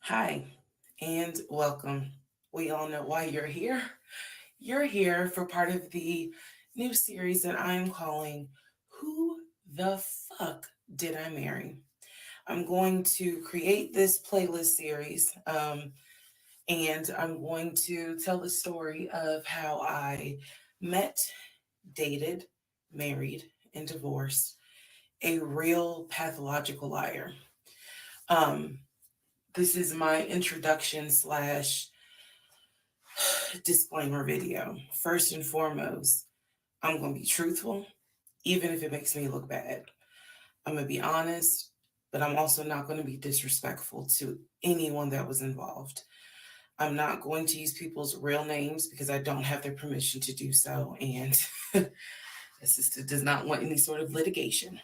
Hi, and welcome. We all know why you're here. You're here for part of the new series that I am calling Who the Fuck Did I Marry? I'm going to create this playlist series, and I'm going to tell the story of how I met, dated, married, and divorced a real pathological liar. Um, this is my introduction slash disclaimer video. First and foremost, I'm going to be truthful, even if it makes me look bad. I'm going to be honest, but I'm also not going to be disrespectful to anyone that was involved. I'm not going to use people's real names because I don't have their permission to do so. And the sister does not want any sort of litigation.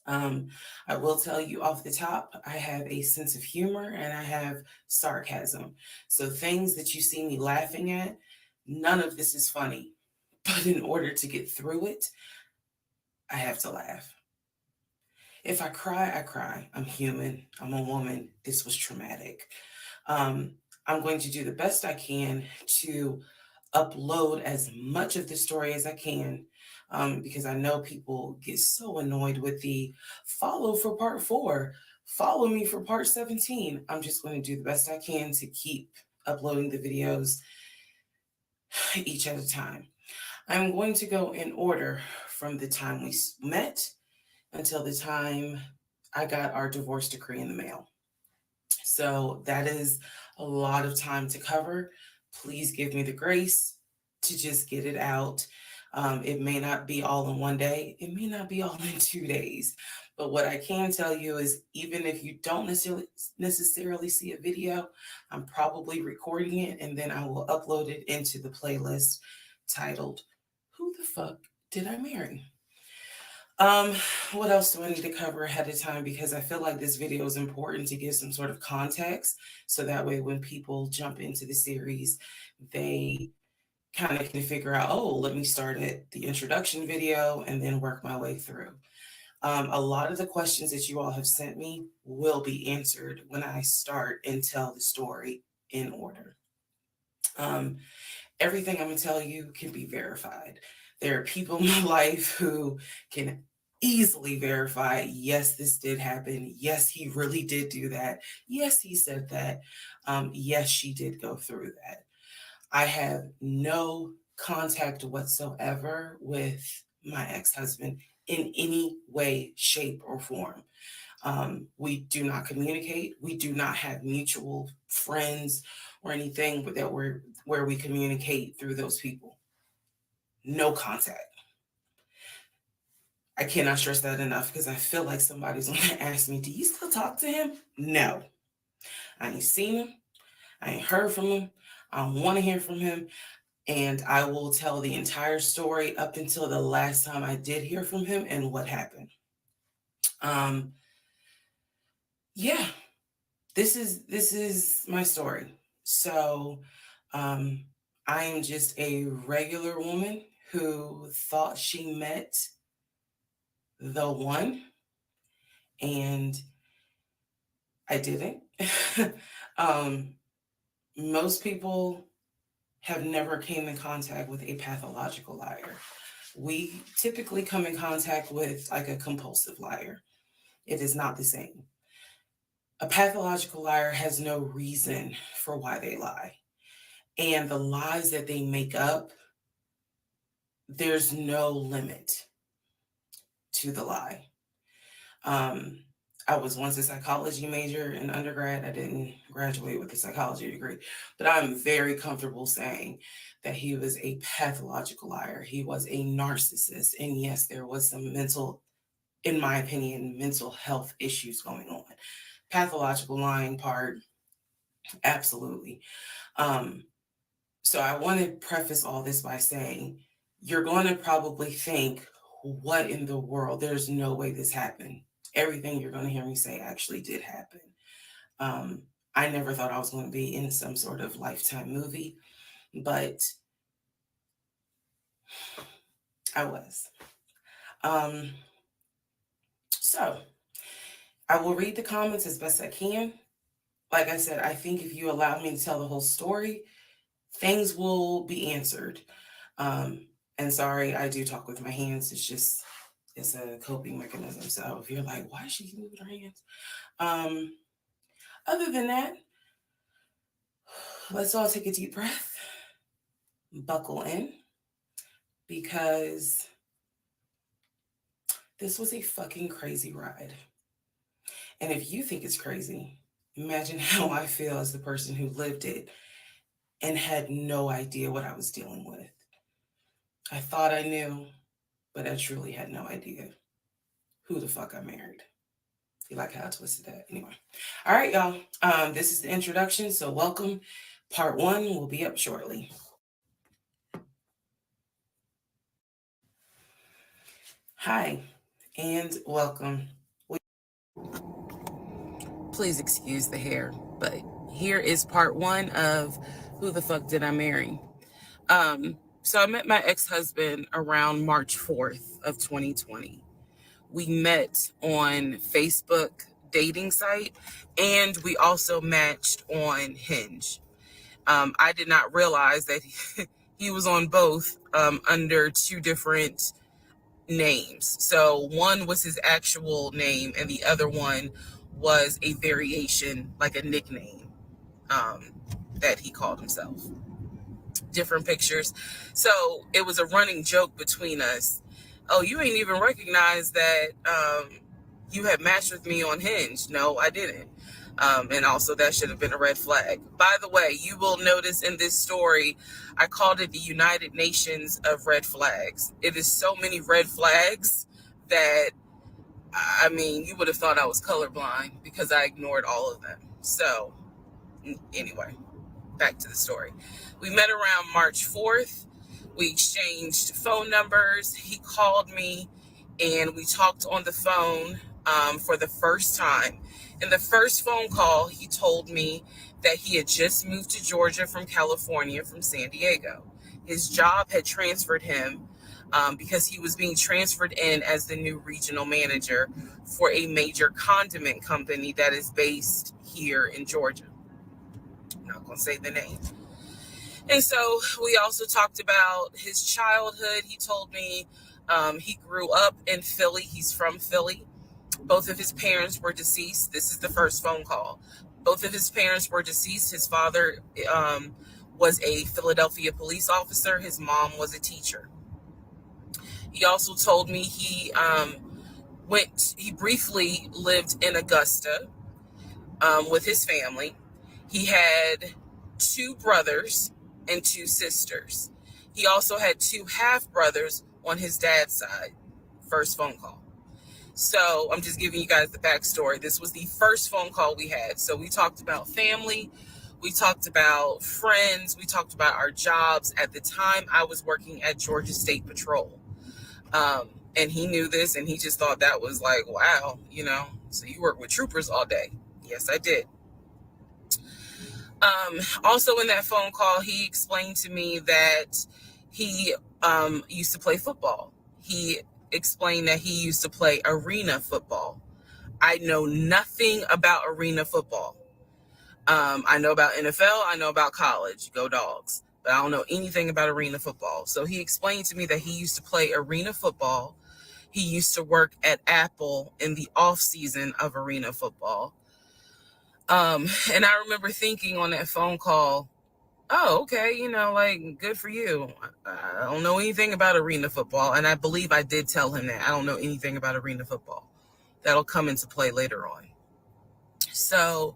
Um, I will tell you off the top, I have a sense of humor and I have sarcasm. So things that you see me laughing at, none of this is funny. But in order to get through it, I have to laugh. If I cry, I cry. I'm human. I'm a woman. This was traumatic. Um, I'm going to do the best I can to upload as much of the story as I can, because I know people get so annoyed with the follow for part four, follow me for part 17. I'm just going to do the best I can to keep uploading the videos each at a time. I'm going to go in order from the time we met until the time I got our divorce decree in the mail. So that is a lot of time to cover. Please give me the grace to just get it out. It may not be all in one day, it may not be all in 2 days. But what I can tell you is, even if you don't necessarily see a video, I'm probably recording it and then I will upload it into the playlist titled Who the Fuck Did I Marry? Um, what else do I need to cover ahead of time? Because I feel like this video is important to give some sort of context. So that way, when people jump into the series, they kind of can figure out, oh, let me start at the introduction video and then work my way through. A lot of the questions that you all have sent me will be answered when I start and tell the story in order. Um, Everything I'm going to tell you can be verified. There are people in my life who can easily verify, yes, this did happen. Yes, he really did do that. Yes, he said that. Yes, she did go through that. I have no contact whatsoever with my ex husband in any way, shape, or form. We do not communicate. We do not have mutual friends or anything that we're where we communicate through those people. No contact. I cannot stress that enough because I feel like somebody's going to ask me, "Do you still talk to him?" No, I ain't seen him. I ain't heard from him. I don't want to hear from him. And I will tell the entire story up until the last time I did hear from him and what happened. Um, yeah, this is my story. So, um, I am just a regular woman who thought she met the one, and I didn't. um, Most people have never came in contact with a pathological liar. We typically come in contact with like a compulsive liar. It is not the same. A pathological liar has no reason for why they lie. And the lies that they make up, there's no limit to the lie. Um, I was once a psychology major in undergrad. I didn't graduate with a psychology degree, but I'm very comfortable saying that he was a pathological liar. He was a narcissist. And yes, there was some mental, in my opinion, mental health issues going on. Pathological lying part, absolutely. Um, so I want to preface all this by saying you're going to probably think, what in the world? There's no way this happened. Everything you're going to hear me say actually did happen. Um, I never thought I was going to be in some sort of Lifetime movie, but I was. Um, so I will read the comments as best I can. like I said, I think if you allow me to tell the whole story, things will be answered. And sorry, I do talk with my hands. It's a coping mechanism. So if you're like, why is she moving her hands? Other than that, let's all take a deep breath, buckle in, because this was a fucking crazy ride. And if you think it's crazy, imagine how I feel as the person who lived it and had no idea what I was dealing with. I thought I knew, but I truly had no idea who the fuck I married. You like how I twisted that? Anyway. All right, y'all. This is the introduction, so welcome. Part 1 will be up shortly. Hi, and welcome. Please excuse the hair, but here is part 1 of Who the Fuck Did I Marry? So I met my ex-husband around March 4th of 2020. We met on Facebook dating site, and we also matched on Hinge. I did not realize that he was on both under 2 different names. So one was his actual name, and the other one was a variation, like a nickname that he called himself. Different pictures. So it was a running joke between us. Oh, you ain't even recognize that you had matched with me on Hinge. No, I didn't. And also that should have been a red flag. By the way, you will notice in this story, I called it the United Nations of red flags. It is so many red flags that, I mean, you would have thought I was colorblind because I ignored all of them. So anyway, back to the story. We met around March 4th. We exchanged phone numbers. He called me and we talked on the phone for the first time. In the first phone call, he told me that he had just moved to Georgia from California, from San Diego. His job had transferred him because he was being transferred in as the new regional manager for a major condiment company that is based here in Georgia. I'm not going to say the name. And so we also talked about his childhood. He told me he grew up in Philly. He's from Philly. Both of his parents were deceased. This is the first phone call. Both of his parents were deceased. His father was a Philadelphia police officer. His mom was a teacher. He also told me he briefly lived in Augusta with his family. He had 2 brothers and 2 sisters. He also had 2 half-brothers on his dad's side. First phone call. So I'm just giving you guys the backstory. This was the first phone call we had. So we talked about family. We talked about friends. We talked about our jobs. At the time, I was working at Georgia State Patrol. And he knew this, and he just thought that was like, wow, so you work with troopers all day. Yes, I did. Also in that phone call, he explained to me that he used to play football. He explained that he used to play arena football. I know nothing about arena football. I know about NFL. I know about college. Go Dogs. But I don't know anything about arena football. So he explained to me that he used to play arena football. He used to work at Apple in the off season of arena football. And I remember thinking on that phone call, oh, okay, good for you. I don't know anything about arena football. And I believe I did tell him that I don't know anything about arena football. That'll come into play later on. So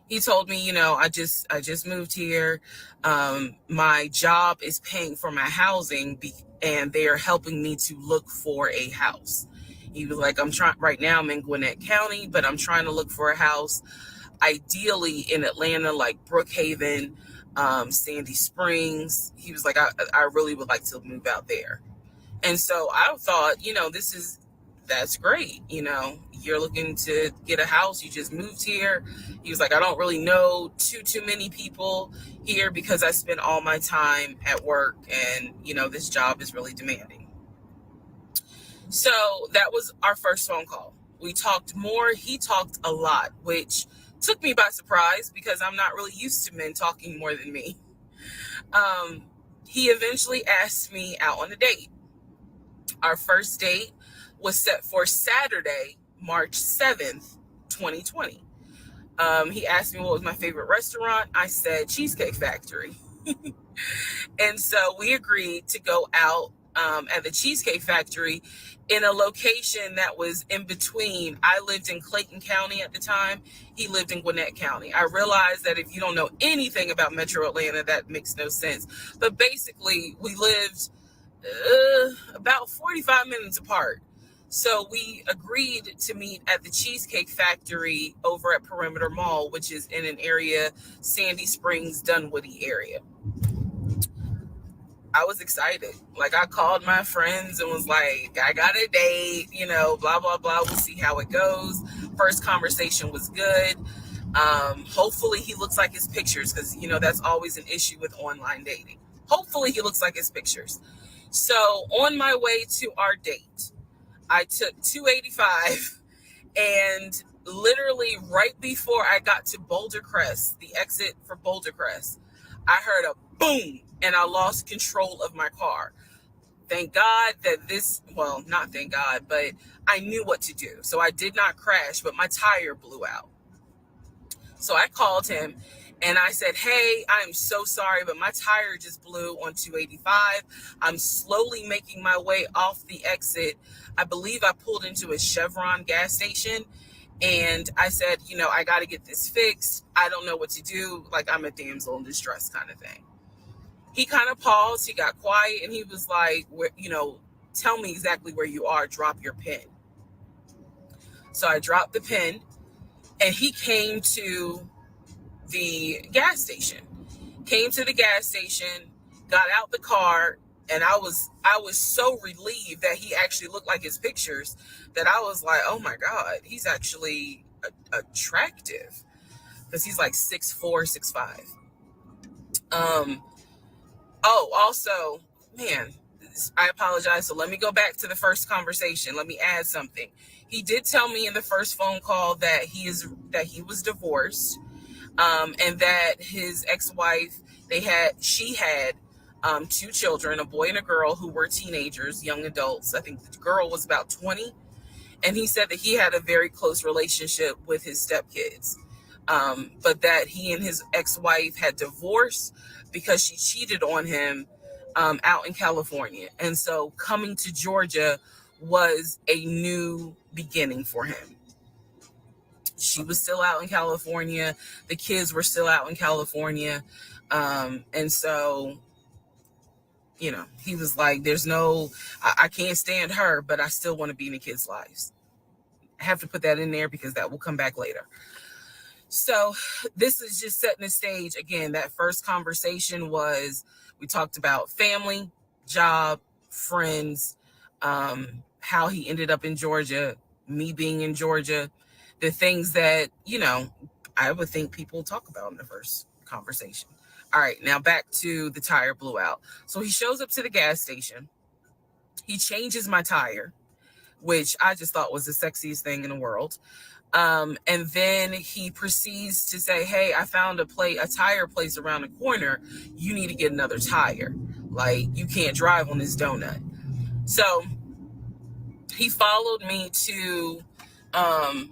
he told me, I just moved here. My job is paying for my housing and they are helping me to look for a house. He was like, right now I'm in Gwinnett County, but I'm trying to look for a house, ideally in Atlanta, like Brookhaven, Sandy Springs. He was like, I really would like to move out there. And so I thought, that's great. You're looking to get a house. You just moved here. He was like, I don't really know too many people here because I spend all my time at work and, this job is really demanding. So that was our first phone call. We talked more. He talked a lot, which Took me by surprise because I'm not really used to men talking more than me. He eventually asked me out on a date. Our first date was set for Saturday, March 7th, 2020. He asked me what was my favorite restaurant. I said Cheesecake Factory. And so we agreed to go out at the Cheesecake Factory in a location that was in between. I lived in Clayton County at the time. He lived in Gwinnett County. I realized that if you don't know anything about Metro Atlanta, that makes no sense. But basically, we lived about 45 minutes apart. So we agreed to meet at the Cheesecake Factory over at Perimeter Mall, which is in an area, Sandy Springs, Dunwoody area. I was excited. Like, I called my friends and was like, I got a date, blah, blah, blah. We'll see how it goes. First conversation was good. Hopefully he looks like his pictures, because, that's always an issue with online dating. Hopefully he looks like his pictures. So on my way to our date, I took 285, and literally right before I got to Boulder Crest, the exit for Boulder Crest, I heard a boom, and I lost control of my car. Thank God that not thank God, but I knew what to do. So I did not crash, but my tire blew out. So I called him and I said, hey, I'm so sorry, but my tire just blew on 285. I'm slowly making my way off the exit. I believe I pulled into a Chevron gas station. And I said, I got to get this fixed. I don't know what to do. Like, I'm a damsel in distress kind of thing. He kind of paused. He got quiet. And he was like, tell me exactly where you are. Drop your pin. So I dropped the pin. And he came to the gas station. Got out the car. And I was so relieved that he actually looked like his pictures that I was like, oh my God, he's actually attractive, because he's like 6'4", 6'5". Also, man, I apologize. So let me go back to the first conversation. Let me add something. He did tell me in the first phone call that he was divorced, and that his ex-wife, she had 2 children, a boy and a girl, who were teenagers, young adults. I think the girl was about 20. And he said that he had a very close relationship with his stepkids, but that he and his ex-wife had divorced because she cheated on him out in California. And so coming to Georgia was a new beginning for him. She was still out in California. The kids were still out in California. And so, he was like, I can't stand her, but I still want to be in the kids' lives. I have to put that in there because that will come back later. So this is just setting the stage. Again, that first conversation we talked about family, job, friends, how he ended up in Georgia, me being in Georgia, the things that, I would think people talk about in the first conversation. All right, now back to the tire blew out. So he shows up to the gas station. He changes my tire, which I just thought was the sexiest thing in the world. And then he proceeds to say, hey, I found a tire place around the corner. You need to get another tire. Like, you can't drive on this donut. So he followed me to the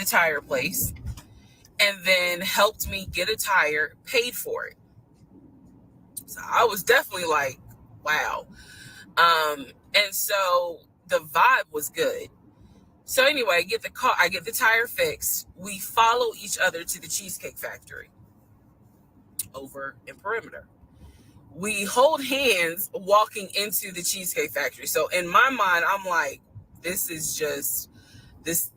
tire place, and then helped me get a tire, paid for it. So I was definitely like, wow. And so the vibe was good. So anyway, I get the tire fixed. We follow each other to the Cheesecake Factory over in Perimeter. We hold hands walking into the Cheesecake Factory. So in my mind, I'm like, this is just this.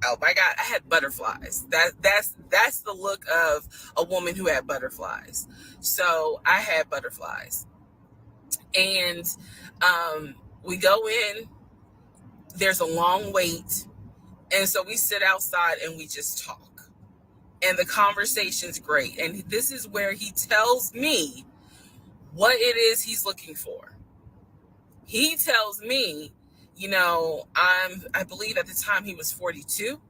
Oh my God, I had butterflies. That's the look of a woman who had butterflies. So I had butterflies. And we go in, there's a long wait. And so we sit outside and we just talk. And the conversation's great. And this is where he tells me what it is he's looking for. He tells me, I believe at the time he was 42.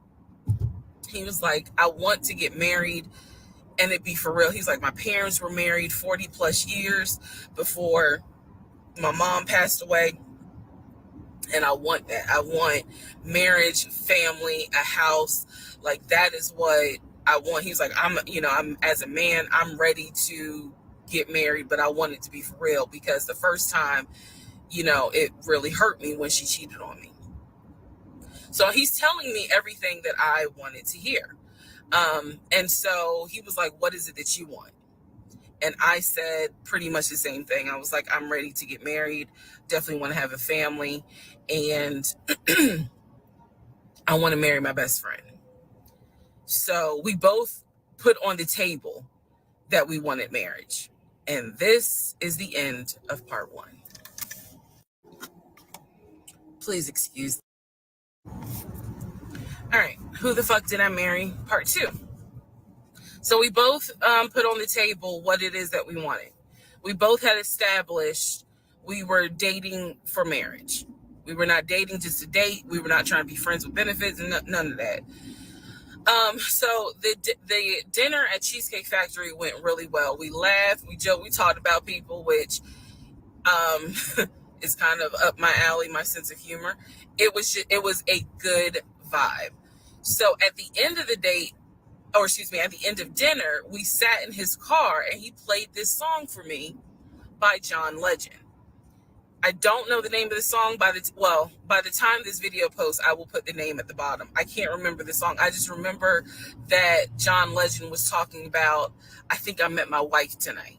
He was like, I want to get married and it be for real. He's like, my parents were married 40 plus years before my mom passed away. And I want that. I want marriage, family, a house. Like, that is what I want. He's like, I'm as a man, I'm ready to get married, but I want it to be for real, because the first time, it really hurt me when she cheated on me. So he's telling me everything that I wanted to hear. And so he was like, what is it that you want? And I said pretty much the same thing. I was like, I'm ready to get married. Definitely want to have a family. And I want to marry my best friend. So we both put on the table that we wanted marriage. And this is the end of part 1. Please excuse. All right. Who the fuck did I marry? Part 2. So we both put on the table what it is that we wanted. We both had established we were dating for marriage. We were not dating just to date. We were not trying to be friends with benefits and none of that. So the dinner at Cheesecake Factory went really well. We laughed, we joked, we talked about people, which is kind of up my alley, my sense of humor. It was a good vibe. So at the end of the date, at the end of dinner, we sat in his car and he played this song for me by John Legend. I don't know the name of the song. By the time this video posts, I will put the name at the bottom. I can't remember the song. I just remember that John Legend was talking about, I think I met my wife tonight.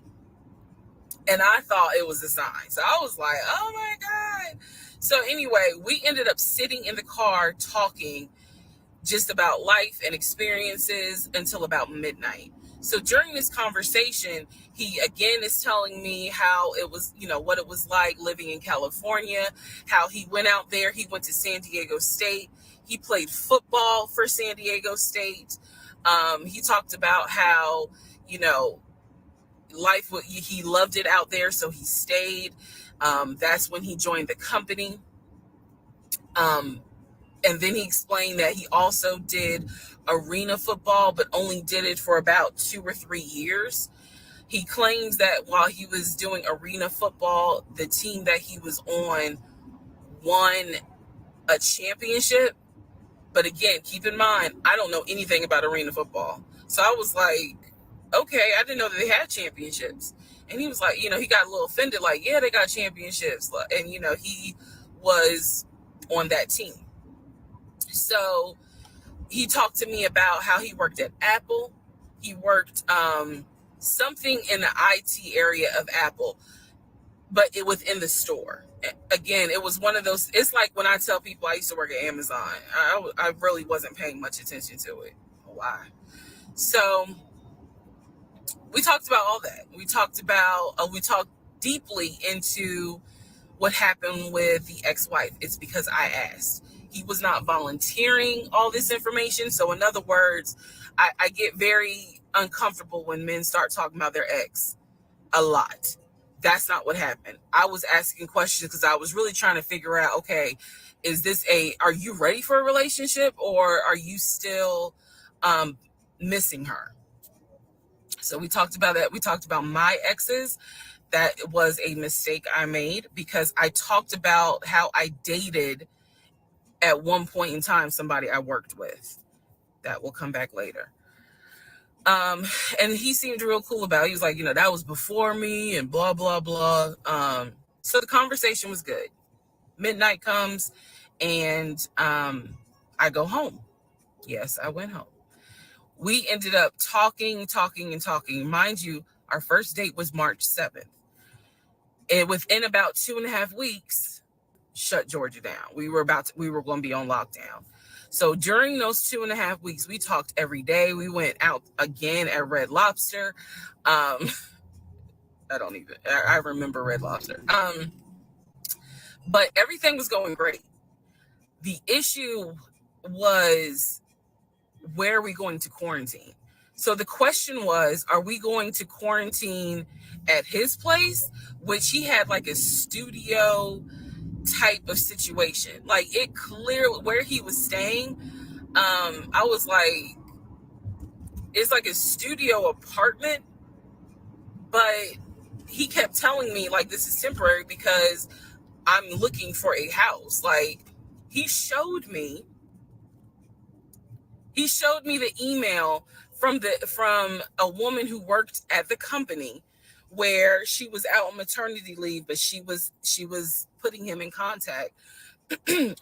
And I thought it was a sign. So I was like, oh my God. So anyway, we ended up sitting in the car talking just about life and experiences until about midnight. So during this conversation, he again is telling me how it was, what it was like living in California, how he went out there. He went to San Diego State. He played football for San Diego State. He talked about how, life, he loved it out there, so he stayed. That's when he joined the company. And then he explained that he also did arena football, but only did it for about 2 or 3 years. He claims that while he was doing arena football, the team that he was on won a championship. But again, keep in mind, I don't know anything about arena football. So I was like, okay, I didn't know that they had championships. And he was like, he got a little offended, like, yeah, they got championships. And, he was on that team. So he talked to me about how he worked at Apple. He worked something in the IT area of Apple, but it within the store. Again, it was one of those, it's like when I tell people I used to work at Amazon, I really wasn't paying much attention to it. Why? So we talked about all that. We talked deeply into what happened with the ex-wife. It's because I asked. He was not volunteering all this information. So in other words, I get very uncomfortable when men start talking about their ex a lot. That's not what happened. I was asking questions because I was really trying to figure out, okay, are you ready for a relationship, or are you still missing her? So we talked about that. We talked about my exes. That was a mistake I made because I talked about how I dated at one point in time somebody I worked with. That will come back later. And he seemed real cool about it. He was like, that was before me and blah, blah, blah. So the conversation was good. Midnight comes and I go home. Yes, I went home. We ended up talking. Mind you, our first date was March 7th. And within about 2.5 weeks, shut Georgia down. We were going to be on lockdown. So during those 2.5 weeks, we talked every day. We went out again at Red Lobster. I remember Red Lobster. But everything was going great. The issue was, where are we going to quarantine? So the question was, are we going to quarantine at his place, which he had like a studio type of situation. Like, it clearly, where he was staying, I was like, It's like a studio apartment, but he kept telling me like this is temporary because I'm looking for a house. Like he showed me the email from a woman who worked at the company where she was out on maternity leave, but she was putting him in contact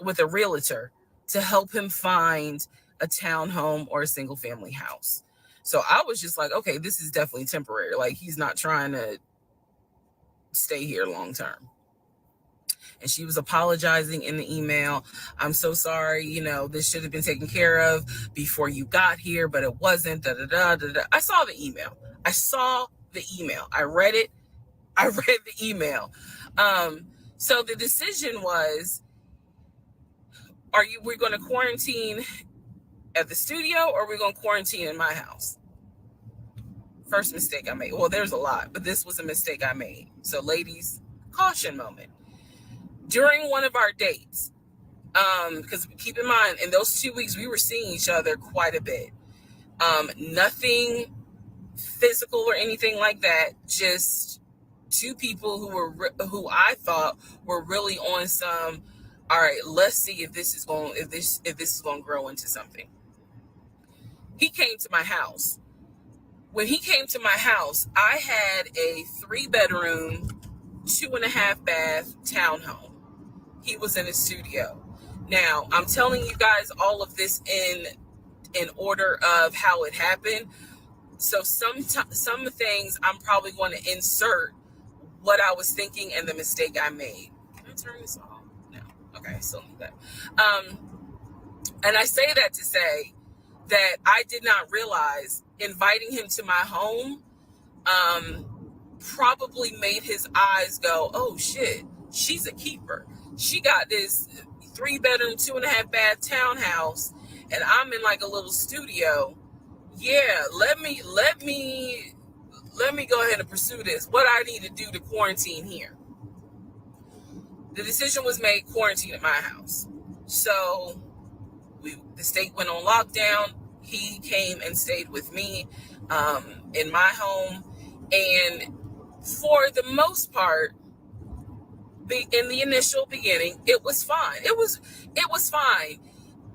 with a realtor to help him find a townhome or a single family house. So I was just like, okay, this is definitely temporary. Like he's not trying to stay here long term. And she was apologizing in the email. I'm so sorry, this should have been taken care of before you got here, but it wasn't. Da, da, da, da, da. I saw the email. I read it. I read the email. So the decision was, we're going to quarantine at the studio or we're going to quarantine in my house? First mistake I made. Well, there's a lot, but this was a mistake I made. So ladies, caution moment. During one of our dates, because keep in mind, in those 2 weeks, we were seeing each other quite a bit. Nothing physical or anything like that. Just two people who I thought were really on some. All right, let's see if this is going to grow into something. He came to my house. When he came to my house, I had a 3-bedroom, 2.5 bath townhome. He was in a studio. Now, I'm telling you guys all of this in order of how it happened. So some things I'm probably going to insert what I was thinking and the mistake I made. Can I turn this off? No. Okay, still need that. And I say that to say that I did not realize inviting him to my home probably made his eyes go, oh shit, she's a keeper. She got this 3-bedroom, 2.5 bath townhouse, and I'm in like a little studio. Yeah, let me go ahead and pursue this. What I need to do to quarantine here. The decision was made, quarantine at my house. So the state went on lockdown. He came and stayed with me in my home, and for the most part, in the initial beginning, it was fine. It was fine.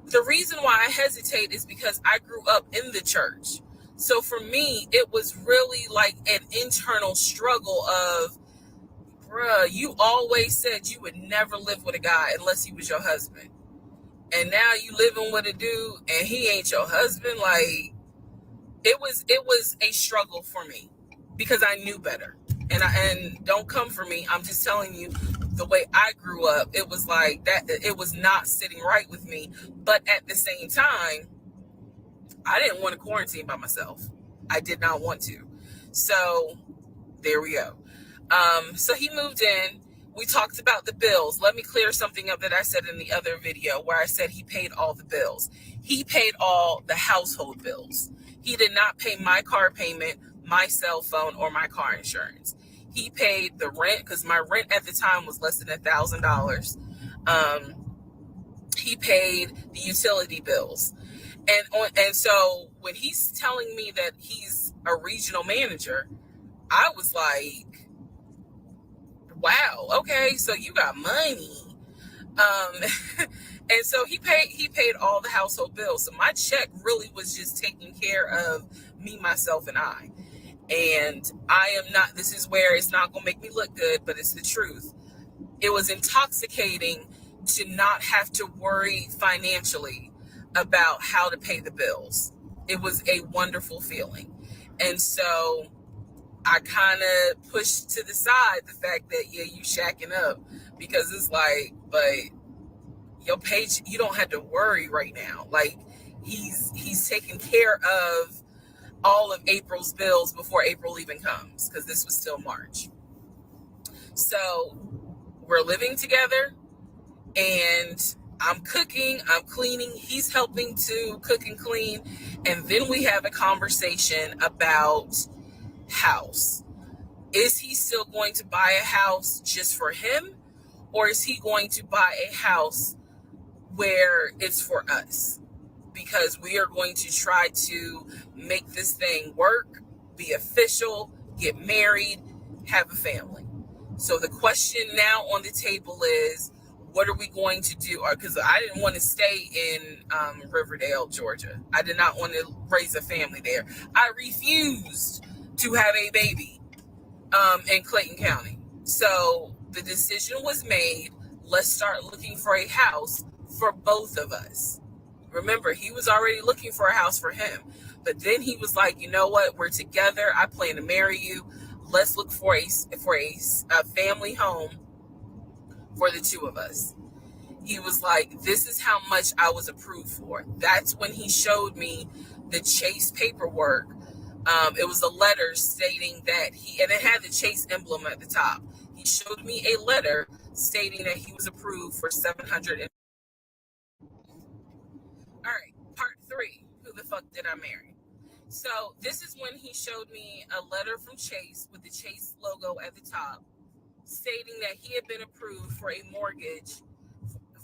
The reason why I hesitate is because I grew up in the church. So for me, it was really like an internal struggle of, bruh, you always said you would never live with a guy unless he was your husband. And now you living with a dude and he ain't your husband. Like, it was a struggle for me because I knew better. And don't come for me. I'm just telling you the way I grew up. It was like that. It was not sitting right with me. But at the same time, I didn't want to quarantine by myself. I did not want to. So there we go. So he moved in. We talked about the bills. Let me clear something up that I said in the other video where I said he paid all the bills. He paid all the household bills. He did not pay my car payment, my cell phone, or my car insurance. He paid the rent because my rent at the time was less than $1,000. He paid the utility bills. And so when he's telling me that he's a regional manager, I was like, wow, okay, so you got money. And so he paid all the household bills. So my check really was just taking care of me, myself, and I. And I am not, this is where it's not going to make me look good, but it's the truth. It was intoxicating to not have to worry financially about how to pay the bills. It was a wonderful feeling. And so I kind of pushed to the side the fact that, yeah, you shacking up, because it's like, but your page, you don't have to worry right now. Like he's taking care of all of April's bills before April even comes, because this was still March. So we're living together and I'm cooking, I'm cleaning, he's helping to cook and clean. And then we have a conversation about house. Is he still going to buy a house just for him? Or is he going to buy a house where it's for us? because we are going to try to make this thing work, be official, get married, have a family. So the question now on the table is, what are we going to do? Because I didn't want to stay in Riverdale, Georgia. I did not want to raise a family there. I refused to have a baby in Clayton County. So the decision was made. Let's start looking for a house for both of us. Remember, he was already looking for a house for him. But then he was like, you know what? We're together. I plan to marry you. Let's look for a family home for the two of us. He was like, this is how much I was approved for. That's when he showed me the Chase paperwork. It was a letter stating that and it had the Chase emblem at the top. He showed me a letter stating that he was approved for 700. All right, part 3. Who the fuck did I marry? So this is when he showed me a letter from Chase with the Chase logo at the top, stating that he had been approved for a mortgage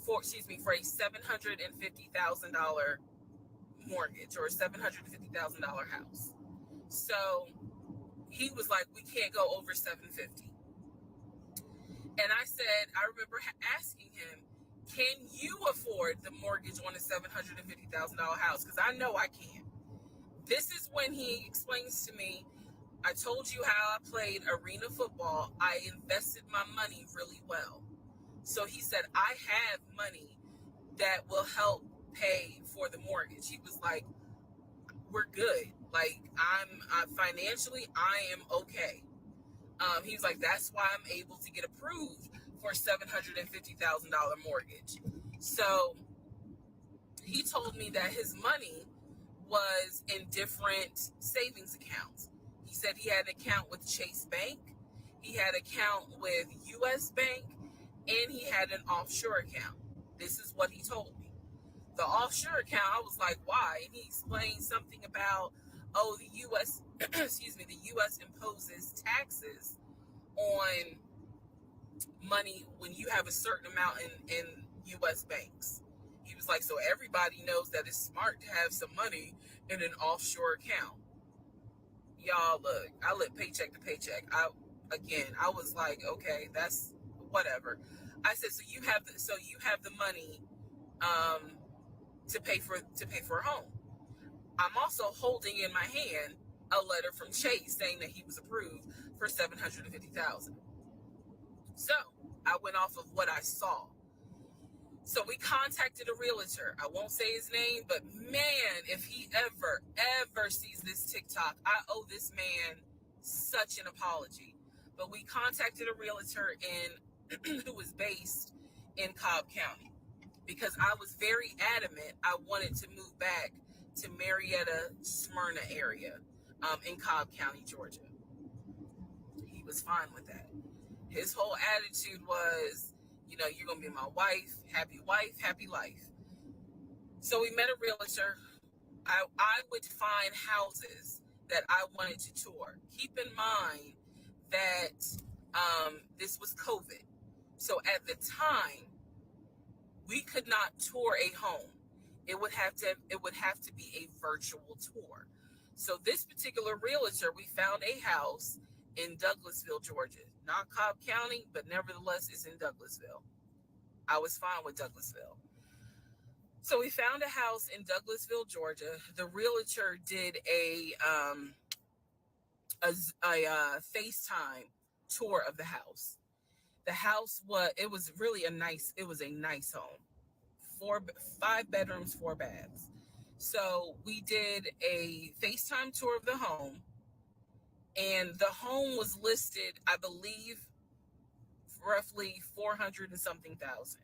for a $750,000 mortgage or a $750,000 house. So he was like, we can't go over 750. And I said, I remember asking him, can you afford the mortgage on a $750,000 house? Because I know I can. This is when he explains to me, I told you how I played arena football. I invested my money really well. So he said, I have money that will help pay for the mortgage. He was like, we're good. Like, I'm financially, I am okay. He was like, that's why I'm able to get approved for a $750,000 mortgage. So he told me that his money was in different savings accounts. He said he had an account with Chase Bank, he had an account with US Bank, and he had an offshore account. This is what he told me. The offshore account, I was like, why? And he explained something about, the US, the US imposes taxes on money when you have a certain amount in US banks. He was like, so everybody knows that it's smart to have some money in an offshore account. Y'all, look, I live paycheck to paycheck. I was like, okay, that's whatever. I said, so you have the money to pay for a home. I'm also holding in my hand a letter from Chase saying that he was approved for $750,000. So I went off of what I saw. So we contacted a realtor. I won't say his name, but man, if he ever sees this TikTok, I owe this man such an apology. But we contacted a realtor who was based in Cobb County, because I was very adamant I wanted to move back to Marietta, Smyrna area in Cobb County, Georgia. He was fine with that. His whole attitude was, you're going to be my wife, happy life. So we met a realtor. I would find houses that I wanted to tour. Keep in mind that this was COVID. So at the time, we could not tour a home. It would have to be a virtual tour. So this particular realtor, we found a house in Douglasville, Georgia. Not Cobb County, but nevertheless, it's in Douglasville. I was fine with Douglasville. So we found a house in Douglasville, Georgia. The realtor did a FaceTime tour of the house. The house was really a nice home. 5 bedrooms, 4 baths. So we did a FaceTime tour of the home, and the home was listed, I believe, roughly 400 and something thousand.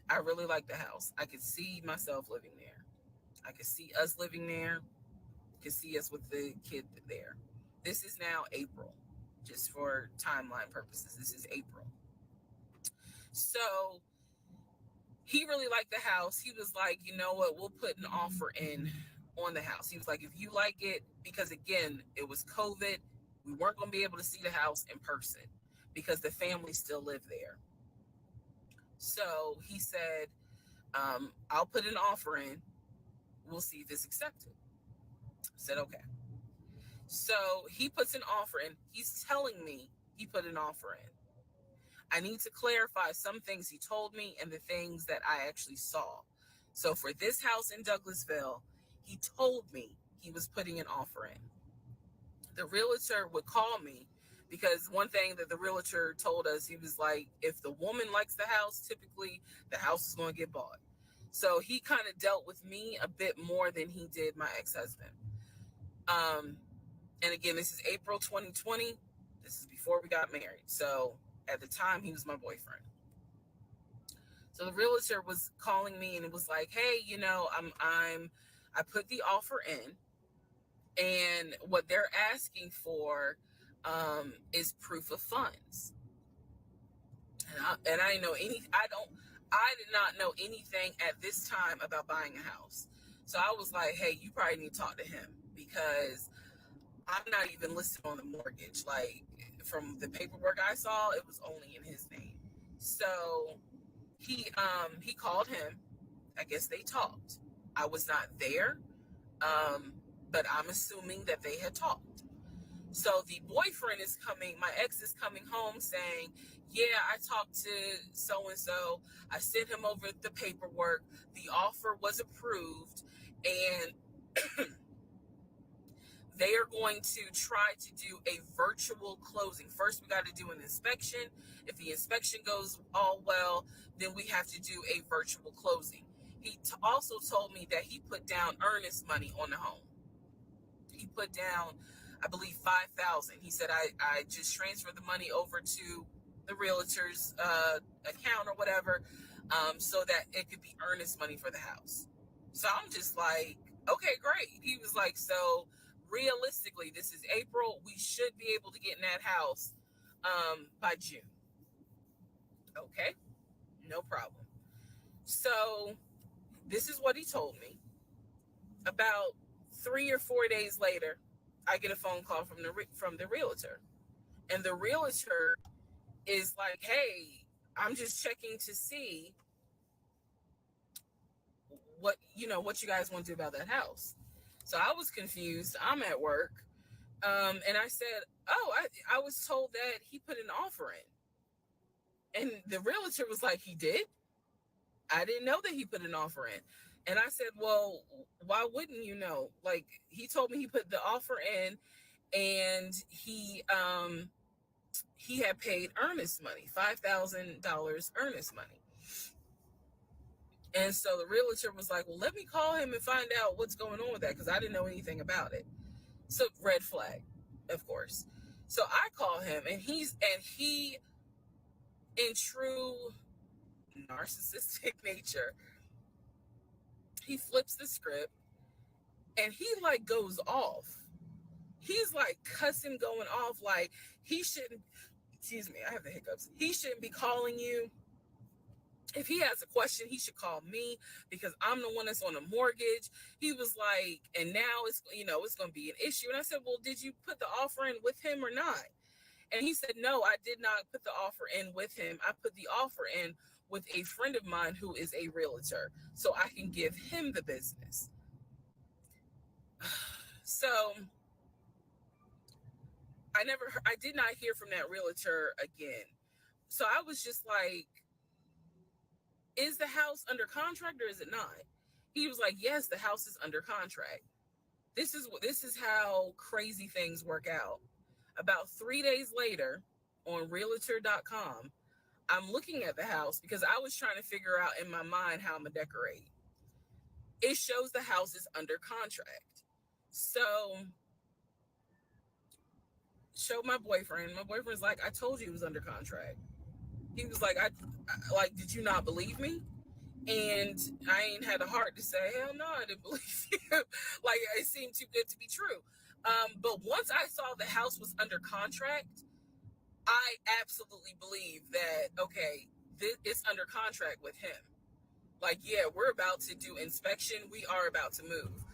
I really like the house. I could see myself living there. I could see us living there. Could see us with the kid there. This is now April, just for timeline purposes. This is April. So he really liked the house. He was like, you know what, we'll put an offer in on the house. He was like, if you like it, because again, it was COVID, we weren't going to be able to see the house in person because the family still lived there. So he said, I'll put an offer in. we'll see if it's accepted. I said, okay. So he puts an offer in. He's telling me he put an offer in. I need to clarify some things he told me and the things that I actually saw. So for this house in Douglasville, he told me he was putting an offer in. The realtor would call me because one thing that the realtor told us, he was like, if the woman likes the house, typically the house is going to get bought. So he kind of dealt with me a bit more than he did my ex-husband. And again, this is April 2020. This is before we got married. So at the time, he was my boyfriend. So the realtor was calling me and it was like, hey, I put the offer in, and what they're asking for is proof of funds. And I know I did not know anything at this time about buying a house. So I was like, hey, you probably need to talk to him because I'm not even listed on the mortgage. Like, from the paperwork I saw, it was only in his name. So he called him. I guess they talked. I was not there, but I'm assuming that they had talked. So the boyfriend is coming, my ex is coming home saying, yeah, I talked to so-and-so. I sent him over the paperwork. The offer was approved, and they are going to try to do a virtual closing. First, we got to do an inspection. If the inspection goes all well, then we have to do a virtual closing. He also told me that he put down earnest money on the home. He put down, I believe, $5,000. He said, I just transferred the money over to the realtor's account or whatever, so that it could be earnest money for the house. So I'm just like, okay, great. He was like, so realistically, this is April. We should be able to get in that house by June. Okay, no problem. So this is what he told me. About 3 or 4 days later, I get a phone call from the realtor, and the realtor is like, hey, I'm just checking to see what you guys want to do about that house. So I was confused. I'm at work. And I said, oh, I was told that he put an offer in. And the realtor was like, he did? I didn't know that he put an offer in. And I said, well, why wouldn't you know? Like, he told me he put the offer in, and he had paid earnest money, $5,000 earnest money. And so the realtor was like, well, let me call him and find out what's going on with that, because I didn't know anything about it. So red flag, of course. So I call him, and he, in true narcissistic nature, he flips the script and he like goes off. He's like cussing, going off, like he shouldn't, excuse me, I have the hiccups. He shouldn't be calling you. If he has a question, he should call me because I'm the one that's on a mortgage. He was like, and now it's going to be an issue. And I said, well, did you put the offer in with him or not? And he said, no, I did not put the offer in with him. I put the offer in with a friend of mine who is a realtor, so I can give him the business. So I did not hear from that realtor again. So I was just like, is the house under contract or is it not? He was like, yes, the house is under contract. This is how crazy things work out. About 3 days later, on realtor.com, I'm looking at the house because I was trying to figure out in my mind how I'm going to decorate. It shows the house is under contract. So, showed my boyfriend. My boyfriend's like, I told you it was under contract. He was like, I did you not believe me? And I ain't had the heart to say, hell no, I didn't believe you. Like, it seemed too good to be true. But once I saw the house was under contract, I absolutely believe that, okay, it's under contract with him. Like, yeah, we're about to do inspection. We are about to move.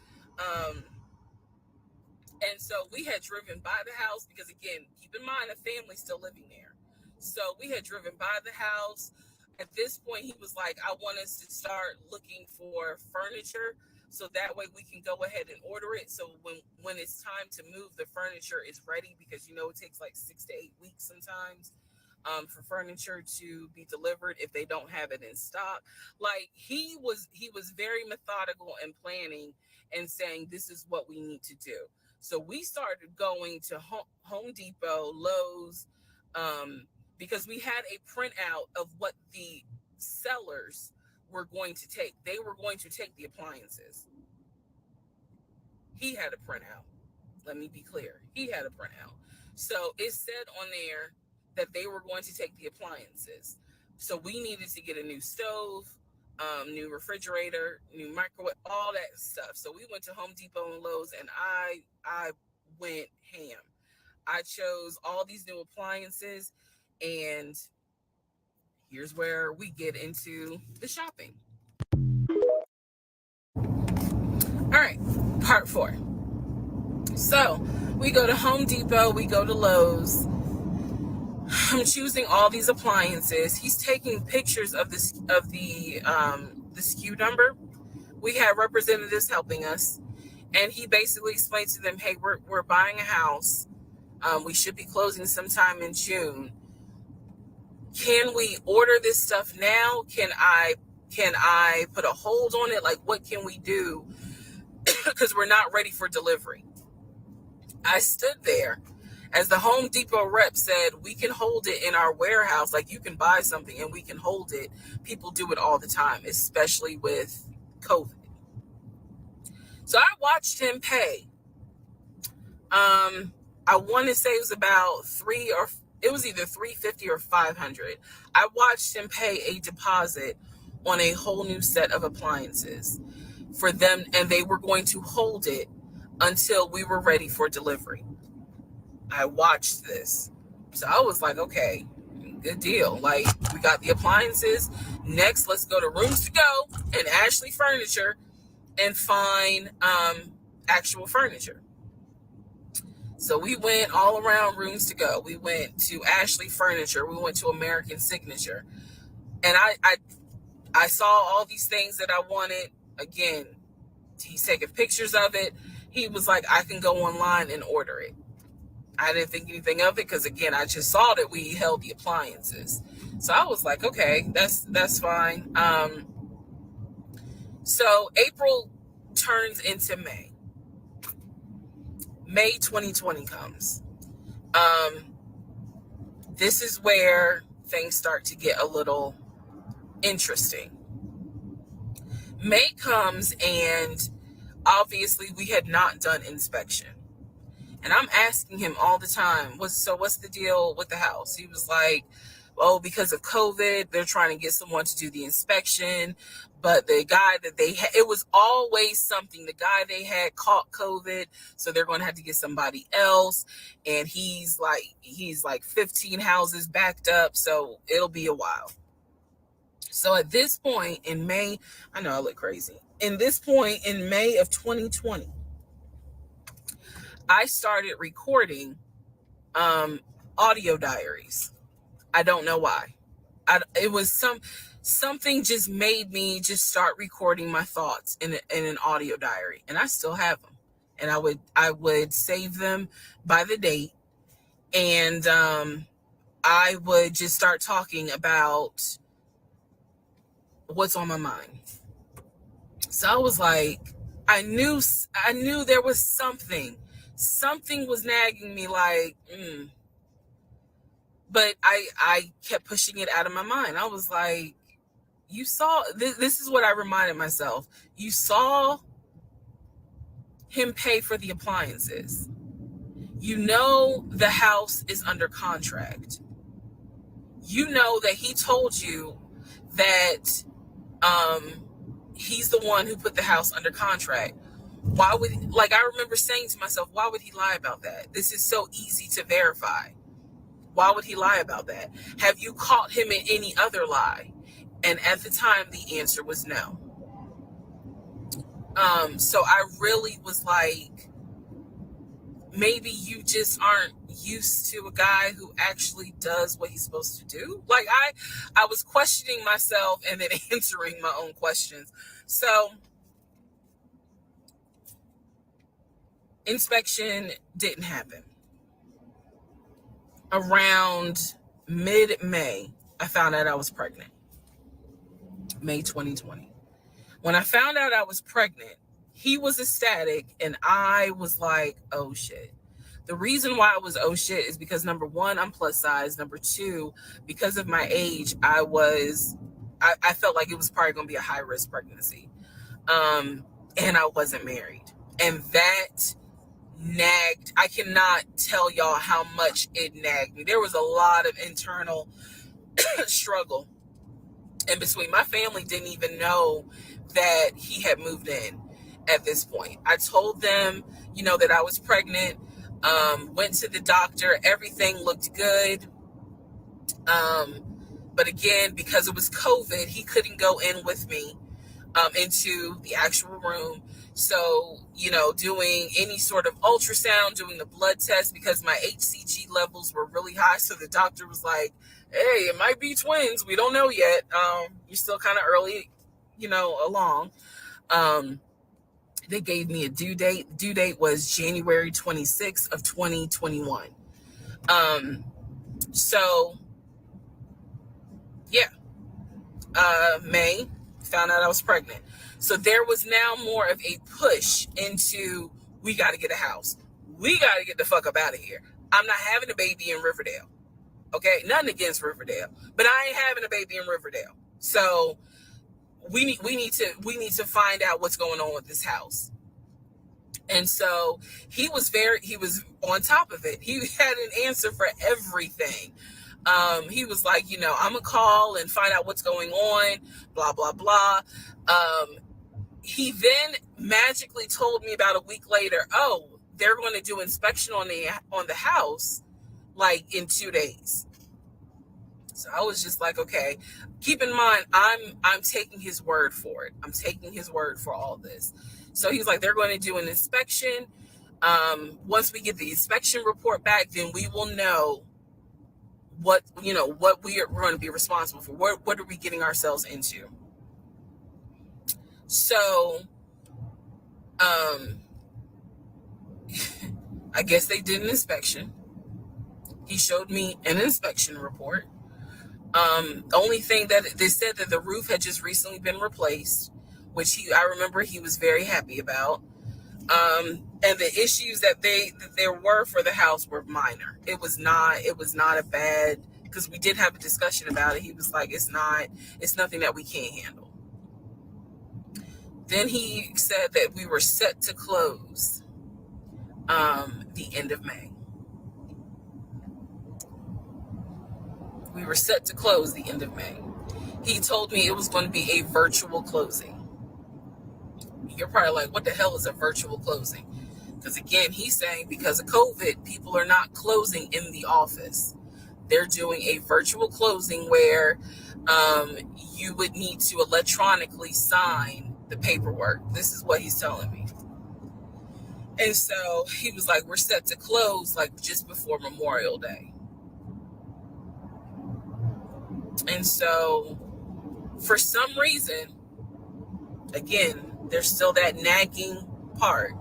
And so we had driven by the house because, again, keep in mind, a family's still living there. So we had driven by the house. At this point, he was like, I want us to start looking for furniture so that way we can go ahead and order it. So when it's time to move, the furniture is ready, because it takes like 6 to 8 weeks sometimes for furniture to be delivered if they don't have it in stock. Like he was very methodical and planning and saying this is what we need to do. So we started going to Home Depot, Lowe's, because we had a printout of what the sellers were going to take. They were going to take the appliances. He had a printout. Let me be clear. He had a printout. So it said on there that they were going to take the appliances. So we needed to get a new stove, new refrigerator, new microwave, all that stuff. So we went to Home Depot and Lowe's, and I went ham. I chose all these new appliances, and here's where we get into the shopping. All right, part 4. So we go to Home Depot, we go to Lowe's. I'm choosing all these appliances. He's taking pictures of the SKU number. We had representatives helping us, and he basically explained to them, "Hey, we're buying a house. We should be closing sometime in June. Can we order this stuff now? Can I put a hold on it? Like, what can we do? Because we're not ready for delivery." I stood there as the Home Depot rep said, "We can hold it in our warehouse. Like, you can buy something and we can hold it." People do it all the time, especially with COVID. So I watched him pay. I want to say it was about it was either $350 or $500. I watched him pay a deposit on a whole new set of appliances for them, and they were going to hold it until we were ready for delivery. I watched this. So I was like, okay, good deal. Like, we got the appliances. Next, let's go to Rooms to Go and Ashley Furniture and find actual furniture. So we went all around Rooms to Go. We went to Ashley Furniture. We went to American Signature. And I saw all these things that I wanted. Again, he's taking pictures of it. He was like, "I can go online and order it." I didn't think anything of it because, again, I just saw that we held the appliances. So I was like, okay, that's fine. So April turns into May. May 2020 comes. This is where things start to get a little interesting. May comes, and obviously we had not done inspection. And I'm asking him all the time, what's the deal with the house? He was like, "Oh, because of COVID, they're trying to get someone to do the inspection. But the guy that they had, it was always something. The guy they had caught COVID, so they're going to have to get somebody else. And he's like 15 houses backed up, so it'll be a while." So at this point in May, I know I look crazy. In this point in May of 2020, I started recording audio diaries. I don't know why. It was something just made me just start recording my thoughts in an audio diary, and I still have them. And I would save them by the date, and I would just start talking about what's on my mind. So I was like, I knew there was something was nagging me, like, but I kept pushing it out of my mind. I was like, you saw, this is what I reminded myself. You saw him pay for the appliances. You know the house is under contract. You know that he told you that he's the one who put the house under contract. Why would, I remember saying to myself, why would he lie about that? This is so easy to verify. Why would he lie about that? Have you caught him in any other lie? And at the time, the answer was no. So I really was like, maybe you just aren't used to a guy who actually does what he's supposed to do. Like, I was questioning myself and then answering my own questions. So Inspection didn't happen. Around mid-May, I found out I was pregnant. May 2020. When I found out I was pregnant, he was ecstatic and I was like, oh shit. The reason why I was oh shit is because number one, I'm plus size. Number two, because of my age, I felt like it was probably going to be a high risk pregnancy. And I wasn't married. And that nagged. I cannot tell y'all how much it nagged me. There was a lot of internal struggle in between. My family didn't even know that he had moved in at this point. I told them, that I was pregnant, went to the doctor, everything looked good. But again, because it was COVID, he couldn't go in with me into the actual room. So, doing any sort of ultrasound, doing the blood test, because my HCG levels were really high. So the doctor was like, hey, it might be twins. We don't know yet. You're still kind of early, along. They gave me a due date. Due date was January 26th of 2021. So, yeah. May, found out I was pregnant. So there was now more of a push into, we got to get a house. We got to get the fuck up out of here. I'm not having a baby in Riverdale. Okay, nothing against Riverdale, but I ain't having a baby in Riverdale. So we need to find out what's going on with this house. And so he was on top of it. He had an answer for everything. He was like, I'm gonna call and find out what's going on, blah, blah, blah. He then magically told me about a week later, oh, they're going to do inspection on the house like in 2 days. So I was just like, okay, keep in mind, I'm taking his word for it. I'm taking his word for all this. So he's like, they're going to do an inspection. Once we get the inspection report back, then we will know what we are going to be responsible for. What are we getting ourselves into? So, I guess they did an inspection. He showed me an inspection report. Only thing that they said that the roof had just recently been replaced, which I remember he was very happy about. And the issues that there were for the house were minor. It was not a bad, because we did have a discussion about it. He was like, it's nothing that we can't handle. Then he said that we were set to close the end of May. We were set to close the end of May. He told me it was going to be a virtual closing. You're probably like, what the hell is a virtual closing? Because again, he's saying because of COVID, people are not closing in the office. They're doing a virtual closing where you would need to electronically sign the paperwork. This is what he's telling me. And so he was like, we're set to close like just before Memorial Day. And so for some reason, again, there's still that nagging part.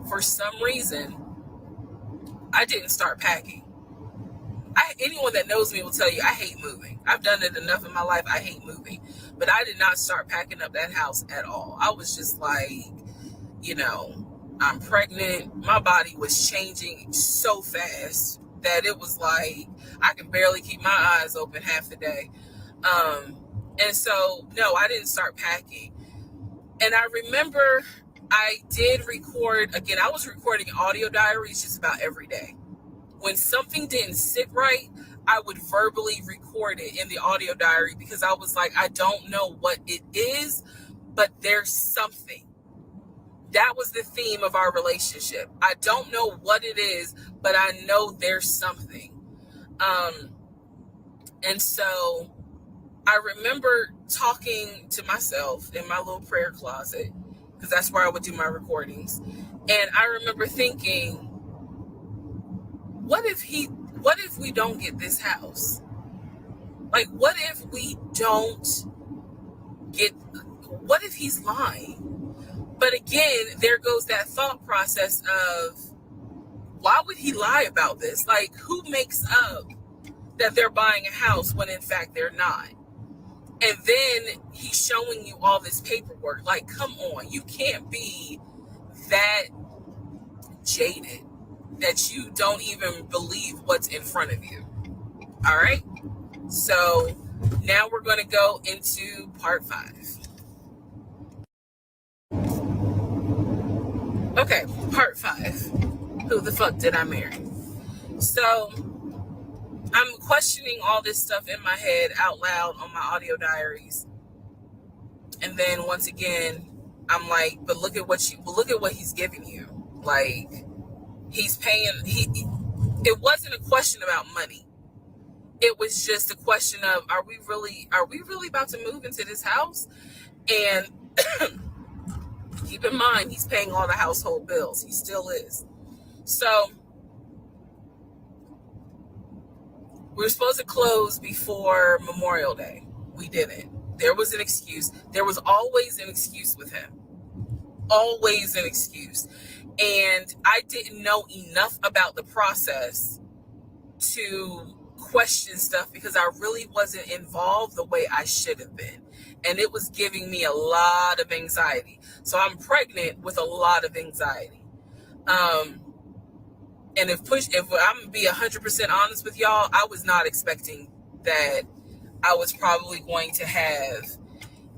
For some reason, I didn't start packing. Anyone that knows me will tell you I hate moving. I've done it enough in my life. I hate moving. But I did not start packing up that house at all. I was just like, I'm pregnant. My body was changing so fast that it was like I can barely keep my eyes open half the day. And so, no, I didn't start packing. And I remember I did record, again, I was recording audio diaries just about every day. When something didn't sit right, I would verbally record it in the audio diary because I was like, I don't know what it is, but there's something. That was the theme of our relationship. I don't know what it is, but I know there's something. And so I remember talking to myself in my little prayer closet, because that's where I would do my recordings. And I remember thinking, what if we don't get this house? Like, what if he's lying? But again, there goes that thought process of, why would he lie about this? Like, who makes up that they're buying a house when in fact they're not? And then he's showing you all this paperwork. Like, come on, you can't be that jaded that you don't even believe what's in front of you. All right. So now we're going to go into part 5. Okay, part 5. Who the fuck did I marry? So I'm questioning all this stuff in my head out loud on my audio diaries. And then once again, I'm like, but look at what he's giving you. Like, he's paying, it wasn't a question about money. It was just a question of, are we really about to move into this house? And keep in mind, he's paying all the household bills. He still is. So we were supposed to close before Memorial Day. We didn't. There was an excuse. There was always an excuse with him. Always an excuse. And I didn't know enough about the process to question stuff because I really wasn't involved the way I should have been. And it was giving me a lot of anxiety. So I'm pregnant with a lot of anxiety. And if I'm gonna be 100% honest with y'all, I was not expecting that I was probably going to have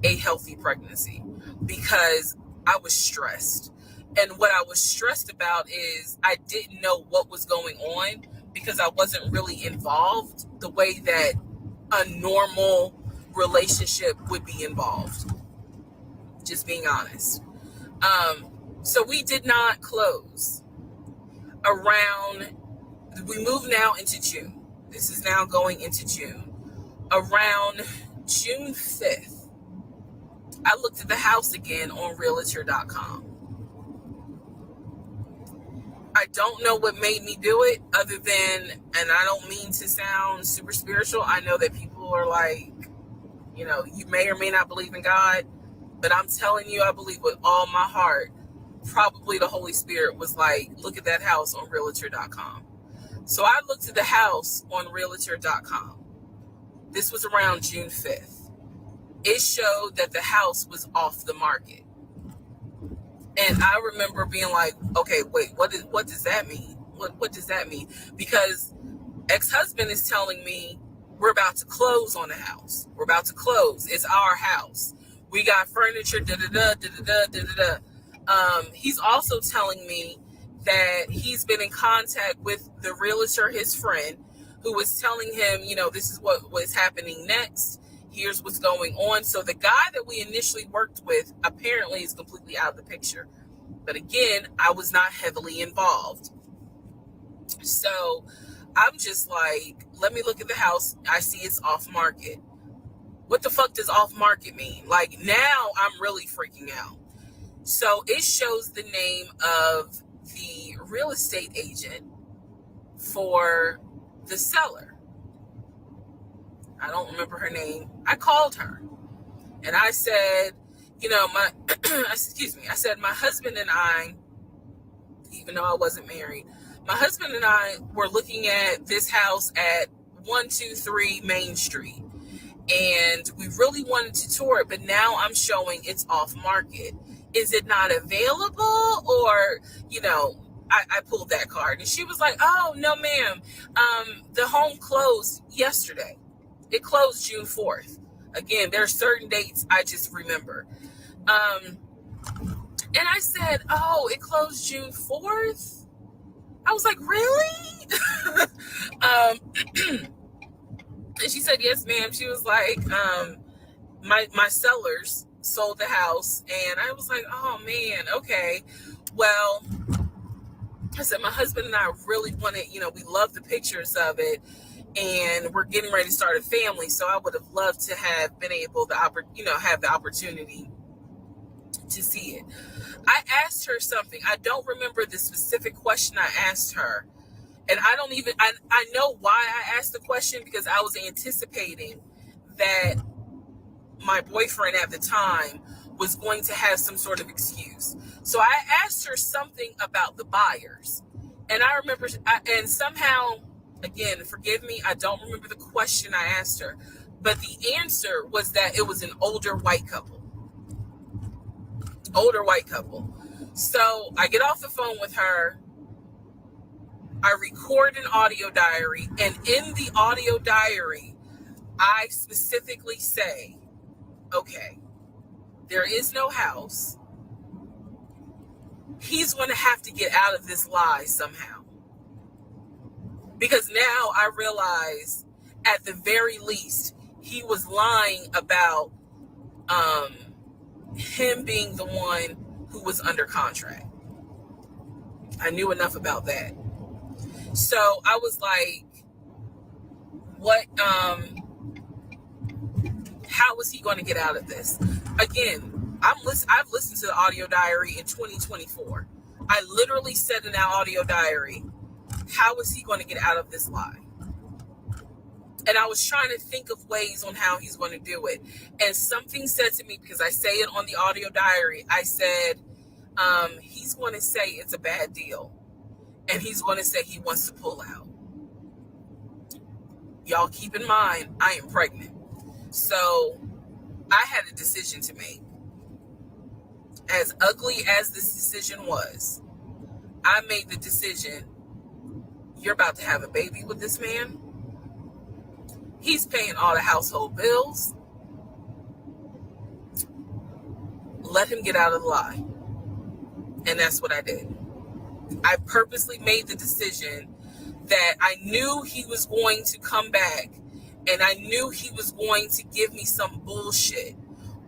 a healthy pregnancy because I was stressed. And what I was stressed about is I didn't know what was going on because I wasn't really involved the way that a normal relationship would be involved. Just being honest. So we did not close. We move now into June. This is now going into June. Around June 5th, I looked at the house again on Realtor.com. I don't know what made me do it other than, and I don't mean to sound super spiritual. I know that people are like, you may or may not believe in God, but I'm telling you, I believe with all my heart, probably the Holy Spirit was like, look at that house on Realtor.com. So I looked at the house on Realtor.com. This was around June 5th. It showed that the house was off the market. And I remember being like, okay, wait, what does that mean? What does that mean? Because ex-husband is telling me we're about to close on the house. We're about to close. It's our house. We got furniture, he's also telling me that he's been in contact with the realtor, his friend, who was telling him, this is what was happening next. Here's what's going on. So the guy that we initially worked with apparently is completely out of the picture. But again, I was not heavily involved. So I'm just like, let me look at the house. I see it's off market. What the fuck does off market mean? Like, now I'm really freaking out. So it shows the name of the real estate agent for the seller. I don't remember her name. I called her and I said, I said, my husband and I, even though I wasn't married, my husband and I were looking at this house at 123 Main Street. And we really wanted to tour it, but now I'm showing it's off market. Is it not available? Or, I pulled that card and she was like, oh, no, ma'am. The home closed yesterday. It closed June 4th. Again, there are certain dates I just remember. And I said, oh, it closed June 4th? I was like, really? And she said, yes, ma'am. She was like, my sellers sold the house. And I was like, oh, man, okay. Well, I said, my husband and I really wanted, we love the pictures of it. And we're getting ready to start a family. So I would have loved to have been able to, have the opportunity to see it. I asked her something. I don't remember the specific question I asked her. And I know why I asked the question, because I was anticipating that my boyfriend at the time was going to have some sort of excuse. So I asked her something about the buyers. And I remember, and somehow, again, forgive me, I don't remember the question I asked her, but the answer was that it was an older white couple. So I get off the phone with her. I record an audio diary, and in the audio diary, I specifically say, okay, there is no house. He's going to have to get out of this lie somehow. Because now I realize, at the very least, he was lying about him being the one who was under contract. I knew enough about that. So I was like, what, how was he going to get out of this? Again, I've listened to the audio diary in 2024. I literally said in that audio diary, how is he going to get out of this lie? And I was trying to think of ways on how he's going to do it. And something said to me, because I say it on the audio diary, I said, he's going to say it's a bad deal. And he's going to say he wants to pull out. Y'all keep in mind, I am pregnant. So I had a decision to make. As ugly as this decision was, I made the decision, you're about to have a baby with this man. He's paying all the household bills. Let him get out of the lie. And that's what I did. I purposely made the decision that I knew he was going to come back, and I knew he was going to give me some bullshit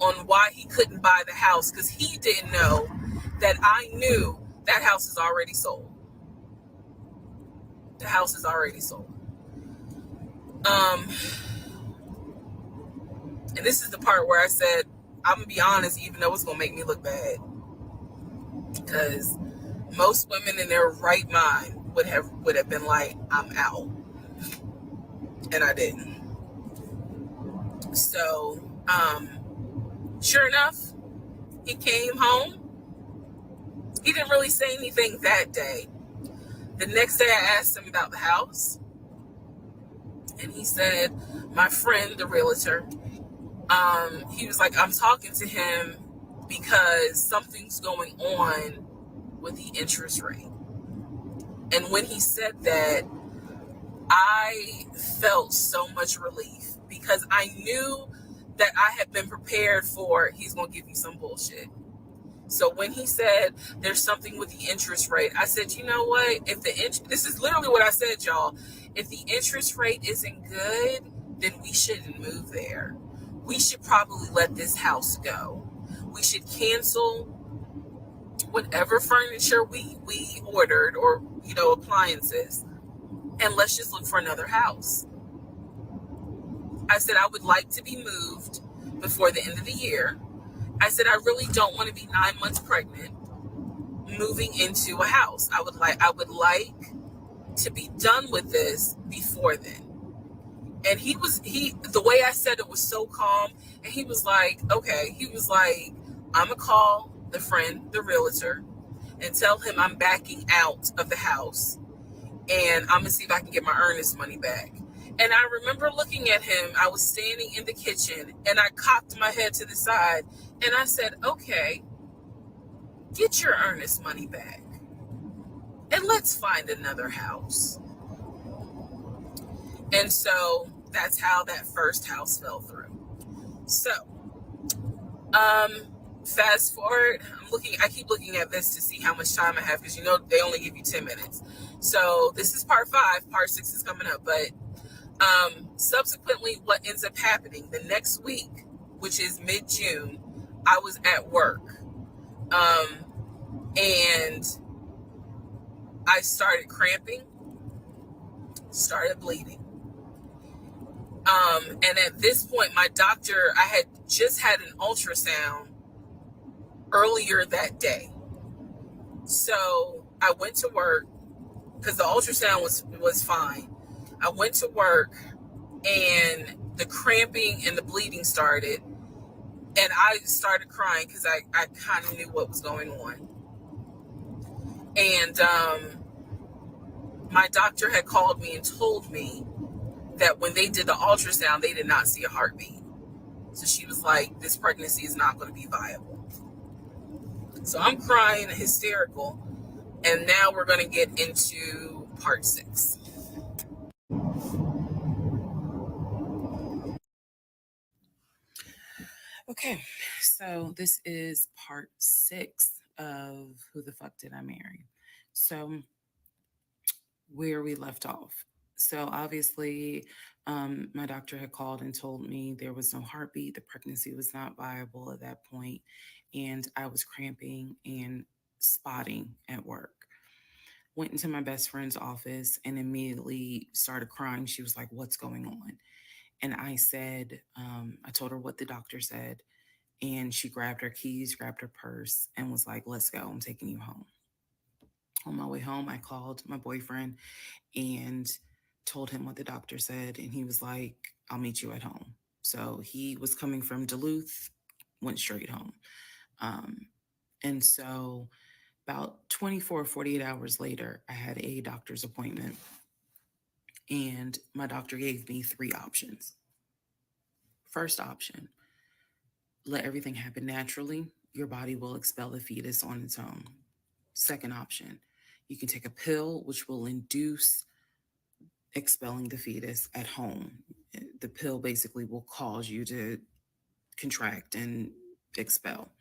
on why he couldn't buy the house, because he didn't know that I knew that house is already sold. The house is already sold. And this is the part where I said, I'm going to be honest, even though it's going to make me look bad. Because most women in their right mind would have been like, I'm out. And I didn't. So, sure enough, he came home. He didn't really say anything that day. The next day I asked him about the house. And he said, my friend, the realtor, he was like, I'm talking to him because something's going on with the interest rate. And when he said that, I felt so much relief, because I knew that I had been prepared for, he's going to give you some bullshit. So when he said there's something with the interest rate, I said, you know what? This is literally what I said, y'all. If the interest rate isn't good, then we shouldn't move there. We should probably let this house go. We should cancel whatever furniture we ordered, or, appliances, and let's just look for another house. I said, I would like to be moved before the end of the year. I said, I really don't want to be 9 months pregnant moving into a house. I would like to be done with this before then. And the way I said it was so calm. And he was like, okay. He was like, I'm going to call the friend, the realtor, and tell him I'm backing out of the house. And I'm going to see if I can get my earnest money back. And I remember looking at him. I was standing in the kitchen, and I cocked my head to the side. And I said, okay, get your earnest money back. And let's find another house. And so that's how that first house fell through. So, fast forward, I keep looking at this to see how much time I have, because they only give you 10 minutes. So this is part 5, part 6 is coming up. But subsequently, what ends up happening the next week, which is mid-June, I was at work. And I started cramping, started bleeding. And at this point, my doctor, I had just had an ultrasound earlier that day. So I went to work, because the ultrasound was fine. I went to work, and the cramping and the bleeding started. And I started crying, because I kind of knew what was going on. And My doctor had called me and told me that when they did the ultrasound, they did not see a heartbeat. So she was like, this pregnancy is not going to be viable. So I'm crying, hysterical. And now we're going to get into part 6. Okay, so this is part 6 of Who the Fuck Did I Marry? So, where we left off. So, obviously, my doctor had called and told me there was no heartbeat, the pregnancy was not viable at that point, and I was cramping and spotting at work. Went into my best friend's office and immediately started crying. She was like, "What's going on?" And I said, I told her what the doctor said. And she grabbed her keys, grabbed her purse, and was like, "Let's go. I'm taking you home." On my way home, I called my boyfriend and told him what the doctor said. And he was like, "I'll meet you at home." So he was coming from Duluth, went straight home. Um, and so about 24, 48 hours later, I had a doctor's appointment. And my doctor gave me 3 options. First option, let everything happen naturally. Your body will expel the fetus on its own. Second option, you can take a pill which will induce expelling the fetus at home. The pill basically will cause you to contract and expel.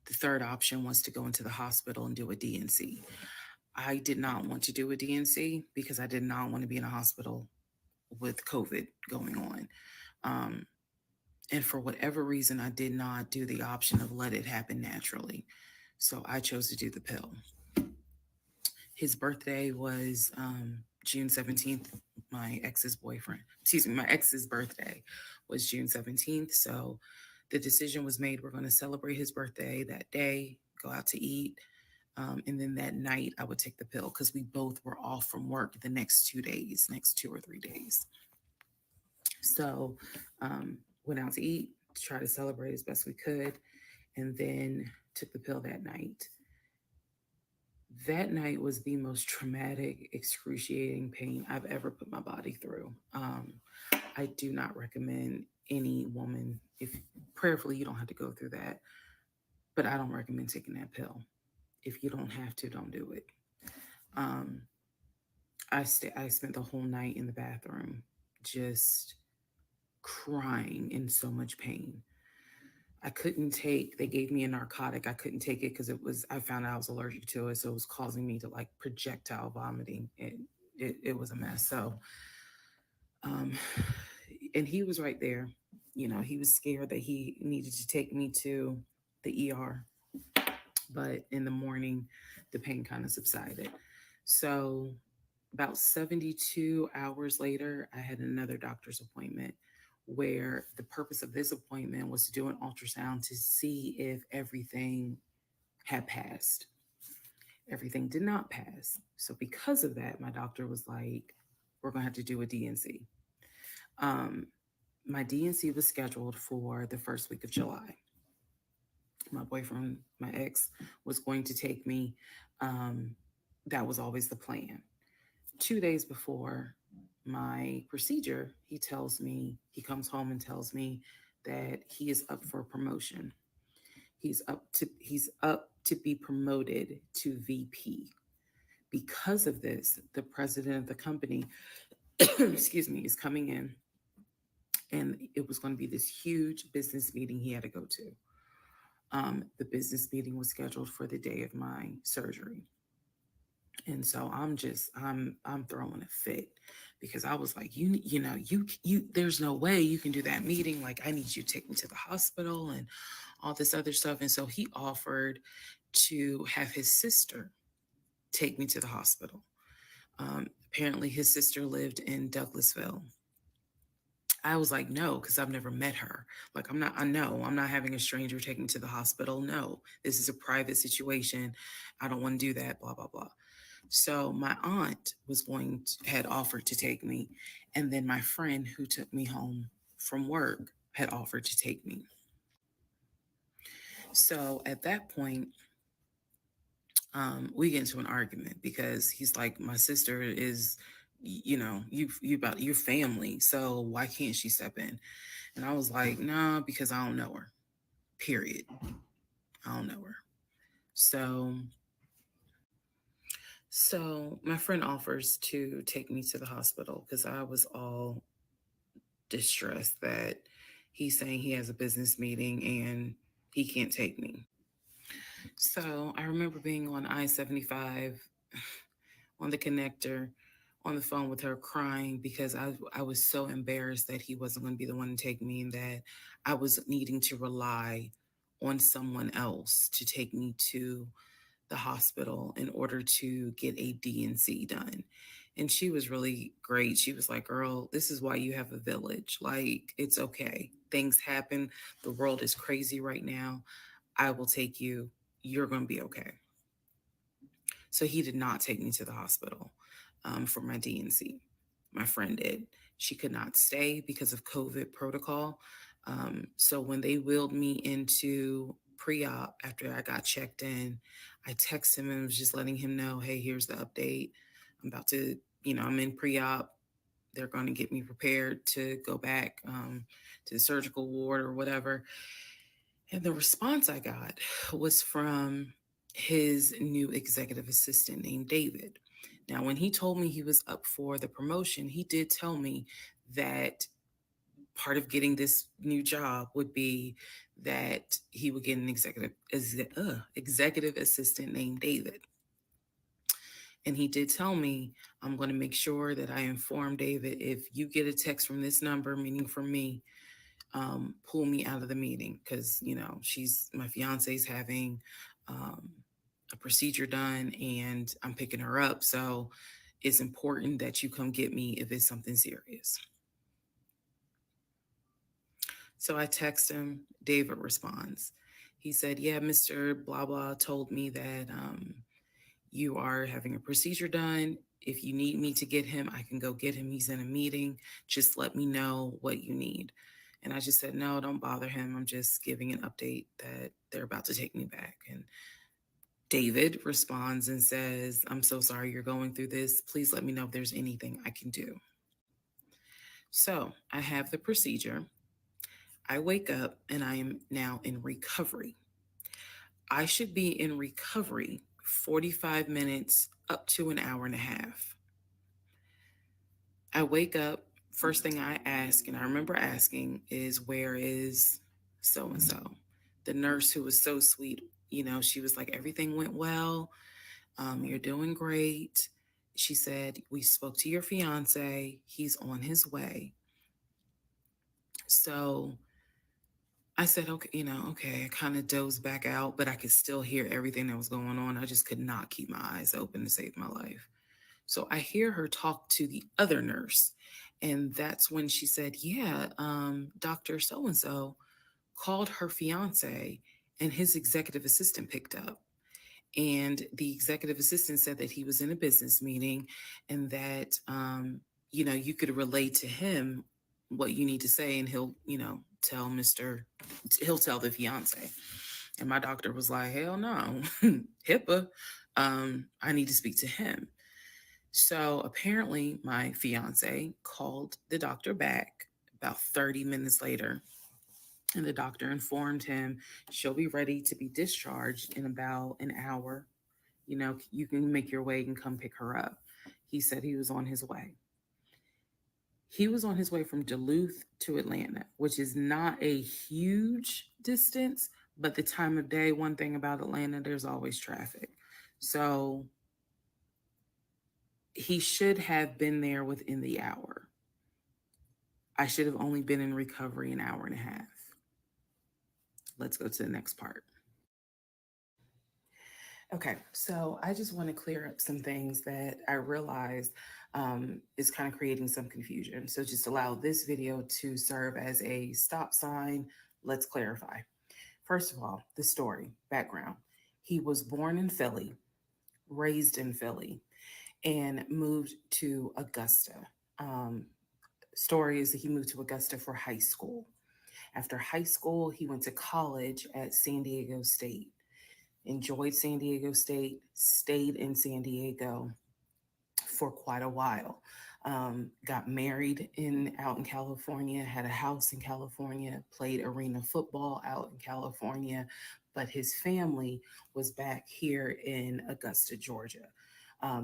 The third option was to go into the hospital and do a DNC. I did not want to do a DNC because I did not want to be in a hospital with COVID going on. Um, and for whatever reason, I did not do the option of let it happen naturally. So I chose to do the pill. His birthday was June 17th. My ex's boyfriend, excuse me, my ex's birthday was June 17th. So the decision was made. We're going to celebrate his birthday that day, go out to eat. And then that night, I would take the pill because we both were off from work the next 2 days, next 2 or 3 days. So went out to eat to try to celebrate as best we could, and then took the pill that night. That night was the most traumatic, excruciating pain I've ever put my body through. I do not recommend any woman, if prayerfully you don't have to go through that, but I don't recommend taking that pill. If you don't have to, don't do it. Um, I spent the whole night in the bathroom just crying in so much pain. I couldn't take, they gave me a narcotic. I couldn't take it because I found out I was allergic to it. So it was causing me to like projectile vomiting. It was a mess. So, um, and he was right there. You know, he was scared that he needed to take me to the ER. But in the morning, the pain kind of subsided. So about 72 hours later, I had another doctor's appointment where the purpose of this appointment was to do an ultrasound to see if everything had passed. Everything did not pass. So, because of that, my doctor was like, we're going to have to do a DNC. Um, my DNC was scheduled for the first week of July. My boyfriend, my ex, was going to take me. That was always the plan. 2 days before my procedure, he comes home and tells me that he is up for promotion. He's up to be promoted to VP. Because of this, the president of the company, excuse me, is coming in, and it was going to be this huge business meeting he had to go to. The business meeting was scheduled for the day of my surgery. And so I'm throwing a fit because I was like, there's no way you can do that meeting. Like, I need you to take me to the hospital and all this other stuff. And so he offered to have his sister take me to the hospital. Apparently his sister lived in Douglasville. I was like, no, because I've never met her. Like, I'm not having a stranger take me to the hospital. No, this is a private situation. I don't want to do that, blah, blah, blah. So my aunt had offered to take me. And then my friend who took me home from work had offered to take me. So at that point, we get into an argument because he's like, my sister is, you about your family, so why can't she step in? And I was like, nah, because I don't know her. Period. I don't know her. So my friend offers to take me to the hospital because I was all distressed that he's saying he has a business meeting and he can't take me. So I remember being on I-75 on the connector on the phone with her crying because I was so embarrassed that he wasn't going to be the one to take me and that I was needing to rely on someone else to take me to the hospital in order to get a DNC done. And she was really great. She was like, girl, this is why you have a village. Like, it's okay. Things happen. The world is crazy right now. I will take you. You're going to be okay. So he did not take me to the hospital for my DNC. My friend did. She could not stay because of COVID protocol. So when they wheeled me into pre-op after I got checked in, I texted him and was just letting him know, hey, here's the update. I'm about to, I'm in pre-op. They're going to get me prepared to go back to the surgical ward or whatever. And the response I got was from his new executive assistant named David. Now, when he told me he was up for the promotion, he did tell me that part of getting this new job would be that he would get an executive assistant named David. And he did tell me, I'm going to make sure that I inform David if you get a text from this number, meaning from me, pull me out of the meeting because my fiance's having a procedure done and I'm picking her up, so it's important that you come get me if it's something serious. So I text him. David responds. He said, yeah, Mr. Blah blah told me that you are having a procedure done. If you need me to get him, I can go get him. He's in a meeting. Just let me know what you need. And I just said, no, don't bother him. I'm just giving an update that they're about to take me back. And David responds and says, I'm so sorry you're going through this. Please let me know if there's anything I can do. So I have the procedure. I wake up and I am now in recovery. I should be in recovery 45 minutes up to an hour and a half. I wake up, first thing I ask, and I remember asking, is where is so and so? The nurse who was so sweet, she was like, everything went well. You're doing great. She said, we spoke to your fiance. He's on his way. So I said, okay, okay. I kind of dozed back out, but I could still hear everything that was going on. I just could not keep my eyes open to save my life. So I hear her talk to the other nurse. And that's when she said, yeah, Dr. So-and-so called her fiance and his executive assistant picked up. And the executive assistant said that he was in a business meeting and that, you could relate to him what you need to say and he'll, he'll tell the fiance. And my doctor was like, hell no, HIPAA. I need to speak to him. So apparently my fiance called the doctor back about 30 minutes later. And the doctor informed him she'll be ready to be discharged in about an hour. You can make your way and come pick her up. He said he was on his way. He was on his way from Duluth to Atlanta, which is not a huge distance, but the time of day, one thing about Atlanta, there's always traffic. So he should have been there within the hour. I should have only been in recovery an hour and a half. Let's go to the next part. Okay, so I just want to clear up some things that I realized is kind of creating some confusion. So just allow this video to serve as a stop sign. Let's clarify. First of all, the story, background. He was born in Philly, raised in Philly, and moved to Augusta. Story is that he moved to Augusta for high school. After high school, he went to college at San Diego State. enjoyed San Diego State, stayed in San Diego for quite a while. Got married in out in California, had a house in California, played arena football out in California, but his family was back here in Augusta, Georgia.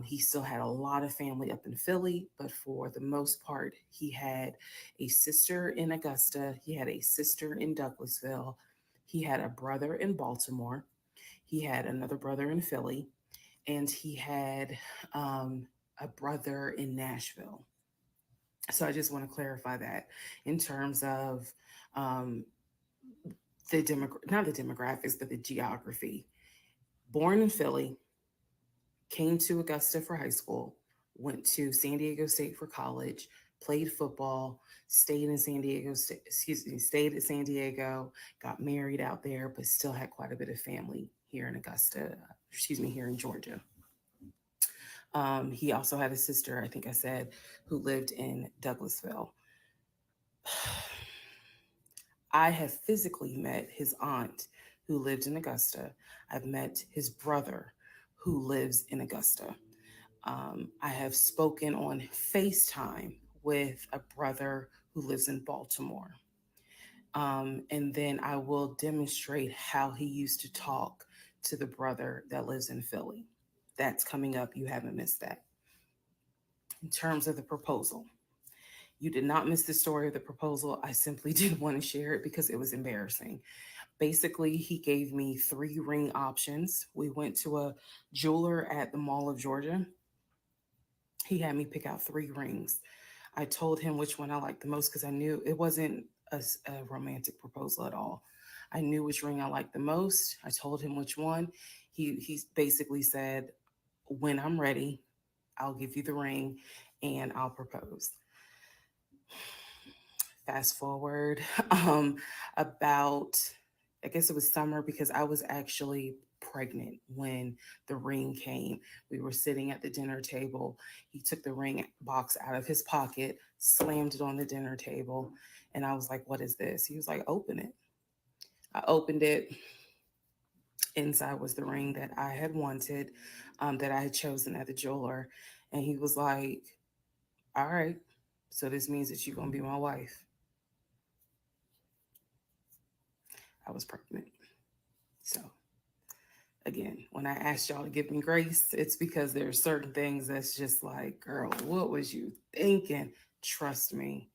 He still had a lot of family up in Philly, but for the most part, he had a sister in Augusta, he had a sister in Douglasville, he had a brother in Baltimore, he had another brother in Philly, and he had a brother in Nashville. So I just want to clarify that in terms of um, not the demographics, but the geography. Born in Philly, came to Augusta for high school, went to San Diego State for college, played football, stayed in San Diego, stayed at San Diego, got married out there, but still had quite a bit of family here in Augusta, here in Georgia. He also had a sister, I think I said, who lived in Douglasville. I have physically met his aunt who lived in Augusta. I've met his brother who lives in Augusta. I have spoken on FaceTime with a brother who lives in Baltimore. And then I will demonstrate how he used to talk to the brother that lives in Philly. That's coming up. You haven't missed that. In terms of the proposal, you did not miss the story of the proposal. I simply didn't want to share it because it was embarrassing. Basically, he gave me three ring options. We went to a jeweler at the Mall of Georgia. He had me pick out three rings. I told him which one I liked the most because I knew it wasn't a romantic proposal at all. I knew which ring I liked the most. I told him which one. He basically said, "When I'm ready, I'll give you the ring and I'll propose." Fast forward about, I guess it was summer because I was actually pregnant when the ring came. We were sitting at the dinner table. He took the ring box out of his pocket, slammed it on the dinner table, and I was like, "What is this?" He was like, "Open it." I opened it. Inside was the ring that I had wanted, that I had chosen at the jeweler. And he was like, "All right, so this means that you're going to be my wife." I was pregnant. So, again, when I asked y'all to give me grace, it's because there's certain things that's just like, girl, what was you thinking? Trust me,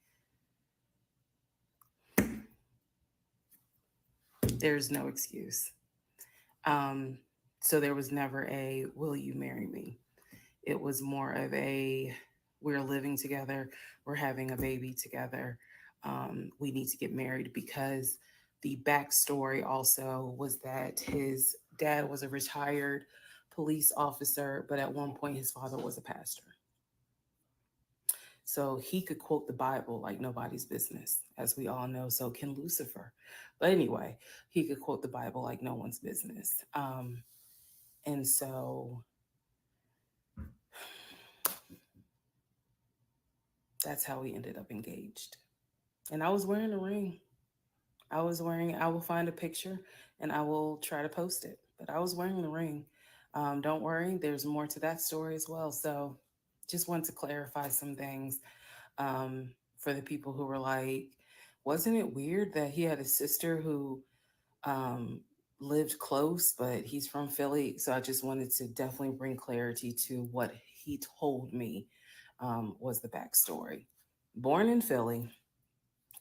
there's no excuse. Um, so there was never a, will you marry me? It was more of a, we're living together, we're having a baby together. We need to get married because the backstory also was that his dad was a retired police officer, but at one point his father was a pastor. So he could quote the Bible like nobody's business, as we all know. So can Lucifer. But anyway, he could quote the Bible like no one's business. And so that's how we ended up engaged. And I was wearing a ring. I will find a picture and I will try to post it. But I was wearing the ring. Don't worry, there's more to that story as well. So just want to clarify some things for the people who were like, wasn't it weird that he had a sister who um, lived close, but he's from Philly? So I just wanted to definitely bring clarity to what he told me was the backstory. Born in Philly,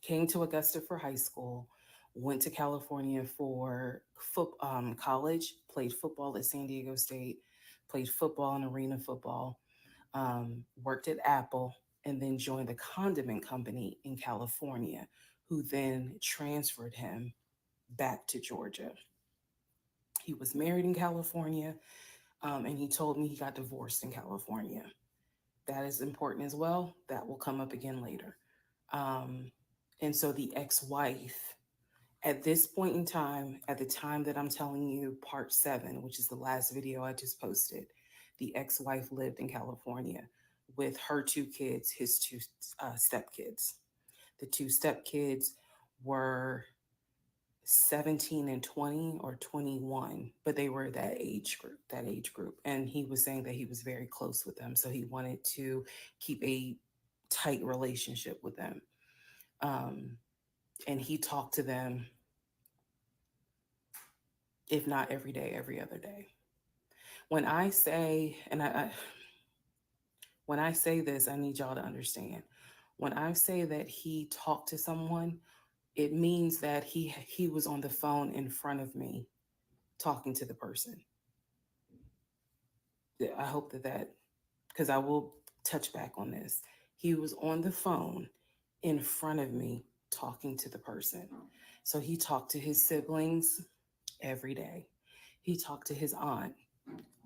came to Augusta for high school, went to California for college, played football at San Diego State, played football and arena football, worked at Apple, and then joined the condiment company in California, who then transferred him back to Georgia. He was married in California, and he told me he got divorced in California. That is important as well. That will come up again later. Um, and so the ex wife, at this point in time, at the time that I'm telling you, part seven, which is the last video I just posted, the ex wife lived in California with her two kids, his two stepkids. The two stepkids were 17 and 20 or 21, but they were that age group. And he was saying that he was very close with them. So he wanted to keep a tight relationship with them. Um, and he talked to them, if not every day, every other day. When I say, when I say this, I need y'all to understand. When I say that he talked to someone, it means that he was on the phone in front of me talking to the person. I hope that because I will touch back on this. He was on the phone in front of me talking to the person. So he talked to his siblings every day. He talked to his aunt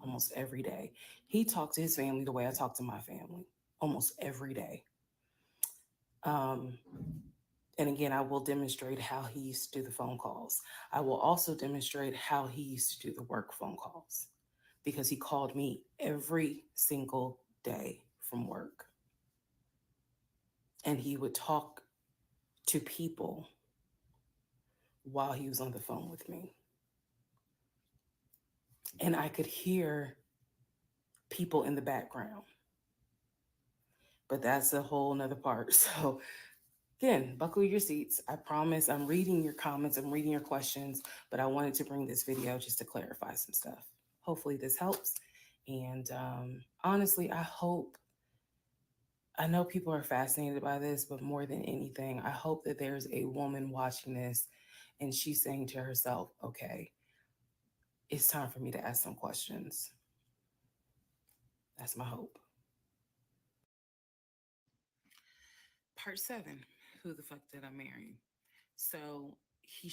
almost every day. He talked to his family the way I talk to my family almost every day. Um, and again, I will demonstrate how he used to do the phone calls. I will also demonstrate how he used to do the work phone calls because he called me every single day from work. And he would talk to people while he was on the phone with me. And I could hear people in the background, but that's a whole nother part. So again, buckle your seats. I promise I'm reading your comments, I'm reading your questions, but I wanted to bring this video just to clarify some stuff. Hopefully this helps. And honestly, I know people are fascinated by this, but more than anything, I hope that there's a woman watching this and she's saying to herself, okay, it's time for me to ask some questions. That's my hope. Part 7, who the fuck did I marry? So I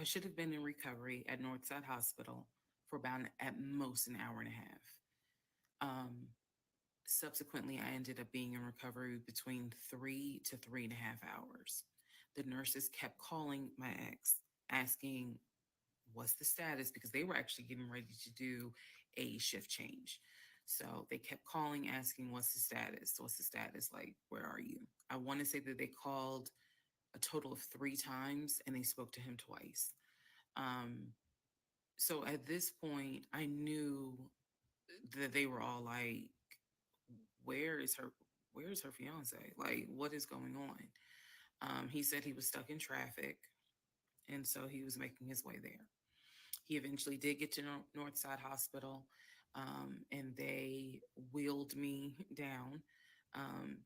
should have been in recovery at Northside Hospital for about at most an hour and a half. Subsequently, I ended up being in recovery between 3 to 3.5 hours. The nurses kept calling my ex, asking what's the status, because they were actually getting ready to do a shift change. So they kept calling, asking, what's the status? What's the status? Like, where are you? I want to say that they called a total of 3 times and they spoke to him twice. Um, so at this point, I knew that they were all like, where is her? Where's her fiance? Like, what is going on? He said he was stuck in traffic, and so he was making his way there. He eventually did get to Northside Hospital, and they wheeled me down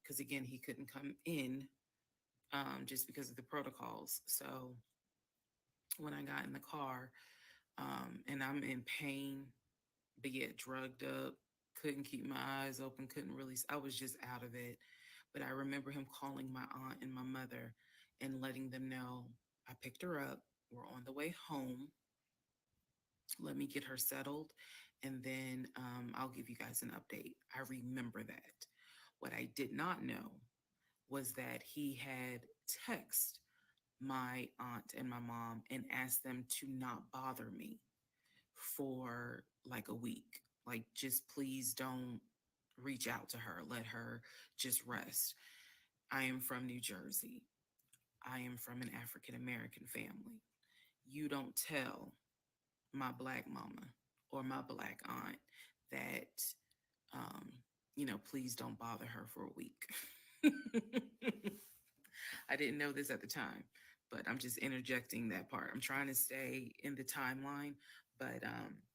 because, again, he couldn't come in just because of the protocols. So when I got in the car, and I'm in pain, but yet drugged up, couldn't keep my eyes open, couldn't really, I was just out of it. But I remember him calling my aunt and my mother and letting them know I picked her up. We're on the way home. Let me get her settled. And then I'll give you guys an update. I remember that. What I did not know was that he had texted my aunt and my mom and asked them to not bother me for like a week. Like, just please don't reach out to her. Let her just rest. I am from New Jersey. I am from an African American family. You don't tell my black mama or my black aunt that, um, please don't bother her for a week. I didn't know this at the time, but I'm just interjecting that part. I'm trying to stay in the timeline, but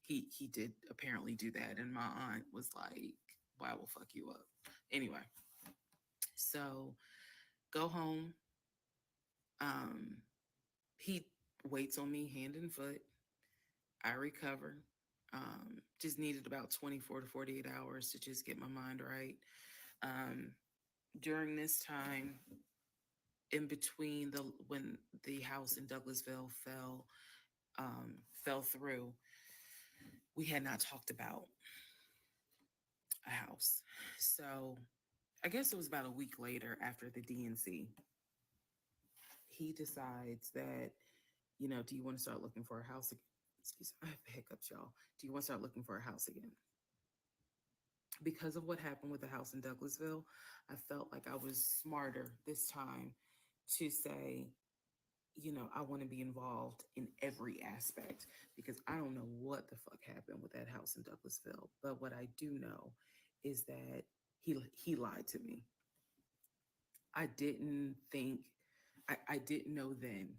he did apparently do that, and my aunt was like, "Why will fuck you up?" Anyway, so go home. Um, he waits on me hand and foot. I recover. Just needed about 24 to 48 hours to just get my mind right. Um, during this time, in between when the house in Douglasville fell through, we had not talked about a house. So I guess it was about a week later after the DNC, he decides that, do you want to start looking for a house again? Excuse me, I have hiccups, y'all. Do you want to start looking for a house again? Because of what happened with the house in Douglasville, I felt like I was smarter this time to say, I want to be involved in every aspect because I don't know what the fuck happened with that house in Douglasville. But what I do know is that he lied to me. I didn't think I didn't know then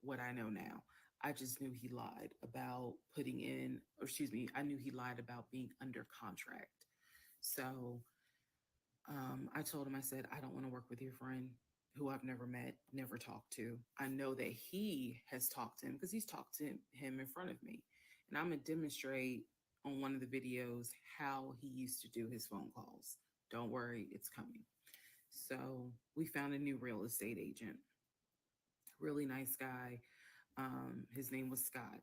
what I know now. I just knew he lied about putting in, or excuse me, I knew he lied about being under contract. So I told him, I said, I don't want to work with your friend who I've never met, never talked to. I know that he has talked to him because he's talked to him in front of me. And I'm going to demonstrate on one of the videos how he used to do his phone calls. Don't worry, it's coming. So we found a new real estate agent, really nice guy. His name was Scott.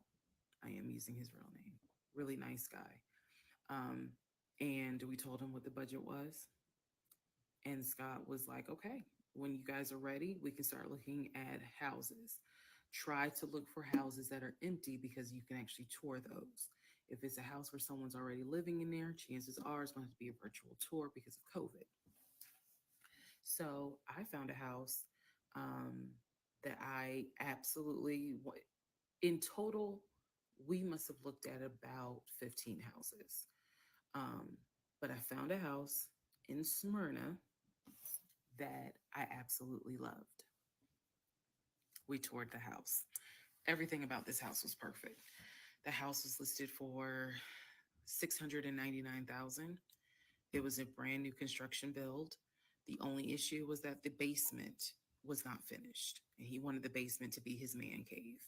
I am using his real name. Really nice guy. Um, and we told him what the budget was. And Scott was like, okay, when you guys are ready, we can start looking at houses. Try to look for houses that are empty because you can actually tour those. If it's a house where someone's already living in there, chances are it's going to be a virtual tour because of COVID. So I found a house um, that I absolutely, in total, we must have looked at about 15 houses. Um, but I found a house in Smyrna that I absolutely loved. We toured the house. Everything about this house was perfect. The house was listed for 699,000. It was a brand new construction build. The only issue was that the basement was not finished, and he wanted the basement to be his man cave.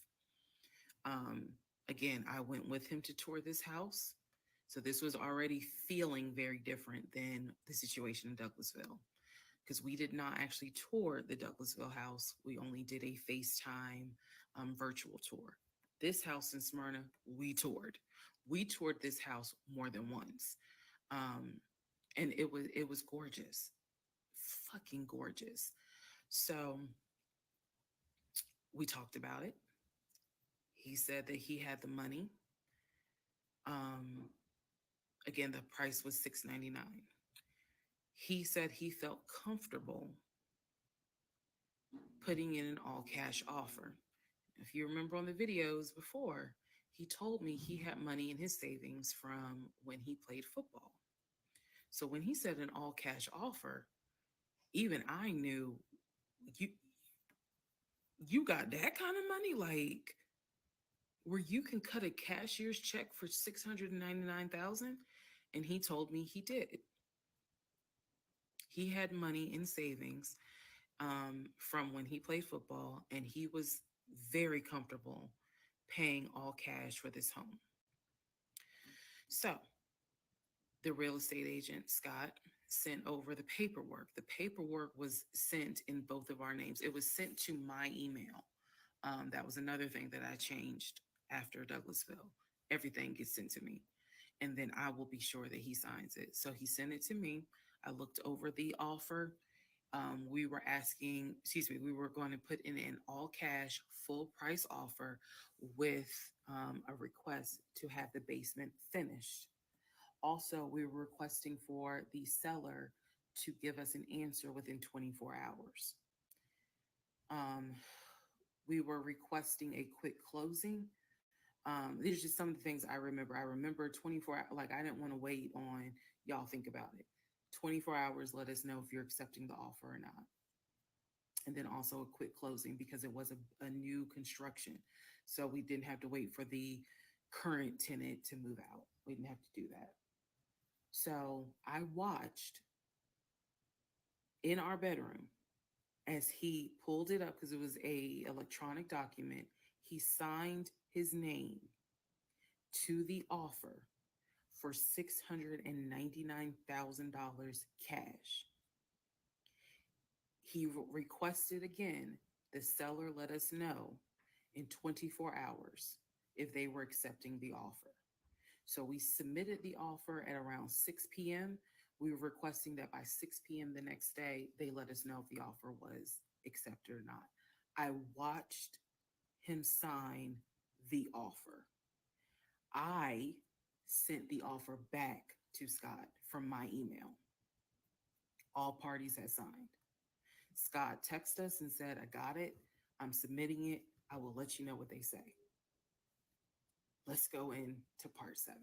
Um, Again, I went with him to tour this house. So this was already feeling very different than the situation in Douglasville because we did not actually tour the Douglasville house. We only did a FaceTime virtual tour. This house in Smyrna, we toured. We toured this house more than once. Um, and it was gorgeous, fucking gorgeous. So we talked about it. He said that he had the money. Um, Again, the price was $699. He said he felt comfortable putting in an all cash offer. If you remember on the videos before, he told me he had money in his savings from when he played football. So when he said an all cash offer, even I knew you you got that kind of money, like where you can cut a cashier's check for 699,000. And he told me he did. He had money in savings from when he played football, and he was very comfortable paying all cash for this home. So the real estate agent, Scott, sent over the paperwork. The paperwork was sent in both of our names. It was sent to my email. That was another thing that I changed after Douglasville. Everything gets sent to me, and then I will be sure that he signs it. So he sent it to me. I looked over the offer. We were going to put in an all cash, full price offer with a request to have the basement finished. Also, we were requesting for the seller to give us an answer within 24 hours. Um, we were requesting a quick closing. These are just some of the things I remember. I remember 24, like I didn't want to wait on y'all think about it. 24 hours, let us know if you're accepting the offer or not. And then also a quick closing because it was a new construction. So we didn't have to wait for the current tenant to move out. We didn't have to do that. So I watched in our bedroom as he pulled it up because it was a electronic document. He signed his name to the offer for $699,000 cash. He requested again, the seller let us know in 24 hours if they were accepting the offer. So we submitted the offer at around 6 p.m. We were requesting that by 6 p.m. the next day, they let us know if the offer was accepted or not. I watched him sign the offer. I sent the offer back to Scott from my email. All parties had signed. Scott texted us and said, I got it. I'm submitting it. I will let you know what they say. Let's go into part 7.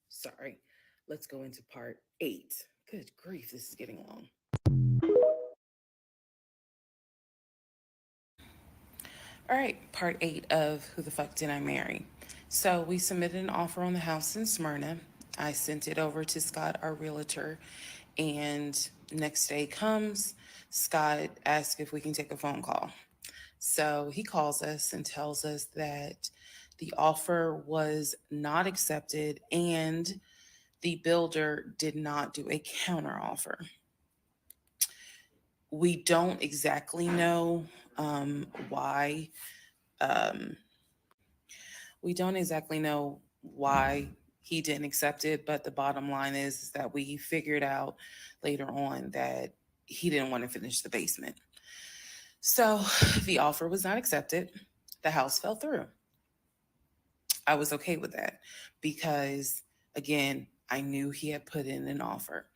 Sorry. Let's go into part 8. Good grief, this is getting long. All right, part 8 of Who the Fuck Did I Marry? So we submitted an offer on the house in Smyrna. I sent it over to Scott, our realtor, and next day comes, Scott asks if we can take a phone call. So he calls us and tells us that the offer was not accepted and the builder did not do a counter offer. We don't exactly know why. Um, we don't exactly know why he didn't accept it, but the bottom line is that we figured out later on that he didn't want to finish the basement. So the offer was not accepted. The house fell through. I was okay with that because, again, I knew he had put in an offer.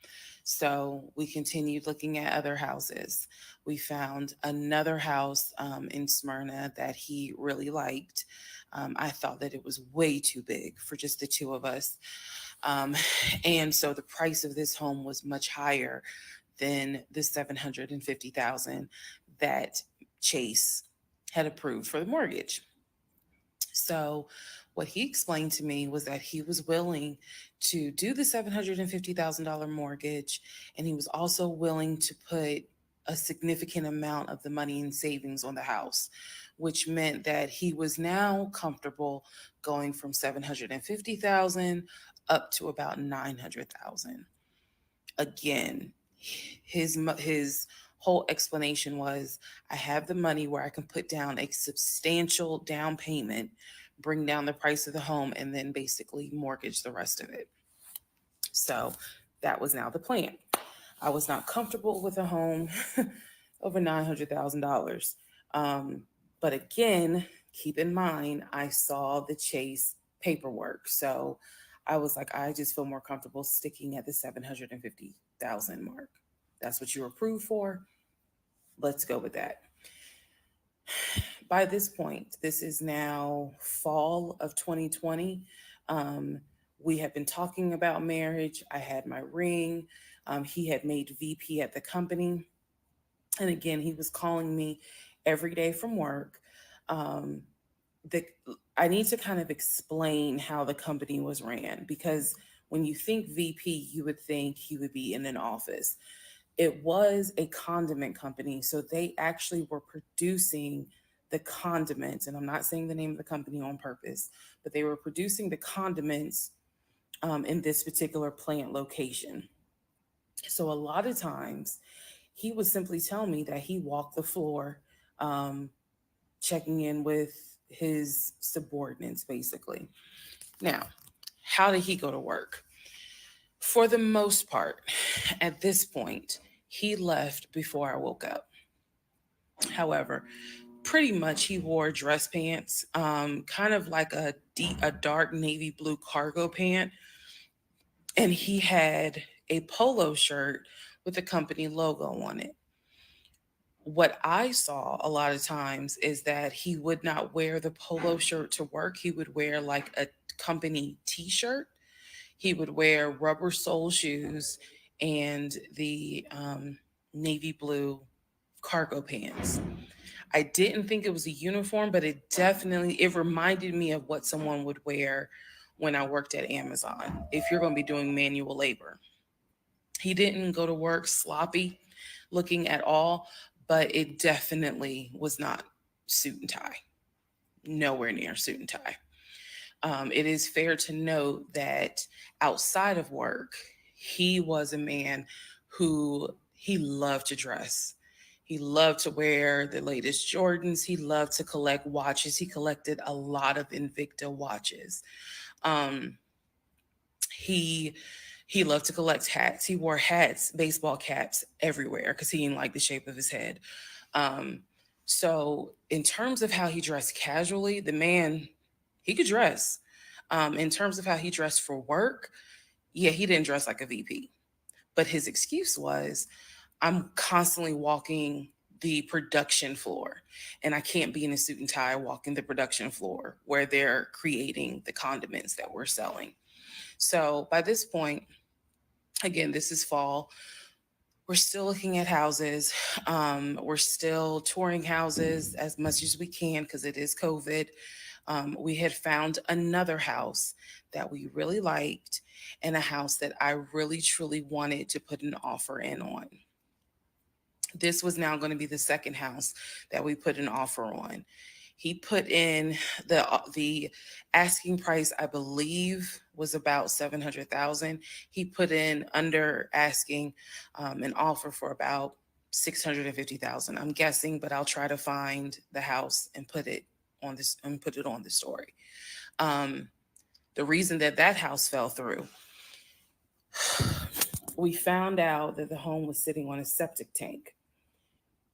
So we continued looking at other houses. We found another house in Smyrna that he really liked. I thought that it was way too big for just the two of us. Um, and so the price of this home was much higher than the 750,000 that Chase had approved for the mortgage. So, what he explained to me was that he was willing to do the $750,000 mortgage, and he was also willing to put a significant amount of the money in savings on the house, which meant that he was now comfortable going from 750,000 up to about 900,000. Again, his whole explanation was, I have the money where I can put down a substantial down payment, bring down the price of the home, and then basically mortgage the rest of it. So that was now the plan. I was not comfortable with a home over $900,000. But again, keep in mind, I saw the Chase paperwork. So I was like, I just feel more comfortable sticking at the 750,000 mark. That's what you're approved for. Let's go with that. By this point, this is now fall of 2020. Um, we have been talking about marriage. I had my ring. He had made VP at the company. And again, he was calling me every day from work. Um, the I need to kind of explain how the company was ran because when you think VP, you would think he would be in an office. It was a condiment company, so they actually were producing the condiments, and I'm not saying the name of the company on purpose, but they were producing the condiments in this particular plant location. So a lot of times he would simply tell me that he walked the floor, um, checking in with his subordinates, basically. Now, how did he go to work? For the most part, at this point, he left before I woke up. However, pretty much he wore dress pants, kind of like a dark navy blue cargo pant, and he had a polo shirt with the company logo on it. What I saw a lot of times is that he would not wear the polo shirt to work. He would wear like a company t shirt. He would wear rubber sole shoes and the navy blue cargo pants. I didn't think it was a uniform, but it reminded me of what someone would wear when I worked at Amazon if you're going to be doing manual labor. He didn't go to work sloppy looking at all, but it definitely was not suit and tie. Nowhere near suit and tie. It is fair to note that outside of work, he was a man who he loved to dress. He loved to wear the latest Jordans. He loved to collect watches. He collected a lot of Invicta watches. Um, he he loved to collect hats. He wore hats, baseball caps everywhere because he didn't like the shape of his head. Um, so in terms of how he dressed casually, the man he could dress. In terms of how he dressed for work, yeah, he didn't dress like a VP. But his excuse was, I'm constantly walking the production floor, and I can't be in a suit and tie walking the production floor where they're creating the condiments that we're selling. So by this point, again, this is fall. We're still looking at houses. We're still touring houses as much as we can because it is COVID. We had found another house that we really liked and a house that I really truly wanted to put an offer in on. This was now going to be the second house that we put an offer on. He put in the asking price, I believe, was about 700,000. He put in under asking an offer for about 650,000. I'm guessing, but I'll try to find the house and put it on the story. The reason that house fell through, we found out that the home was sitting on a septic tank.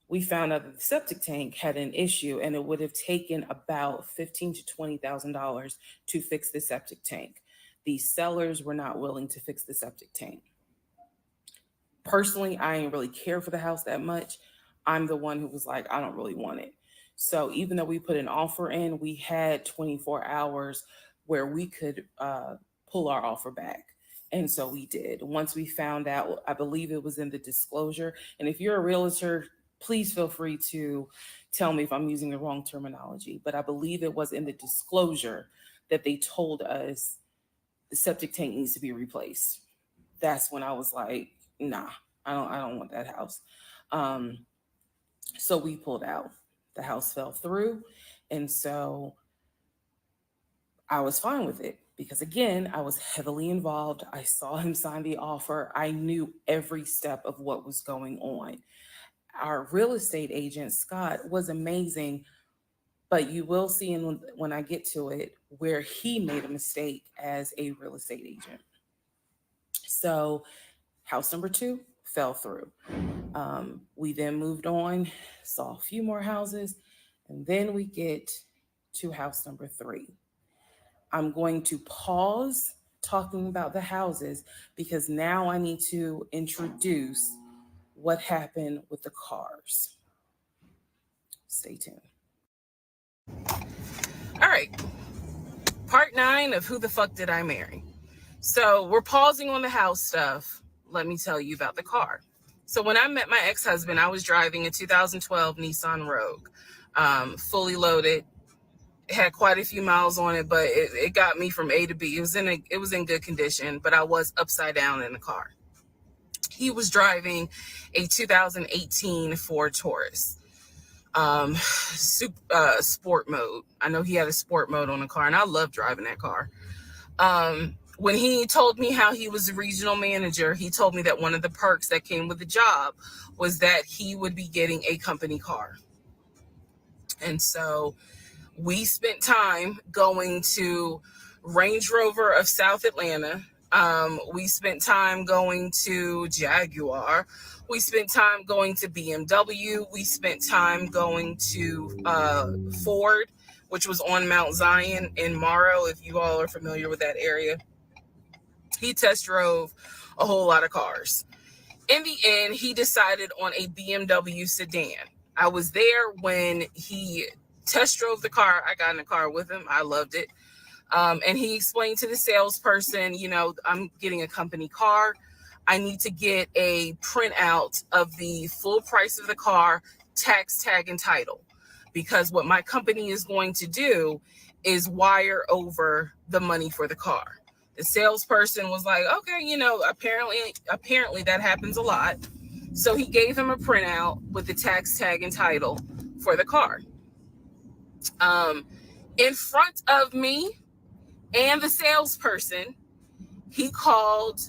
We found out that the septic tank had an issue, and it would have taken about $15,000 to $20,000 to fix the septic tank. The sellers were not willing to fix the septic tank. Personally, I didn't really care for the house that much. I'm the one who was like, I don't really want it. So even though we put an offer in, we had 24 hours where we could pull our offer back. And so we did. Once we found out, I believe it was in the disclosure. And if you're a realtor, please feel free to tell me if I'm using the wrong terminology, but I believe it was in the disclosure that they told us the septic tank needs to be replaced. That's when I was like, nah, I don't want that house. So we pulled out. The house fell through. And so I was fine with it because, again, I was heavily involved. I saw him sign the offer. I knew every step of what was going on. Our real estate agent, Scott, was amazing, but you will see when I get to it where he made a mistake as a real estate agent. So house number 2 fell through. We then moved on, saw a few more houses, and then we get to house number 3. I'm going to pause talking about the houses because now I need to introduce what happened with the cars. Stay tuned. All right. Part 9 of Who the Fuck Did I Marry? So we're pausing on the house stuff. Let me tell you about the car. So when I met my ex-husband, I was driving a 2012 Nissan Rogue, fully loaded. It had quite a few miles on it, but it got me from A to B. It was in good condition, but I was upside down in the car. He was driving a 2018 Ford Taurus, sport mode. I know he had a sport mode on the car, and I love driving that car. When he told me how he was a regional manager, he told me that one of the perks that came with the job was that he would be getting a company car. And so we spent time going to Range Rover of South Atlanta. We spent time going to Jaguar. We spent time going to BMW. We spent time going to Ford, which was on Mount Zion in Morrow, if you all are familiar with that area. He test drove a whole lot of cars. In the end, he decided on a BMW sedan. I was there when he test drove the car. I got in the car with him. I loved it. And he explained to the salesperson, I'm getting a company car. I need to get a printout of the full price of the car, tax, tag, and title. Because what my company is going to do is wire over the money for the car. The salesperson was like, okay, apparently that happens a lot. So he gave him a printout with the tax, tag, and title for the car. In front of me and the salesperson, he called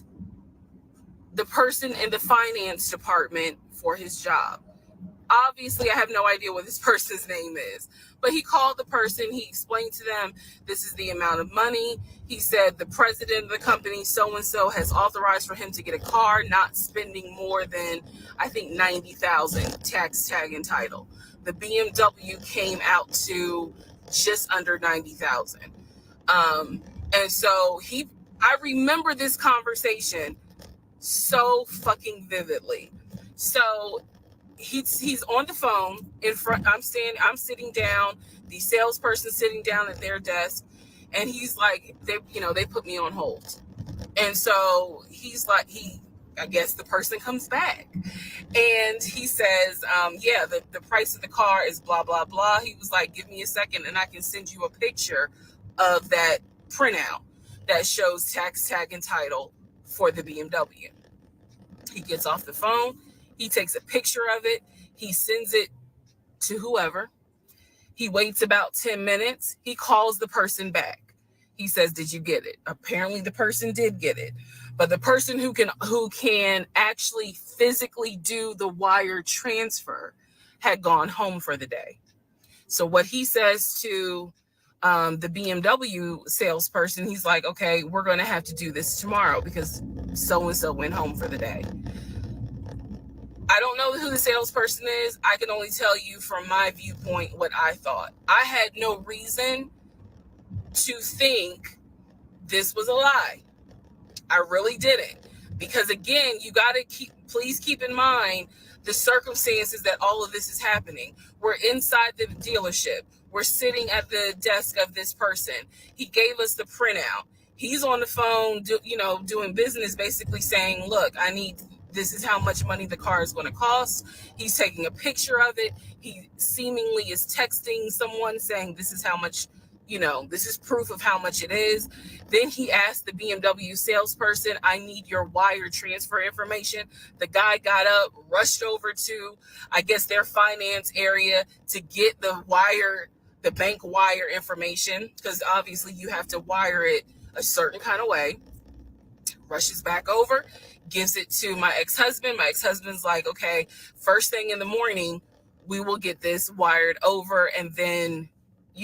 the person in the finance department for his job. Obviously, I have no idea what this person's name is, but he called the person. He explained to them, this is the amount of money. He said the president of the company, so-and-so, has authorized for him to get a car, not spending more than, I think, $90,000 tax, tag, and title. The BMW came out to just under $90,000. And so I remember this conversation so fucking vividly. So he's on the phone in front. I'm sitting down, the salesperson sitting down at their desk, and he's like, they put me on hold. And so he's like, I guess the person comes back and he says, yeah, the price of the car is blah, blah, blah. He was like, give me a second and I can send you a picture of that printout that shows tax, tag, and title for the BMW. He gets off the phone. He takes a picture of it. He sends it to whoever. He waits about 10 minutes. He calls the person back. He says, did you get it? Apparently the person did get it. But the person who can actually physically do the wire transfer had gone home for the day. So what he says to the BMW salesperson, he's like, okay, we're going to have to do this tomorrow because so-and-so went home for the day. I don't know who the salesperson is. I can only tell you from my viewpoint what I thought. I had no reason to think this was a lie. I really didn't. Because again, you got to please keep in mind the circumstances that all of this is happening. We're inside the dealership. We're sitting at the desk of this person. He gave us the printout. He's on the phone, doing business, basically saying, look, this is how much money the car is going to cost. He's taking a picture of it. He seemingly is texting someone saying, this is how much, this is proof of how much it is. Then he asked the BMW salesperson, I need your wire transfer information. The guy got up, rushed over to, I guess, their finance area to get the bank wire information, because obviously you have to wire it a certain kind of way. Rushes back over, gives it to my ex-husband. My ex-husband's like, okay, first thing in the morning, we will get this wired over, and then,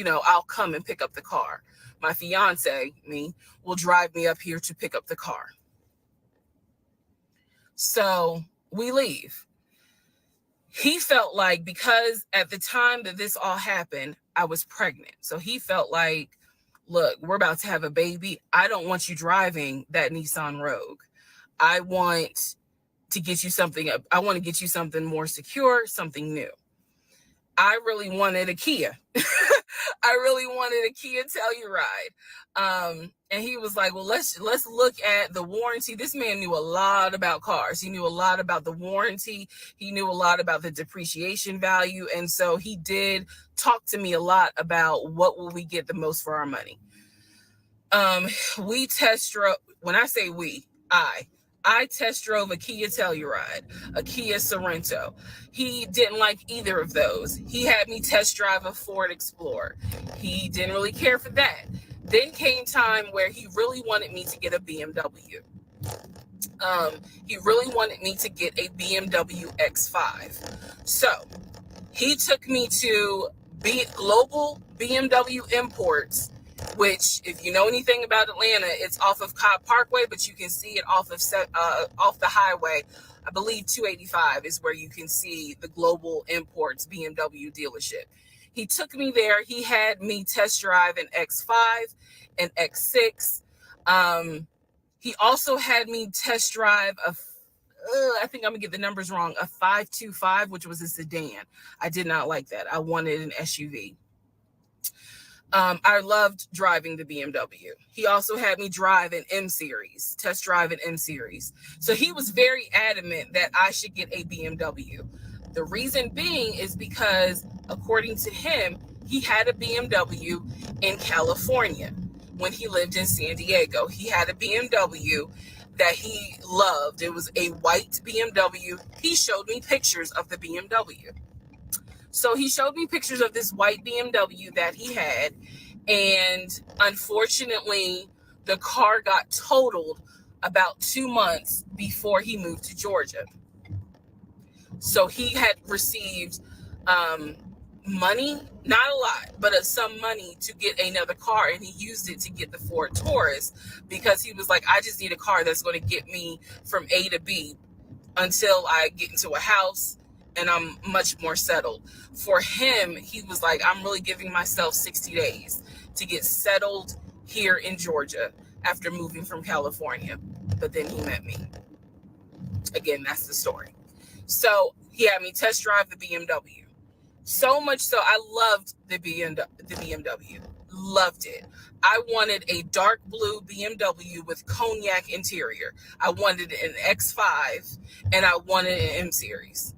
I'll come and pick up the car. My fiance, me, will drive me up here to pick up the car. So we leave. He felt like, because at the time that this all happened, I was pregnant. So he felt like, look, we're about to have a baby. I don't want you driving that Nissan Rogue. I want to get you something. I want to get you something more secure, something new. I really wanted a Kia. I really wanted a Kia Telluride. And he was like, well, let's look at the warranty. This man knew a lot about cars. He knew a lot about the warranty. He knew a lot about the depreciation value. And so he did talk to me a lot about what will we get the most for our money. We test drove, when I say we, I test drove a Kia Telluride, a Kia Sorento. He didn't like either of those. He had me test drive a Ford Explorer. He didn't really care for that. Then came time where he really wanted me to get a BMW. He really wanted me to get a BMW X5. So he took me to Global BMW Imports, which, if you know anything about Atlanta, it's off of Cobb Parkway, but you can see it off the highway. I believe 285 is where you can see the Global Imports BMW dealership. He took me there. He had me test drive an X5, an X6. He also had me test drive I think I'm gonna get the numbers wrong, a 525, which was a sedan. I did not like that. I wanted an SUV. I loved driving the BMW. He also had me drive an M-Series, test drive an M-Series. So he was very adamant that I should get a BMW. The reason being is because, according to him, he had a BMW in California when he lived in San Diego. He had a BMW that he loved. It was a white BMW. He showed me pictures of the BMW. So he showed me pictures of this white BMW that he had, and unfortunately, the car got totaled about 2 months before he moved to Georgia. So he had received money, not a lot, but some money to get another car, and he used it to get the Ford Taurus because he was like, I just need a car that's going to get me from A to B until I get into a house and I'm much more settled. For him, he was like, I'm really giving myself 60 days to get settled here in Georgia after moving from California. But then he met me. Again, that's the story. So He had me test drive the BMW. So much so, I loved the BMW. Loved it. I wanted a dark blue BMW with cognac interior. I wanted an X5 and I wanted an M Series.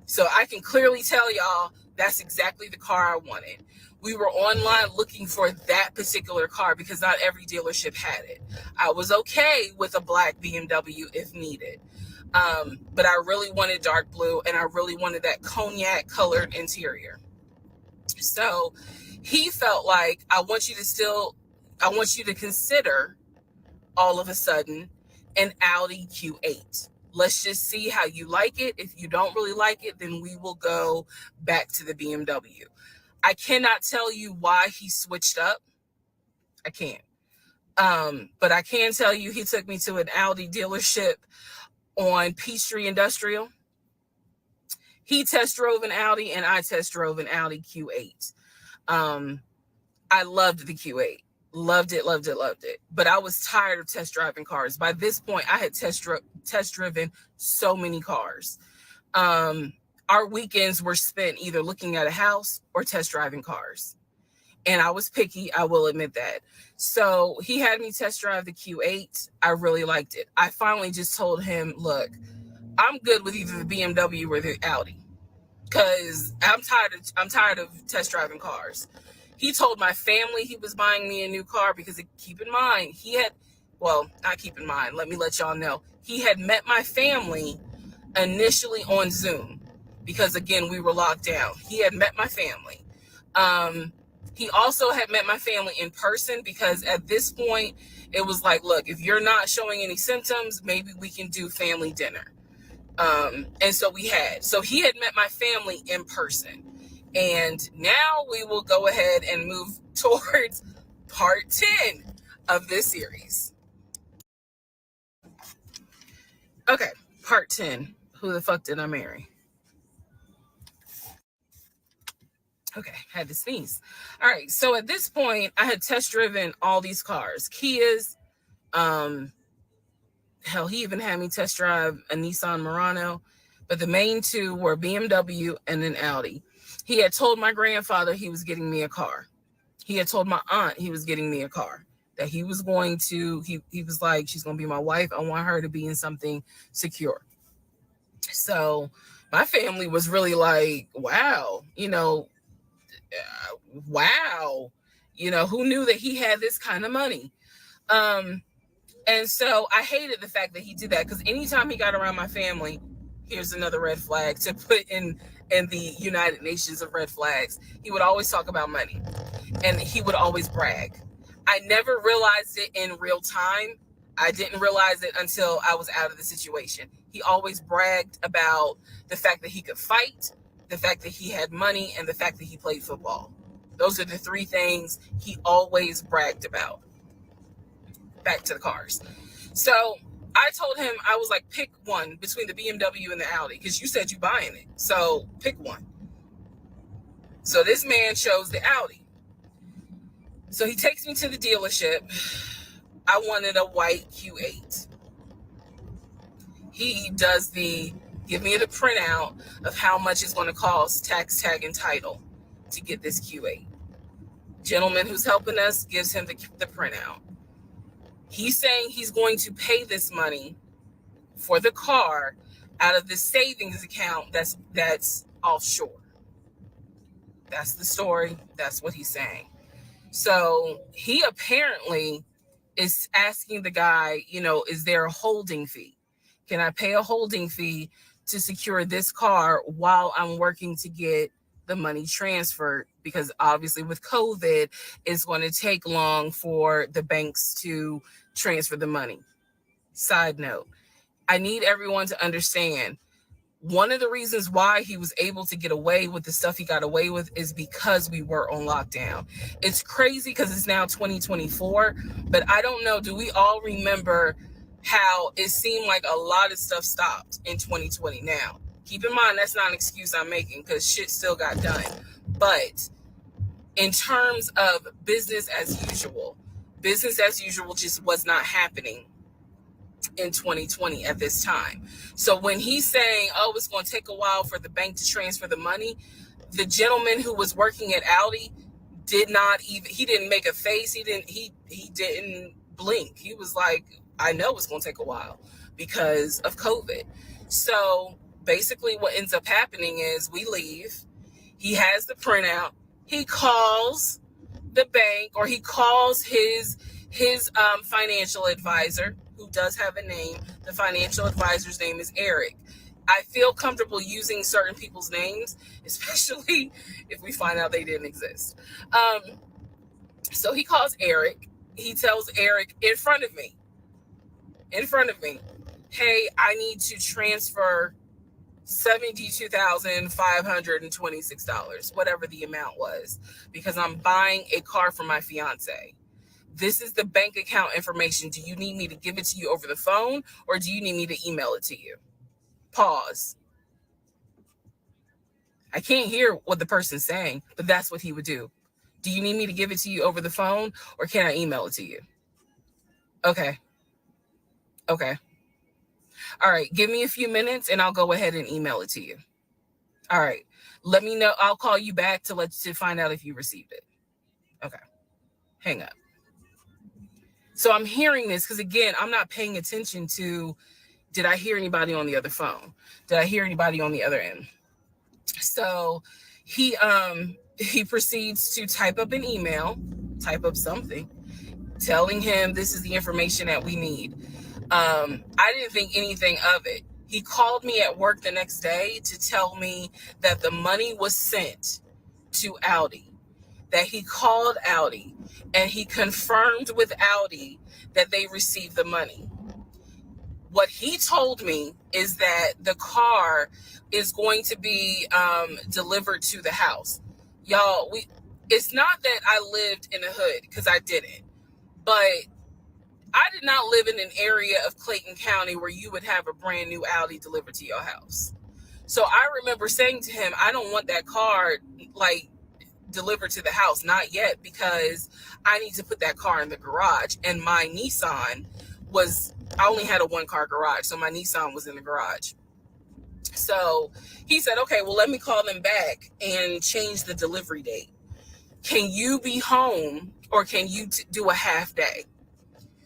So I can clearly tell y'all that's exactly the car I wanted. We were online looking for that particular car because not every dealership had it. I was okay with a black BMW if needed. But I really wanted dark blue and I really wanted that cognac colored interior. So he felt like, I want you to consider all of a sudden an Audi Q8. Let's just see how you like it. If you don't really like it, then we will go back to the BMW. I cannot tell you why he switched up. I can't. But I can tell you he took me to an Audi dealership on Peachtree Industrial. He test drove an Audi and I test drove an Audi Q8. I loved the Q8. Loved it. But I was tired of test driving cars. By this point, I had test driven so many cars. Our weekends were spent either looking at a house or test driving cars. And I was picky, I will admit that. So he had me test drive the Q8. I really liked it. I finally just told him, look, I'm good with either the BMW or the Audi because I'm tired of test driving cars. He told my family he was buying me a new car because keep in mind, let me let y'all know. He had met my family initially on Zoom because, again, we were locked down. He had met my family. He also had met my family in person because at this point, it was like, look, if you're not showing any symptoms, maybe we can do family dinner. And so we had. So he had met my family in person. And now we will go ahead and move towards part 10 of this series. Okay, part 10. Who the fuck did I marry? Okay, had to sneeze. All right, so at this point, I had test driven all these cars. Kias, hell, he even had me test drive a Nissan Murano, but the main two were BMW and an Audi. He had told my grandfather he was getting me a car. He had told my aunt he was getting me a car, that he was going to, he was like, she's going to be my wife. I want her to be in something secure. So my family was really like, wow, who knew that he had this kind of money? And so I hated the fact that he did that because anytime he got around my family, here's another red flag to put in the United Nations of red flags. He would always talk about money and he would always brag. I never realized it in real time. I didn't realize it until I was out of the situation. He always bragged about the fact that he could fight, the fact that he had money, and the fact that he played football. Those are the three things he always bragged about. Back to the cars. So I told him, I was like, pick one between the BMW and the Audi because you said you buying it. So pick one. So this man chose the Audi. So he takes me to the dealership. I wanted a white Q8. He does give me the printout of how much it's going to cost, tax, tag, and title to get this Q8. Gentleman who's helping us gives him the printout. He's saying he's going to pay this money for the car out of the savings account that's offshore. That's the story. That's what he's saying. So he apparently is asking the guy, is there a holding fee? Can I pay a holding fee to secure this car while I'm working to get the money transferred? Because obviously with COVID, it's going to take long for the banks to transfer the money. Side note, I need everyone to understand one of the reasons why he was able to get away with the stuff he got away with is because we were on lockdown. It's crazy because it's now 2024, but I don't know, do we all remember how it seemed like a lot of stuff stopped in 2020? Now, keep in mind, that's not an excuse I'm making because shit still got done. But in terms of business as usual just was not happening in 2020 at this time. So when he's saying, oh, it's going to take a while for the bank to transfer the money, the gentleman who was working at Audi he didn't make a face. He didn't blink. He was like, I know it's going to take a while because of COVID. So basically what ends up happening is we leave. He has the printout. He calls the bank, or he calls his financial advisor, who does have a name. The financial advisor's name is Eric. I feel comfortable using certain people's names, especially if we find out they didn't exist. So he calls Eric. He tells Eric in front of me, hey, I need to transfer $72,526, whatever the amount was, because I'm buying a car for my fiance. This is the bank account information. Do you need me to give it to you over the phone, or do you need me to email it to you? Pause. I can't hear what the person's saying, but that's what he would do. Do you need me to give it to you over the phone, or can I email it to you? Okay. All right. Give me a few minutes and I'll go ahead and email it to you. All right. Let me know. I'll call you back to find out if you received it. Okay. Hang up. So I'm hearing this because, again, I'm not paying attention to, did I hear anybody on the other phone? Did I hear anybody on the other end? So he proceeds to type up an email, type up something, telling him this is the information that we need. I didn't think anything of it. He called me at work the next day to tell me that the money was sent to Audi, that he called Audi and he confirmed with Audi that they received the money. What he told me is that the car is going to be delivered to the house. Y'all, it's not that I lived in the hood, because I didn't, but I did not live in an area of Clayton County where you would have a brand new Audi delivered to your house. So I remember saying to him, I don't want that car delivered to the house, not yet, because I need to put that car in the garage. And my Nissan I only had a 1-car garage, so my Nissan was in the garage. So he said, okay, well, let me call them back and change the delivery date. Can you be home, or can you do a half day?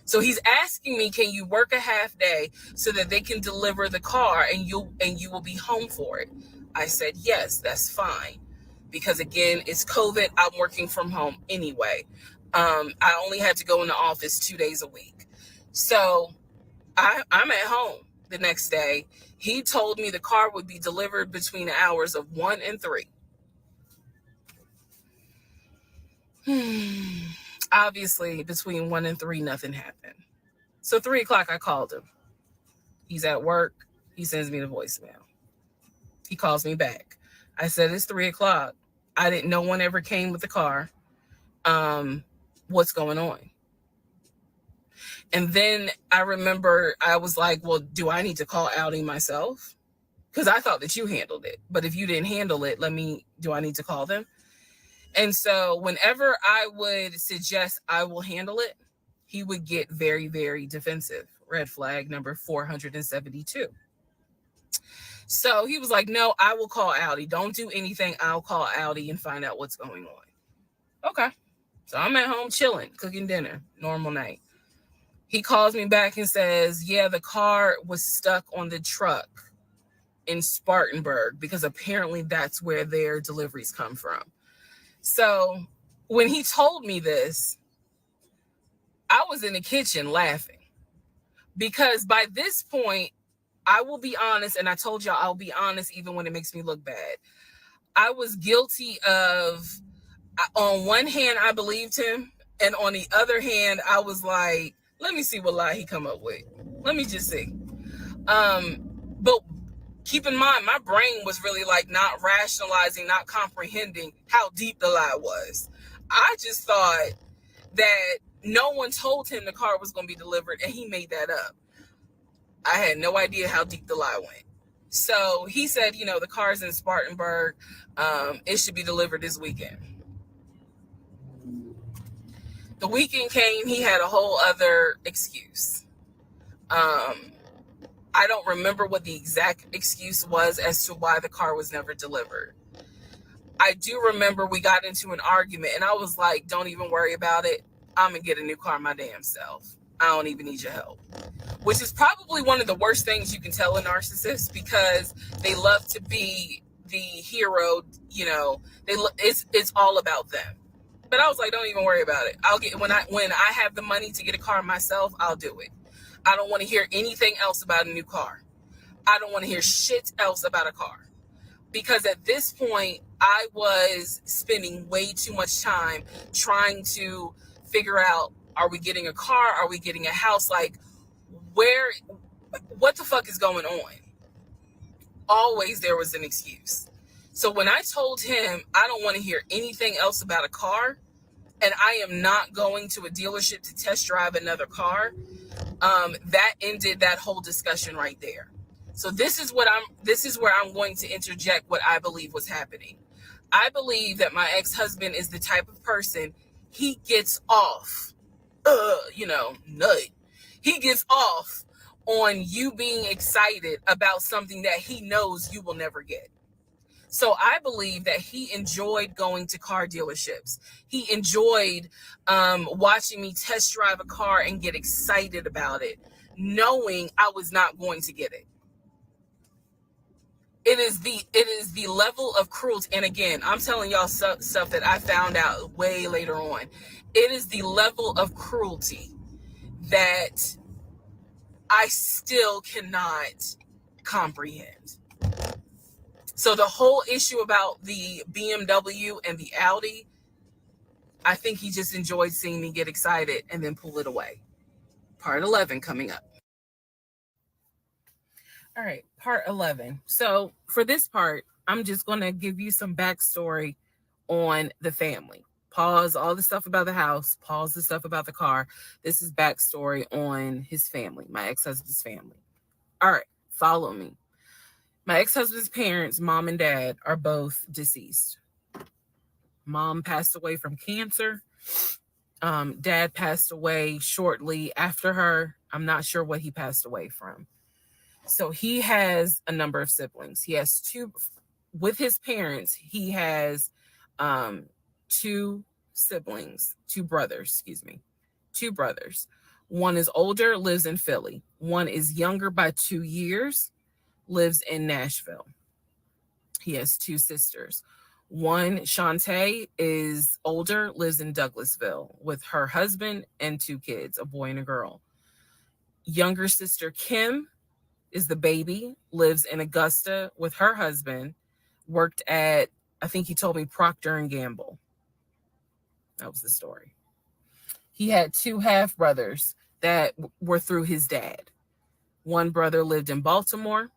So he's asking me, can you work a half day so that they can deliver the car and you will be home for it? I said, yes, that's fine. Because again, it's COVID. I'm working from home anyway. I only had to go in the office 2 days a week. So I'm at home the next day. He told me the car would be delivered between the hours of 1 and 3. Obviously, between 1 and 3, nothing happened. So 3 o'clock, I called him. He's at work. He sends me the voicemail. He calls me back. I said, it's 3 o'clock. No one ever came with the car. What's going on? And then I remember I was like, well, do I need to call Audi myself? Because I thought that you handled it. But if you didn't handle it, do I need to call them? And so whenever I would suggest I will handle it, he would get very, very defensive. Red flag number 472. So he was like, no, I will call Audi. Don't do anything. I'll call Audi and find out what's going on. Okay. So I'm at home chilling, cooking dinner, normal night. He calls me back and says, yeah, the car was stuck on the truck in Spartanburg, because apparently that's where their deliveries come from. So when he told me this, I was in the kitchen laughing, because by this point, I will be honest, and I told y'all I'll be honest even when it makes me look bad. I was guilty of, on one hand, I believed him, and on the other hand, I was like, let me see what lie he come up with. Let me just see. But keep in mind, my brain was really not rationalizing, not comprehending how deep the lie was. I just thought that no one told him the car was going to be delivered, and he made that up. I had no idea how deep the lie went. So he said, the car's in Spartanburg. It should be delivered this weekend. The weekend came, he had a whole other excuse. I don't remember what the exact excuse was as to why the car was never delivered. I do remember we got into an argument and I was like, don't even worry about it. I'm going to get a new car my damn self. I don't even need your help. Which is probably one of the worst things you can tell a narcissist, because they love to be the hero. You know, it's all about them. But I was like, don't even worry about it. I'll get, when I have the money to get a car myself, I'll do it. I don't want to hear anything else about a new car. I don't want to hear shit else about a car. Because at this point, I was spending way too much time trying to figure out, are we getting a car? Are we getting a house? Like, what the fuck is going on? Always there was an excuse. So when I told him I don't want to hear anything else about a car, and I am not going to a dealership to test drive another car, that ended that whole discussion right there. So this is where I'm going to interject what I believe was happening. I believe that my ex-husband is the type of person, he gets off, nut. He gets off on you being excited about something that he knows you will never get. So I believe that he enjoyed going to car dealerships. He enjoyed watching me test drive a car and get excited about it, knowing I was not going to get it. It is the level of cruelty. And again, I'm telling y'all stuff that I found out way later on. It is the level of cruelty that I still cannot comprehend. So the whole issue about the BMW and the Audi, I think he just enjoyed seeing me get excited and then pull it away. Part 11 coming up. All right, part 11. So for this part, I'm just going to give you some backstory on the family. Pause all the stuff about the house. Pause the stuff about the car. This is backstory on his family, my ex-husband's family. All right, follow me. My ex-husband's parents, mom and dad, are both deceased. Mom passed away from cancer. Dad passed away shortly after her. I'm not sure what he passed away from. So he has a number of siblings. He has two, with his parents, he has two brothers. One is older, lives in Philly. One is younger by 2 years, lives in Nashville. He has two sisters. One, Shantae, is older, lives in Douglasville with her husband and two kids, a boy and a girl. Younger sister, Kim, is the baby, lives in Augusta with her husband, worked at, I think he told me, Procter & Gamble. That was the story. He had two half brothers that were through his dad. One brother lived in Baltimore.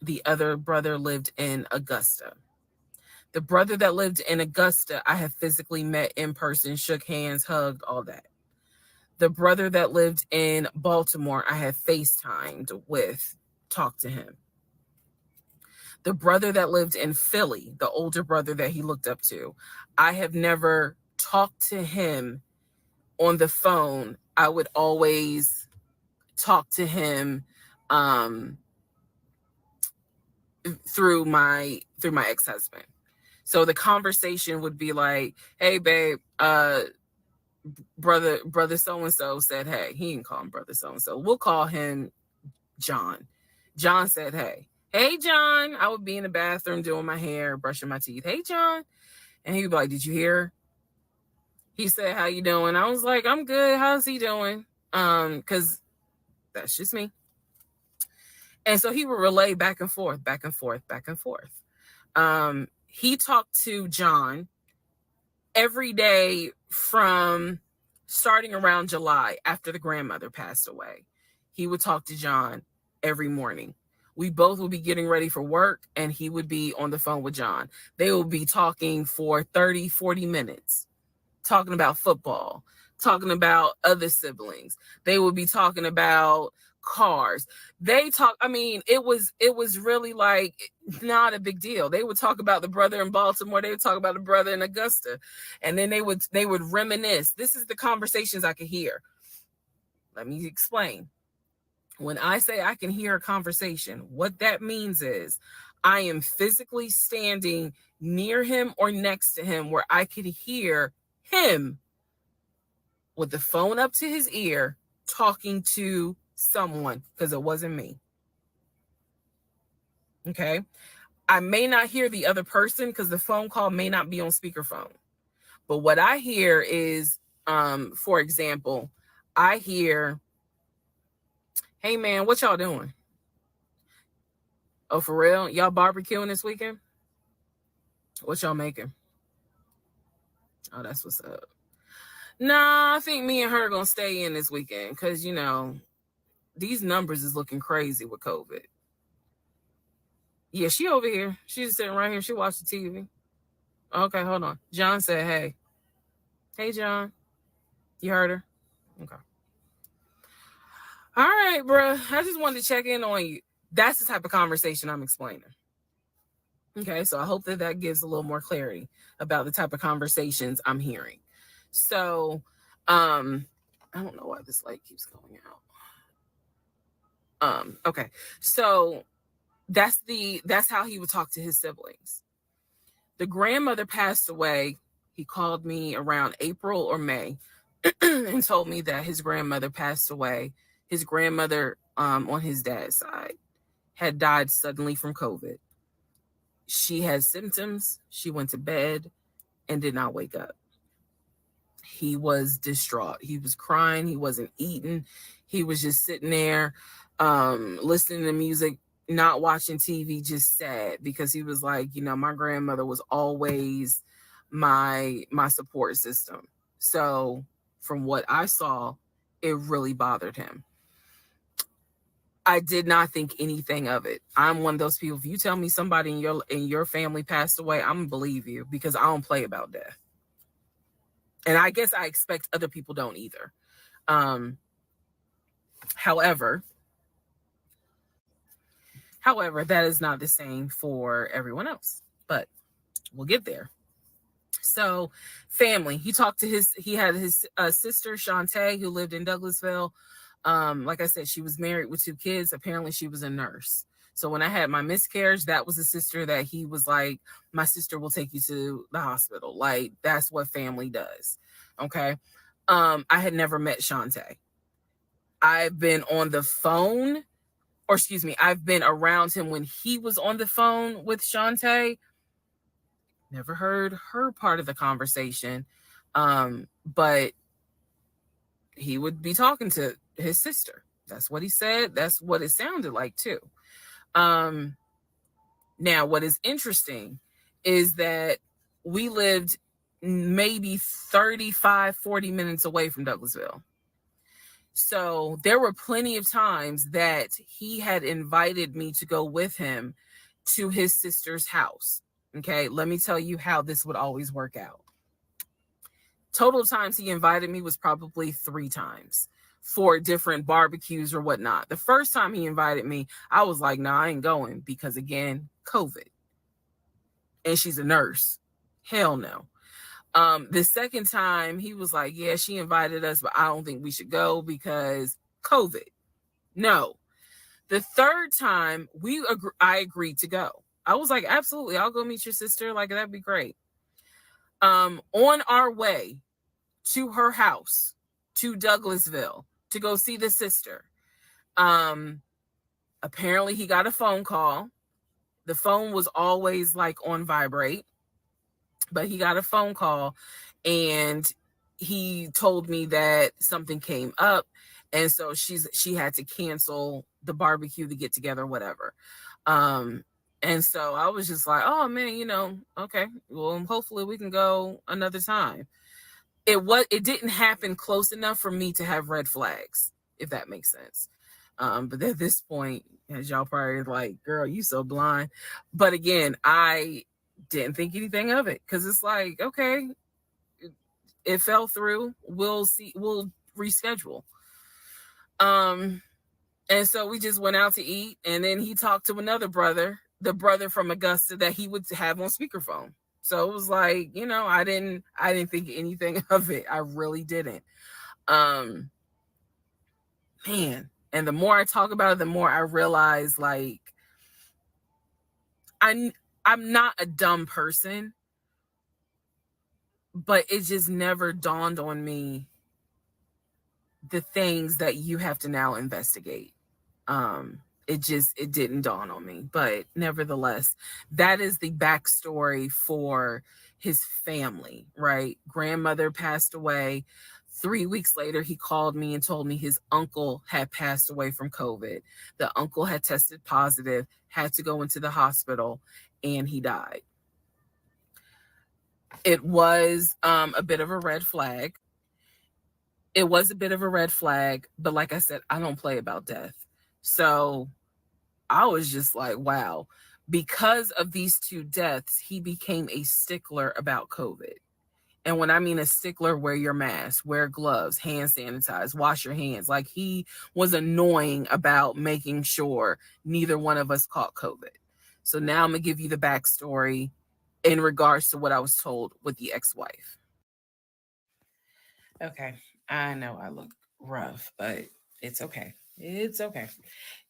The other brother lived in Augusta. The brother that lived in Augusta, I have physically met in person, shook hands, hugged, all that. The brother that lived in Baltimore, I have FaceTimed with, talked to him. The brother that lived in Philly, the older brother that he looked up to, I have never talked to him on the phone. I would always talk to him through my ex-husband. So the conversation would be like, hey babe, brother so-and-so said, hey. He didn't call him brother so-and-so. We'll call him John. John said, hey John. I would be in the bathroom doing my hair, brushing my teeth. Hey John. And he'd be like, did you hear? He said, how you doing? I was like, I'm good. How's he doing? Because that's just me. And so he would relay back and forth. He talked to John every day from starting around July after the grandmother passed away. He would talk to John every morning. We both would be getting ready for work and he would be on the phone with John. They would be talking for 30, 40 minutes, talking about football, talking about other siblings. They would be talking about cars. It was really like not a big deal. They would talk about the brother in Baltimore. They would talk about the brother in Augusta. And then they would reminisce. This is the conversations I could hear. Let me explain. When I say I can hear a conversation, what that means is I am physically standing near him or next to him where I could hear him with the phone up to his ear talking to someone, because it wasn't me. Okay. I may not hear the other person because the phone call may not be on speakerphone. But what I hear is, for example, I hear, "Hey man, what y'all doing? Oh, for real? Y'all barbecuing this weekend? What y'all making? Oh, that's what's up. Nah, I think me and her gonna stay in this weekend because, you know, these numbers is looking crazy with COVID." Yeah, she over here. She's sitting right here. She watched the TV. Okay, hold on. John said, "Hey." Hey, John. You heard her? Okay. All right, bro. I just wanted to check in on you. That's the type of conversation I'm explaining. Okay, so I hope that that gives a little more clarity about the type of conversations I'm hearing. So, I don't know why this light keeps going out. Okay. So that's how he would talk to his siblings. The grandmother passed away. He called me around April or May and told me that his grandmother passed away. His grandmother, on his dad's side, had died suddenly from COVID. She had symptoms. She went to bed and did not wake up. He was distraught. He was crying. He wasn't eating. He was just sitting there, listening to music, not watching TV, just sad, because he was like, you know, my grandmother was always my support system. So from what I saw, it really bothered him. I did not think anything of it. I'm one of those people. If you tell me somebody in your family passed away, I'm gonna believe you, because I don't play about death. And I guess I expect other people don't either. However, that is not the same for everyone else, but we'll get there. So, family, he had his sister, Shantae, who lived in Douglasville. Like I said, she was married with 2 kids. Apparently she was a nurse. So when I had my miscarriage, that was the sister that he was like, my sister will take you to the hospital. Like, that's what family does. Okay. I had never met Shantae. I've been on the phone, or excuse me, I've been around him when he was on the phone with Shantae. Never heard her part of the conversation. But he would be talking to his sister. That's what he said. That's what it sounded like too. Now, what is interesting is that we lived maybe 35, 40 minutes away from Douglasville. So there were plenty of times that he had invited me to go with him to his sister's house. Okay, let me tell you how this would always work out. Total times he invited me was probably 3 times for different barbecues or whatnot. The first time he invited me, I was like, nah, I ain't going, because again, COVID. And she's a nurse. Hell no. The second time he was like, yeah, she invited us, but I don't think we should go because COVID. No. The third time I agreed to go. I was like, absolutely, I'll go meet your sister. Like, that'd be great. On our way to her house, to Douglasville, to go see the sister, apparently he got a phone call. The phone was always like on vibrate, but he got a phone call and he told me that something came up, and so she had to cancel the barbecue, the get together, whatever. And so I was just like, oh man, you know, okay, well, hopefully we can go another time. It didn't happen close enough for me to have red flags, if that makes sense. But at this point, as y'all probably like, girl, you so blind. But again, I didn't think anything of it, because it's like, okay, it fell through. We'll see. We'll reschedule. And so we just went out to eat, and then he talked to another brother, the brother from Augusta that he would have on speakerphone. So it was like, you know, I didn't think anything of it. I really didn't. Man, And the more I talk about it, the more I realize like I'm not a dumb person, but it just never dawned on me the things that you have to now investigate. It didn't dawn on me, but nevertheless, that is the backstory for his family, right? Grandmother passed away. 3 weeks later, he called me and told me his uncle had passed away from COVID. The uncle had tested positive, had to go into the hospital, and he died. It was a bit of a red flag. It was a bit of a red flag, but like I said, I don't play about death. So I was just like, wow. Because of these two deaths, he became a stickler about COVID. And when I mean a stickler, wear your mask, wear gloves, hand sanitize, wash your hands. Like he was annoying about making sure neither one of us caught COVID. So now I'm going to give you the backstory in regards to what I was told with the ex-wife. Okay, I know I look rough, but it's okay. It's okay.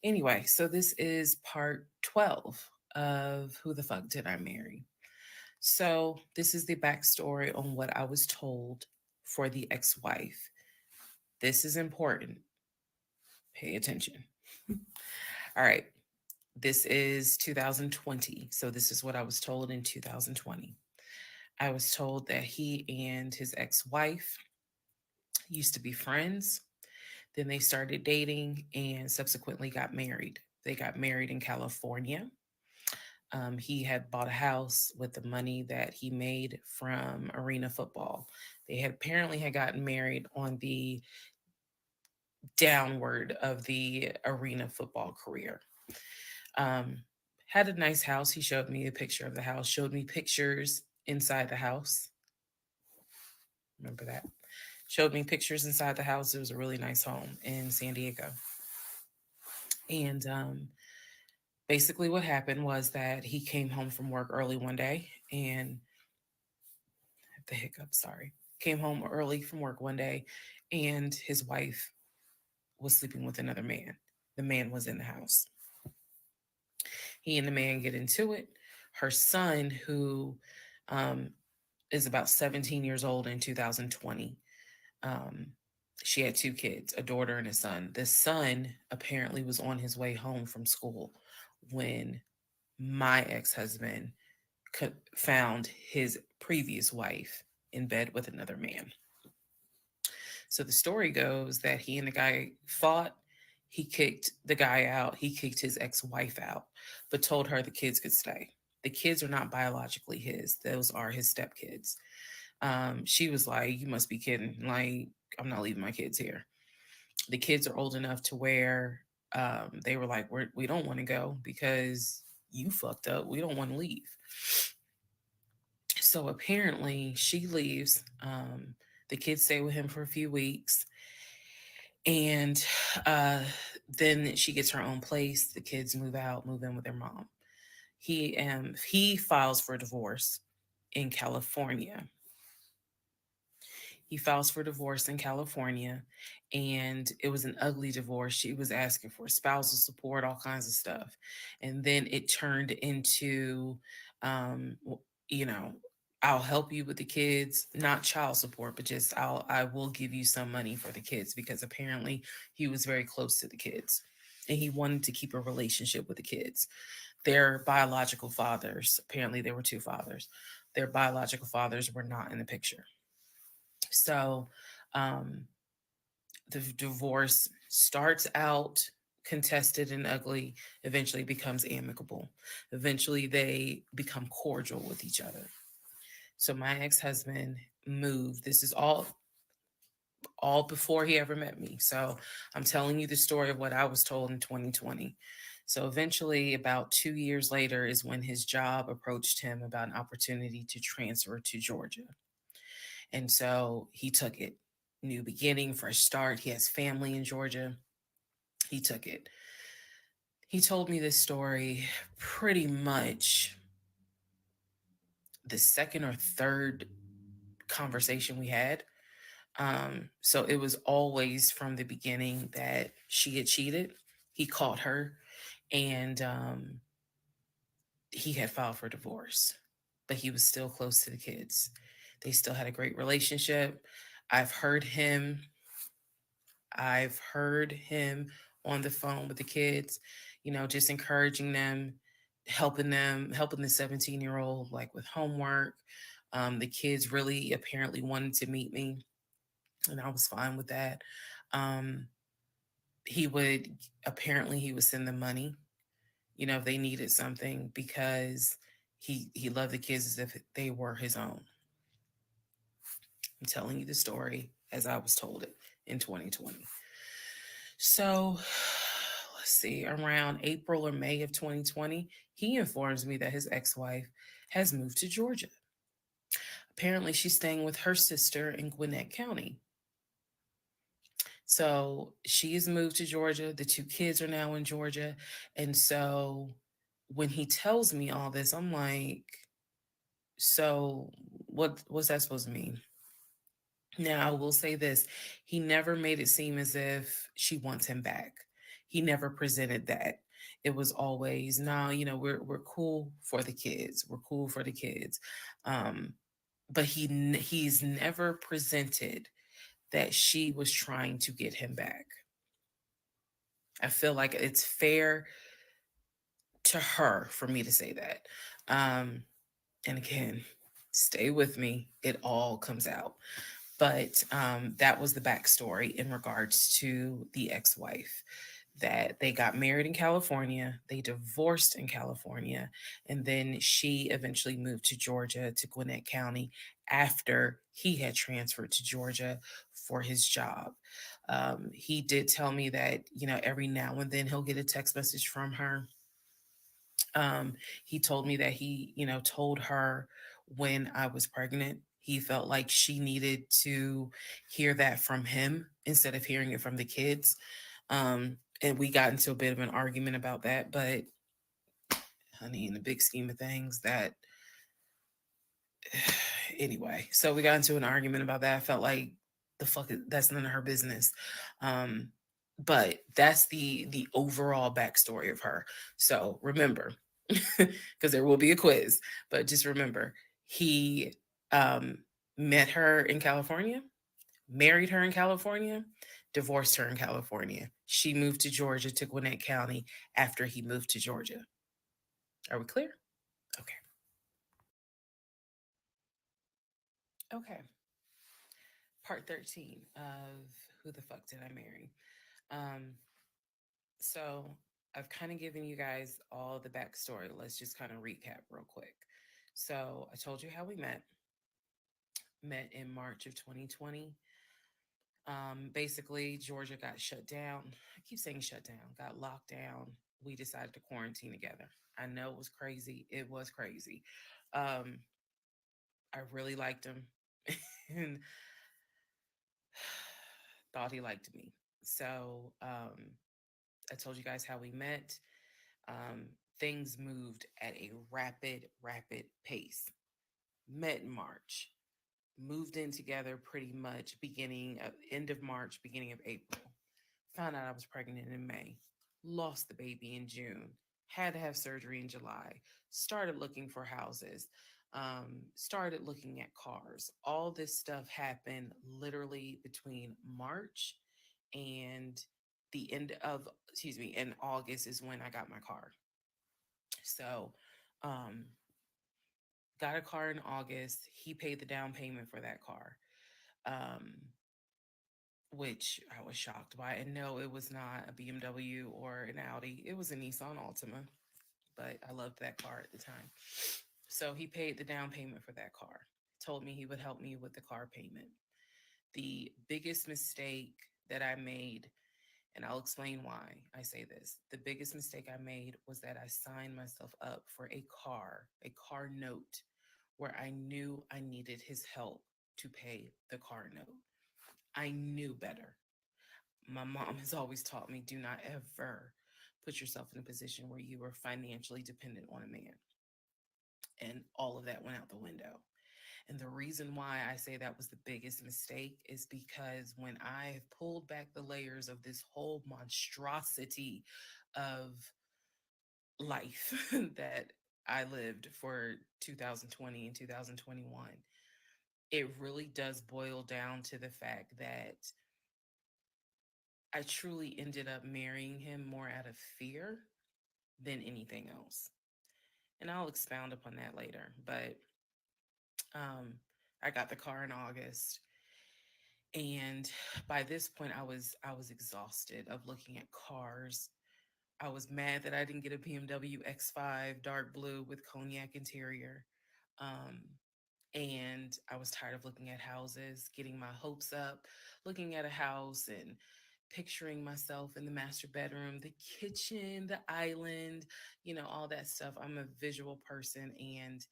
Anyway, so this is part 12 of Who the Fuck Did I Marry? So, this is the backstory on what I was told for the ex wife. This is important. Pay attention. All right. This is 2020. So, this is what I was told in 2020. I was told that he and his ex wife used to be friends. Then they started dating and subsequently got married. They got married in California. He had bought a house with the money that he made from arena football. They had apparently had gotten married on the downward of the arena football career. Um, had a nice house. He showed me a picture of the house, showed me pictures inside the house. Remember that? Showed me pictures inside the house. It was a really nice home in San Diego. And basically, what happened was that he came home from work early one day and the hiccup, sorry. Came home early from work one day and his wife was sleeping with another man. The man was in the house. He and the man get into it. Her son, who um, is about 17 years old in 2020, um, she had two kids, a daughter and a son. The son apparently was on his way home from school when my ex husband found his previous wife in bed with another man. So the story goes that he and the guy fought. He kicked the guy out. He kicked his ex wife out, but told her the kids could stay. The kids are not biologically his, those are his stepkids. She was like, "You must be kidding. Like, I'm not leaving my kids here." The kids are old enough to where they were like, we don't want to go because you fucked up. We don't want to leave. So apparently she leaves. The kids stay with him for a few weeks. And then she gets her own place. The kids move out, move in with their mom. He files for divorce in California. He files for divorce in California, and it was an ugly divorce. She was asking for spousal support, all kinds of stuff, and then it turned into, w- you know, I'll help you with the kids, not child support, but just I will give you some money for the kids because apparently he was very close to the kids, and he wanted to keep a relationship with the kids. Their biological fathers, apparently there were two fathers. Their biological fathers were not in the picture. So um, the divorce starts out contested and ugly, eventually becomes amicable. Eventually they become cordial with each other. So my ex-husband moved. This is all before he ever met me. So I'm telling you the story of what I was told in 2020. So eventually, about 2 years later, is when his job approached him about an opportunity to transfer to Georgia. And so he took it. New beginning, fresh start. He has family in Georgia. He took it. He told me this story pretty much the second or third conversation we had. So it was always from the beginning that she had cheated. He caught her, and he had filed for divorce, but he was still close to the kids. They still had a great relationship. I've heard him I've heard him on the phone with the kids, just encouraging them, helping the 17-year-old like with homework. The kids really apparently wanted to meet me, and I was fine with that. Um, he would apparently he would send them money, if they needed something, because he loved the kids as if they were his own. I'm telling you the story as I was told it in 2020. So let's see, around April or May of 2020, he informs me that his ex wife has moved to Georgia. Apparently, she's staying with her sister in Gwinnett County. So she has moved to Georgia. The two kids are now in Georgia. And so when he tells me all this, I'm like, so what's that supposed to mean? Now, I will say this. He never made it seem as if she wants him back. He never presented that. It was always, no, we're cool for the kids. We're cool for the kids. Um, but he's never presented that she was trying to get him back. I feel like it's fair to her for me to say that. Um, and again, stay with me. It all comes out. But that was the backstory in regards to the ex wife. That they got married in California, they divorced in California, and then she eventually moved to Georgia, to Gwinnett County, after he had transferred to Georgia for his job. He did tell me that, every now and then he'll get a text message from her. He told me that he, told her when I was pregnant, he felt like she needed to hear that from him instead of hearing it from the kids. And we got into a bit of an argument about that, but honey, in the big scheme of things, that anyway, so we got into an argument about that. I felt like that's none of her business. Um, but that's the overall backstory of her. So remember, because there will be a quiz, but just remember, he um, met her in California, married her in California, divorced her in California. She moved to Georgia, to Gwinnett County after he moved to Georgia. Are we clear? Okay. Okay. Part 13 of Who the Fuck Did I Marry? Um, so I've kind of given you guys all the backstory. Let's just kind of recap real quick. So I told you how we met in March of 2020. Basically, Georgia got shut down. I keep saying shut down, got locked down. We decided to quarantine together. I know it was crazy. It was crazy. Um, I really liked him and thought he liked me. So I told you guys how we met. Um, Things moved at a rapid pace. Met in March, moved in together pretty much end of March, beginning of April. Found out I was pregnant in May. Lost the baby in June. Had to have surgery in July. Started looking for houses. Started looking at cars. All this stuff happened literally between March and the end of, excuse me, in August is when I got my car. So, um, got a car in August. He paid the down payment for that car, um, which I was shocked by. And no, it was not a BMW or an Audi. It was a Nissan Altima, but I loved that car at the time. So he paid the down payment for that car. Told me he would help me with the car payment. The biggest mistake that I made, and I'll explain why I say this. The biggest mistake I made was that I signed myself up for a car note, where I knew I needed his help to pay the car note. I knew better. My mom has always taught me, do not ever put yourself in a position where you are financially dependent on a man. And all of that went out the window. And the reason why I say that was the biggest mistake is because when I pulled back the layers of this whole monstrosity of life that I lived for 2020 and 2021, it really does boil down to the fact that I truly ended up marrying him more out of fear than anything else. And I'll expound upon that later. But um, I got the car in August, and by this point, I was exhausted of looking at cars. I was mad that I didn't get a BMW X5 dark blue with cognac interior. Um, and I was tired of looking at houses, getting my hopes up, looking at a house and picturing myself in the master bedroom, the kitchen, the island, all that stuff. I'm a visual person, and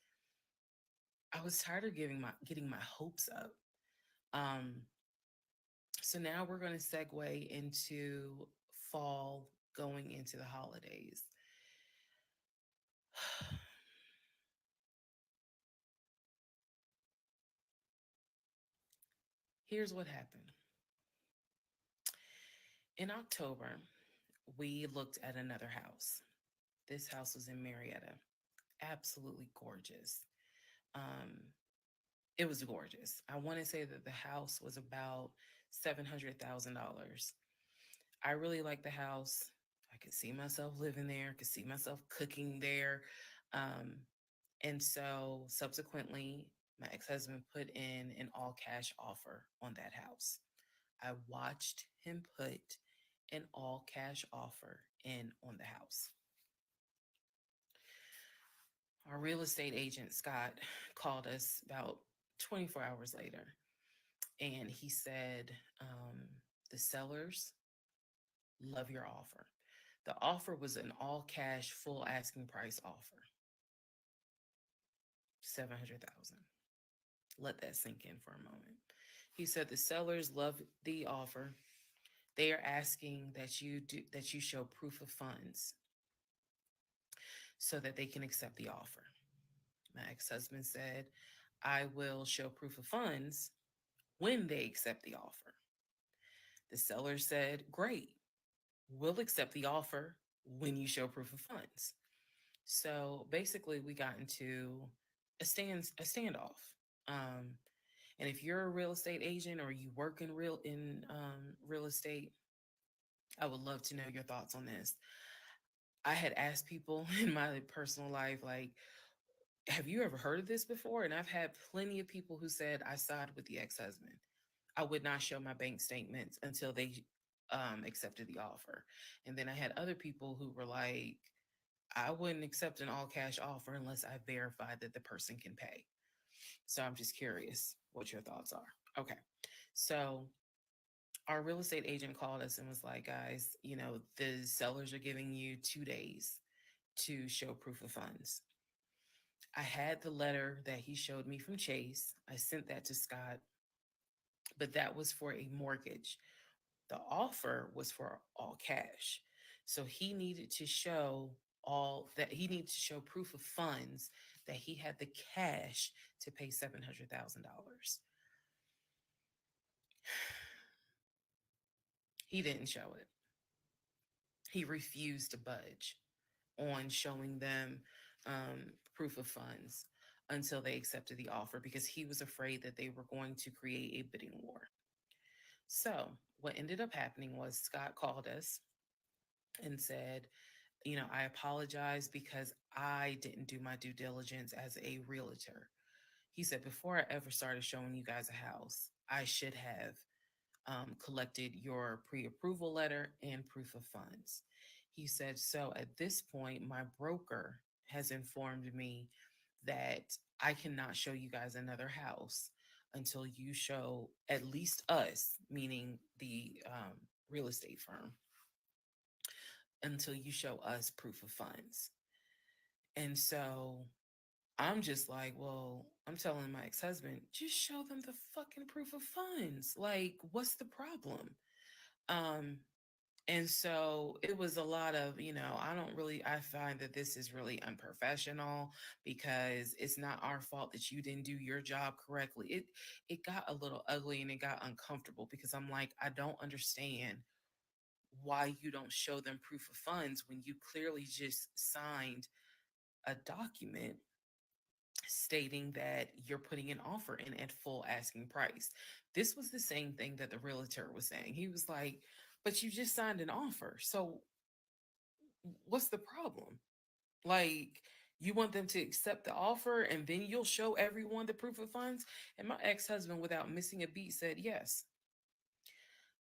I was tired of getting my hopes up. Um, so now we're going to segue into fall, going into the holidays. Here's what happened. In October, we looked at another house. This house was in Marietta. Absolutely gorgeous. Um, it was gorgeous. I want to say that the house was about $700,000. I really liked the house. I could see myself living there, could see myself cooking there. Um, and so subsequently, my ex husband put in an all cash offer on that house. I watched him put an all cash offer in on the house. Our real estate agent, Scott, called us about 24 hours later, and he said, the sellers love your offer. The offer was an all cash, full asking price offer, 700,000. Let that sink in for a moment. He said the sellers love the offer. They are asking that you show proof of funds so that they can accept the offer. My ex-husband said, I will show proof of funds when they accept the offer. The seller said, great, we'll accept the offer when you show proof of funds. So basically we got into a standoff. Um, and if you're a real estate agent or you work in real estate, I would love to know your thoughts on this. I had asked people in my personal life, like, have you ever heard of this before? And I've had plenty of people who said I sided with the ex-husband. I would not show my bank statements until they accepted the offer. And then I had other people who were like, I wouldn't accept an all cash offer unless I verified that the person can pay. So I'm just curious what your thoughts are. Okay. So our real estate agent called us and was like, guys, the sellers are giving you 2 days to show proof of funds. I had the letter that he showed me from Chase. I sent that to Scott, but that was for a mortgage. The offer was for all cash. So he needed to show proof of funds that he had the cash to pay $700,000. He didn't show it. He refused to budge on showing them proof of funds until they accepted the offer because he was afraid that they were going to create a bidding war. So, what ended up happening was Scott called us and said, I apologize because I didn't do my due diligence as a realtor. He said, before I ever started showing you guys a house, I should have collected your pre approval letter and proof of funds. He said, so at this point, my broker has informed me that I cannot show you guys another house until you show at least us, meaning the real estate firm, until you show us proof of funds. And so I'm just like, well, I'm telling my ex husband, just show them the fucking proof of funds. Like, what's the problem? Um, And so it was a lot of, I find that this is really unprofessional because it's not our fault that you didn't do your job correctly. It got a little ugly and it got uncomfortable because I'm like, I don't understand why you don't show them proof of funds when you clearly just signed a document stating that you're putting an offer in at full asking price. This was the same thing that the realtor was saying. He was like, but you just signed an offer. So what's the problem? Like, you want them to accept the offer and then you'll show everyone the proof of funds? And my ex husband, without missing a beat, said yes.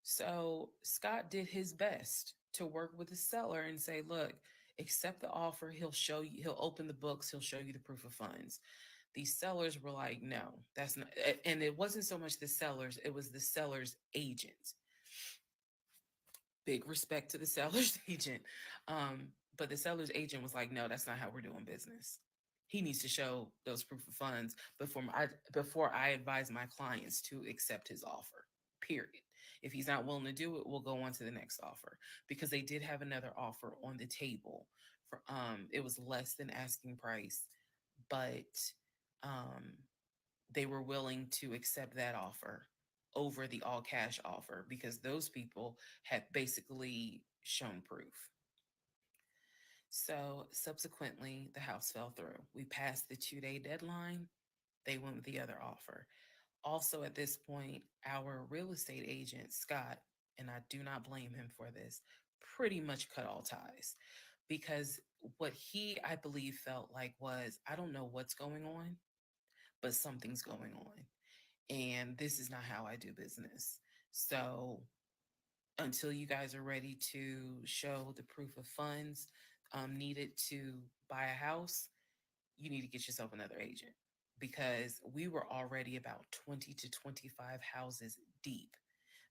So Scott did his best to work with the seller and say, look, accept the offer. He'll show you, he'll open the books, he'll show you the proof of funds. These sellers were like, no, that's not. And it wasn't so much the sellers, it was the seller's agent. Big respect to the seller's agent. But the seller's agent was like, no, that's not how we're doing business. He needs to show those proof of funds before I advise my clients to accept his offer. Period. If he's not willing to do it, we'll go on to the next offer because they did have another offer on the table. For it was less than asking price, but um, they were willing to accept that offer over the all cash offer because those people had basically shown proof. So subsequently, the house fell through. We passed the 2 day deadline. They went with the other offer. Also, at this point, our real estate agent, Scott, and I do not blame him for this, pretty much cut all ties because what he, I believe, felt like was, I don't know what's going on, but something's going on. And this is not how I do business. So until you guys are ready to show the proof of funds needed to buy a house, you need to get yourself another agent because we were already about 20 to 25 houses deep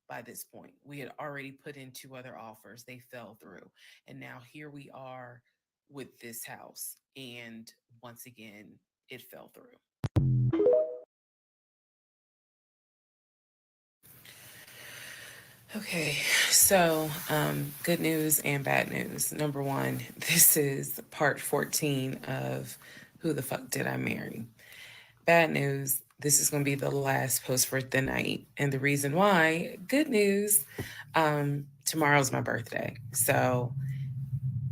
by this point. We had already put in 2 other offers, they fell through. And now here we are with this house. And once again, it fell through. Okay, so good news and bad news. Number one, this is part 14 of Who the Fuck Did I Marry? Bad news, this is going to be the last post for the night. And the reason why, good news, tomorrow's my birthday. So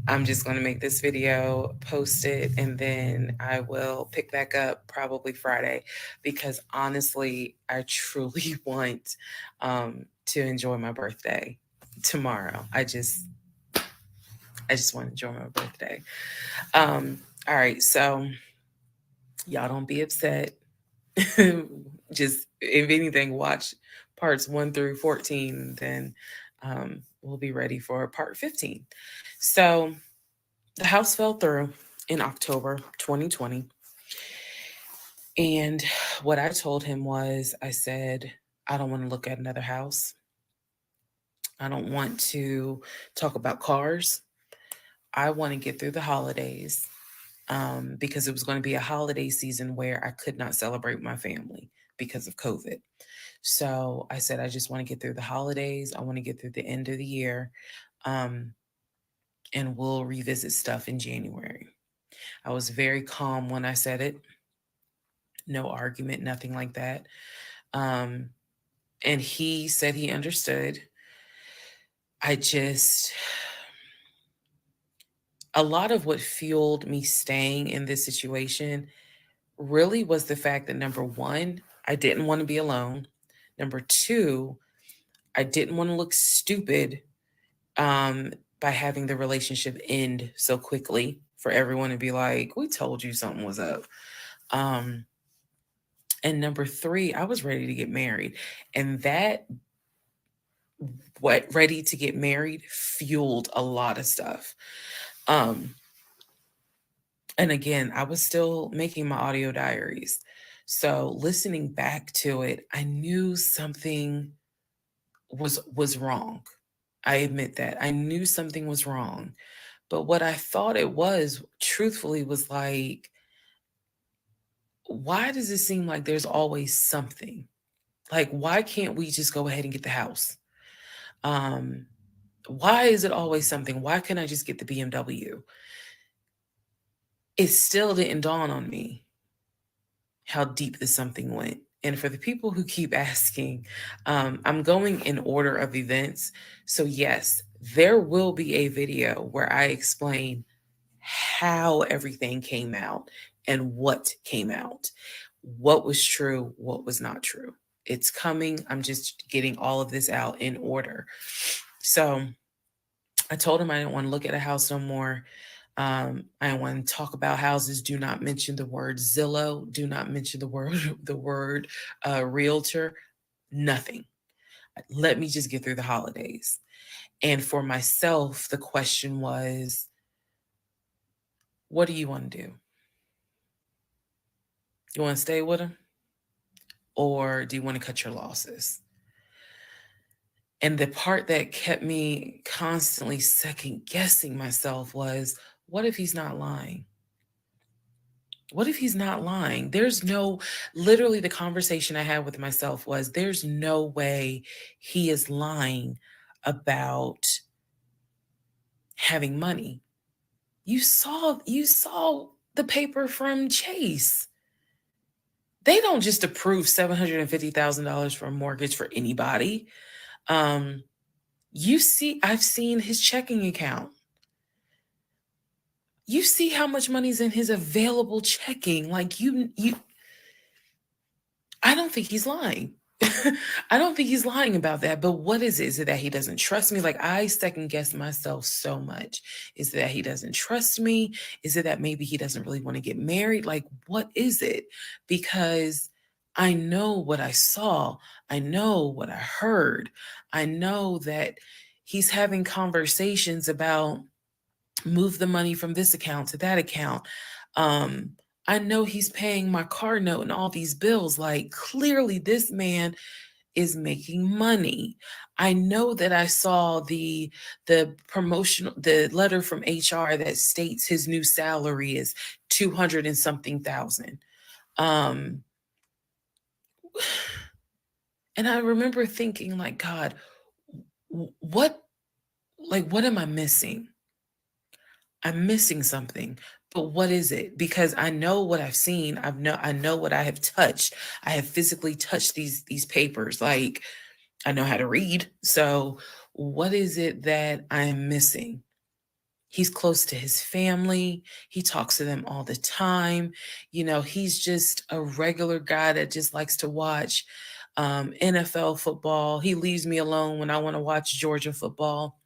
I'm just going to make this video, post it, and then I will pick back up probably Friday because honestly, I truly want to enjoy my birthday tomorrow. I just want to enjoy my birthday. All right, so y'all don't be upset. Just if anything, watch parts 1 through 14, then we'll be ready for part 15. So the house fell through in October 2020. And what I told him was, I said, I don't want to look at another house. I don't want to talk about cars. I want to get through the holidays because it was going to be a holiday season where I could not celebrate my family because of COVID. So I said, I just want to get through the holidays. I want to get through the end of the year. Um, and we'll revisit stuff in January. I was very calm when I said it. No argument, nothing like that. Um, and he said he understood. I just, a lot of what fueled me staying in this situation really was the fact that number one, I didn't want to be alone. Number two, I didn't want to look stupid by having the relationship end so quickly for everyone to be like, we told you something was up. Um, and number three, I was ready to get married. And that, what ready to get married, fueled a lot of stuff. Um, and again, I was still making my audio diaries. So listening back to it, I knew something was wrong. I admit that. I knew something was wrong. But what I thought it was, truthfully, was like, why does it seem like there's always something? Like, why can't we just go ahead and get the house? Um, Why is it always something? Why can't I just get the BMW? It still didn't dawn on me how deep this something went. And for the people who keep asking, I'm going in order of events. So, yes, there will be a video where I explain how everything came out and what came out, what was true, what was not true. It's coming. I'm just getting all of this out in order. So, I told him I didn't want to look at a house no more. I don't want to talk about houses. Do not mention the word Zillow. Do not mention the word the word realtor. Nothing. Let me just get through the holidays. And for myself, the question was, what do you want to do? You want to stay with him, or do you want to cut your losses? And the part that kept me constantly second guessing myself was, what if he's not lying? What if he's not lying? Literally, the conversation I had with myself was, there's no way he is lying about having money. You saw the paper from Chase. They don't just approve $750,000 for a mortgage for anybody. Um, I've seen his checking account. You see how much money's in his available checking. Like I don't think he's lying. I don't think he's lying about that. But what is it? Is it that he doesn't trust me? Like, I second guess myself so much. Is it that he doesn't trust me? Is it that maybe he doesn't really want to get married? Like, what is it? Because I know what I saw. I know what I heard. I know that he's having conversations about move the money from this account to that account. Um, I know he's paying my car note and all these bills. Like, clearly, this man is making money. I know that I saw the letter from HR that states his new salary is 200 and something thousand. Um, and I remember thinking, like, God, what what am I missing? I'm missing something. But what is it? Because I know what I've seen. I know what I have touched. I have physically touched these papers. Like, I know how to read. So what is it that I am missing? He's close to his family. He talks to them all the time. He's just a regular guy that just likes to watch NFL football. He leaves me alone when I want to watch Georgia football.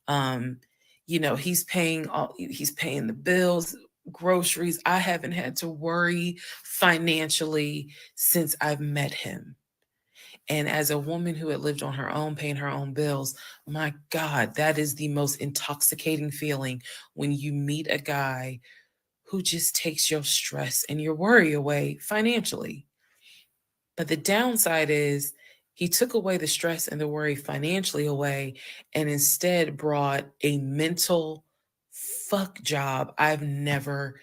Um, he's paying the bills, groceries. I haven't had to worry financially since I've met him. And as a woman who had lived on her own, paying her own bills, my God, that is the most intoxicating feeling when you meet a guy who just takes your stress and your worry away financially. But the downside is he took away the stress and the worry financially away and instead brought a mental fuck job I've never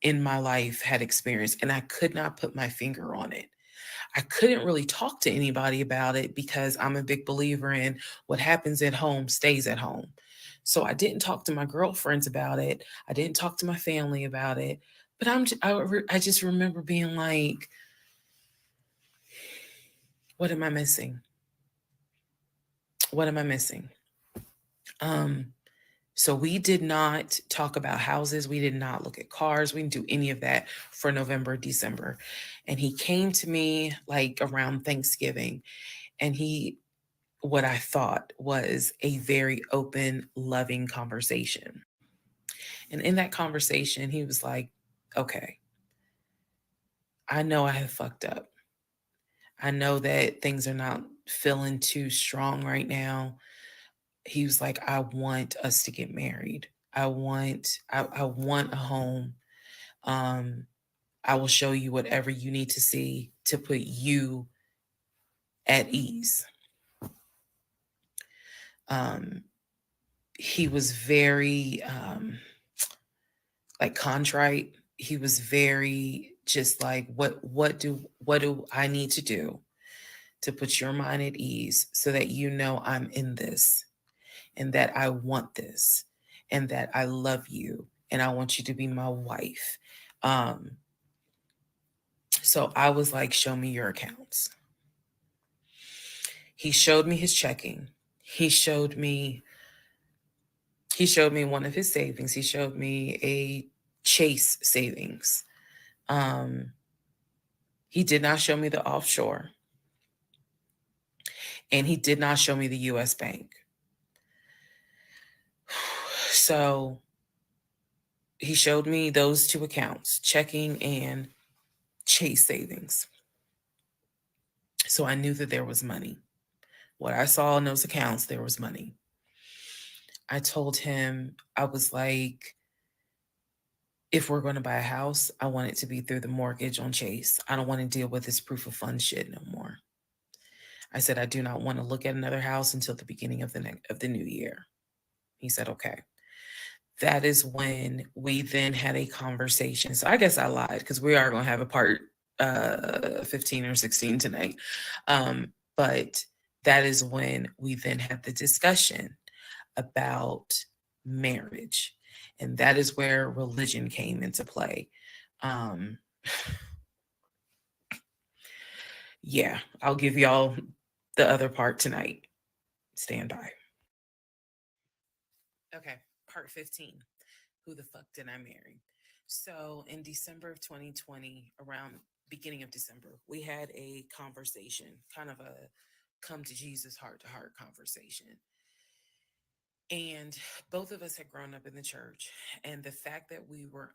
in my life had experienced. And I could not put my finger on it. I couldn't really talk to anybody about it because I'm a big believer in what happens at home stays at home. So I didn't talk to my girlfriends about it. I didn't talk to my family about it. But I just remember being like, what am I missing? What am I missing? So we did not talk about houses. We did not look at cars. We didn't do any of that for November, December. And he came to me like around Thanksgiving, and what I thought was a very open, loving conversation. And in that conversation, he was like, okay, I know I have fucked up. I know that things are not feeling too strong right now. He was like, I want us to get married. I want a home. Um, I will show you whatever you need to see to put you at ease. He was very like contrite. He was very just like, what do I need to do to put your mind at ease so that I'm in this? and that I want this and that I love you and I want you to be my wife. Um, so I was like, show me your accounts. He showed me his checking. He showed me one of his savings. He showed me a Chase savings. Um, he did not show me the offshore, and he did not show me the US bank. So he showed me those two accounts, checking and Chase savings. So I knew that there was money. What I saw in those accounts, there was money. I told him, I was like, if we're going to buy a house, I want it to be through the mortgage on Chase. I don't want to deal with this proof of funds shit no more. I said, I do not want to look at another house until the beginning of the new year. He said, okay. That is when we then had a conversation. So I guess I lied because we are going to have a part 15 or 16 tonight. But that is when we then had the discussion about marriage. And that is where religion came into play. Yeah, I'll give y'all the other part tonight. Stand by. Okay, part 15. Who the fuck did I marry? So in December of 2020, around beginning of December, we had a conversation, kind of a come to Jesus heart to heart conversation. And both of us had grown up in the church, and the fact that we were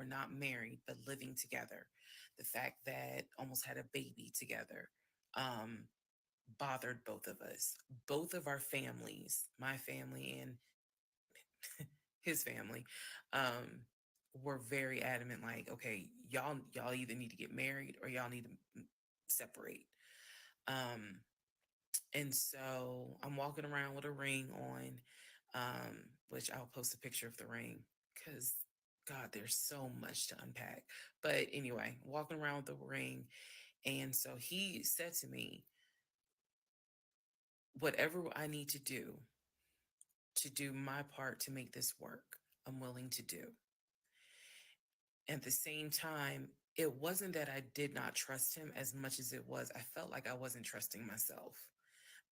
not married but living together, the fact that almost had a baby together, bothered both of us. Both of our families, my family and his family, were very adamant. Like, okay, y'all either need to get married or y'all need to separate. Um, And so I'm walking around with a ring on, which I'll post a picture of the ring because, God, there's so much to unpack. But anyway, walking around with the ring. And so he said to me, whatever I need to do my part to make this work, I'm willing to do. At the same time, it wasn't that I did not trust him as much as it was I felt like I wasn't trusting myself.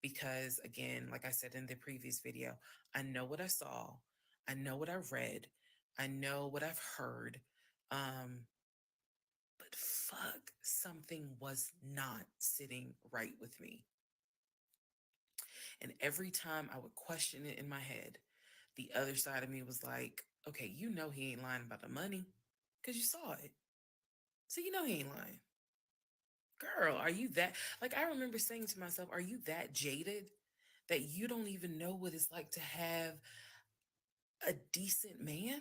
Because again, like I said in the previous video, I know what I saw, I know what I read, I know what I've heard, but fuck, something was not sitting right with me. And every time I would question it in my head, the other side of me was like, okay, you know he ain't lying about the money because you saw it. So you know he ain't lying. Girl, are you that, like, I remember saying to myself, are you that jaded that you don't even know what it's like to have a decent man?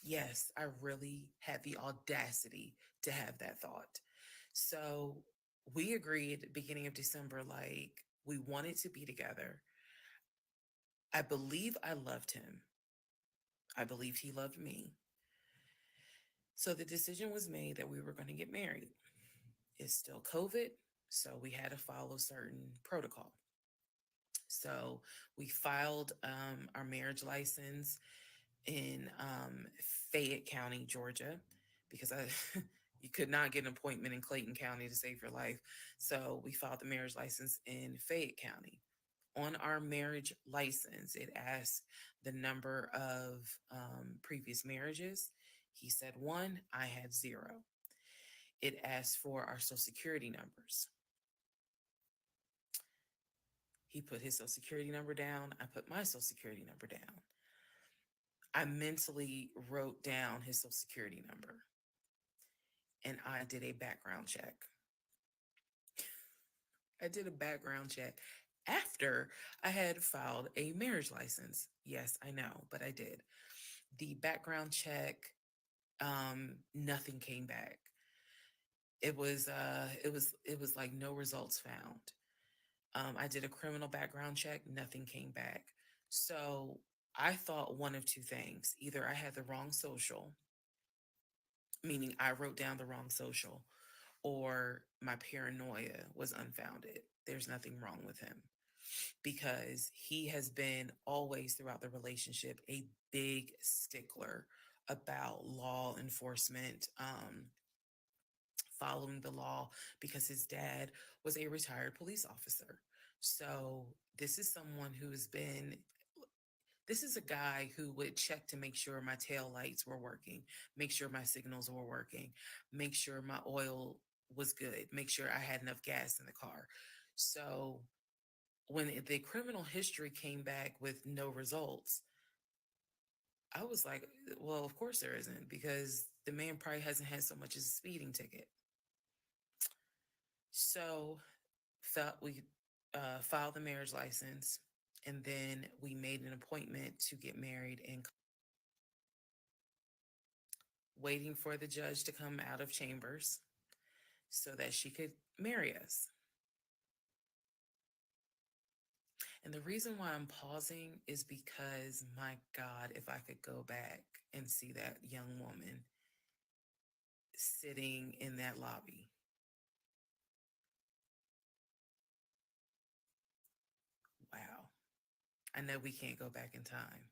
Yes, I really had the audacity to have that thought. So we agreed at the beginning of December, like, we wanted to be together. I believe I loved him. I believed he loved me. So the decision was made that we were going to get married. It's still COVID, so we had to follow certain protocol. So we filed our marriage license in Fayette County, Georgia, because you could not get an appointment in Clayton County to save your life. So we filed the marriage license in Fayette County. On our marriage license, it asked the number of previous marriages. He said one, I had zero. It asked for our social security numbers. He put his social security number down. I put my social security number down. I mentally wrote down his social security number and I did a background check. I did a background check after I had filed a marriage license. Yes, I know, but I did. The background check, nothing came back. It was like no results found. I did a criminal background check, nothing came back. So I thought one of two things. Either I had the wrong social, meaning I wrote down the wrong social, or my paranoia was unfounded. There's nothing wrong with him because he has been always throughout the relationship a big stickler about law enforcement, following the law, because his dad was a retired police officer. So this is someone who's been this is a guy who would check to make sure my tail lights were working, make sure my signals were working, make sure my oil was good, make sure I had enough gas in the car. So when the criminal history came back with no results, I was like, well, of course there isn't, because the man probably hasn't had so much as a speeding ticket. So we filed the marriage license, and then we made an appointment to get married, and waiting for the judge to come out of chambers so that she could marry us. And the reason why I'm pausing is because, my God, if I could go back and see that young woman sitting in that lobby. Wow. I know we can't go back in time,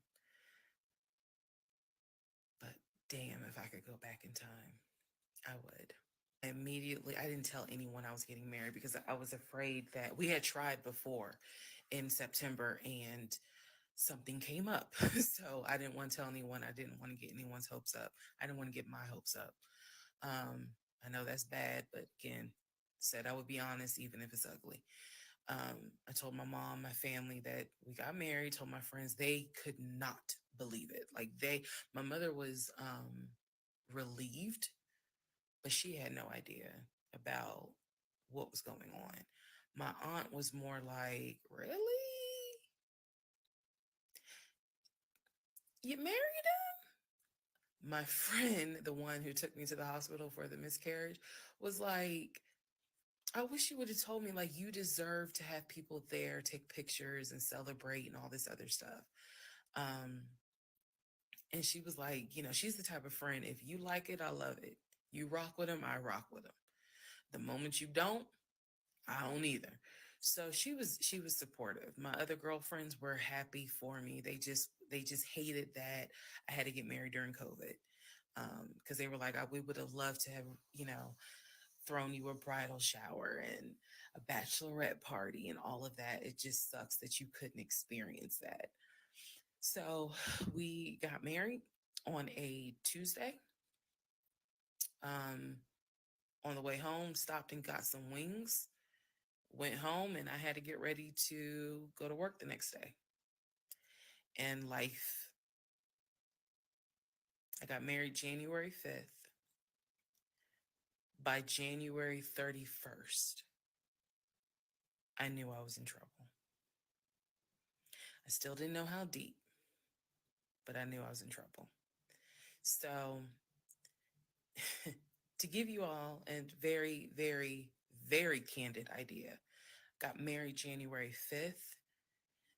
but damn, if I could go back in time, I would. Immediately, I didn't tell anyone I was getting married because I was afraid that we had tried before in September and something came up. So I didn't want to tell anyone. I didn't want to get anyone's hopes up. I didn't want to get my hopes up. I know that's bad, but again, said I would be honest, even if it's ugly. I told my mom, my family that we got married, told my friends, they could not believe it. Like my mother was relieved, but she had no idea about what was going on. My aunt was more like, really? You married him? My friend, the one who took me to the hospital for the miscarriage, was like, I wish you would have told me, like, you deserve to have people there, take pictures and celebrate and all this other stuff. Um, and she was like, she's the type of friend, if you like it, I love it. You rock with them, I rock with them. The moment you don't, I don't either. So she was supportive. My other girlfriends were happy for me. They just hated that I had to get married during COVID. Because they were like, we would have loved to have, thrown you a bridal shower and a bachelorette party and all of that. It just sucks that you couldn't experience that. So we got married on a Tuesday. Um, on the way home, stopped and got some wings, went home, and I had to get ready to go to work the next day. And life, I got married January 5th. By January 31st, I knew I was in trouble. I still didn't know how deep, but I knew I was in trouble. So, to give you all a very, very, very candid idea, got married January 5th.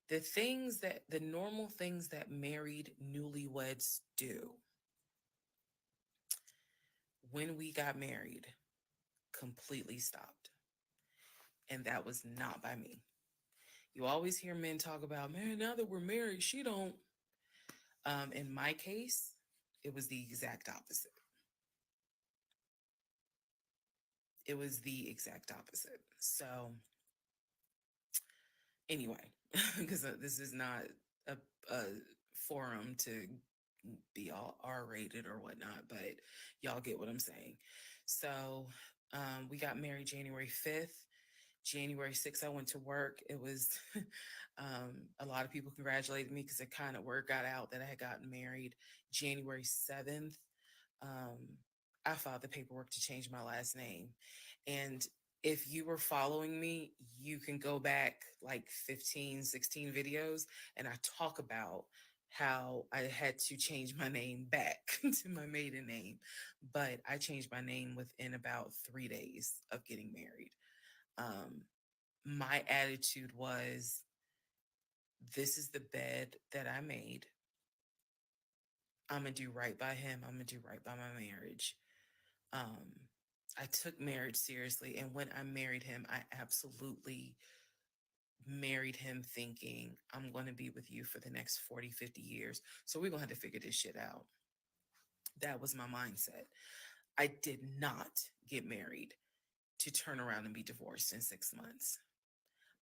The normal things that married newlyweds do when we got married completely stopped. And that was not by me. You always hear men talk about, man, now that we're married, she don't. In my case, it was the exact opposite. It was the exact opposite. So, anyway, because this is not a forum to be all R-rated or whatnot, but y'all get what I'm saying. So, we got married January 5th. January 6th, I went to work. It was a lot of people congratulated me because it kind of word got out that I had gotten married. January 7th, I filed the paperwork to change my last name. And if you were following me, you can go back like 15, 16 videos, and I talk about how I had to change my name back to my maiden name. But I changed my name within about 3 days of getting married. My attitude was, this is the bed that I made. I'm going to do right by him. I'm going to do right by my marriage. I took marriage seriously. And when I married him, I absolutely married him thinking, I'm going to be with you for the next 40, 50 years. So we're going to have to figure this shit out. That was my mindset. I did not get married to turn around and be divorced in 6 months.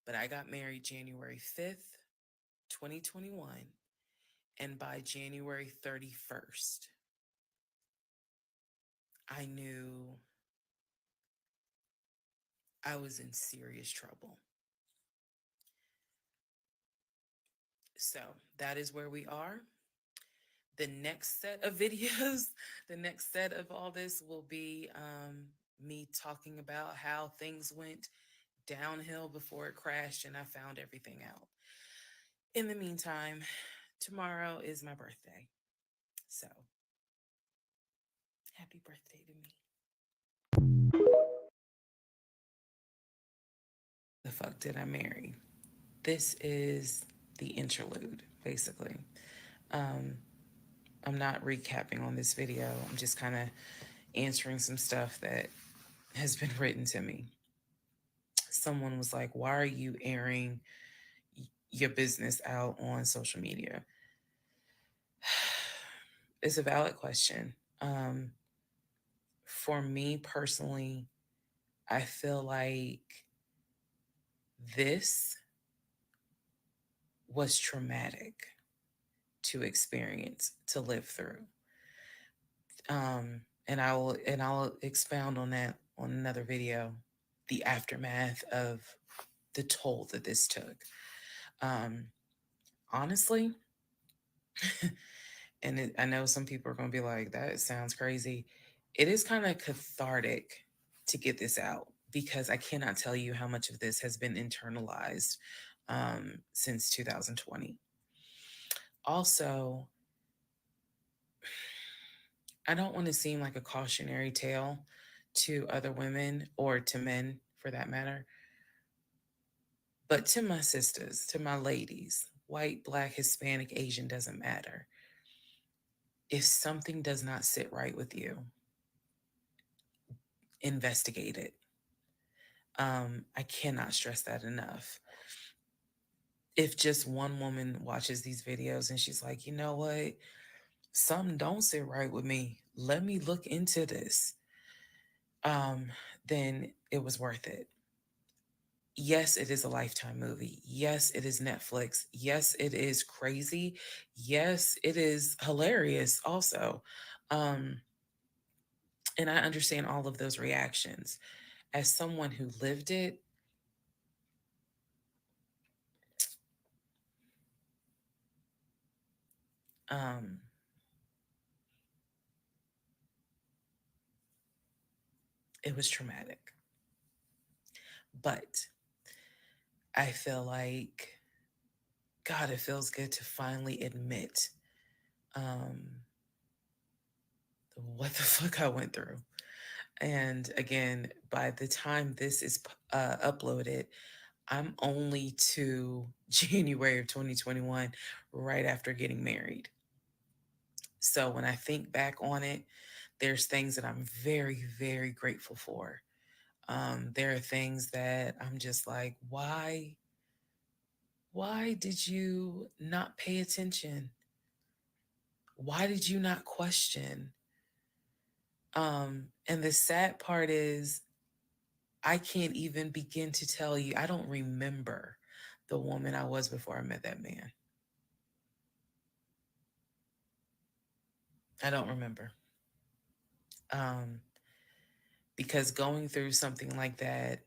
But I got married January 5th, 2021. And by January 31st, I knew I was in serious trouble. So that is where we are. The next set of videos, the next set of all this will be me talking about how things went downhill before it crashed and I found everything out. In the meantime, tomorrow is my birthday. So happy birthday to me. The fuck did I marry? This is the interlude, basically. Um, I'm not recapping on this video. I'm just kind of answering some stuff that has been written to me. Someone was like, why are you airing your business out on social media? It's a valid question. For me personally, I feel like this was traumatic to experience, to live through. And I'll expound on that on another video, the aftermath of the toll that this took. Honestly, I know some people are going to be like, that sounds crazy. It is kind of cathartic to get this out because I cannot tell you how much of this has been internalized since 2020. Also, I don't want to seem like a cautionary tale to other women or to men for that matter, but to my sisters, to my ladies, white, black, Hispanic, Asian, doesn't matter. If something does not sit right with you, investigate it. I cannot stress that enough. If just one woman watches these videos and she's like, you know what, something don't sit right with me, let me look into this, then it was worth it. Yes, it is a Lifetime movie. Yes, it is Netflix. Yes, it is crazy. Yes, it is hilarious also. Um, and I understand all of those reactions. As someone who lived it, um, it was traumatic. But I feel like, God, it feels good to finally admit what the fuck I went through. And again, by the time this is uploaded, I'm only to January of 2021, right after getting married. So when I think back on it, there's things that I'm very, very grateful for. There are things that I'm just like, why did you not pay attention? Why did you not question? And the sad part is I can't even begin to tell you, I don't remember the woman I was before I met that man. I don't remember. Because going through something like that,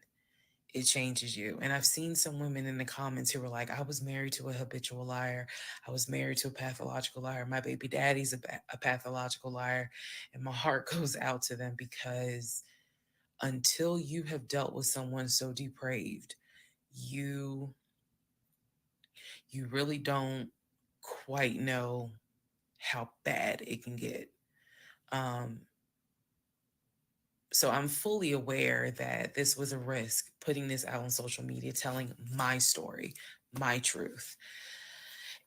it changes you. And I've seen some women in the comments who were like, I was married to a habitual liar. I was married to a pathological liar. My baby daddy's a pathological liar. And my heart goes out to them because until you have dealt with someone so depraved, you really don't quite know how bad it can get. So I'm fully aware that this was a risk, putting this out on social media, telling my story, my truth,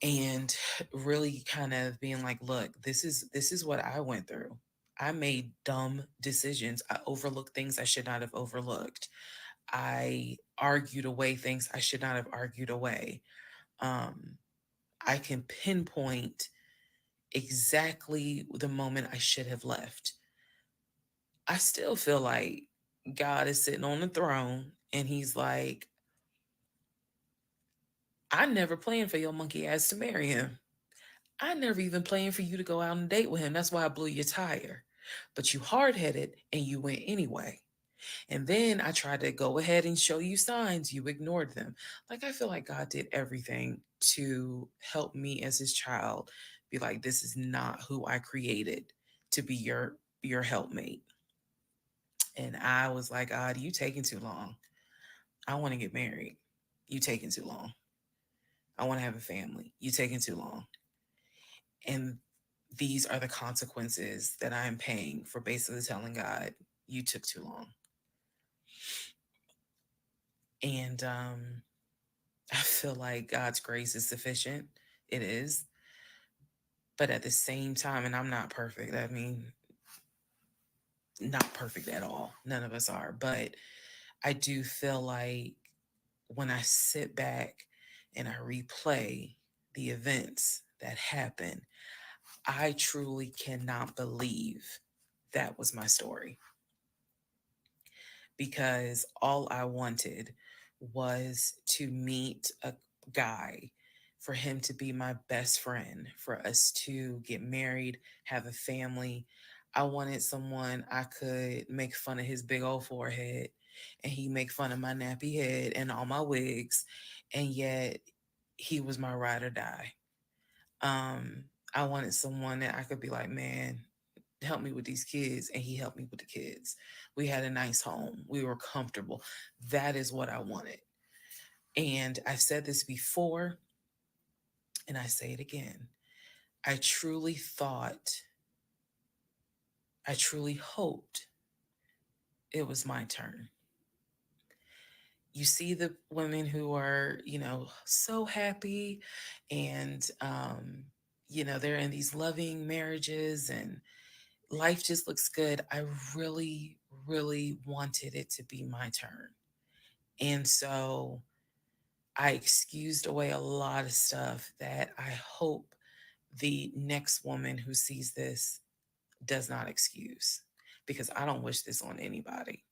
and really kind of being like, look, this is what I went through. I made dumb decisions. I overlooked things I should not have overlooked. I argued away things I should not have argued away. Um, I can pinpoint exactly the moment I should have left. I still feel like God is sitting on the throne and he's like, I never planned for your monkey ass to marry him. I never even planned for you to go out and date with him. That's why I blew your tire. But you hard headed and you went anyway. And then I tried to go ahead and show you signs. You ignored them. Like, I feel like God did everything to help me as his child be like, this is not who I created to be your helpmate. And I was like, God, you taking too long. I want to get married. You taking too long. I want to have a family. You taking too long. And these are the consequences that I'm paying for basically telling God, you took too long. And I feel like God's grace is sufficient. It is. But at the same time, and I'm not perfect. I mean, not perfect at all. None of us are. But I do feel like when I sit back and I replay the events that happened, I truly cannot believe that was my story, because all I wanted was to meet a guy, for him to be my best friend, for us to get married, have a family. I wanted someone I could make fun of his big old forehead and he make fun of my nappy head and all my wigs, and yet he was my ride or die. Um, I wanted someone that I could be like, man, help me with these kids, and he helped me with the kids. We had a nice home. We were comfortable. That is what I wanted. And I've said this before, and I say it again. I truly thought, I truly hoped it was my turn. You see the women who are, so happy, and they're in these loving marriages and life just looks good. I really, really wanted it to be my turn. And so I excused away a lot of stuff that I hope the next woman who sees this does not excuse, because I don't wish this on anybody.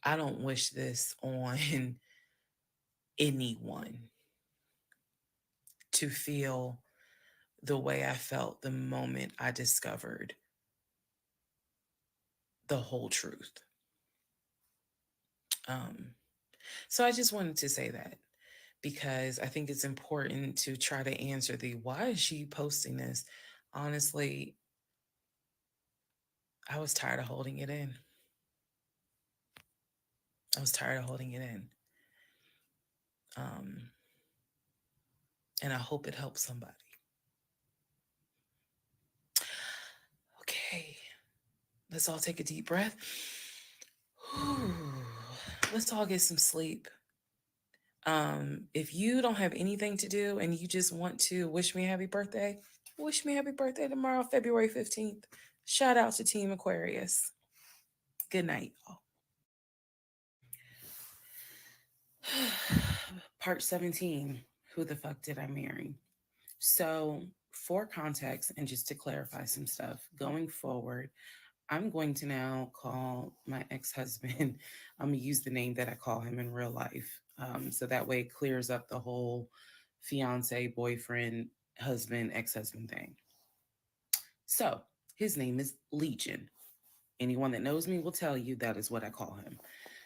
I don't wish this on anyone, to feel the way I felt the moment I discovered the whole truth. Um, so I just wanted to say that, because I think it's important to try to answer the why is she posting this? Honestly, I was tired of holding it in. I was tired of holding it in. Um, and I hope it helps somebody. Okay, let's all take a deep breath. Whew. Let's all get some sleep. If you don't have anything to do and you just want to wish me a happy birthday, wish me a happy birthday tomorrow, February 15th. Shout out to Team Aquarius. Good night, y'all. Part 17. Who the fuck did I marry? So, for context and just to clarify some stuff, going forward, I'm going to now call my ex husband, I'm going to use the name that I call him in real life. So that way it clears up the whole fiance, boyfriend, husband, ex husband thing. So, his name is Legion. Anyone that knows me will tell you that is what I call him.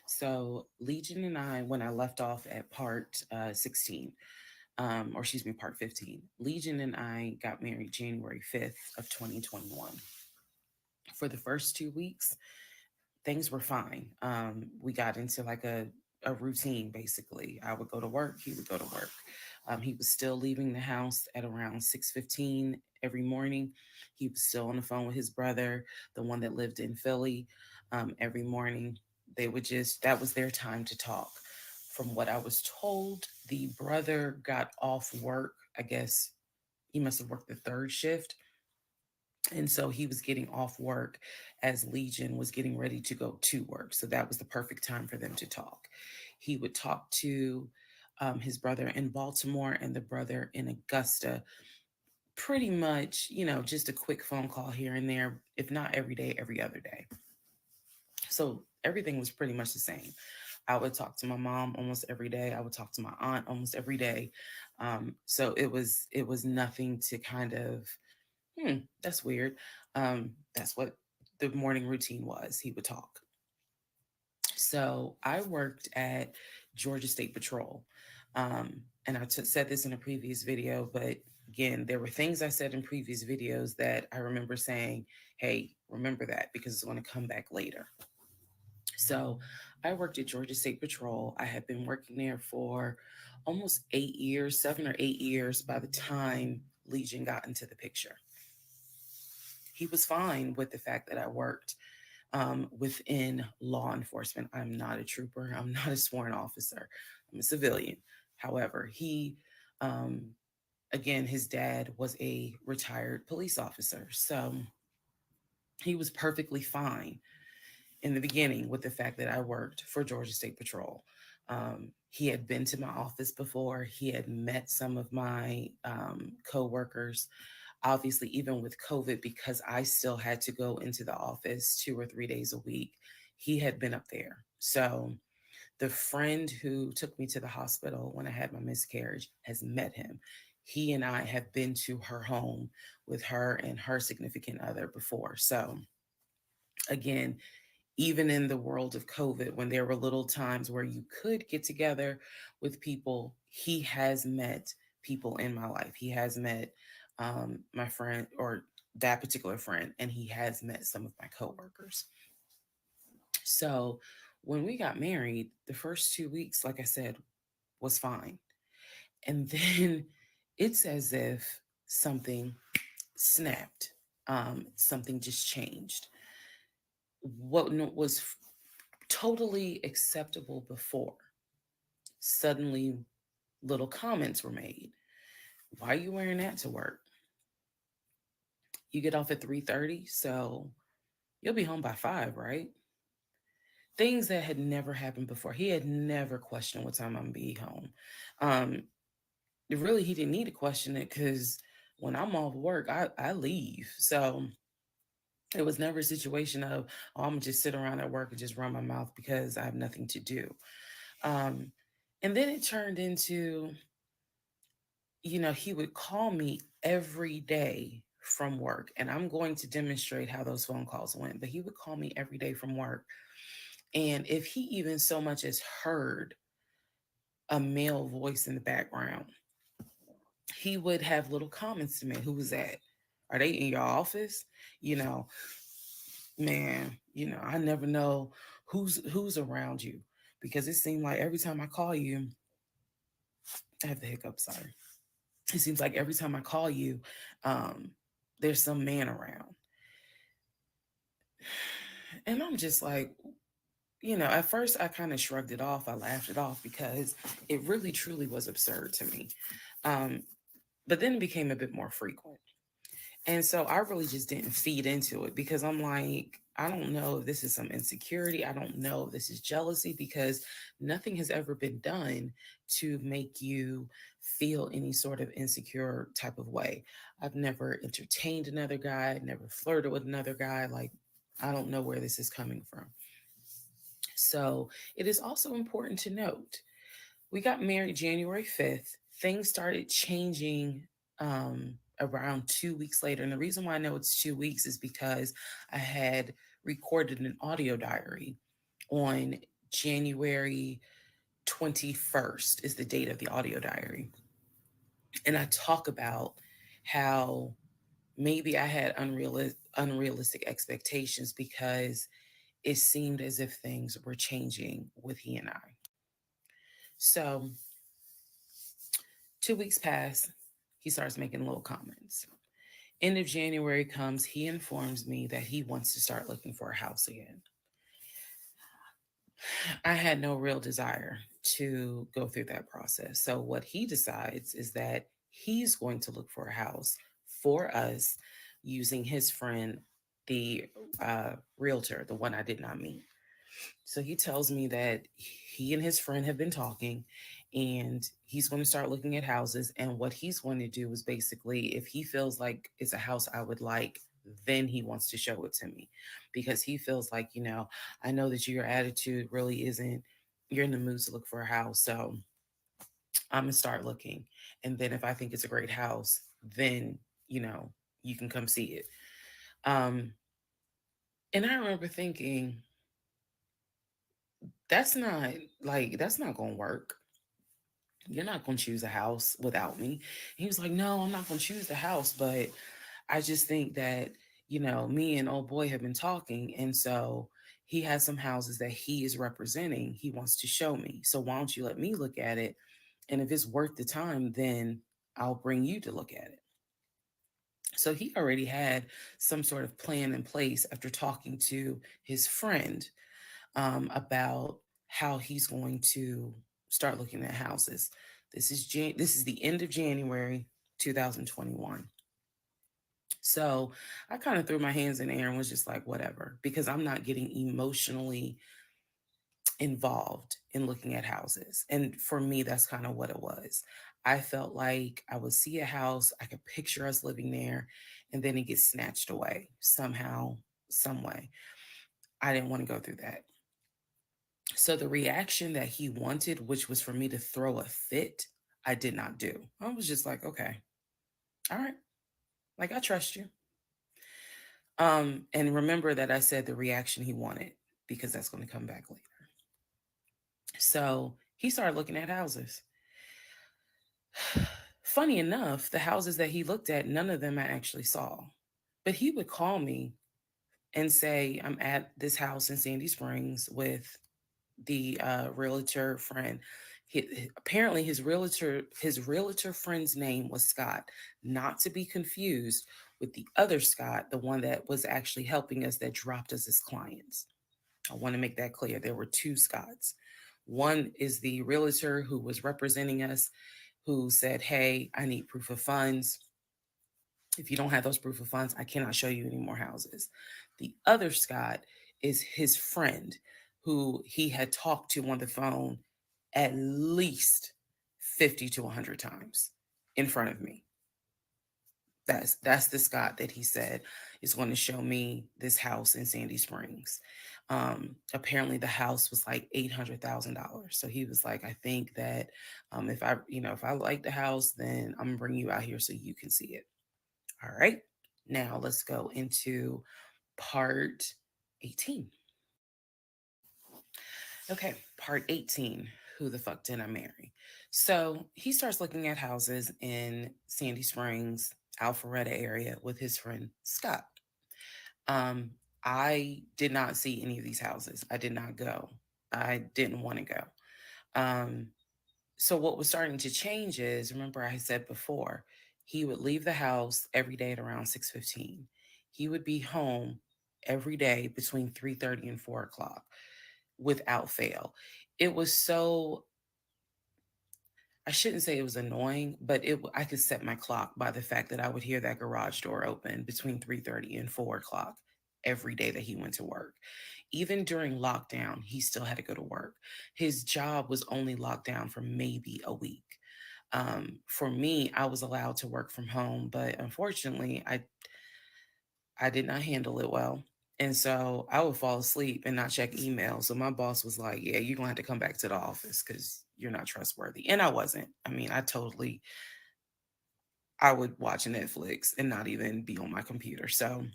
So, Legion and I, when I left off at part 16, or excuse me, part 15, Legion and I got married January 5th of 2021. For the first 2 weeks, things were fine. We got into like a routine, basically. I would go to work, he would go to work. He was still leaving the house at around 6:15 every morning. He was still on the phone with his brother, the one that lived in Philly, every morning. They would just, that was their time to talk. From what I was told, the brother got off work. I guess he must have worked the third shift, And so he was getting off work as Legion was getting ready to go to work. So that was the perfect time for them to talk. He would talk to his brother in Baltimore and the brother in Augusta, pretty much, just a quick phone call here and there, if not every day, every other day. So everything was pretty much the same. I would talk to my mom almost every day. I would talk to my aunt almost every day. So it was nothing to kind of, that's weird. That's what the morning routine was. He would talk. So I worked at Georgia State Patrol. And said this in a previous video, but again, there were things I said in previous videos that I remember saying, hey, remember that because it's going to come back later. So I worked at Georgia State Patrol. I had been working there for almost 8 years, 7 or 8 years by the time Legion got into the picture. He was fine with the fact that I worked within law enforcement. I'm not a trooper. I'm not a sworn officer. I'm a civilian. However, um, again, his dad was a retired police officer. So he was perfectly fine in the beginning with the fact that I worked for Georgia State Patrol. He had been to my office before. He had met some of my coworkers. Obviously, even with COVID, because I still had to go into the office 2 or 3 days a week, he had been up there. So the friend who took me to the hospital when I had my miscarriage has met him. He and I have been to her home with her and her significant other before. So again, even in the world of COVID, when there were little times where you could get together with people, he has met people in my life. He has met my friend or that particular friend, and he has met some of my coworkers. So when we got married, the first 2 weeks, like I said, was fine. And then it's as if something snapped, something just changed. What was totally acceptable before, suddenly little comments were made. Why are you wearing that to work? You get off at 3:30, so you'll be home by 5, right? Things that had never happened before. He had never questioned what time I'm gonna be home. Um, really, he didn't need to question it because when I'm off work, I leave. So it was never a situation of, oh, I'm gonna just sit around at work and just run my mouth because I have nothing to do. Um, and then it turned into, he would call me every day from work, and I'm going to demonstrate how those phone calls went. But he would call me every day from work. And if he even so much as heard a male voice in the background, he would have little comments to me. Who was that? Are they in your office? You know, man, I never know who's around you because it seemed like every time I call you, I have the hiccup, sorry. It seems like every time I call you, um, there's some man around. And I'm just like, at first I kind of shrugged it off. I laughed it off because it really truly was absurd to me. Um, but then it became a bit more frequent. And so I really just didn't feed into it because I'm like, I don't know if this is some insecurity. I don't know if this is jealousy because nothing has ever been done to make you feel any sort of insecure type of way. I've never entertained another guy, never flirted with another guy. Like, I don't know where this is coming from. So it is also important to note we got married January 5th. Things started changing around 2 weeks later. And the reason why I know it's 2 weeks is because I had recorded an audio diary on January 21st, is the date of the audio diary. And I talk about how maybe I had unrealistic expectations because it seemed as if things were changing with he and I. So 2 weeks pass, he starts making little comments. End of January comes, he informs me that he wants to start looking for a house again. I had no real desire to go through that process. So, what he decides is that he's going to look for a house for us using his friend, the realtor, the one I did not meet. So he tells me that he and his friend have been talking and he's going to start looking at houses. And what he's going to do is basically, if he feels like it's a house I would like, then he wants to show it to me because he feels like, I know that your attitude really isn't, you're in the mood to look for a house. So I'm going to start looking. And then if I think it's a great house, then, you know, you can come see it. Um, and I remember thinking, that's not going to work. You're not going to choose a house without me. He was like, no, I'm not going to choose the house, but I just think that, me and old boy have been talking. And so he has some houses that he is representing. He wants to show me. So why don't you let me look at it? And if it's worth the time, then I'll bring you to look at it. So he already had some sort of plan in place after talking to his friend about how he's going to start looking at houses. This is the end of January 2021. So I kind of threw my hands in the air and was just like, whatever, because I'm not getting emotionally involved in looking at houses. And for me, that's kind of what it was. I felt like I would see a house, I could picture us living there, and then it gets snatched away somehow, some way. I didn't want to go through that. So the reaction that he wanted, which was for me to throw a fit, I did not do. I was just like, okay, all right, like I trust you. And remember that I said the reaction he wanted because that's going to come back later. So he started looking at houses. Funny enough, the houses that he looked at, none of them I actually saw. But he would call me and say, I'm at this house in Sandy Springs with the realtor friend. Apparently his realtor friend's name was Scott, not to be confused with the other Scott, the one that was actually helping us that dropped us as clients. I want to make that clear. There were two Scotts. One is the realtor who was representing us, who said, hey, I need proof of funds. If you don't have those proof of funds, I cannot show you any more houses. The other Scott is his friend who he had talked to on the phone at least 50 to 100 times in front of me. That's the Scott that he said is going to show me this house in Sandy Springs. Apparently the house was like $800,000. So he was like, I think that if I like the house, then I'm gonna bring you out here so you can see it. All right. Now let's go into part 18. Okay, part 18. Who the fuck did I marry? So he starts looking at houses in Sandy Springs, Alpharetta area with his friend Scott. Um, I did not see any of these houses. I did not go. I didn't want to go. Um, so what was starting to change is, remember I said before, he would leave the house every day at around 6:15. He would be home every day between 3:30 and 4 o'clock without fail. It was so, I shouldn't say it was annoying, but I could set my clock by the fact that I would hear that garage door open between 3:30 and 4 o'clock every day that he went to work. Even during lockdown, he still had to go to work. His job was only locked down for maybe a week. For me, I was allowed to work from home, but unfortunately, I did not handle it well. And so I would fall asleep and not check email. So my boss was like, yeah, you're going to have to come back to the office because you're not trustworthy. And I wasn't. I mean, I would watch Netflix and not even be on my computer. So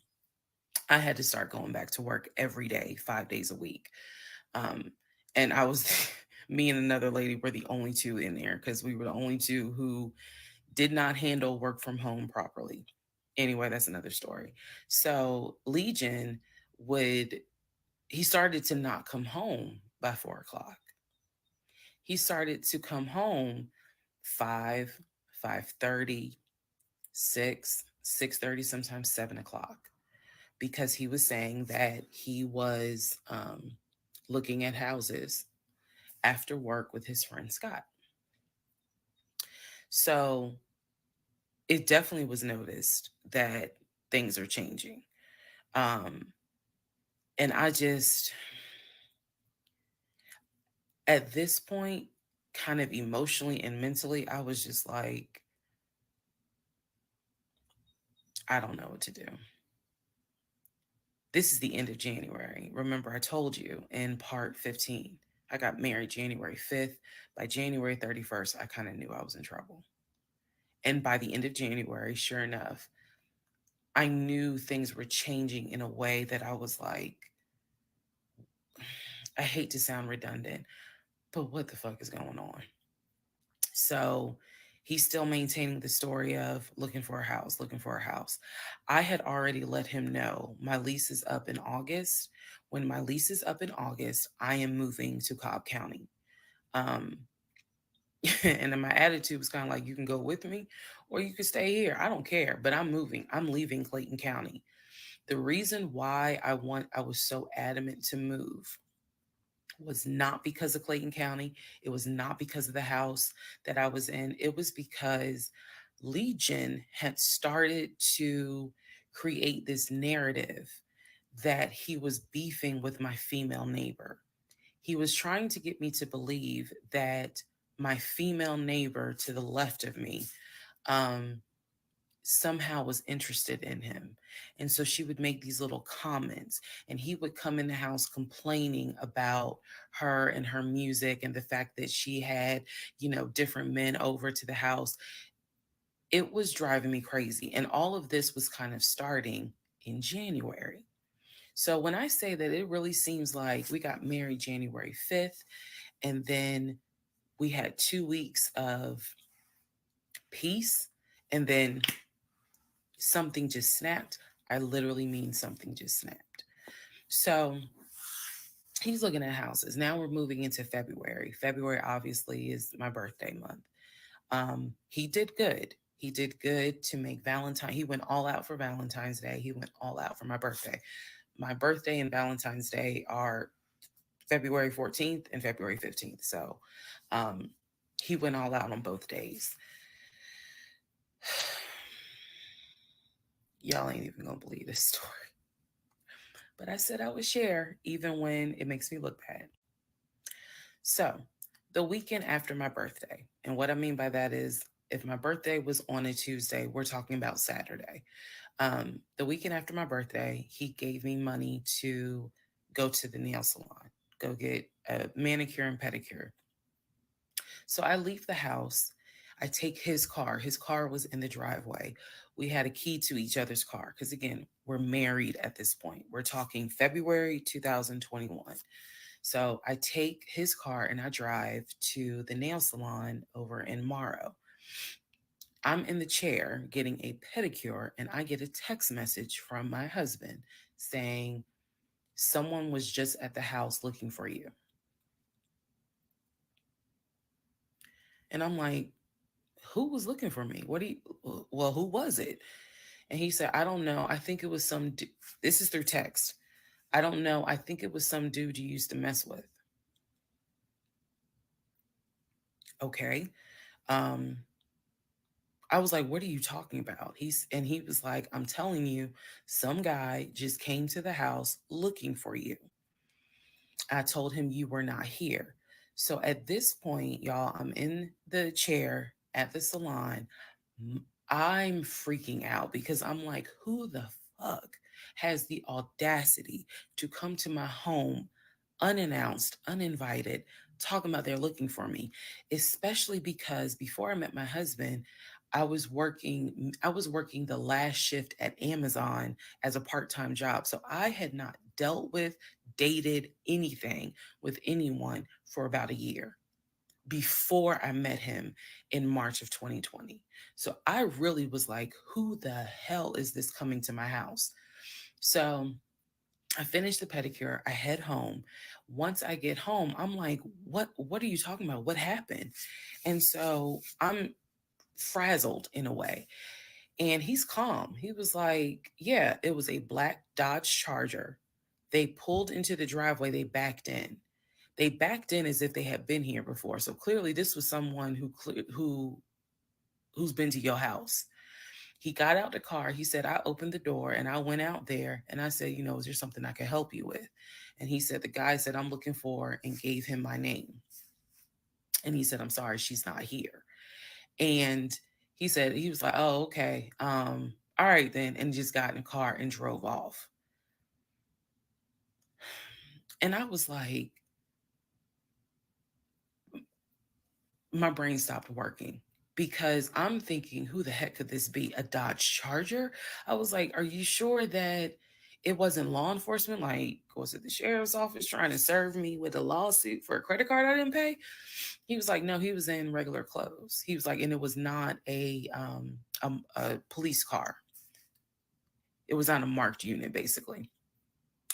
I had to start going back to work every day, 5 days a week. Um, and I was, me and another lady were the only two in there because we were the only two who did not handle work from home properly. Anyway, that's another story. So Legion would, he started to not come home by 4 o'clock. He started to come home 5, 5:30, 6:30, sometimes 7 o'clock, because he was saying that he was looking at houses after work with his friend Scott. So it definitely was noticed that things are changing. Um, and I just, at this point, kind of emotionally and mentally, I was just like, I don't know what to do. This is the end of January. Remember, I told you in part 15, I got married January 5th. By January 31st, I kind of knew I was in trouble. And by the end of January, sure enough, I knew things were changing in a way that I was like, I hate to sound redundant, but what the fuck is going on? So he's still maintaining the story of looking for a house, looking for a house. I had already let him know my lease is up in August. When my lease is up in August, I am moving to Cobb County. Um, and then my attitude was kind of like, you can go with me or you can stay here. I don't care, but I'm moving. I'm leaving Clayton County. The reason why I was so adamant to move was not because of Clayton County. It was not because of the house that I was in. It was because Legion had started to create this narrative that he was beefing with my female neighbor. He was trying to get me to believe that my female neighbor to the left of me um, somehow was interested in him. And so she would make these little comments, and he would come in the house complaining about her and her music and the fact that she had, different men over to the house. It was driving me crazy. And all of this was kind of starting in January. So when I say that, it really seems like we got married January 5th, and then we had 2 weeks of peace, and then something just snapped. I literally mean something just snapped. So he's looking at houses. Now we're moving into February. February obviously is my birthday month. He did good. He did good to make Valentine. He went all out for Valentine's Day. He went all out for my birthday. My birthday and Valentine's Day are February 14th and February 15th. So um, he went all out on both days. Y'all ain't even gonna believe this story. But I said I would share even when it makes me look bad. So, the weekend after my birthday, and what I mean by that is if my birthday was on a Tuesday, we're talking about Saturday. The weekend after my birthday, he gave me money to go to the nail salon, go get a manicure and pedicure. So I leave the house. I take his car. His car was in the driveway. We had a key to each other's car because, again, we're married at this point. We're talking February 2021. So I take his car and I drive to the nail salon over in Morrow. I'm in the chair getting a pedicure and I get a text message from my husband saying, someone was just at the house looking for you. And I'm like, who was looking for me? Well, who was it? And he said, I don't know. I think it was this is through text. I don't know. I think it was some dude you used to mess with. Okay. Um, I was like, what are you talking about? He was like, I'm telling you, some guy just came to the house looking for you. I told him you were not here. So at this point, y'all, I'm in the chair at the salon. I'm freaking out because I'm like, who the fuck has the audacity to come to my home unannounced, uninvited, talking about they're looking for me? Especially because before I met my husband, I was working the last shift at Amazon as a part-time job. So I had not dealt with, dated anything with anyone for about a year before I met him in March of 2020. So I really was like, who the hell is this coming to my house? So I finish the pedicure, I head home. Once I get home, I'm like, what are you talking about? What happened? And so I'm frazzled in a way. And he's calm. He was like, yeah, it was a black Dodge Charger. They pulled into the driveway, they backed in. They backed in as if they had been here before. So clearly this was someone who's been to your house. He got out the car. He said, I opened the door and I went out there and I said, is there something I can help you with? And he said, the guy said, I'm looking for, and gave him my name. And he said, I'm sorry, she's not here. And he said, he was like, oh, okay. All right then. And just got in the car and drove off. And I was like, my brain stopped working because I'm thinking, who the heck could this be? A Dodge Charger? I was like, are you sure that it wasn't law enforcement? Like, was it the sheriff's office trying to serve me with a lawsuit for a credit card I didn't pay? He was like, no, he was in regular clothes. He was like, and it was not a police car. It was on a marked unit, basically.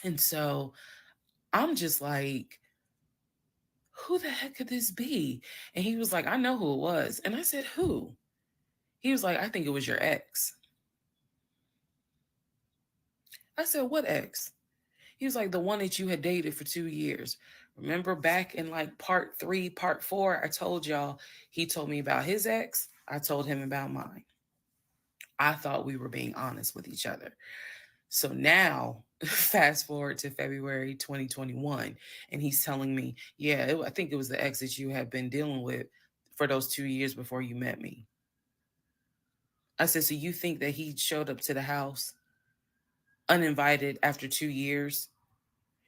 And so I'm just like, who the heck could this be? And he was like, I know who it was. And I said, who? He was like, I think it was your ex. I said, what ex? He was like, the one that you had dated for 2 years. Remember back in like part 3, part 4, I told y'all he told me about his ex. I told him about mine. I thought we were being honest with each other. So now, fast forward to February 2021, and he's telling me, yeah, I think it was the ex that you had been dealing with for those 2 years before you met me. I said, so you think that he showed up to the house uninvited after 2 years?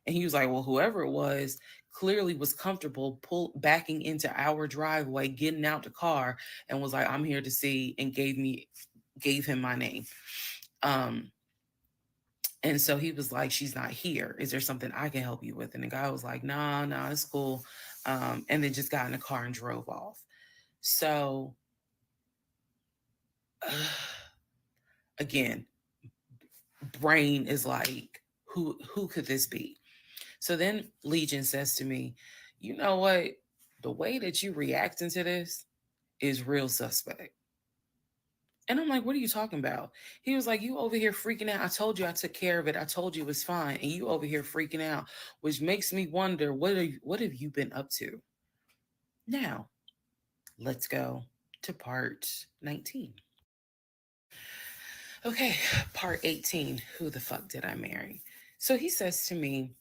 And he was like, well, whoever it was clearly was comfortable backing into our driveway, getting out the car, and was like, I'm here to see, and gave him my name. And so he was like, she's not here. Is there something I can help you with? And the guy was like, nah, it's cool. And then just got in the car and drove off. So again, brain is like, who could this be? So then Legion says to me, you know what? The way that you reacting to this is real suspect. And I'm like, what are you talking about? He was like, you over here freaking out. I told you I took care of it. I told you it was fine. And you over here freaking out, which makes me wonder, what have you been up to? Now, let's go to part 19. Okay, part 18. Who the fuck did I marry? So he says to me,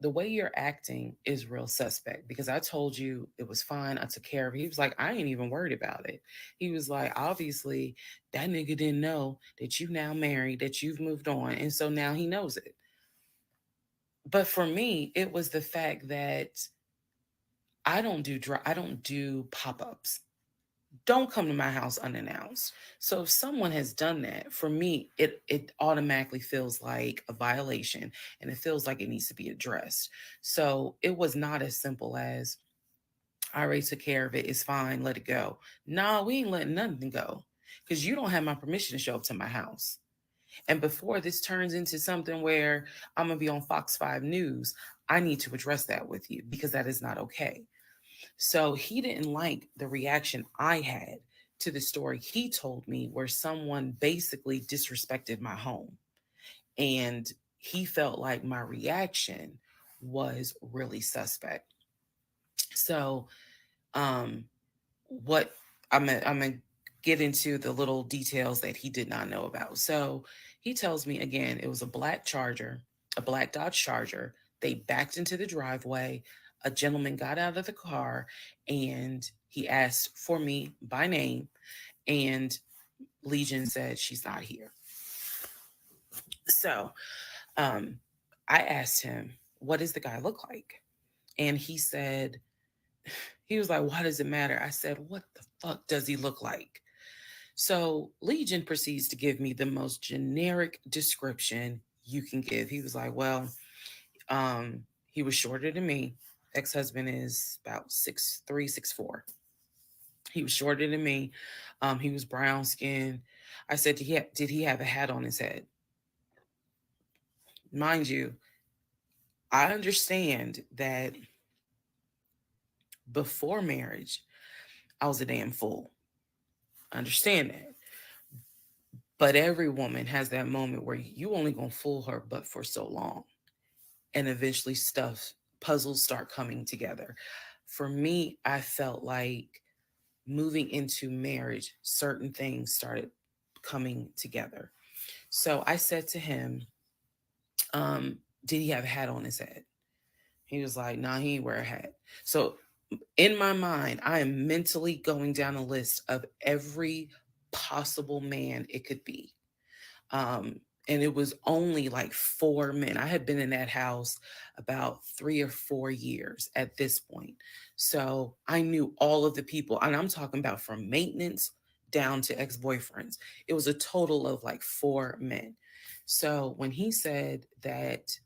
the way you're acting is real suspect because I told you it was fine. I took care of it. He was like, I ain't even worried about it. He was like, obviously, that nigga didn't know that you now married, that you've moved on. And so now he knows it. But for me, it was the fact that I don't do pop-ups. Don't come to my house unannounced. So if someone has done that, for me, it automatically feels like a violation and it feels like it needs to be addressed. So it was not as simple as I already took care of it. It's fine. Let it go. No, we ain't letting nothing go because you don't have my permission to show up to my house. And before this turns into something where I'm going to be on Fox 5 News, I need to address that with you because that is not okay. So he didn't like the reaction I had to the story he told me, where someone basically disrespected my home. And he felt like my reaction was really suspect. So, what I'm gonna get into the little details that he did not know about. So he tells me again, it was a black Charger, a black Dodge Charger. They backed into the driveway. A gentleman got out of the car and he asked for me by name, and Legion said she's not here. So I asked him, what does the guy look like? And he said, he was like, why does it matter? I said, what the fuck does he look like? So Legion proceeds to give me the most generic description you can give. He was like, well, he was shorter than me. Ex-husband is about 6'3", 6'4". He was shorter than me. He was brown skinned. I said, did he have a hat on his head? Mind you, I understand that before marriage, I was a damn fool. I understand that. But every woman has that moment where you only gonna fool her but for so long. And eventually puzzles start coming together. For me, I felt like moving into marriage, certain things started coming together. So I said to him, did he have a hat on his head? He was like, nah, he ain't wear a hat. So in my mind, I am mentally going down a list of every possible man it could be. Um, and it was only like four men. I had been in that house about 3 or 4 years at this point. So I knew all of the people, and I'm talking about from maintenance down to ex boyfriends. It was a total of like four men. So when he said that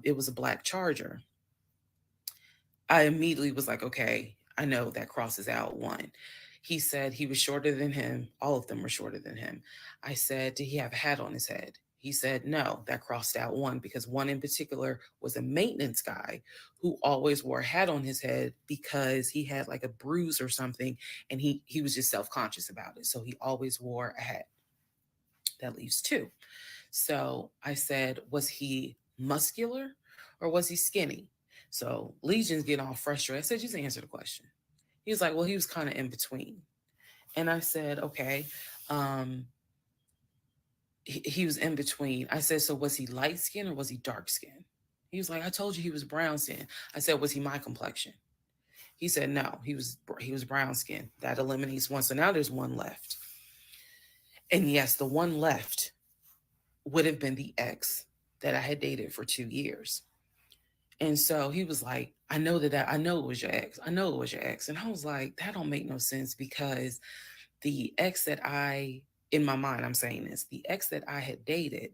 it was a black charger, I immediately was like, okay, I know that crosses out one. He said he was shorter than him. All of them were shorter than him. I said, did he have a hat on his head? He said, no, that crossed out one because one in particular was a maintenance guy who always wore a hat on his head because he had like a bruise or something and he was just self-conscious about it. So he always wore a hat. That leaves two. So I said, was he muscular or was he skinny? So Legion's getting all frustrated. I said, just answer the question. He was like, well, he was kind of in between. And I said, okay. Um, he was in between. I said, so was he light skin or was he dark skin? He was like, I told you he was brown skin. I said, was he my complexion? He said, no, he was brown skin. That eliminates one. So now there's one left. And yes, the one left would have been the ex that I had dated for 2 years. And so he was like, I know it was your ex. I know it was your ex. And I was like, that don't make no sense because the ex that in my mind, I'm saying this, the ex that I had dated,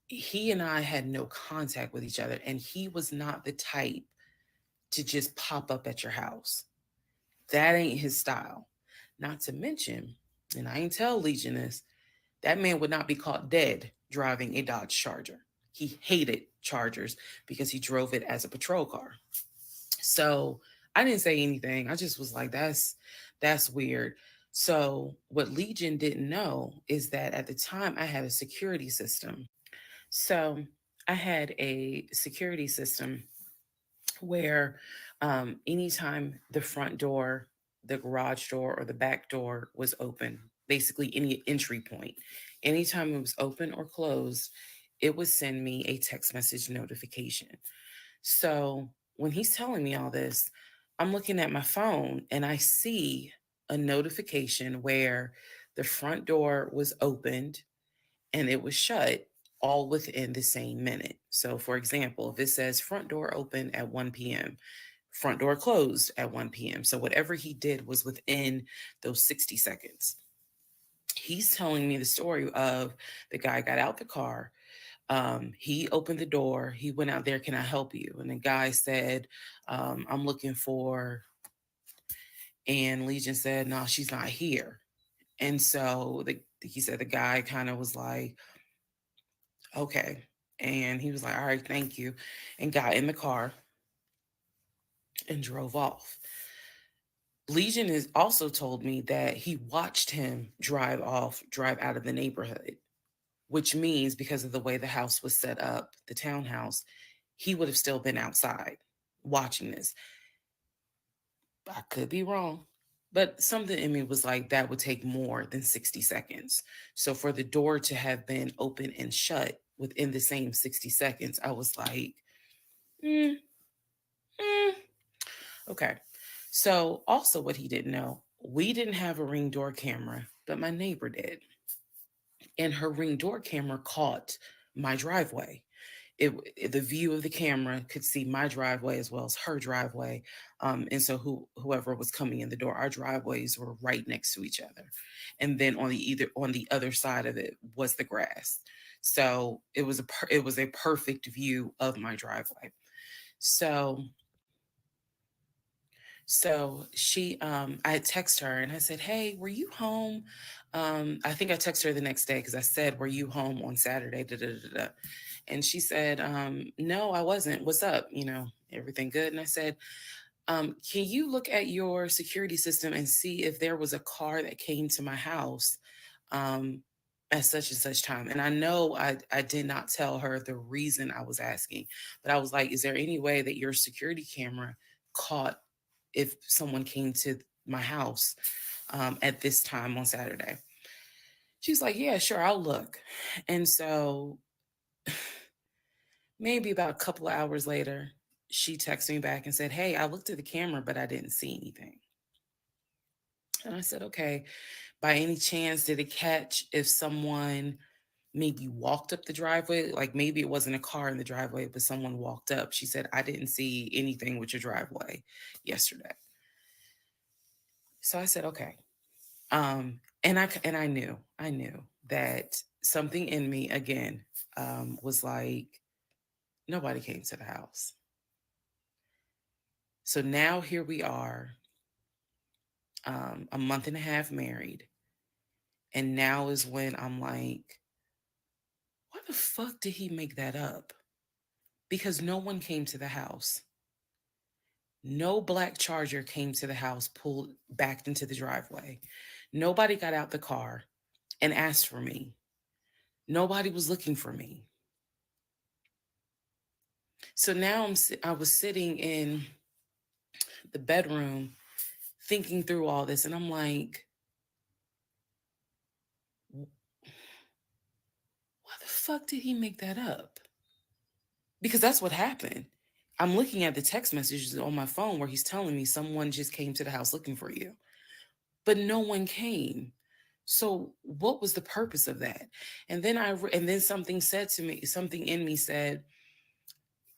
he and I had no contact with each other. And he was not the type to just pop up at your house. That ain't his style. Not to mention, and I ain't tell Legion this, that man would not be caught dead driving a Dodge Charger. He hated Chargers because he drove it as a patrol car. So I didn't say anything. I just was like, that's weird. So what Legion didn't know is that at the time I had a security system. So I had a security system where anytime the front door, the garage door, or the back door was open, basically any entry point, anytime it was open or closed, it would send me a text message notification. So when he's telling me all this, I'm looking at my phone and I see a notification where the front door was opened and it was shut all within the same minute. So, for example, if it says front door open at 1 p.m., front door closed at 1 p.m. So, whatever he did was within those 60 seconds. He's telling me the story of the guy got out the car. He opened the door. He went out there. Can I help you? And the guy said, I'm looking for, and Legion said, no, she's not here. And so he said the guy kind of was like, okay. And he was like, all right, thank you. And got in the car and drove off. Legion has also told me that he watched him drive out of the neighborhood, which means because of the way the house was set up, the townhouse, he would have still been outside watching this. I could be wrong, but something in me was like, that would take more than 60 seconds. So for the door to have been open and shut within the same 60 seconds, I was like, mm, mm. Okay. So also what he didn't know, we didn't have a Ring door camera, but my neighbor did. And her Ring door camera caught my driveway. The view of the camera could see my driveway as well as her driveway. And so whoever was coming in the door, our driveways were right next to each other. And then on the other side of it was the grass. So it was a perfect view of my driveway. So I text her and I said, hey, were you home? I think I texted her the next day because I said, were you home on Saturday? Da, da, da, da. And she said, no, I wasn't. What's up? Everything good? And I said, can you look at your security system and see if there was a car that came to my house at such and such time? And I know I did not tell her the reason I was asking, but I was like, is there any way that your security camera caught if someone came to my house at this time on Saturday? She's like, yeah, sure, I'll look. And so maybe about a couple of hours later, she texted me back and said, hey, I looked at the camera, but I didn't see anything. And I said, okay, by any chance, did it catch if someone maybe walked up the driveway? Like maybe it wasn't a car in the driveway, but someone walked up. She said, I didn't see anything with your driveway yesterday. So I said, okay. And I knew that something in me again was like, nobody came to the house. So now here we are, a month and a half married. And now is when I'm like, why the fuck did he make that up? Because no one came to the house. No black Charger came to the house, pulled backed into the driveway. Nobody got out the car and asked for me. Nobody was looking for me. So now I was sitting in the bedroom thinking through all this, and I'm like, why the fuck did he make that up? Because that's what happened. I'm looking at the text messages on my phone where he's telling me someone just came to the house looking for you, but no one came. So what was the purpose of that? And then something said to me, something in me said,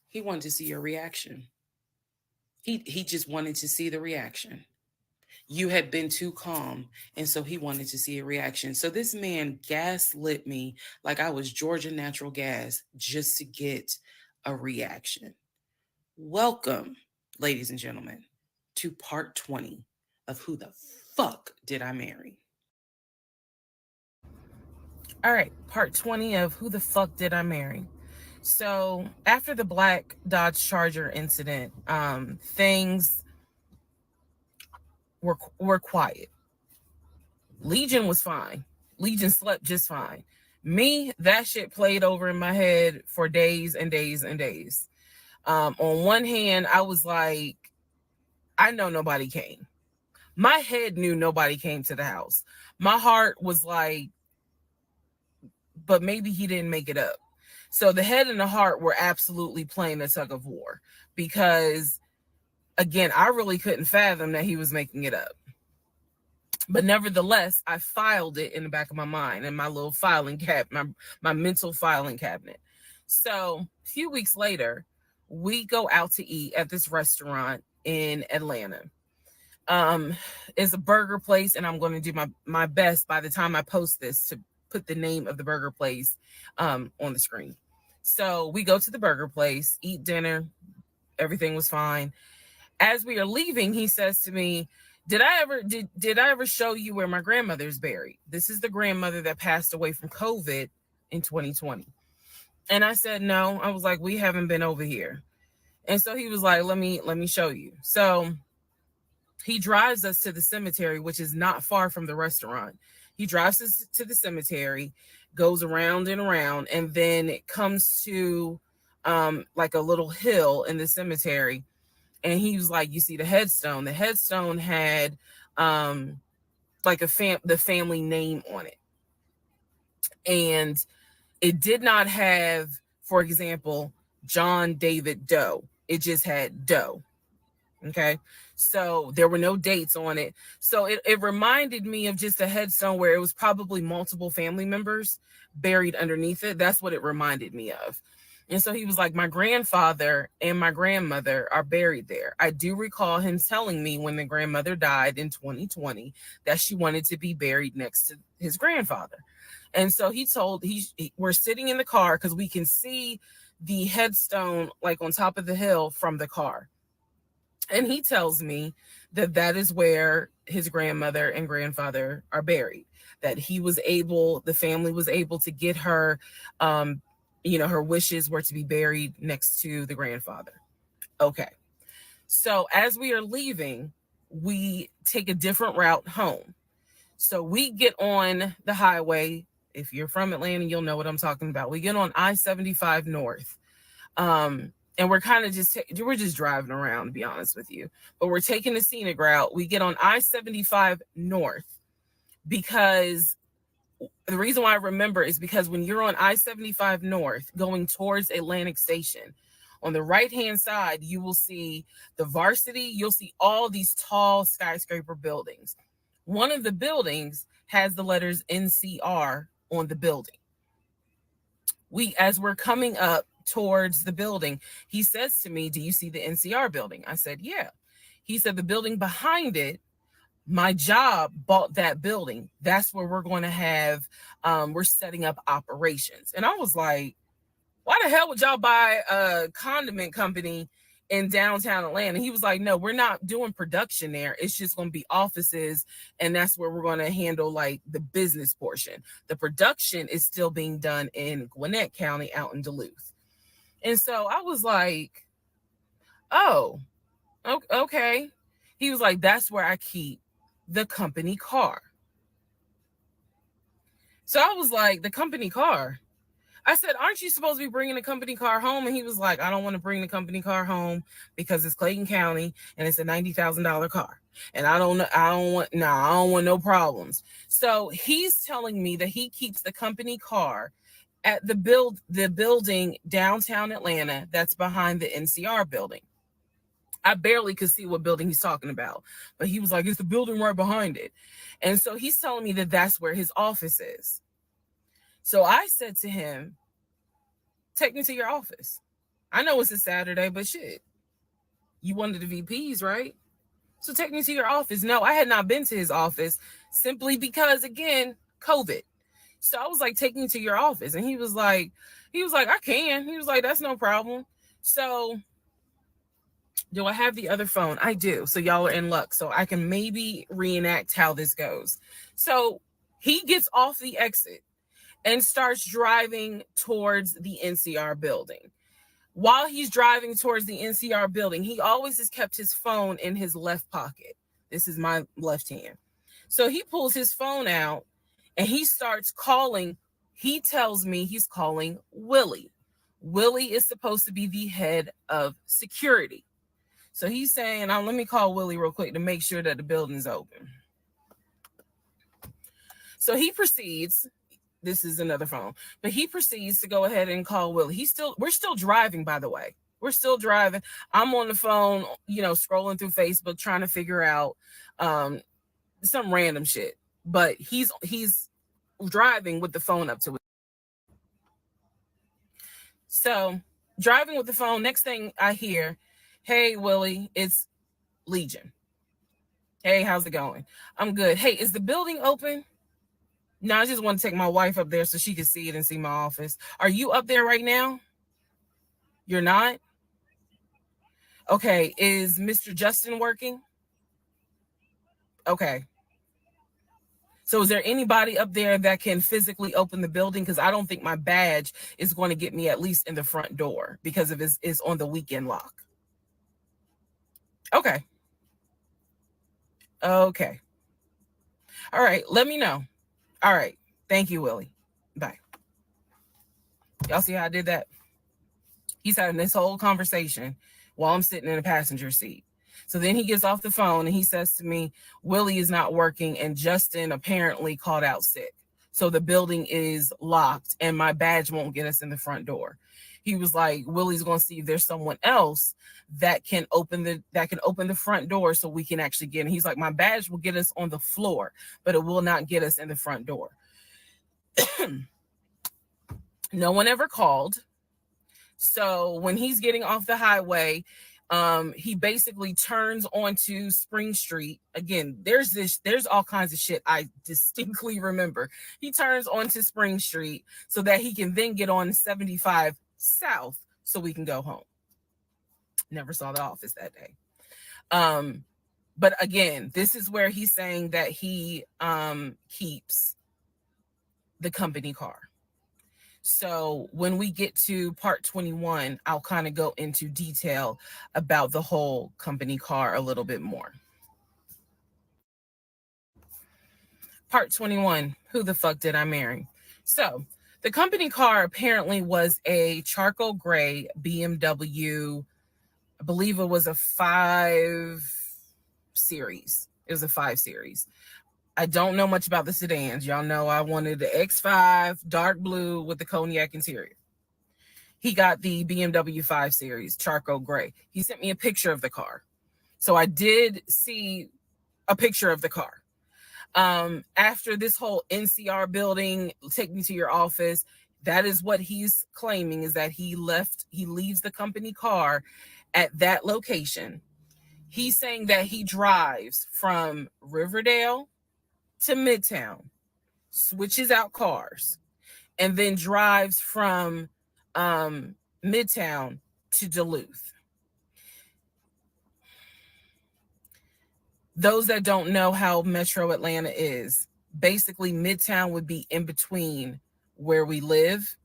he wanted to see your reaction. He just wanted to see the reaction. You had been too calm, and so he wanted to see a reaction. So this man gaslit me like I was Georgia Natural Gas just to get a reaction. Welcome, ladies and gentlemen, to part 20 of Who the Fuck Did I Marry? All right, part 20 of Who the Fuck Did I Marry? So after the black Dodge Charger incident, things were quiet. Legion was fine. Legion slept just fine. Me, that shit played over in my head for days and days and days. On one hand, I was like, I know nobody came. My head knew nobody came to the house. My heart was like, but maybe he didn't make it up. So the head and the heart were absolutely playing a tug of war because, again, I really couldn't fathom that he was making it up. But nevertheless, I filed it in the back of my mind in my little filing cabinet, my mental filing cabinet. So a few weeks later, we go out to eat at this restaurant in Atlanta. It's a burger place, and I'm going to do my best by the time I post this to put the name of the burger place on the screen. So we go to the burger place, eat dinner. Everything was fine. As we are leaving, he says to me, did I ever show you where my grandmother's buried? This is the grandmother that passed away from COVID in 2020. And I said, no. I was like, we haven't been over here. And so he was like, let me show you. So he drives us to the cemetery, which is not far from the restaurant. He drives us to the cemetery, goes around and around, and then it comes to like a little hill in the cemetery. And he was like, you see the headstone. The headstone had like the family name on it. And it did not have, for example, John David Doe. It just had Doe. Okay. So there were no dates on it. So it reminded me of just a headstone where it was probably multiple family members buried underneath it. That's what it reminded me of. And so he was like, my grandfather and my grandmother are buried there. I do recall him telling me when the grandmother died in 2020 that she wanted to be buried next to his grandfather. And so we're sitting in the car because we can see the headstone like on top of the hill from the car. And he tells me that is where his grandmother and grandfather are buried, that the family was able to get her, her wishes were to be buried next to the grandfather. Okay. So as we are leaving, we take a different route home. So we get on the highway. If you're from Atlanta, you'll know what I'm talking about. We get on I-75 North. And we're kind of we're just driving around, to be honest with you. But we're taking the scenic route. We get on I-75 North because the reason why I remember is because when you're on I-75 North going towards Atlantic Station, on the right-hand side, you will see the Varsity. You'll see all these tall skyscraper buildings. One of the buildings has the letters NCR on the building. As we're coming up towards the building, he says to me, "Do you see the NCR building?" I said, "Yeah." He said, "The building behind it, my job bought that building. That's where we're going to have, we're setting up operations." And I was like, why the hell would y'all buy a condiment company in downtown Atlanta? He was like, "No, we're not doing production there. It's just going to be offices. And that's where we're going to handle like the business portion. The production is still being done in Gwinnett County out in Duluth." And so I was like, "Oh, okay." He was like, "That's where I keep the company car." So I was like, "The company car?" I said, "Aren't you supposed to be bringing the company car home?" And he was like, "I don't want to bring the company car home because it's Clayton County and it's a $90,000 car. And I don't want no problems." So he's telling me that he keeps the company car at the building downtown Atlanta that's behind the NCR building. I barely could see what building he's talking about, but he was like, "It's the building right behind it." And so he's telling me that that's where his office is. So I said to him, "Take me to your office. I know it's a Saturday, but shit, you one of the VPs, right? So take me to your office." No, I had not been to his office simply because, again, COVID. So I was like, "Take me to your office." And he was like, "I can." He was like, "That's no problem." So do I have the other phone? I do. So y'all are in luck. So I can maybe reenact how this goes. So he gets off the exit and starts driving towards the NCR building. While he's driving towards the NCR building, he always has kept his phone in his left pocket. This is my left hand. So he pulls his phone out and he starts calling. He tells me he's calling Willie. Willie is supposed to be the head of security. So he's saying, "Let me call Willie real quick to make sure that the building's open." So he proceeds. This is another phone, but he proceeds to go ahead and call Willie. We're still driving, by the way. We're still driving. I'm on the phone, scrolling through Facebook, trying to figure out some random shit. But he's driving with the phone up to it. So driving with the phone, next thing I hear, "Hey, Willie, it's Legion. Hey, how's it going?" "I'm good." "Hey, is the building open?" "No, I just want to take my wife up there so she can see it and see my office." "Are you up there right now?" "You're not?" "Okay, is Mr. Justin working?" "Okay. So is there anybody up there that can physically open the building? Because I don't think my badge is going to get me at least in the front door because of it's on the weekend lock." "Okay. Okay. All right. Let me know." "All right. Thank you, Willie. Bye." Y'all see how I did that? He's having this whole conversation while I'm sitting in the passenger seat. So then he gets off the phone and he says to me, "Willie is not working and Justin apparently called out sick. So the building is locked and my badge won't get us in the front door." He was like, "Willie's going to see if there's someone else that can open the front door so we can actually get in." He's like, "My badge will get us on the floor, but it will not get us in the front door." No one ever called. So when he's getting off the highway, he basically turns onto Spring Street. Again, there's all kinds of shit I distinctly remember. He turns onto Spring Street so that he can then get on 75 South so we can go home. Never saw the office that day. But again, this is where he's saying that he keeps the company car. So when we get to part 21, I'll kind of go into detail about the whole company car a little bit more. Part 21, who the fuck did I marry? So the company car apparently was a charcoal gray BMW. I believe it was a 5 Series. It was a 5 Series. I don't know much about the sedans. Y'all know I wanted the X5 dark blue with the cognac interior. He got the BMW 5 Series charcoal gray. He sent me a picture of the car. So I did see a picture of the car. After this whole NCR building, take me to your office, that is what he's claiming, is that he leaves the company car at that location. He's saying that he drives from Riverdale to Midtown, switches out cars, and then drives from Midtown to Duluth. Those that don't know how Metro Atlanta is, basically Midtown would be in between where we live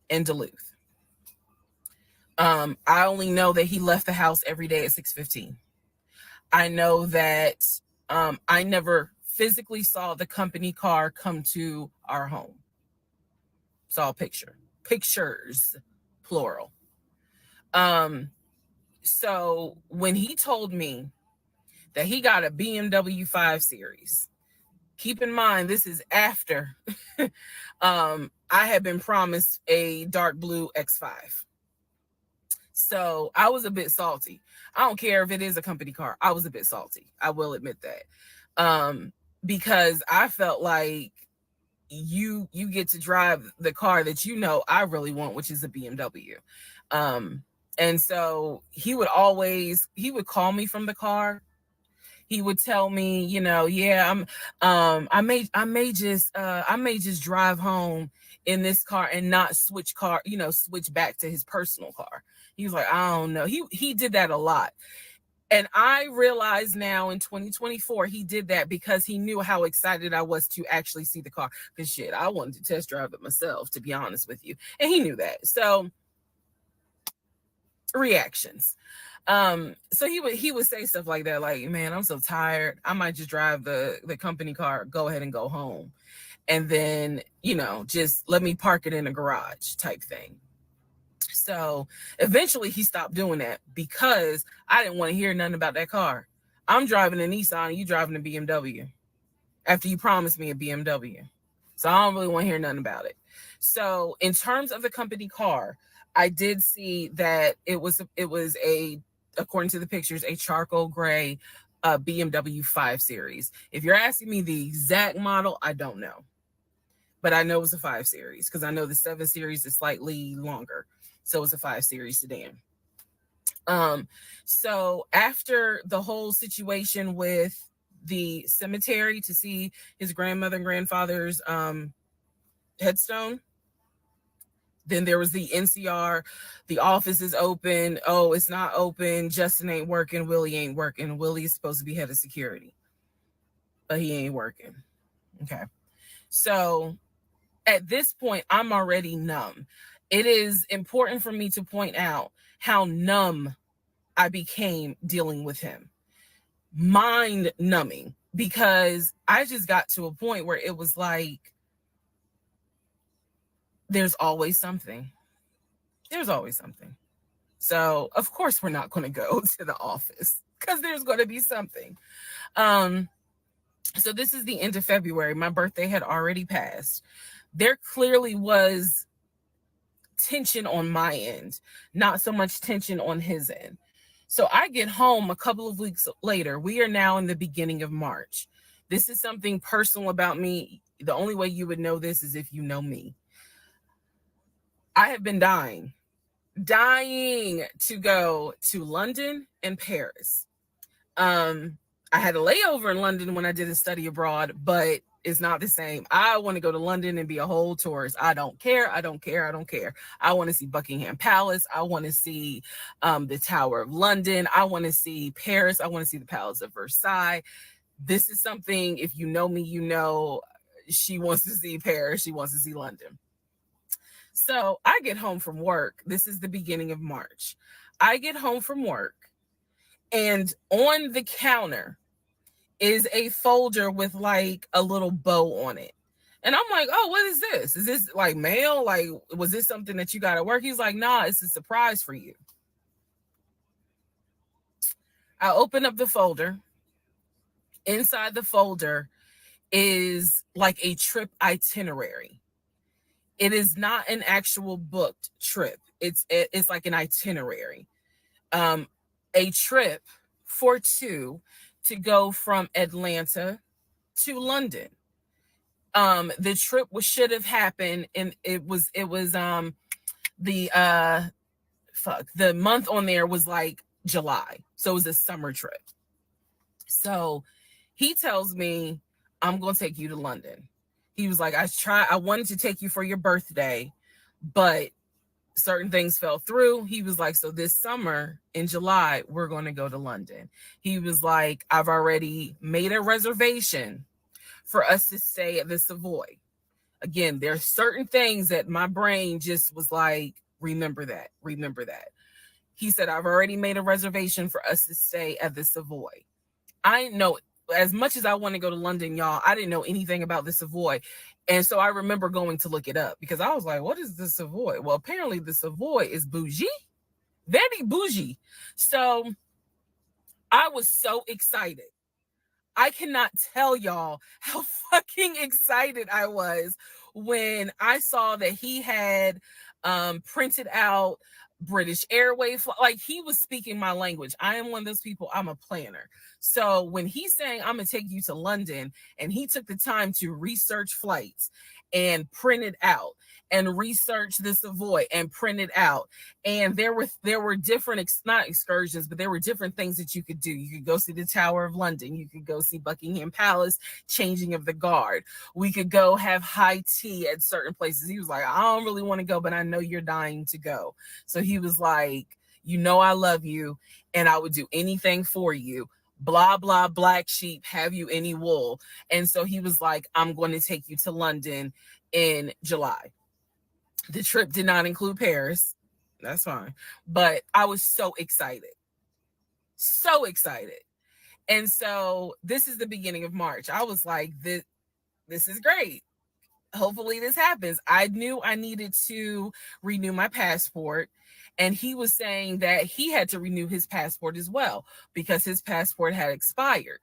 and Duluth. I only know that he left the house every day at 6:15. I know that I never physically saw the company car come to our home. Saw a pictures, plural. So when he told me that he got a BMW 5 Series, keep in mind, this is after I had been promised a dark blue X5. So I was a bit salty. I don't care if it is a company car. I was a bit salty. I will admit that. Because I felt like you get to drive the car that you know I really want, which is a BMW. And so he would call me from the car. He would tell me, yeah, I may just drive home in this car and not switch back to his personal car. He was like, I don't know. He did that a lot. And I realize now in 2024, he did that because he knew how excited I was to actually see the car. Because shit, I wanted to test drive it myself, to be honest with you. And he knew that. So reactions. So he would say stuff like that, like, man, I'm so tired. I might just drive the company car, go ahead and go home. And then, just let me park it in a garage type thing. So eventually he stopped doing that because I didn't want to hear nothing about that car. I'm driving a Nissan and you driving a BMW after you promised me a BMW. So I don't really want to hear nothing about it. So in terms of the company car, I did see that it was according to the pictures, a charcoal gray BMW 5 Series. If you're asking me the exact model, I don't know. But I know it was a 5 Series because I know the 7 Series is slightly longer. So it's a 5 Series sedan. So after the whole situation with the cemetery to see his grandmother and grandfather's headstone, then there was the NCR, the office is open. Oh, it's not open. Justin ain't working. Willie ain't working. Willie is supposed to be head of security, but he ain't working. Okay. So at this point, I'm already numb. It is important for me to point out how numb I became dealing with him. Mind numbing, because I just got to a point where it was like, there's always something. There's always something. So of course we're not going to go to the office because there's going to be something. So this is the end of February. My birthday had already passed. There clearly was tension on my end, not so much tension on his end. So I get home a couple of weeks later. We are now in the beginning of March. This is something personal about me. The only way you would know this is if you know me. I have been dying to go to London and Paris. I had a layover in London when I did a study abroad, but it's not the same. I want to go to London and be a whole tourist. I don't care. I want to see Buckingham Palace. I want to see the Tower of London. I want to see Paris. I want to see the Palace of Versailles. This is something, if you know me, you know she wants to see Paris. She wants to see London. So I get home from work. This is the beginning of March. I get home from work, and on the counter is a folder with like a little bow on it. And I'm like, oh, what is this? Is this like mail? Like, was this something that you got at work? He's like, nah, it's a surprise for you. I open up the folder. Inside the folder is like a trip itinerary. It is not an actual booked trip. It's like an itinerary. A trip for two to go from Atlanta to London. The trip should have happened, and it was the the month on there was like July, so it was a summer trip. So he tells me, I'm gonna take you to London. He was like, I wanted to take you for your birthday, but certain things fell through. He was like, so this summer in July, we're going to go to London. He was like, I've already made a reservation for us to stay at the Savoy. Again, there are certain things that my brain just was like, remember that. He said, I've already made a reservation for us to stay at the Savoy. I didn't know, as much as I want to go to London, y'all, I didn't know anything about the Savoy. And so I remember going to look it up because I was like, what is the Savoy? Well, apparently the Savoy is bougie, very bougie. So I was so excited. I cannot tell y'all how fucking excited I was when I saw that he had printed out British Airways. Like, he was speaking my language. I am one of those people, I'm a planner. So when he's saying, I'm going to take you to London, and he took the time to research flights and print it out and research the Savoy and print it out. And there were different, not excursions, but there were different things that you could do. You could go see the Tower of London. You could go see Buckingham Palace, changing of the guard. We could go have high tea at certain places. He was like, I don't really want to go, but I know you're dying to go. So he was like, you know, I love you and I would do anything for you. Blah, blah, black sheep, have you any wool? And so he was like, I'm going to take you to London in July. The trip did not include Paris. That's fine. But I was so excited. So excited. And so this is the beginning of March. I was like, this is great. Hopefully this happens. I knew I needed to renew my passport. And he was saying that he had to renew his passport as well because his passport had expired.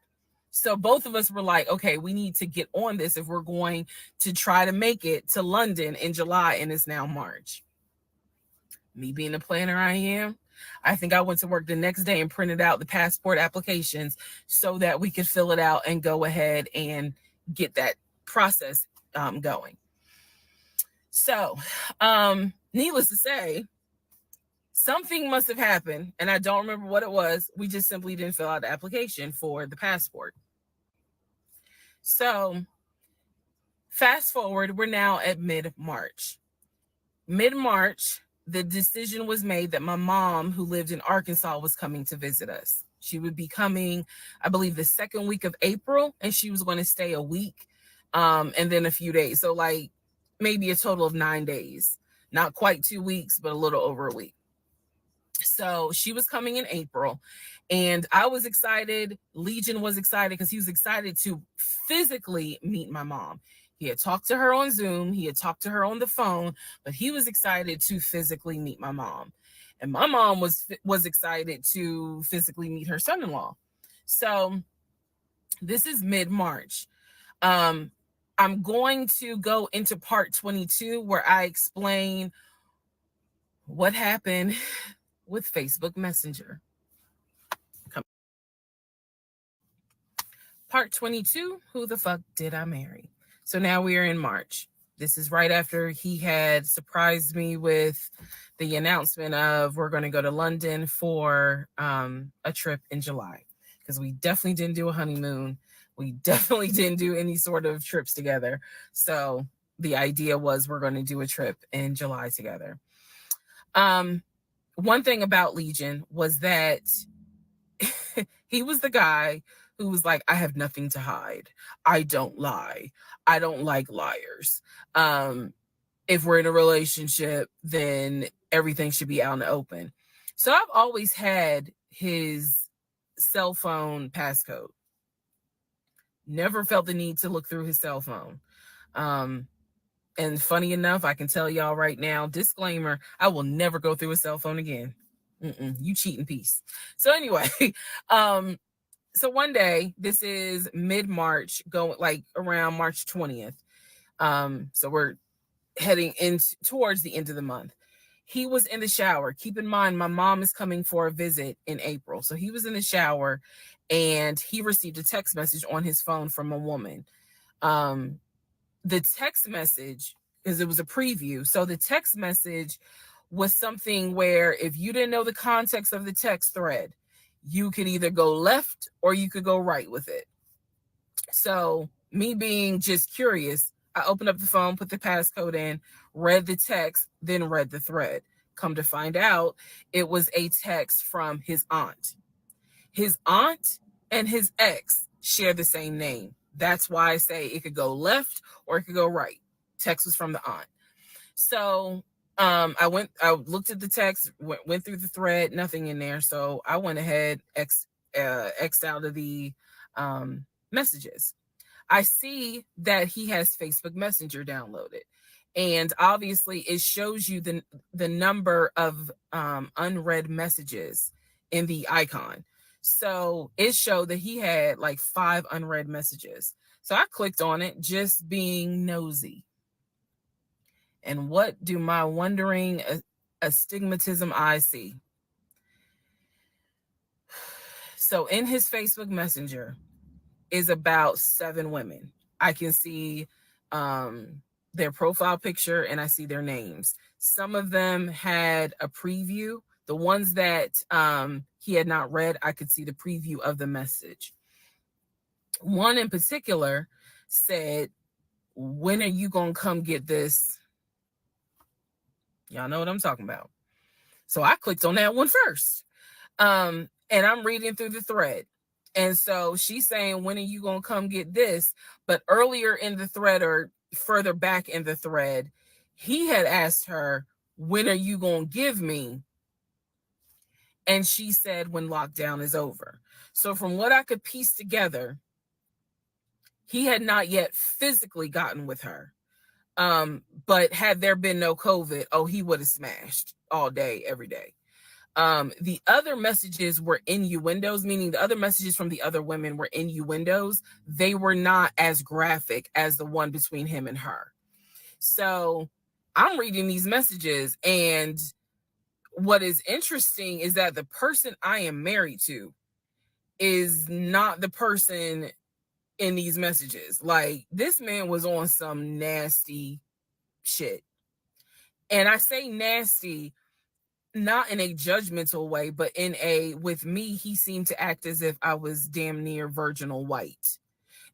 So both of us were like, okay, we need to get on this if we're going to try to make it to London in July, and it's now March. Me being the planner I am, I think I went to work the next day and printed out the passport applications so that we could fill it out and go ahead and get that process going. So, needless to say, something must have happened, and I don't remember what it was. We just simply didn't fill out the application for the passport. So fast forward, we're now at mid-March. Mid-March, the decision was made that my mom, who lived in Arkansas, was coming to visit us. She would be coming, I believe, the second week of April, and she was going to stay a week and then a few days. So like maybe a total of 9 days. Not quite 2 weeks, but a little over a week. So she was coming in April, and I was excited. Legion was excited because he was excited to physically meet my mom. He had talked to her on Zoom. He had talked to her on the phone, but he was excited to physically meet my mom. And my mom was excited to physically meet her son-in-law. So this is mid-March. I'm going to go into part 22 where I explain what happened with Facebook Messenger. Part 22, who the fuck did I marry? So now we are in March. This is right after he had surprised me with the announcement of we're going to go to London for a trip in July, because we definitely didn't do a honeymoon. We definitely didn't do any sort of trips together. So the idea was we're going to do a trip in July together. One thing about Legion was that he was the guy who was like, I have nothing to hide. I don't lie. I don't like liars. If we're in a relationship, then everything should be out in the open. So I've always had his cell phone passcode. Never felt the need to look through his cell phone. And funny enough, I can tell y'all right now, disclaimer, I will never go through a cell phone again. You cheating piece. So anyway, So one day, this is mid-March, going like around March 20th. So we're heading in towards the end of the month. He was in the shower. Keep in mind, my mom is coming for a visit in April. So he was in the shower and he received a text message on his phone from a woman. The text message, because it was a preview. So the text message was something where if you didn't know the context of the text thread, you could either go left or you could go right with it. So me being just curious, I opened up the phone, put the passcode in, read the text, then read the thread. Come to find out, it was a text from his aunt. His aunt and his ex share the same name. That's why I say it could go left or it could go right. Text was from the aunt. So I looked at the text, went through the thread, nothing in there. So I went ahead, X'd out of the messages. I see that he has Facebook Messenger downloaded. And obviously it shows you the number of unread messages in the icon. So it showed that he had like 5 unread messages. So I clicked on it, just being nosy. And what do my wondering astigmatism eyes see? So in his Facebook Messenger is about 7 women. I can see their profile picture and I see their names. Some of them had a preview. The ones that he had not read, I could see the preview of the message. One in particular said, "When are you going to come get this?" Y'all know what I'm talking about. So I clicked on that one first. And I'm reading through the thread. And so she's saying, "When are you going to come get this?" But earlier in the thread, or further back in the thread, he had asked her, "When are you going to give me?" And she said, "When lockdown is over." So from what I could piece together, he had not yet physically gotten with her. But had there been no COVID, oh, he would have smashed all day, every day. The other messages were innuendos, meaning the other messages from the other women were innuendos. They were not as graphic as the one between him and her. So I'm reading these messages, and what is interesting is that the person I am married to is not the person in these messages. Like, this man was on some nasty shit. And I say nasty not in a judgmental way, but in a, with me, he seemed to act as if I was damn near virginal white.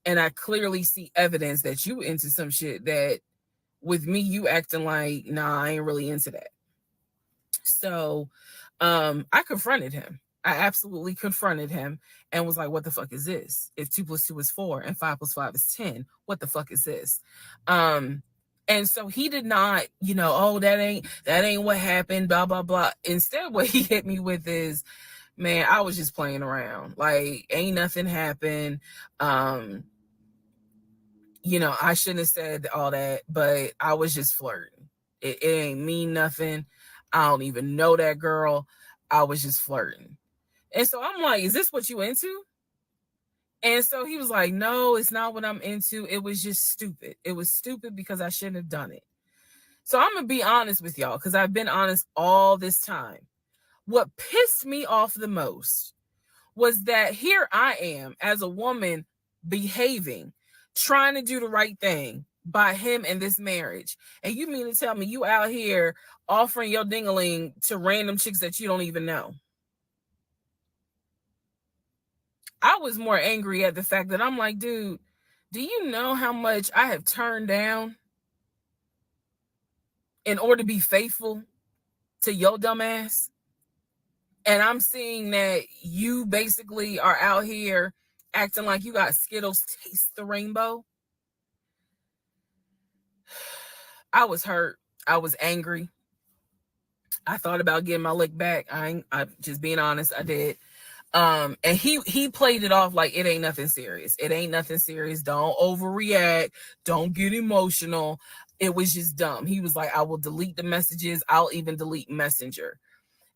And I clearly see evidence that you into some shit that with me, you acting like, nah, I ain't really into that. So I confronted him. I absolutely confronted him and was like, "What the fuck is this? If 2 + 2 is 4 and 5 + 5 is 10, what the fuck is this?" And so he did not, "Oh, that ain't what happened, blah, blah, blah." Instead, what he hit me with is, "Man, I was just playing around. Like, ain't nothing happened. I shouldn't have said all that, but I was just flirting. It ain't mean nothing. I don't even know that girl. I was just flirting." And so I'm like, "Is this what you into?" And so he was like, "No, it's not what I'm into. It was just stupid. It was stupid because I shouldn't have done it." So I'm going to be honest with y'all, because I've been honest all this time. What pissed me off the most was that here I am as a woman behaving, trying to do the right thing by him and this marriage. And you mean to tell me you out here offering your ding-a-ling to random chicks that you don't even know? I was more angry at the fact that I'm like, dude, do you know how much I have turned down in order to be faithful to your dumb ass? And I'm seeing that you basically are out here acting like you got Skittles taste the rainbow. I was hurt. I was angry. I thought about getting my lick back. I'm just being honest, I did. And he played it off like it ain't nothing serious. It ain't nothing serious. Don't overreact. Don't get emotional. It was just dumb. He was like, "I will delete the messages. I'll even delete Messenger."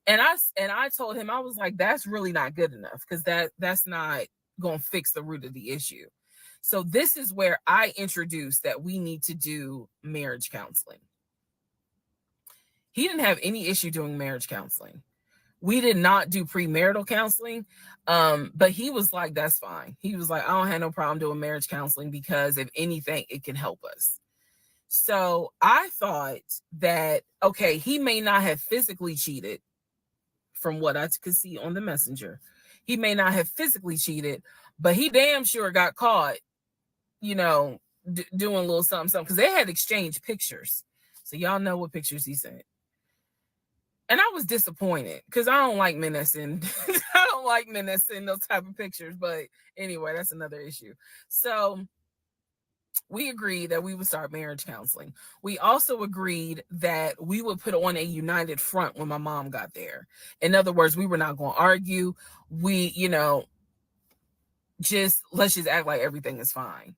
And I told him, I was like, "That's really not good enough, because that's not going to fix the root of the issue. So this is where I introduced that we need to do marriage counseling. He didn't have any issue doing marriage counseling. We did not do premarital counseling. But he was like, that's fine. He was like, I don't have no problem doing marriage counseling because if anything, it can help us. So I thought that, okay, he may not have physically cheated from what I could see on the messenger. He may not have physically cheated, but he damn sure got caught, doing a little something, because they had exchanged pictures. So y'all know what pictures he sent. And I was disappointed because I don't like men that send I don't like men that send those type of pictures. But anyway, that's another issue. So we agreed that we would start marriage counseling. We also agreed that we would put on a united front when my mom got there. In other words, we were not going to argue. We, let's just act like everything is fine.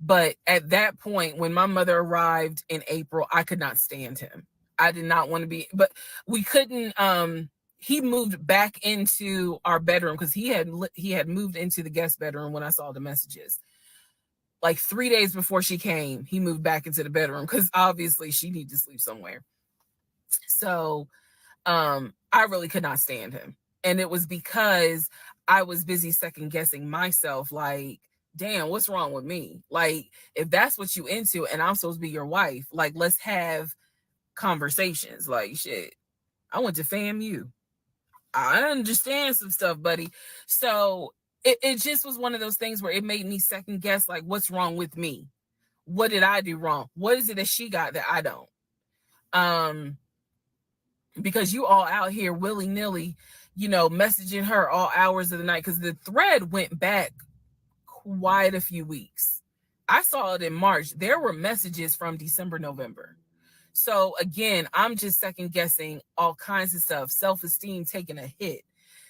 But at that point, when my mother arrived in April, I could not stand him. I did not want to be, but we couldn't, he moved back into our bedroom because he had moved into the guest bedroom when I saw the messages. Like 3 days before she came, he moved back into the bedroom because obviously she needed to sleep somewhere. So I really could not stand him. And it was because I was busy second guessing myself, like, damn, what's wrong with me? Like, if that's what you into and I'm supposed to be your wife, like, let's have conversations. Like, shit, I went to FAMU. I understand some stuff, buddy. So it just was one of those things where it made me second guess, like, what's wrong with me? What did I do wrong? What is it that she got that I don't? Because you all out here willy-nilly, messaging her all hours of the night, because the thread went back quite a few weeks. I saw it in March. There were messages from December, November. So again, I'm just second guessing all kinds of stuff, self-esteem taking a hit.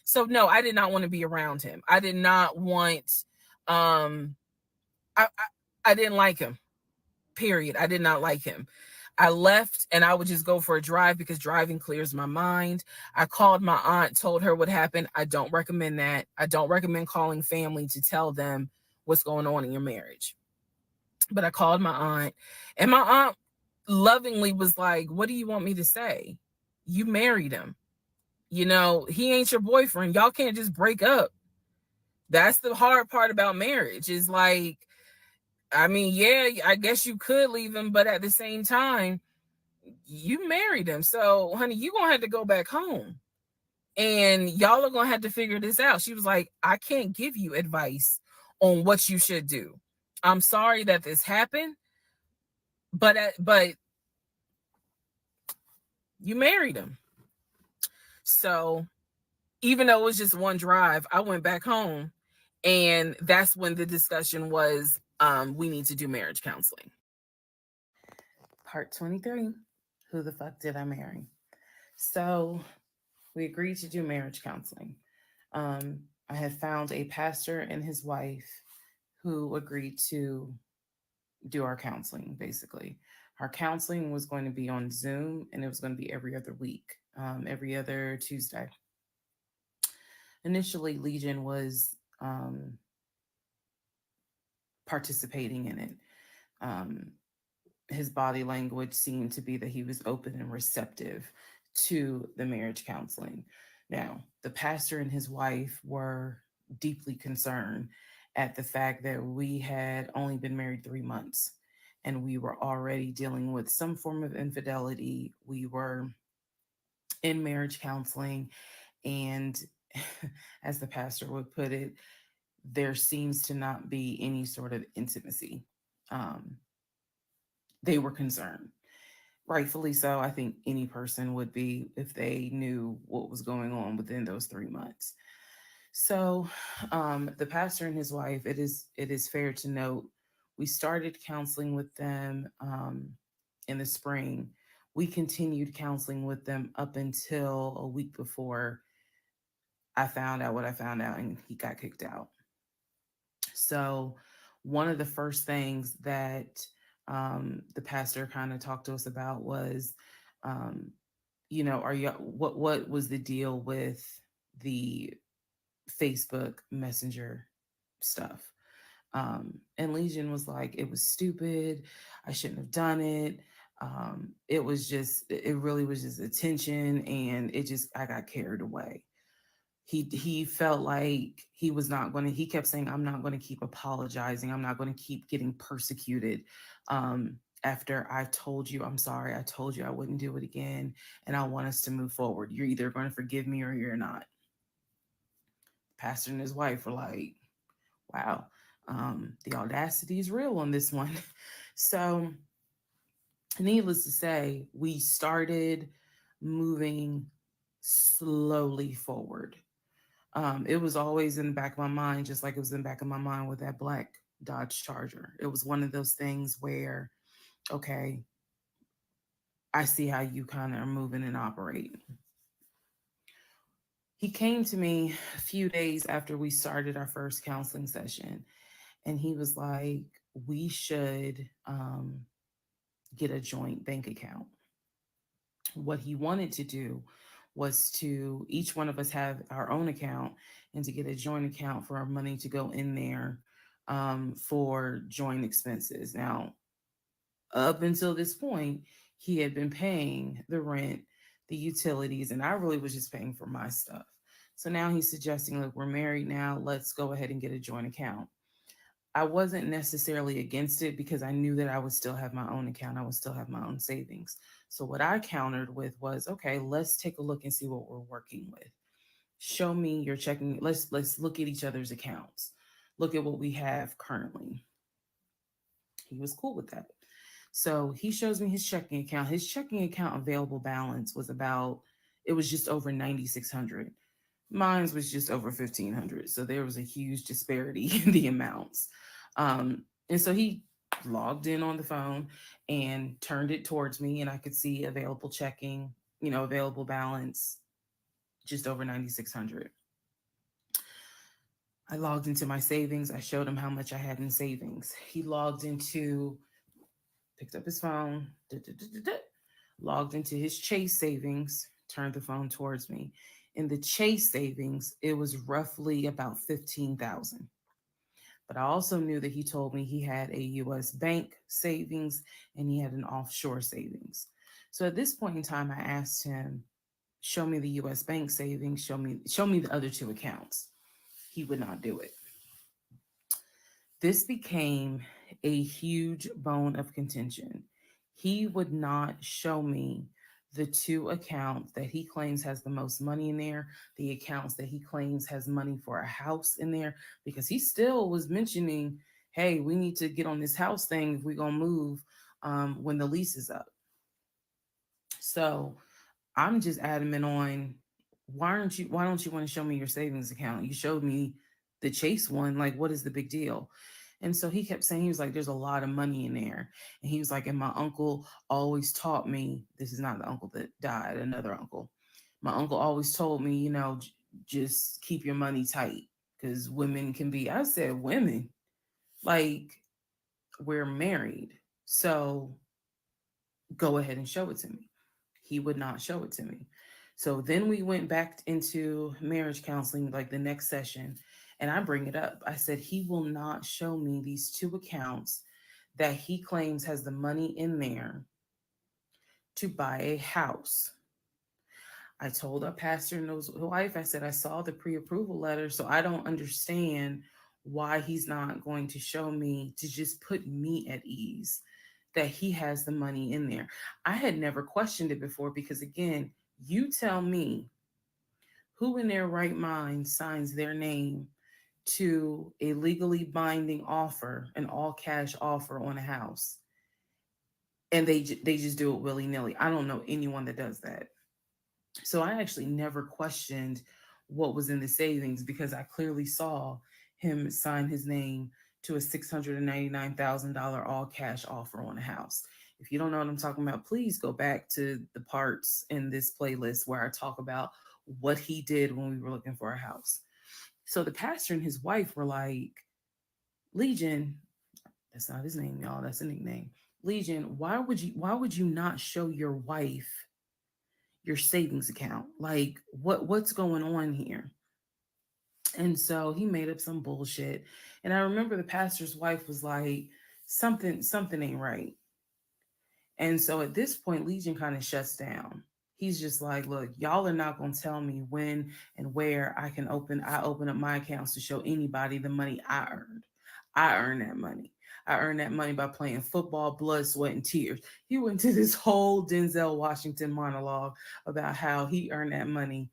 So no, I did not want to be around him. I did not want, I didn't like him, period. I did not like him. I left and I would just go for a drive because driving clears my mind. I called my aunt, told her what happened. I don't recommend that. I don't recommend calling family to tell them what's going on in your marriage. But I called my aunt, and my aunt lovingly was like, what do you want me to say? You married him. He ain't your boyfriend. Y'all can't just break up. That's the hard part about marriage, is like, I mean, yeah, I guess you could leave him, but at the same time, you married him. So, honey, you're going to have to go back home. And y'all are going to have to figure this out. She was like, I can't give you advice on what you should do. I'm sorry that this happened, but you married him. So even though it was just one drive, I went back home, and that's when the discussion was, we need to do marriage counseling. Part 23, who the fuck did I marry? So we agreed to do marriage counseling. I had found a pastor and his wife who agreed to do our counseling, basically. Our counseling was going to be on Zoom, and it was going to be every other week, every other Tuesday. Initially, Legion was participating in it. His body language seemed to be that he was open and receptive to the marriage counseling. Now, the pastor and his wife were deeply concerned at the fact that we had only been married 3 months, and we were already dealing with some form of infidelity. We were in marriage counseling, and as the pastor would put it, there seems to not be any sort of intimacy. They were concerned. Rightfully so. I think any person would be if they knew what was going on within those 3 months. So the pastor and his wife, it is fair to note, we started counseling with them in the spring. We continued counseling with them up until a week before I found out what I found out, and he got kicked out. So one of the first things that the pastor kind of talked to us about was, what was the deal with the Facebook Messenger stuff. And Legion was like, it was stupid. I shouldn't have done it. It was just, it really was just attention, and it just, I got carried away. He felt like he was not going to, he kept saying, I'm not going to keep apologizing. I'm not going to keep getting persecuted. After I told you, I'm sorry, I told you I wouldn't do it again, and I want us to move forward. You're either going to forgive me or you're not. Pastor and his wife were like, wow, the audacity is real on this one. So, needless to say, we started moving slowly forward. It was always in the back of my mind, just like it was in the back of my mind with that black Dodge Charger. It was one of those things where, okay, I see how you kind of are moving and operating. He came to me a few days after we started our first counseling session, and he was like, we should get a joint bank account. What he wanted to do was to each one of us have our own account, and to get a joint account for our money to go in there for joint expenses. Now, up until this point, he had been paying the rent, the utilities, and I really was just paying for my stuff. So now he's suggesting, look, we're married now, let's go ahead and get a joint account. I wasn't necessarily against it because I knew that I would still have my own account. I would still have my own savings. So what I countered with was, okay, let's take a look and see what we're working with. Show me your checking. Let's look at each other's accounts. Look at what we have currently. He was cool with that. So he shows me his checking account. His checking account available balance was about, it was just over 9,600. Mine was just over 1,500. So there was a huge disparity in the amounts. And so he logged in on the phone and turned it towards me, and I could see available checking, available balance just over 9,600. I logged into my savings. I showed him how much I had in savings. He logged into, picked up his phone, logged into his Chase savings, turned the phone towards me. In the Chase savings, it was roughly about 15,000. But I also knew that he told me he had a US bank savings and he had an offshore savings. So at this point in time, I asked him, show me the US bank savings, show me the other two accounts. He would not do it. This became a huge bone of contention. He would not show me the two accounts that he claims has the most money in there, the accounts that he claims has money for a house in there, because he still was mentioning, hey, we need to get on this house thing if we're going to move when the lease is up. So I'm just adamant on, why don't you want to show me your savings account? You showed me the Chase one. Like, what is the big deal? And so he kept saying, he was like, there's a lot of money in there. And he was like, and my uncle always taught me, this is not the uncle that died, another uncle. My uncle always told me, just keep your money tight because women can be, I said, women, like, we're married. So go ahead and show it to me. He would not show it to me. So then we went back into marriage counseling, like the next session, and I bring it up. I said, he will not show me these two accounts that he claims has the money in there to buy a house. I told our pastor and his wife, I said, I saw the pre approval letter, so I don't understand why he's not going to show me to just put me at ease that he has the money in there. I had never questioned it before because, again, you tell me who in their right mind signs their name to a legally binding offer, an all cash offer on a house, and they just do it willy nilly. I don't know anyone that does that. So I actually never questioned what was in the savings because I clearly saw him sign his name to a $699,000 all cash offer on a house. If you don't know what I'm talking about, please go back to the parts in this playlist where I talk about what he did when we were looking for a house. So the pastor and his wife were like, Legion, that's not his name, y'all, that's a nickname. Legion, why would you not show your wife your savings account? Like, what's going on here? And so he made up some bullshit. And I remember the pastor's wife was like, something ain't right. And so at this point, Legion kind of shuts down. He's just like, look, y'all are not gonna tell me when and where I open up my accounts to show anybody the money I earned. I earned that money. I earned that money by playing football, blood, sweat, and tears. He went to this whole Denzel Washington monologue about how he earned that money,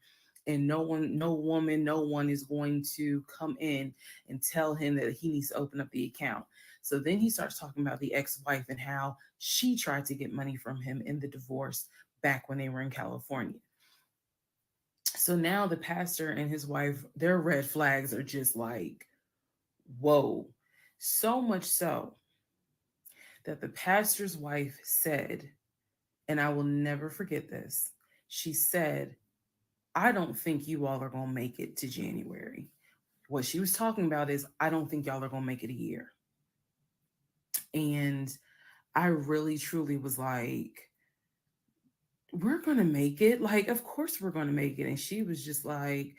and no one, no woman, no one is going to come in and tell him that he needs to open up the account. So then he starts talking about the ex-wife and how she tried to get money from him in the divorce back when they were in California. So now the pastor and his wife, their red flags are just like, whoa. So much so that the pastor's wife said, and I will never forget this, she said, I don't think you all are going to make it to January. What she was talking about is, I don't think y'all are going to make it a year. And I really, truly was like, we're going to make it. Like, of course we're going to make it. And she was just like,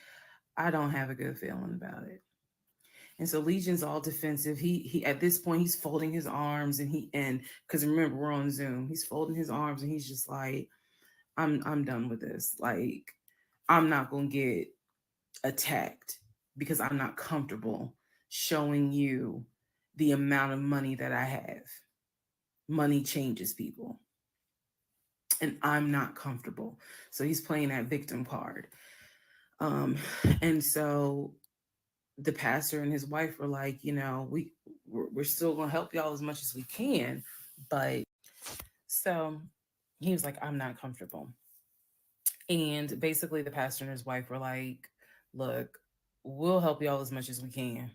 I don't have a good feeling about it. And so Legion's all defensive. He at this point he's folding his arms and because remember we're on Zoom. He's folding his arms and he's just like, I'm done with this. Like, I'm not gonna get attacked because I'm not comfortable showing you the amount of money that I have. Money changes people. And I'm not comfortable. So he's playing that victim card. Um, and so the pastor and his wife were like, we're still gonna help y'all as much as we can, but so he was like, I'm not comfortable. And basically, the pastor and his wife were like, look, we'll help y'all as much as we can,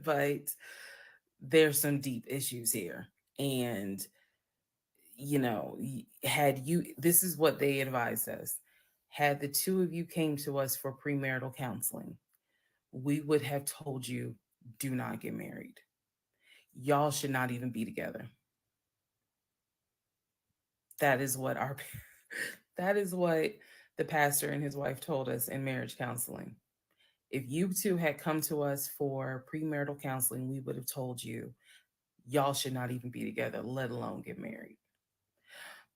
but there's some deep issues here. And this is what they advised us. Had the two of you came to us for premarital counseling, we would have told you, do not get married. Y'all should not even be together. That is what our that is what the pastor and his wife told us in marriage counseling. If you two had come to us for premarital counseling, we would have told you, y'all should not even be together, let alone get married.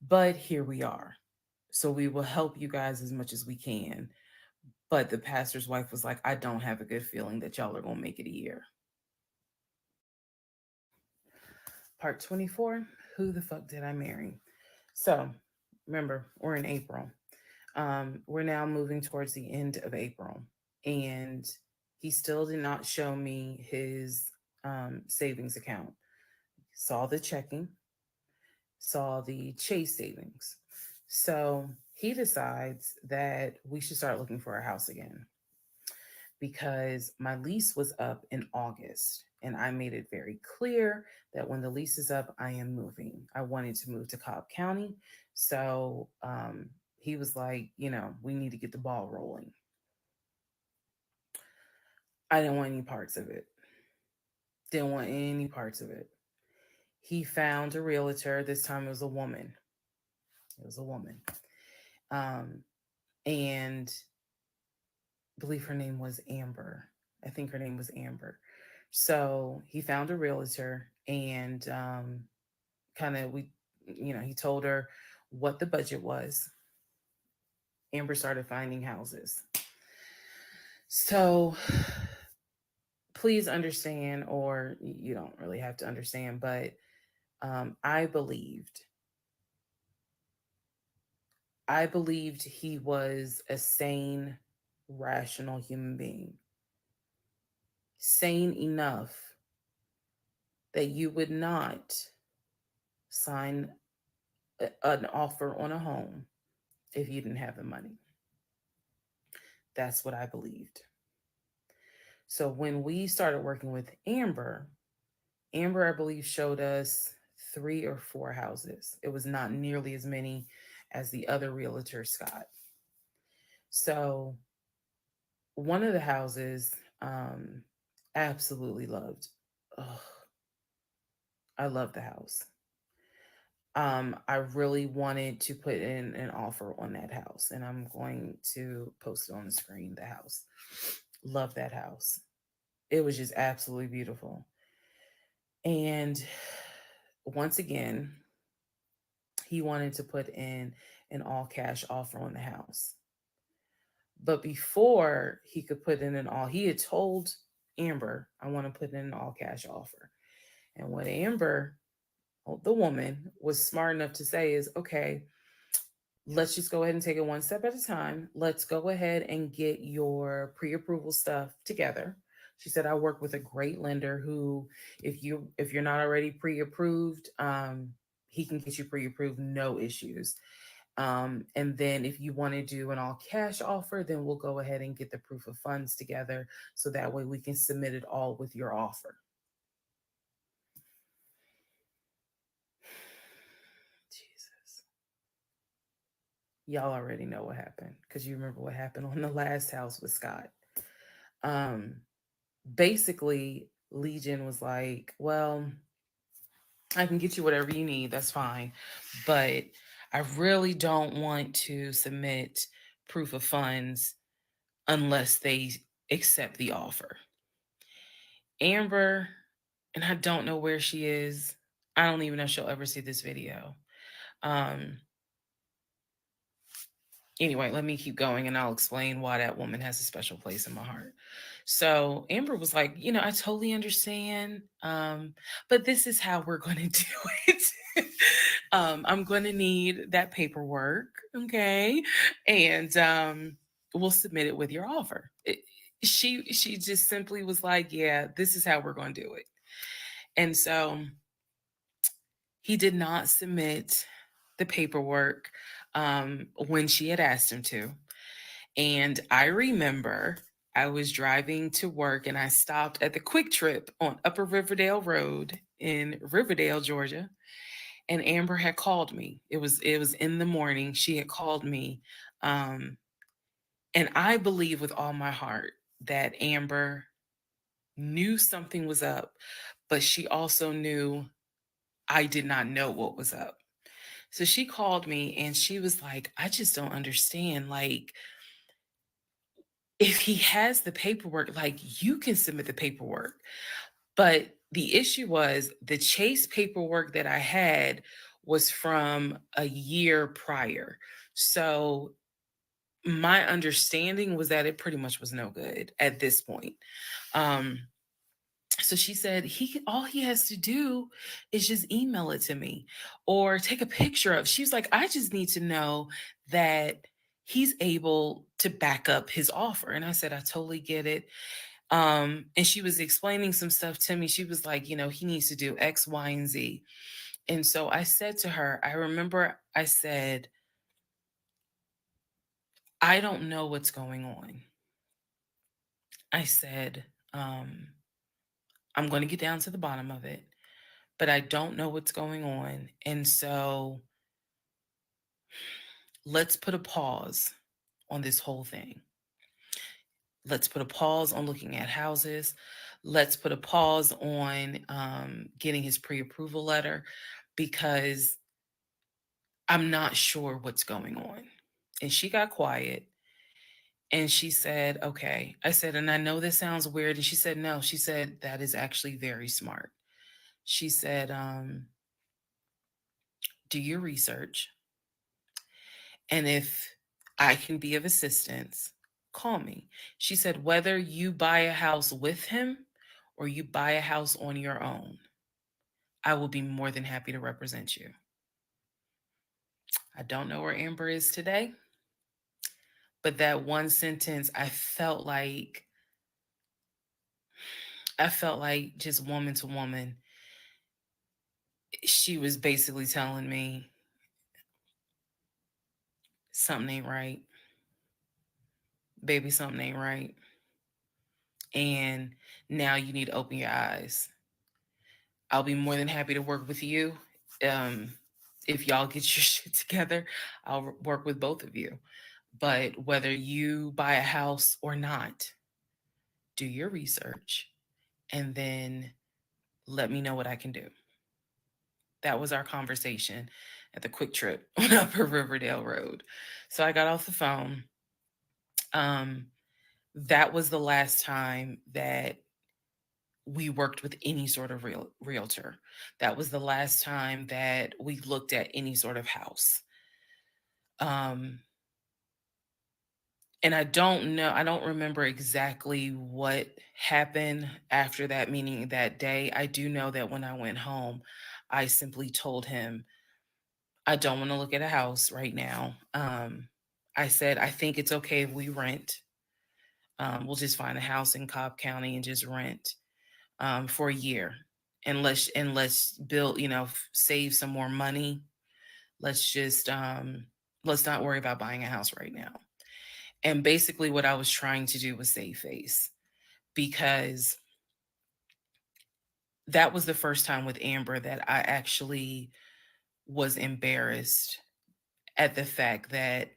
But here we are. So we will help you guys as much as we can. But the pastor's wife was like, I don't have a good feeling that y'all are going to make it a year. Part 24, who the fuck did I marry? So remember, we're in April. We're now moving towards the end of April. And he still did not show me his savings account. Saw the checking, saw the Chase savings. So he decides that we should start looking for a house again because my lease was up in August. And I made it very clear that when the lease is up, I am moving. I wanted to move to Cobb County. So he was like, we need to get the ball rolling. I didn't want any parts of it. Didn't want any parts of it. He found a realtor. This time it was a woman. It was a woman. And I believe her name was Amber. I think her name was Amber. So he found a realtor and kind of he told her what the budget was. Amber started finding houses. So please understand, or you don't really have to understand, but I believed he was a sane, rational human being. Sane enough that you would not sign an offer on a home if you didn't have the money. That's what I believed. So when we started working with Amber, I believe, showed us 3 or 4 houses. It was not nearly as many as the other realtor, Scott. So one of the houses, absolutely loved. Ugh, I love the house. I really wanted to put in an offer on that house, and I'm going to post it on the screen, the house. Love that house. It was just absolutely beautiful. And once again, he wanted to put in an all cash offer on the house. But before he could put in an all, he had told Amber, I want to put in an all cash offer. And what Amber, the woman, was smart enough to say is, okay, let's just go ahead and take it one step at a time. Let's go ahead and get your pre-approval stuff together. She said, I work with a great lender who, if you're not already pre-approved, he can get you pre-approved, no issues. And then if you want to do an all cash offer, then we'll go ahead and get the proof of funds together so that way we can submit it all with your offer. Jesus. Y'all already know what happened because you remember what happened on the last house with Scott. Um, Basically, Legion was like, well, I can get you whatever you need. That's fine. But I really don't want to submit proof of funds unless they accept the offer. Amber, and I don't know where she is. I don't even know if she'll ever see this video. Um, anyway, let me keep going and I'll explain why that woman has a special place in my heart. So Amber was like, I totally understand. But this is how we're going to do it. I'm going to need that paperwork. Okay. And we'll submit it with your offer. She just simply was like, yeah, this is how we're going to do it. And so he did not submit the paperwork when she had asked him to. And I remember I was driving to work and I stopped at the Quick Trip on Upper Riverdale Road in Riverdale, Georgia. And Amber had called me. It was in the morning. She had called me. Um, and I believe with all my heart that Amber knew something was up, but she also knew I did not know what was up. So she called me and she was like, I just don't understand. Like, if he has the paperwork, like you can submit the paperwork. But the issue was the Chase paperwork that I had was from a year prior. So my understanding was that it pretty much was no good at this point. Um, so she said all he has to do is just email it to me or take a picture of. She's like, I just need to know that he's able to back up his offer. And I said, I totally get it. And she was explaining some stuff to me. She was like, he needs to do X, Y, and Z. And so I said to her, I remember I said, I don't know what's going on. I said, I'm going to get down to the bottom of it, but I don't know what's going on. And so let's put a pause on this whole thing. Let's put a pause on looking at houses. Let's put a pause on getting his pre-approval letter because I'm not sure what's going on. And she got quiet and she said, okay. I said, and I know this sounds weird. And she said, no. She said, that is actually very smart. She said, do your research. And if I can be of assistance, call me. She said, whether you buy a house with him or you buy a house on your own, I will be more than happy to represent you. I don't know where Amber is today, but that one sentence, I felt like just woman to woman, she was basically telling me something ain't right. Baby, something ain't right. And now you need to open your eyes. I'll be more than happy to work with you. Um, if y'all get your shit together, I'll work with both of you. But whether you buy a house or not, do your research and then let me know what I can do. That was our conversation at the Quick Trip on Upper Riverdale Road. So I got off the phone. Um, That was the last time that we worked with any sort of realtor. That was the last time that we looked at any sort of house. Um, and I don't remember exactly what happened after that meeting that day. I do know that when I went home, I simply told him, I don't want to look at a house right now. I said, I think it's okay if we rent. We'll just find a house in Cobb County and just rent for a year. And let's build, save some more money. Let's just let's not worry about buying a house right now. And basically what I was trying to do was save face, because that was the first time with Amber that I actually was embarrassed at the fact that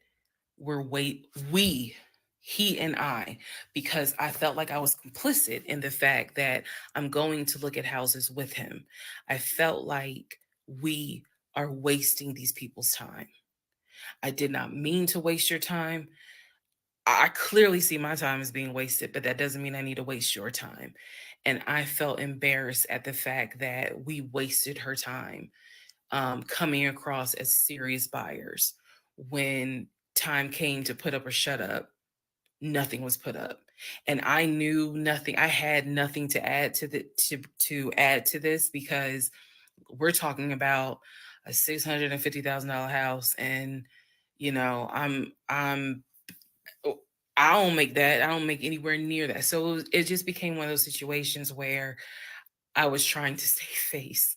we, he and I, because I felt like I was complicit in the fact that I'm going to look at houses with him. I felt like we are wasting these people's time. I did not mean to waste your time. I clearly see my time as being wasted, but that doesn't mean I need to waste your time. And I felt embarrassed at the fact that we wasted her time coming across as serious buyers. When time came to put up or shut up, nothing was put up. And I knew nothing. I had nothing to add to add to this, because we're talking about a $650,000 house, and you know, oh, I don't make that. I don't make anywhere near that. So it just became one of those situations where I was trying to save face.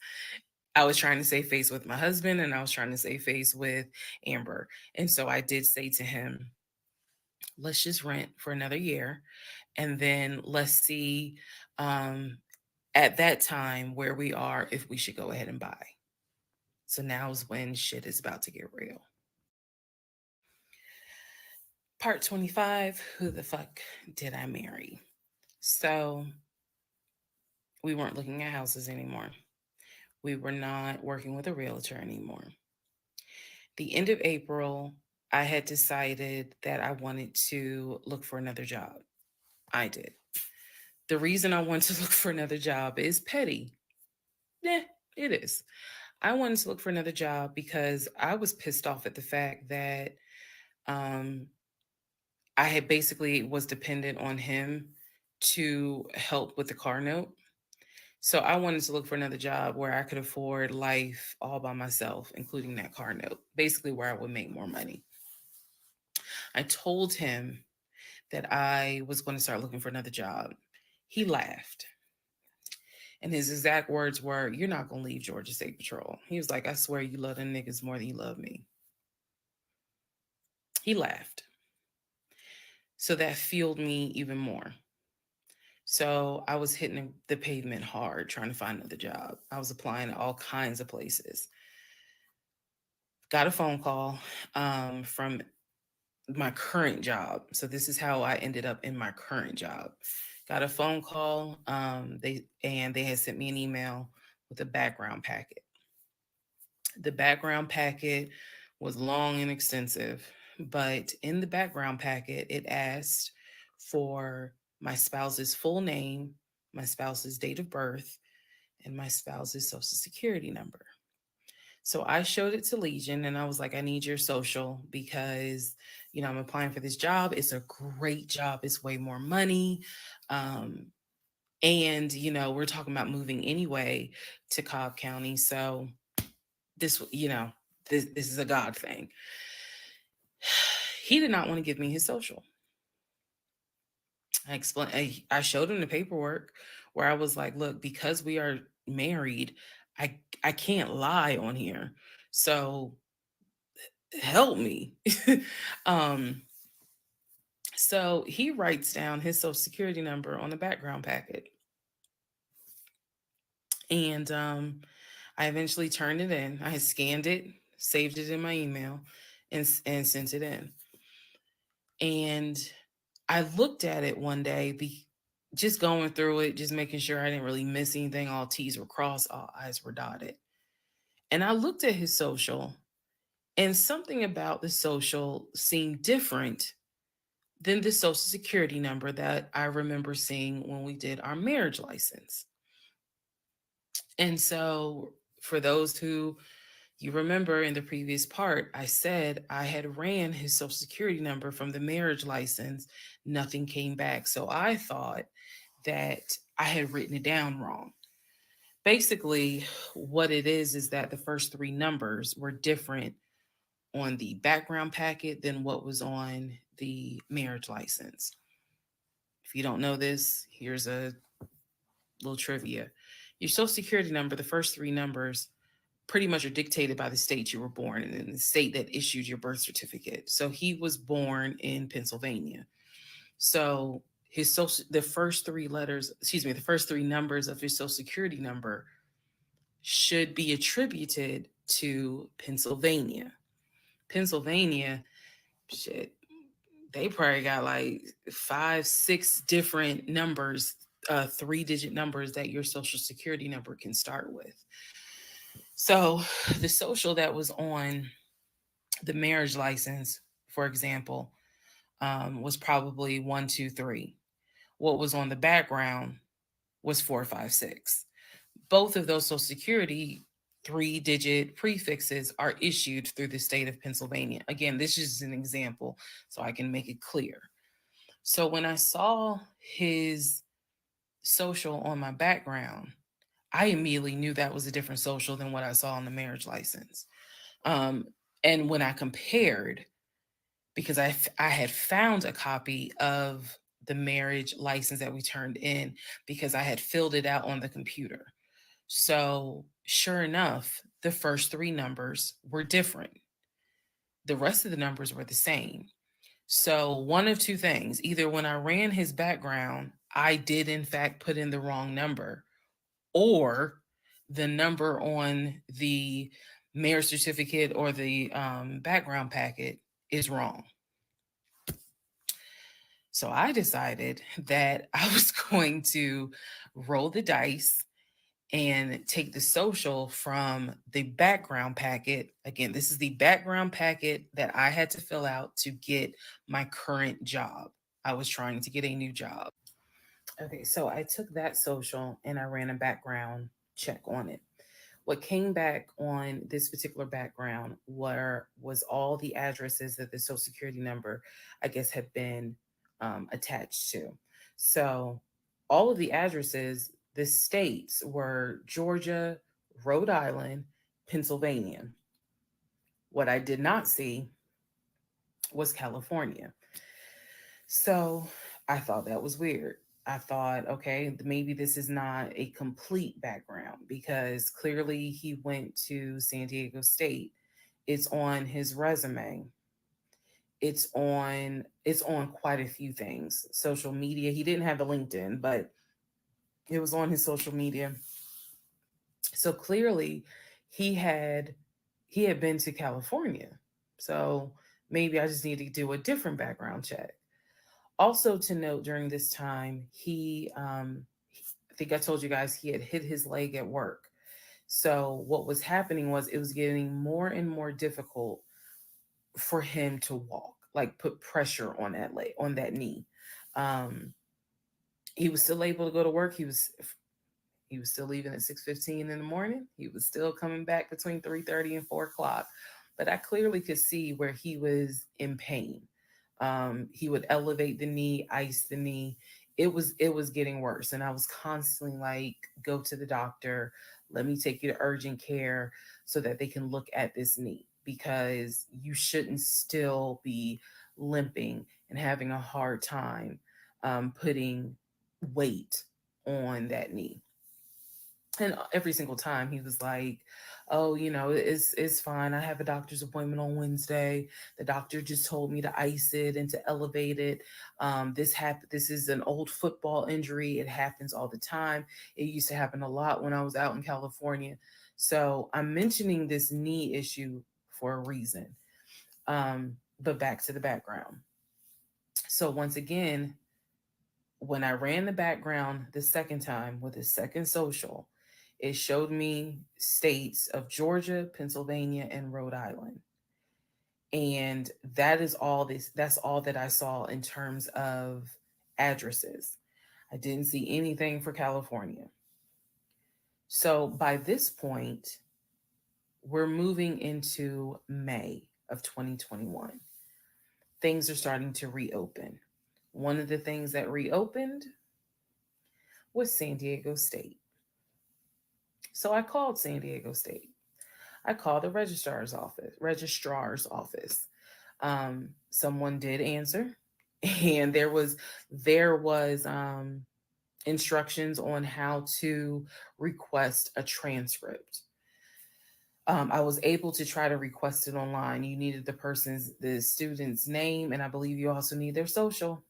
I was trying to save face with my husband, and I was trying to save face with Amber. And so I did say to him, let's just rent for another year, and then let's see um, at that time where we are, if we should go ahead and buy. So now is when shit is about to get real. Part 25, who the fuck did I marry? So we weren't looking at houses anymore. We were not working with a realtor anymore. The end of April, I had decided that I wanted to look for another job. I did. The reason I wanted to look for another job is petty. Yeah, it is. I wanted to look for another job because I was pissed off at the fact that um, I had basically was dependent on him to help with the car note. So I wanted to look for another job where I could afford life all by myself, including that car note, basically where I would make more money. I told him that I was going to start looking for another job. He laughed. And his exact words were, "You're not going to leave Georgia State Patrol." He was like, "I swear you love them niggas more than you love me." He laughed. So that fueled me even more. So I was hitting the pavement hard trying to find another job. I was applying to all kinds of places. Got a phone call from my current job. So this is how I ended up in my current job. Got a phone call. They had sent me an email with a background packet. The background packet was long and extensive, but in the background packet, it asked for my spouse's full name, my spouse's date of birth, and my spouse's social security number. So I showed it to Legion and I was like, I need your social because, I'm applying for this job. It's a great job. It's way more money. Um, we're talking about moving anyway to Cobb County. So this is a God thing. He did not want to give me his social. I explained, I showed him the paperwork where I was like, look, because we are married, I can't lie on here. So help me. um, so he writes down his social security number on the background packet. And I eventually turned it in. I had scanned it, saved it in my email, and sent it in. And I looked at it one day, just going through it, just making sure I didn't really miss anything. All T's were crossed, all I's were dotted. And I looked at his social, and something about the social seemed different Then the social security number that I remember seeing when we did our marriage license. And so, for those who you remember in the previous part, I said I had ran his social security number from the marriage license. Nothing came back. So I thought that I had written it down wrong. Basically, what it is that the first three numbers were different on the background packet than what was on the marriage license. If you don't know this, here's a little trivia. Your social security number, the first three numbers, pretty much are dictated by the state you were born in and the state that issued your birth certificate. So he was born in Pennsylvania. So the first three letters, excuse me, the first three numbers of his social security number should be attributed to Pennsylvania. Pennsylvania, shit, they probably got like 5, 6 different numbers, 3-digit numbers that your social security number can start with. So the social that was on the marriage license, for example, was probably 1, 2, 3. What was on the background was 4, 5, 6. Both of those social security 3-digit prefixes are issued through the state of Pennsylvania. Again, this is an example so I can make it clear. So when I saw his social on my background, I immediately knew that was a different social than what I saw on the marriage license. Um, and when I compared, because I had found a copy of the marriage license that we turned in because I had filled it out on the computer. So sure enough, the first three numbers were different. The rest of the numbers were the same. So one of two things, either when I ran his background, I did in fact put in the wrong number, or the number on the marriage certificate or the background packet is wrong. So I decided that I was going to roll the dice and take the social from the background packet. Again, this is the background packet that I had to fill out to get my current job. I was trying to get a new job. Okay, so I took that social and I ran a background check on it. What came back on this particular background was all the addresses that the social security number, I guess, had been attached to. So all of the addresses, the states were Georgia, Rhode Island, Pennsylvania. What I did not see was California. So I thought that was weird. I thought, okay, maybe this is not a complete background because clearly he went to San Diego State. It's on his resume. It's on quite a few things. Social media. He didn't have the LinkedIn, but it was on his social media. So clearly he had he had been to California. So maybe I just need to do a different background check. Also to note, during this time, I think I told you guys he had hit his leg at work. So what was happening was it was getting more and more difficult for him to walk, like put pressure on that leg, on that knee. Um, he was still able to go to work. He was still leaving at 6:15 in the morning. He was still coming back between 3:30 and 4 o'clock. But I clearly could see where he was in pain. He would elevate the knee, ice the knee. It was getting worse. And I was constantly like, go to the doctor, let me take you to urgent care so that they can look at this knee because you shouldn't still be limping and having a hard time putting weight on that knee. And every single time he was like, oh, it's fine, I have a doctor's appointment on Wednesday. The doctor just told me to ice it and to elevate it. This is an old football injury. It happens all the time. It used to happen a lot when I was out in California. So I'm mentioning this knee issue for a reason. But back to the background. So once again, when I ran the background the second time with the second social, it showed me states of Georgia, Pennsylvania, and Rhode Island. And that's all that I saw in terms of addresses. I didn't see anything for California. So by this point, we're moving into May of 2021. Things are starting to reopen. One of the things that reopened was San Diego State. So I called San Diego State. I called the registrar's office. Someone did answer, and there was instructions on how to request a transcript. I was able to try to request it online. You needed the student's name, and I believe you also need their social.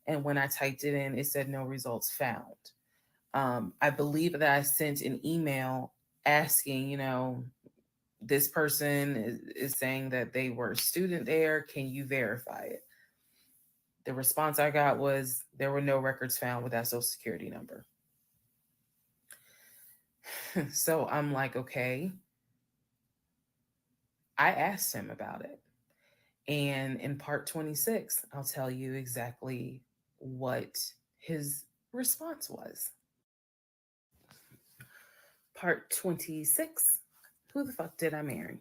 And when I typed it in, it said no results found. I believe that I sent an email asking, this person is saying that they were a student there. Can you verify it? The response I got was there were no records found with that social security number. So I'm like, okay. I asked him about it. And in part 26, I'll tell you exactly what his response was. Part 26, who the fuck did I marry?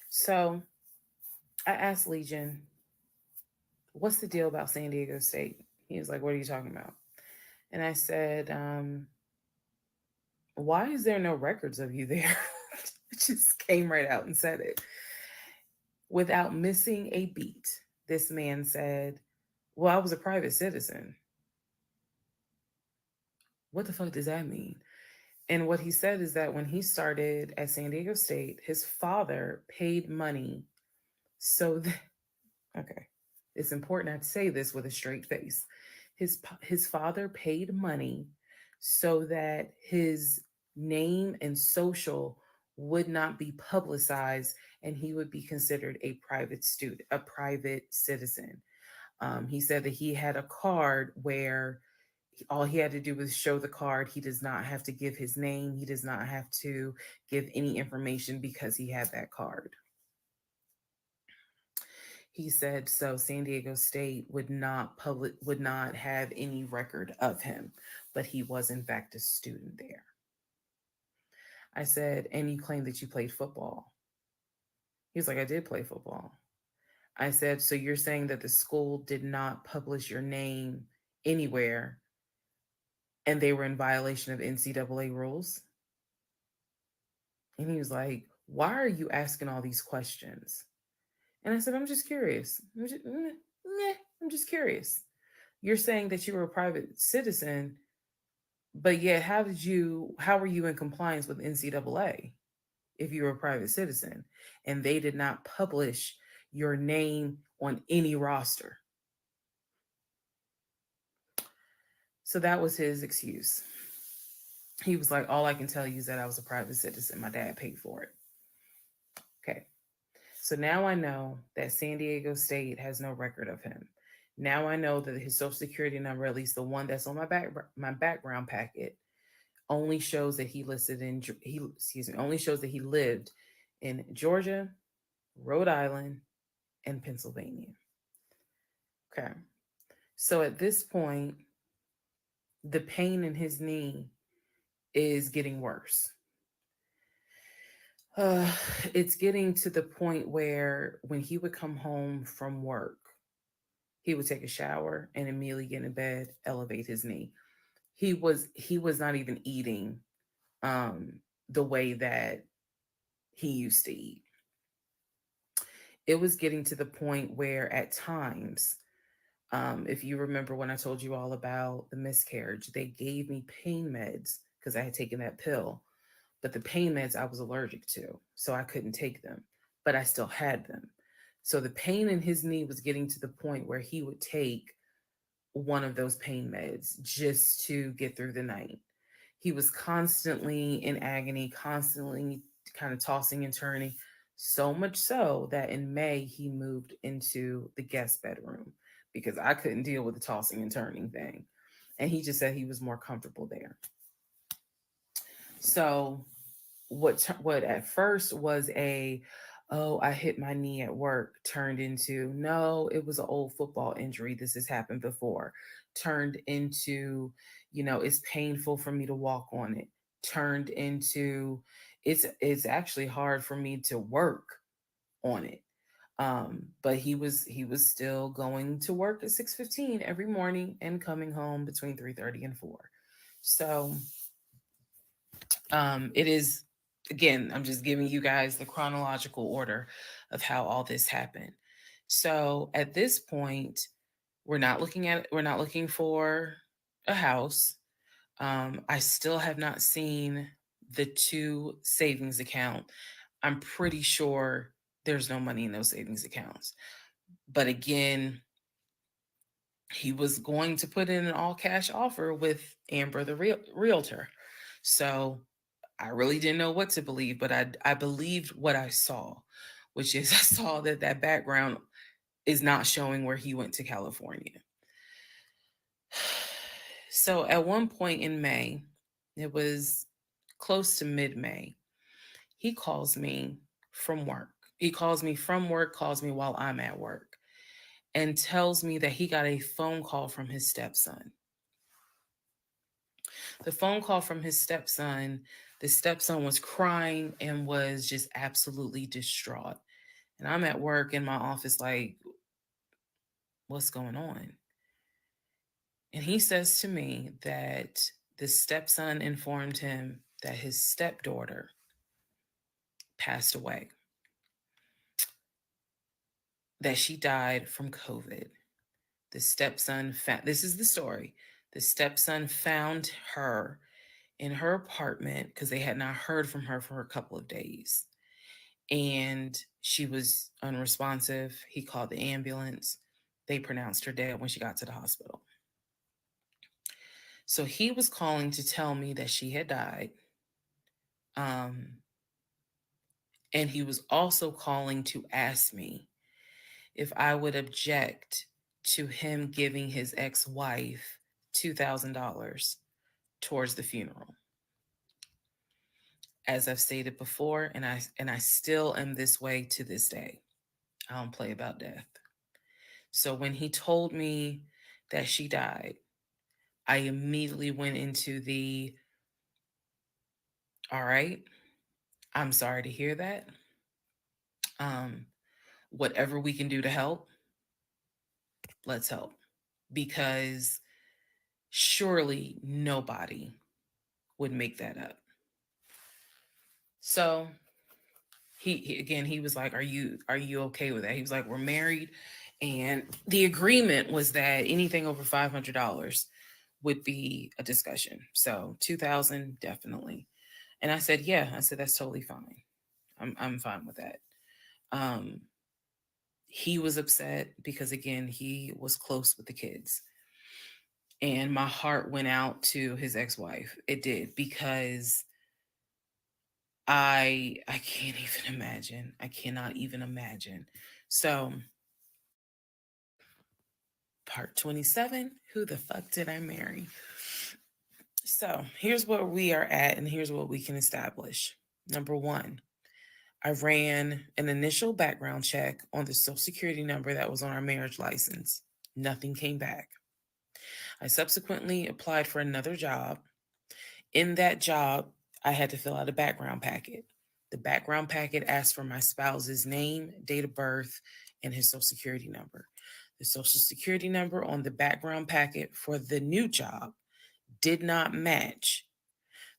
So I asked Legion, what's the deal about San Diego State? He was like, what are you talking about? And I said, why is there no records of you there? Just came right out and said it. Without missing a beat, this man said, well, I was a private citizen. What the fuck does that mean? And what he said is that when he started at San Diego State, his father paid money so that, okay, it's important I say this with a straight face. His father paid money so that his name and social would not be publicized and he would be considered a private student, a private citizen. He said that he had a card where all he had to do was show the card. He does not have to give his name. He does not have to give any information because he had that card. He said so San Diego State would not have any record of him, but he was in fact a student there. I said, and you claim that you played football. He was like, I did play football. I said, so you're saying that the school did not publish your name anywhere and they were in violation of NCAA rules? And he was like, why are you asking all these questions? And I said, I'm just curious. I'm just curious. You're saying that you were a private citizen, but yet how were you in compliance with NCAA if you were a private citizen and they did not publish your name on any roster? So that was his excuse. He was like, all I can tell you is that I was a private citizen. My dad paid for it. Okay. So now I know that San Diego State has no record of him. Now I know that his social security number, at least the one that's on my background packet, only shows that he only shows that he lived in Georgia, Rhode Island, and Pennsylvania. Okay. So at this point, the pain in his knee is getting worse. It's getting to the point where when he would come home from work, he would take a shower and immediately get in bed, elevate his knee. He was not even eating the way that he used to eat. It was getting to the point where at times, if you remember when I told you all about the miscarriage, they gave me pain meds because I had taken that pill. But the pain meds I was allergic to, so I couldn't take them, but I still had them. So the pain in his knee was getting to the point where he would take one of those pain meds just to get through the night. He was constantly in agony, constantly kind of tossing and turning, so much so that in May he moved into the guest bedroom because I couldn't deal with the tossing and turning thing. And he just said he was more comfortable there. So what at first was a oh, I hit my knee at work, turned into, no, it was an old football injury. This has happened before. Turned into, it's painful for me to walk on it. Turned into, it's actually hard for me to work on it. But he was still going to work at 6:15 every morning and coming home between 3:30 and 4. So it is, again, I'm just giving you guys the chronological order of how all this happened. So at this point, we're not looking for a house. I still have not seen the two savings account. I'm pretty sure there's no money in those savings accounts. But again, he was going to put in an all cash offer with Amber, the realtor. So I really didn't know what to believe, but I believed what I saw, which is I saw that that background is not showing where he went to California. So at one point in May, it was close to mid May, he calls me from work. He calls me from work, calls me while I'm at work, and tells me that he got a phone call from his stepson. The phone call from his stepson, the stepson was crying and was just absolutely distraught. And I'm at work in my office, like, what's going on? And he says to me that the stepson informed him that his stepdaughter passed away, that she died from COVID. The stepson found, this is the story. The stepson found her in her apartment because they had not heard from her for a couple of days. And she was unresponsive. He called the ambulance. They pronounced her dead when she got to the hospital. So he was calling to tell me that she had died. Um, and he was also calling to ask me if I would object to him giving his ex wife $2,000 towards the funeral. As I've stated before, and I still am this way to this day. I don't play about death. So when he told me that she died, I immediately went into the, all right, I'm sorry to hear that. Um, whatever we can do to help, let's help. Because surely nobody would make that up. So again, he was like, are you okay with that? He was like, we're married, and the agreement was that anything over $500 would be a discussion. So 2,000 definitely. And I said, yeah. I said, that's totally fine. I'm fine with that. Um, he was upset because again, he was close with the kids. And my heart went out to his ex-wife. It did, because I can't even imagine. I cannot even imagine. So part 27, who the fuck did I marry? So here's where we are at, and here's what we can establish. Number one, I ran an initial background check on the social security number that was on our marriage license. Nothing came back. I subsequently applied for another job. In that job, I had to fill out a background packet. The background packet asked for my spouse's name, date of birth, and his social security number. The social security number on the background packet for the new job did not match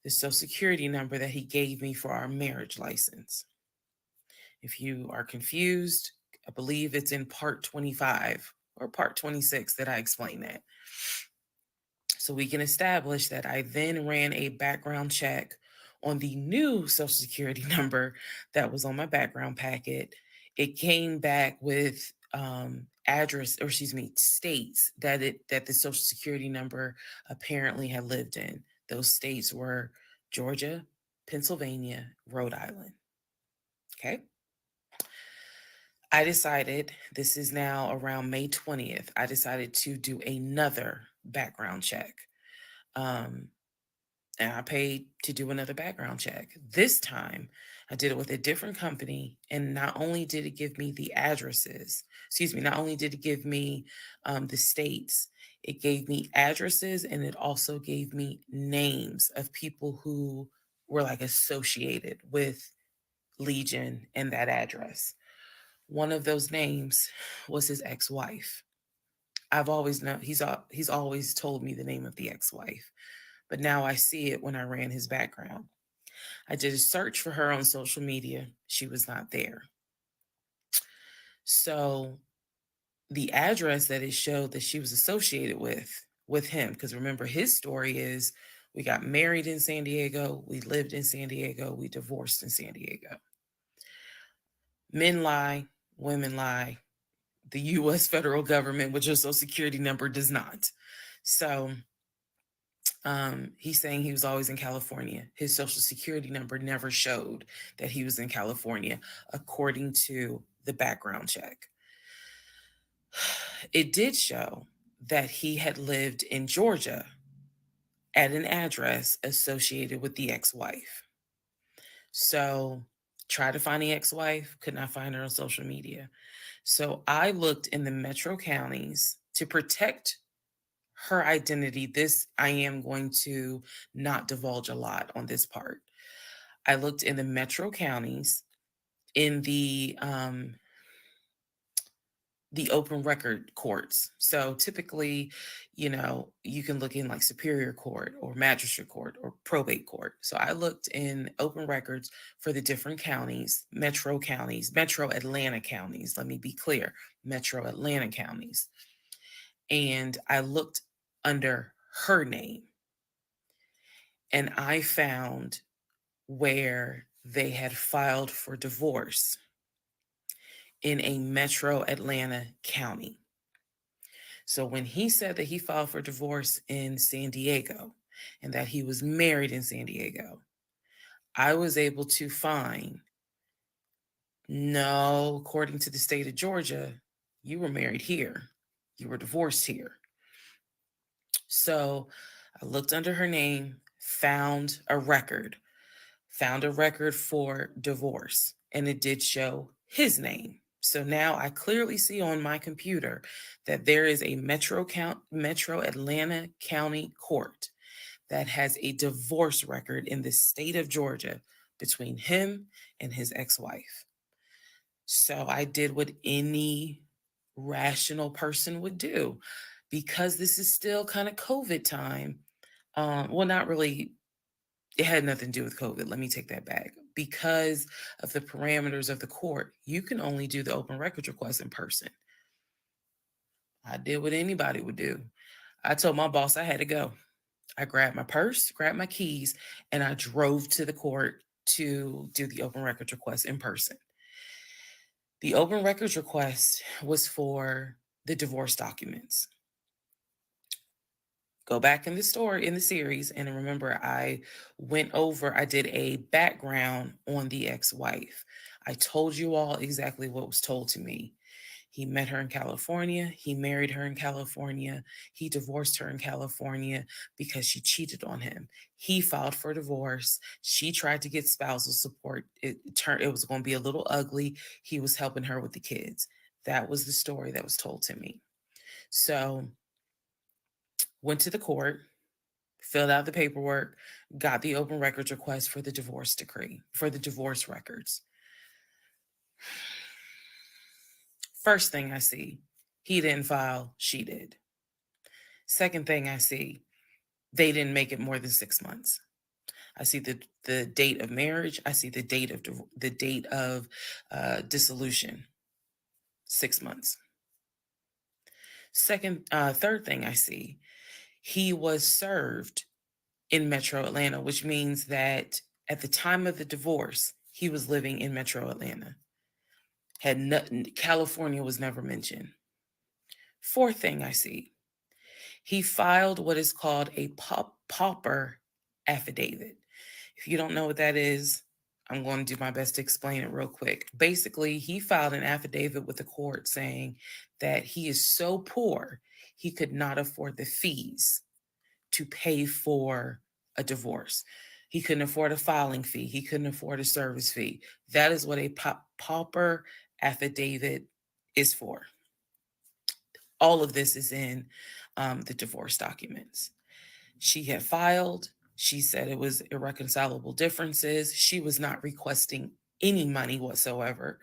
the social security number that he gave me for our marriage license. If you are confused, I believe it's in part 25 or part 26 that I explain that. So we can establish that I then ran a background check on the new social security number that was on my background packet. It came back with address, or excuse me, states that the social security number apparently had lived in. Those states were Georgia, Pennsylvania, Rhode Island. Okay. I decided, this is now around May 20th, I decided to do another background check. Um, and I paid to do another background check. This time, I did it with a different company, and not only did it give me the addresses, excuse me, not only did it give me the states, it gave me addresses, and it also gave me names of people who were like associated with Legion and that address. One of those names was his ex-wife. I've always known he's always told me the name of the ex-wife, but now I see it when I ran his background. I did a search for her on social media. She was not there. So the address that it showed that she was associated with him, because remember his story is we got married in San Diego, we lived in San Diego, we divorced in San Diego. Men lie, women lie. The US federal government with your social security number does not. So he's saying he was always in California. His social security number never showed that he was in California, according to the background check. It did show that he had lived in Georgia at an address associated with the ex-wife. So tried to find the ex-wife, could not find her on social media. So I looked in the metro counties to protect her identity. This I am going to not divulge a lot on this part. I looked in the metro counties in the open record courts. So typically, you can look in like Superior Court or Magistrate Court or Probate Court. So I looked in open records for the different counties, metro Atlanta counties. Let me be clear, metro Atlanta counties. And I looked under her name, and I found where they had filed for divorce in a metro Atlanta county. So when he said that he filed for divorce in San Diego and that he was married in San Diego, I was able to find, no, according to the state of Georgia, you were married here. You were divorced here. So I looked under her name, found a record for divorce, and it did show his name. So now I clearly see on my computer that there is a Metro Atlanta County Court that has a divorce record in the state of Georgia between him and his ex-wife. So I did what any rational person would do, because this is still kind of COVID time. Well, not really. It had nothing to do with COVID. Let me take that back. Because of the parameters of the court, you can only do the open records request in person. I did what anybody would do. I told my boss I had to go. I grabbed my purse, grabbed my keys, and I drove to the court to do the open records request in person. The open records request was for the divorce documents. Go back in the story, in the series, and remember I did a background on the ex-wife. I told you all exactly what was told to me. He met her in California. He married her in California. He divorced her in California because she cheated on him. He filed for divorce. She tried to get spousal support. It was going to be a little ugly. He was helping her with the kids. That was the story that was told to me. So went to the court, filled out the paperwork, got the open records request for the divorce decree, for the divorce records. First thing I see, he didn't file, she did. Second thing I see, they didn't make it more than 6 months. I see the date of marriage. I see the date of dissolution, 6 months. Third thing I see, he was served in Metro Atlanta, which means that at the time of the divorce, he was living in Metro Atlanta. California was never mentioned. Fourth thing I see, he filed what is called a pauper affidavit. If you don't know what that is, I'm going to do my best to explain it real quick. Basically, he filed an affidavit with the court saying that he is so poor, he could not afford the fees to pay for a divorce. He couldn't afford a filing fee. He couldn't afford a service fee. That is what a pauper affidavit is for. All of this is in the divorce documents. She had filed. She said it was irreconcilable differences. She was not requesting any money whatsoever.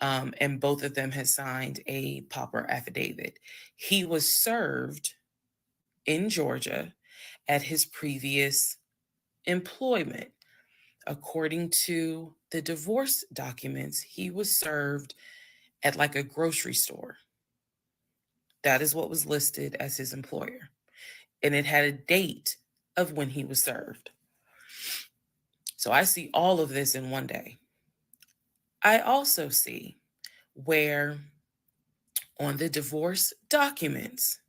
And both of them had signed a pauper affidavit. He was served in Georgia at his previous employment. According to the divorce documents, he was served at like a grocery store. That is what was listed as his employer. And it had a date of when he was served. So I see all of this in one day. I also see where on the divorce documents,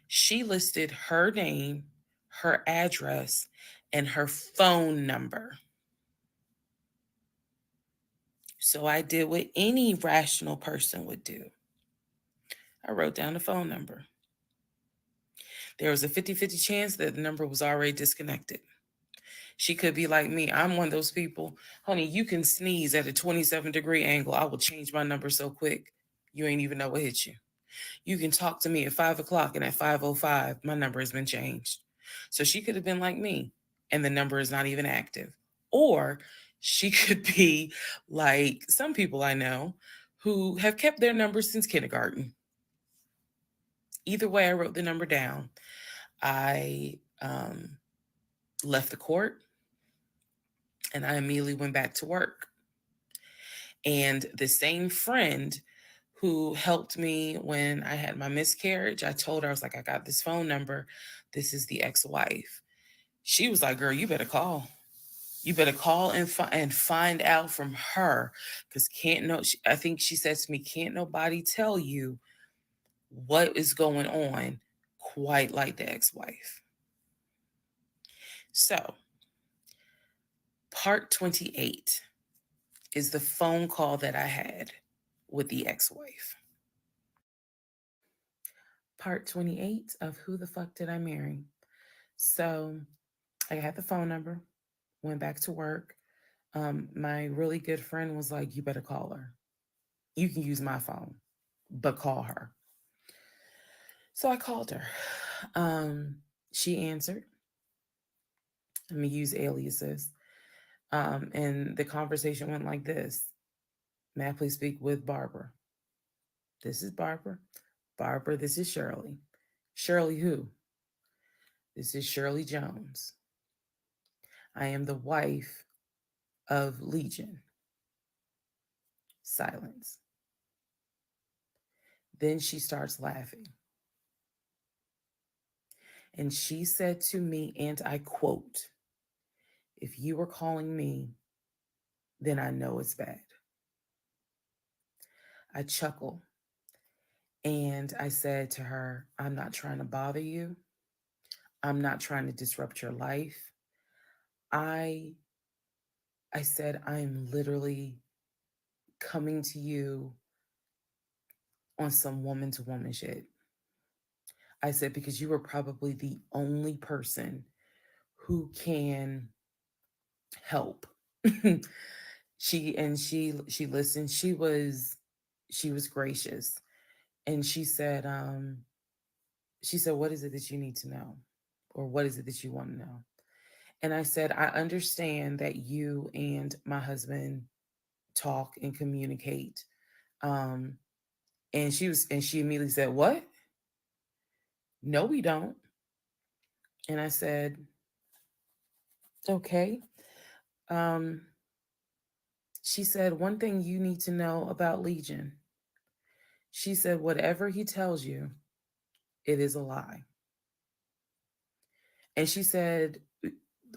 she listed her name, her address, and her phone number. So I did what any rational person would do. I wrote down the phone number. There was a 50-50 chance that the number was already disconnected. She could be like me. I'm one of those people, honey, you can sneeze at a 27-degree angle. I will change my number so quick, you ain't even know what hit you. You can talk to me at 5 o'clock, and at 5:05, my number has been changed. So she could have been like me, and the number is not even active. Or she could be like some people I know who have kept their number since kindergarten. Either way, I wrote the number down. I left the court, and I immediately went back to work. And the same friend who helped me when I had my miscarriage, I told her, I was like, I got this phone number. This is the ex-wife. She was like, girl, you better call. You better call and find out from her. Because I think she said to me, can't nobody tell you what is going on quite like the ex-wife. So, part 28 is the phone call that I had with the ex-wife. Part 28 of Who the Fuck Did I Marry? So I had the phone number, went back to work. My really good friend was like, you better call her. You can use my phone, but call her. So I called her. She answered. Let me use aliases. And the conversation went like this. May I please speak with Barbara? This is Barbara. Barbara, this is Shirley. Shirley who? This is Shirley Jones. I am the wife of Legion. Silence. Then she starts laughing. And she said to me, and I quote, if you were calling me, then I know it's bad. I chuckle and I said to her, I'm not trying to bother you. I'm not trying to disrupt your life. I said, I'm literally coming to you on some woman to woman shit. I said, because you are probably the only person who can help. She listened. She was gracious. And she said, what is it that you need to know? Or what is it that you want to know? And I said, I understand that you and my husband talk and communicate. And she immediately said, what? No, we don't. And I said, okay. She said, one thing you need to know about Legion. She said, whatever he tells you, it is a lie. And she said,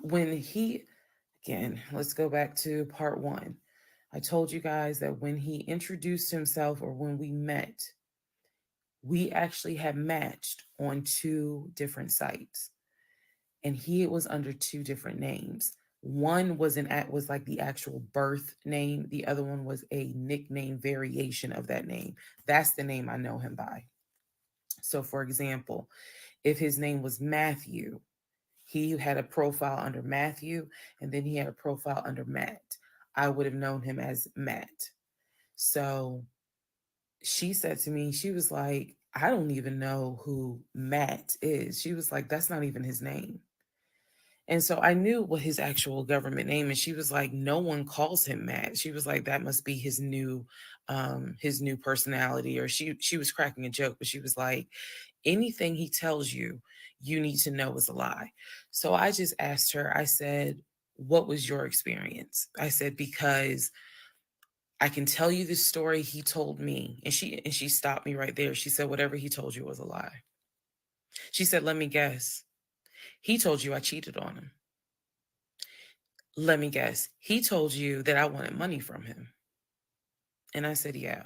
let's go back to part 1. I told you guys that when he introduced himself or when we met, we actually had matched on 2 different sites. And he was under 2 different names. One was like the actual birth name. The other one was a nickname variation of that name. That's the name I know him by. So for example, if his name was Matthew, He had a profile under Matthew, and then he had a profile under Matt. I would have known him as Matt. So she said to me, she was like, I don't even know who Matt is. She was like, that's not even his name. And so I knew what his actual government name, and she was like, no one calls him Matt. She was like, that must be his new personality. Or she was cracking a joke, but she was like, anything he tells you, you need to know is a lie. So I just asked her, I said, what was your experience? I said, because I can tell you the story he told me. And she stopped me right there. She said, whatever he told you was a lie. She said, let me guess. He told you I cheated on him. Let me guess. He told you that I wanted money from him. And I said, yeah.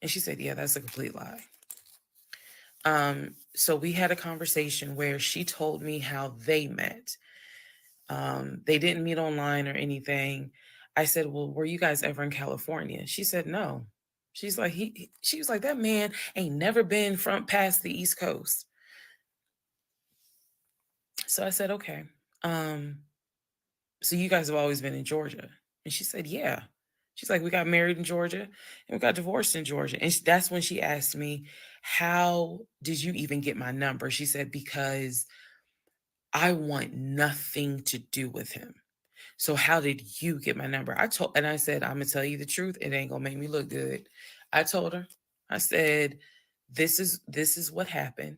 And she said, yeah, that's a complete lie. So we had a conversation where she told me how they met. They didn't meet online or anything. I said, well, were you guys ever in California? She said, no. She's like, she was like, that man ain't never been from past the East Coast. So I said, okay. So you guys have always been in Georgia? And she said, yeah. She's like, we got married in Georgia and we got divorced in Georgia. And that's when she asked me, how did you even get my number? She said, because I want nothing to do with him. So how did you get my number? And I said, I'm gonna tell you the truth. It ain't gonna make me look good. I told her, I said, this is what happened.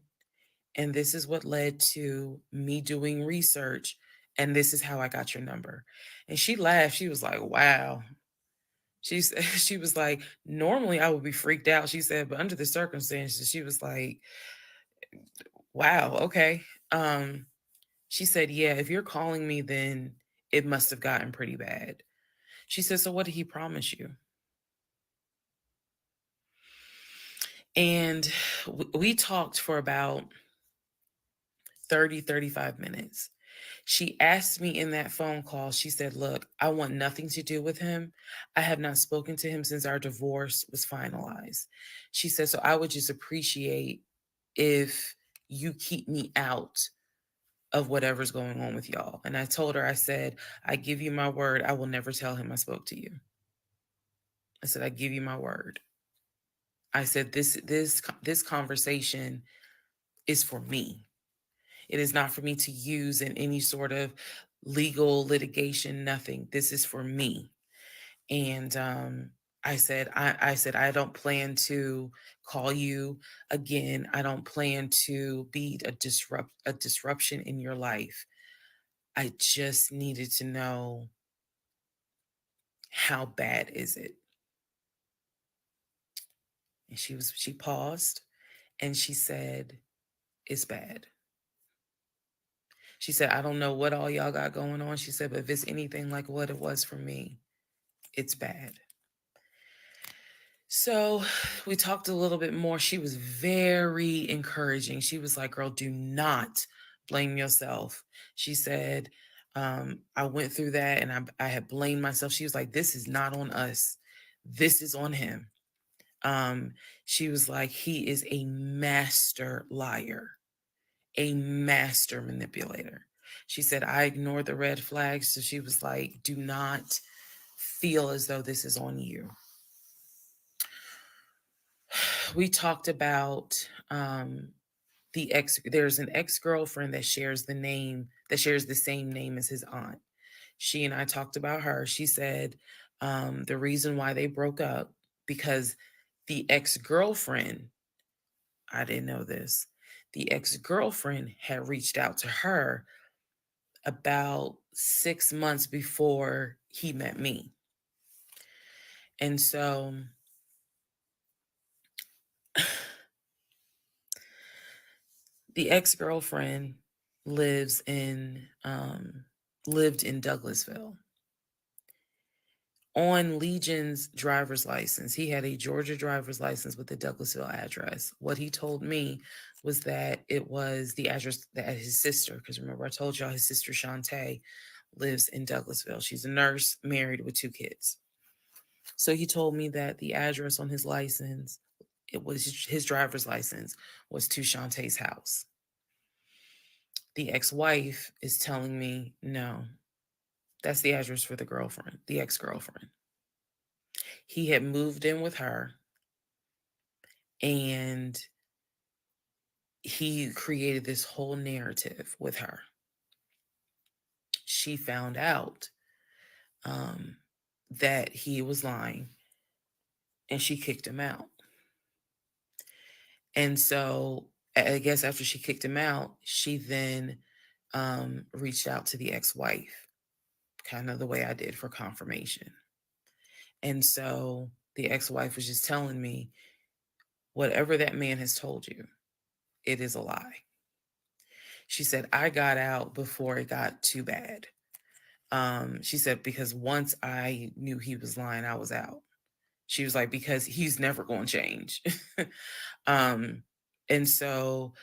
And this is what led to me doing research. And this is how I got your number. And she laughed. She was like, wow. She was like, normally I would be freaked out. She said, but under the circumstances, she was like, wow, okay. Um, she said, yeah, if you're calling me, then it must have gotten pretty bad. She said, so what did he promise you? And we talked for about 35 minutes. She asked me in that phone call, she said, look, I want nothing to do with him. I have not spoken to him since our divorce was finalized. She said, so I would just appreciate if you keep me out of whatever's going on with y'all. And I told her, I said, I give you my word, I will never tell him I spoke to you. I said, I give you my word. I said, this conversation is for me. It is not for me to use in any sort of legal litigation, nothing. This is for me. And I said, I don't plan to call you again. I don't plan to be a disruption in your life. I just needed to know, how bad is it? And she paused and she said, it's bad. She said, I don't know what all y'all got going on. She said, but if it's anything like what it was for me, it's bad. So we talked a little bit more. She was very encouraging. She was like, girl, do not blame yourself. She said, I went through that and I had blamed myself. She was like, this is not on us. This is on him. She was like, he is a master liar, a master manipulator. She said, I ignored the red flags. So she was like, do not feel as though this is on you. We talked about there's an ex-girlfriend that shares the same name as his aunt. She and I talked about her. She said the reason why they broke up, because the ex-girlfriend, I didn't know this, the ex-girlfriend had reached out to her about 6 months before he met me. And so the ex-girlfriend lives in lived in Douglasville. On Legion's driver's license, he had a Georgia driver's license with the Douglasville address. What he told me was that it was the address that his sister, because remember I told y'all his sister Shantae lives in Douglasville. She's a nurse, married with 2 kids. So he told me that the address on his license, it was his driver's license, was to Shantae's house. The ex-wife is telling me, no, that's the address for the girlfriend, the ex-girlfriend. He had moved in with her and he created this whole narrative with her. She found out um, that he was lying and she kicked him out. And so I guess after she kicked him out, she then reached out to the ex-wife, kind of the way I did for confirmation. And so the ex-wife was just telling me, whatever that man has told you, it is a lie. She said, I got out before it got too bad. She said, because once I knew he was lying, I was out. She was like, because he's never going to change. um, and so,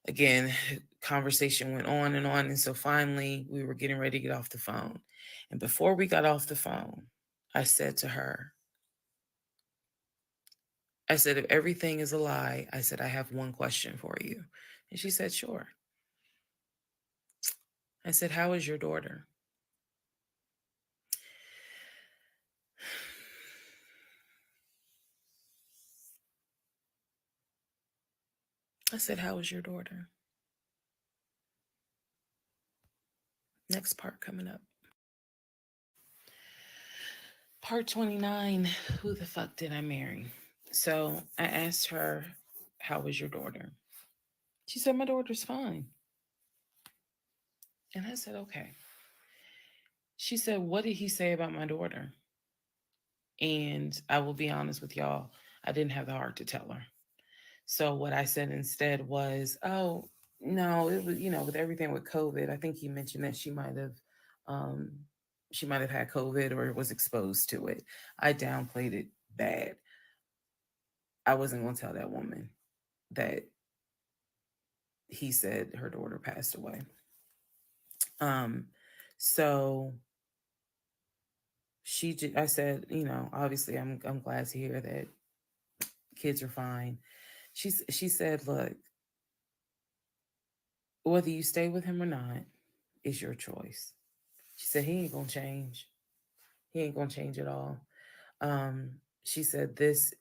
again, conversation went on and on. And so finally, we were getting ready to get off the phone. And before we got off the phone, I said to her, I said, if everything is a lie, I said, I have one question for you. And she said, sure. I said, how is your daughter? I said, how is your daughter? Next part coming up. Part 29, who the fuck did I marry? So I asked her, how was your daughter? She said, my daughter's fine. And I said, okay. She said, what did he say about my daughter? And I will be honest with y'all, I didn't have the heart to tell her. So what I said instead was, oh, no, it was, with everything with COVID, I think he mentioned that um, she might have had COVID or was exposed to it. I downplayed it bad. I wasn't going to tell that woman that he said her daughter passed away. So I said, obviously I'm glad to hear that kids are fine. She said, look, whether you stay with him or not, it's your choice. She said, he ain't gonna change. He ain't gonna change at all. She said, this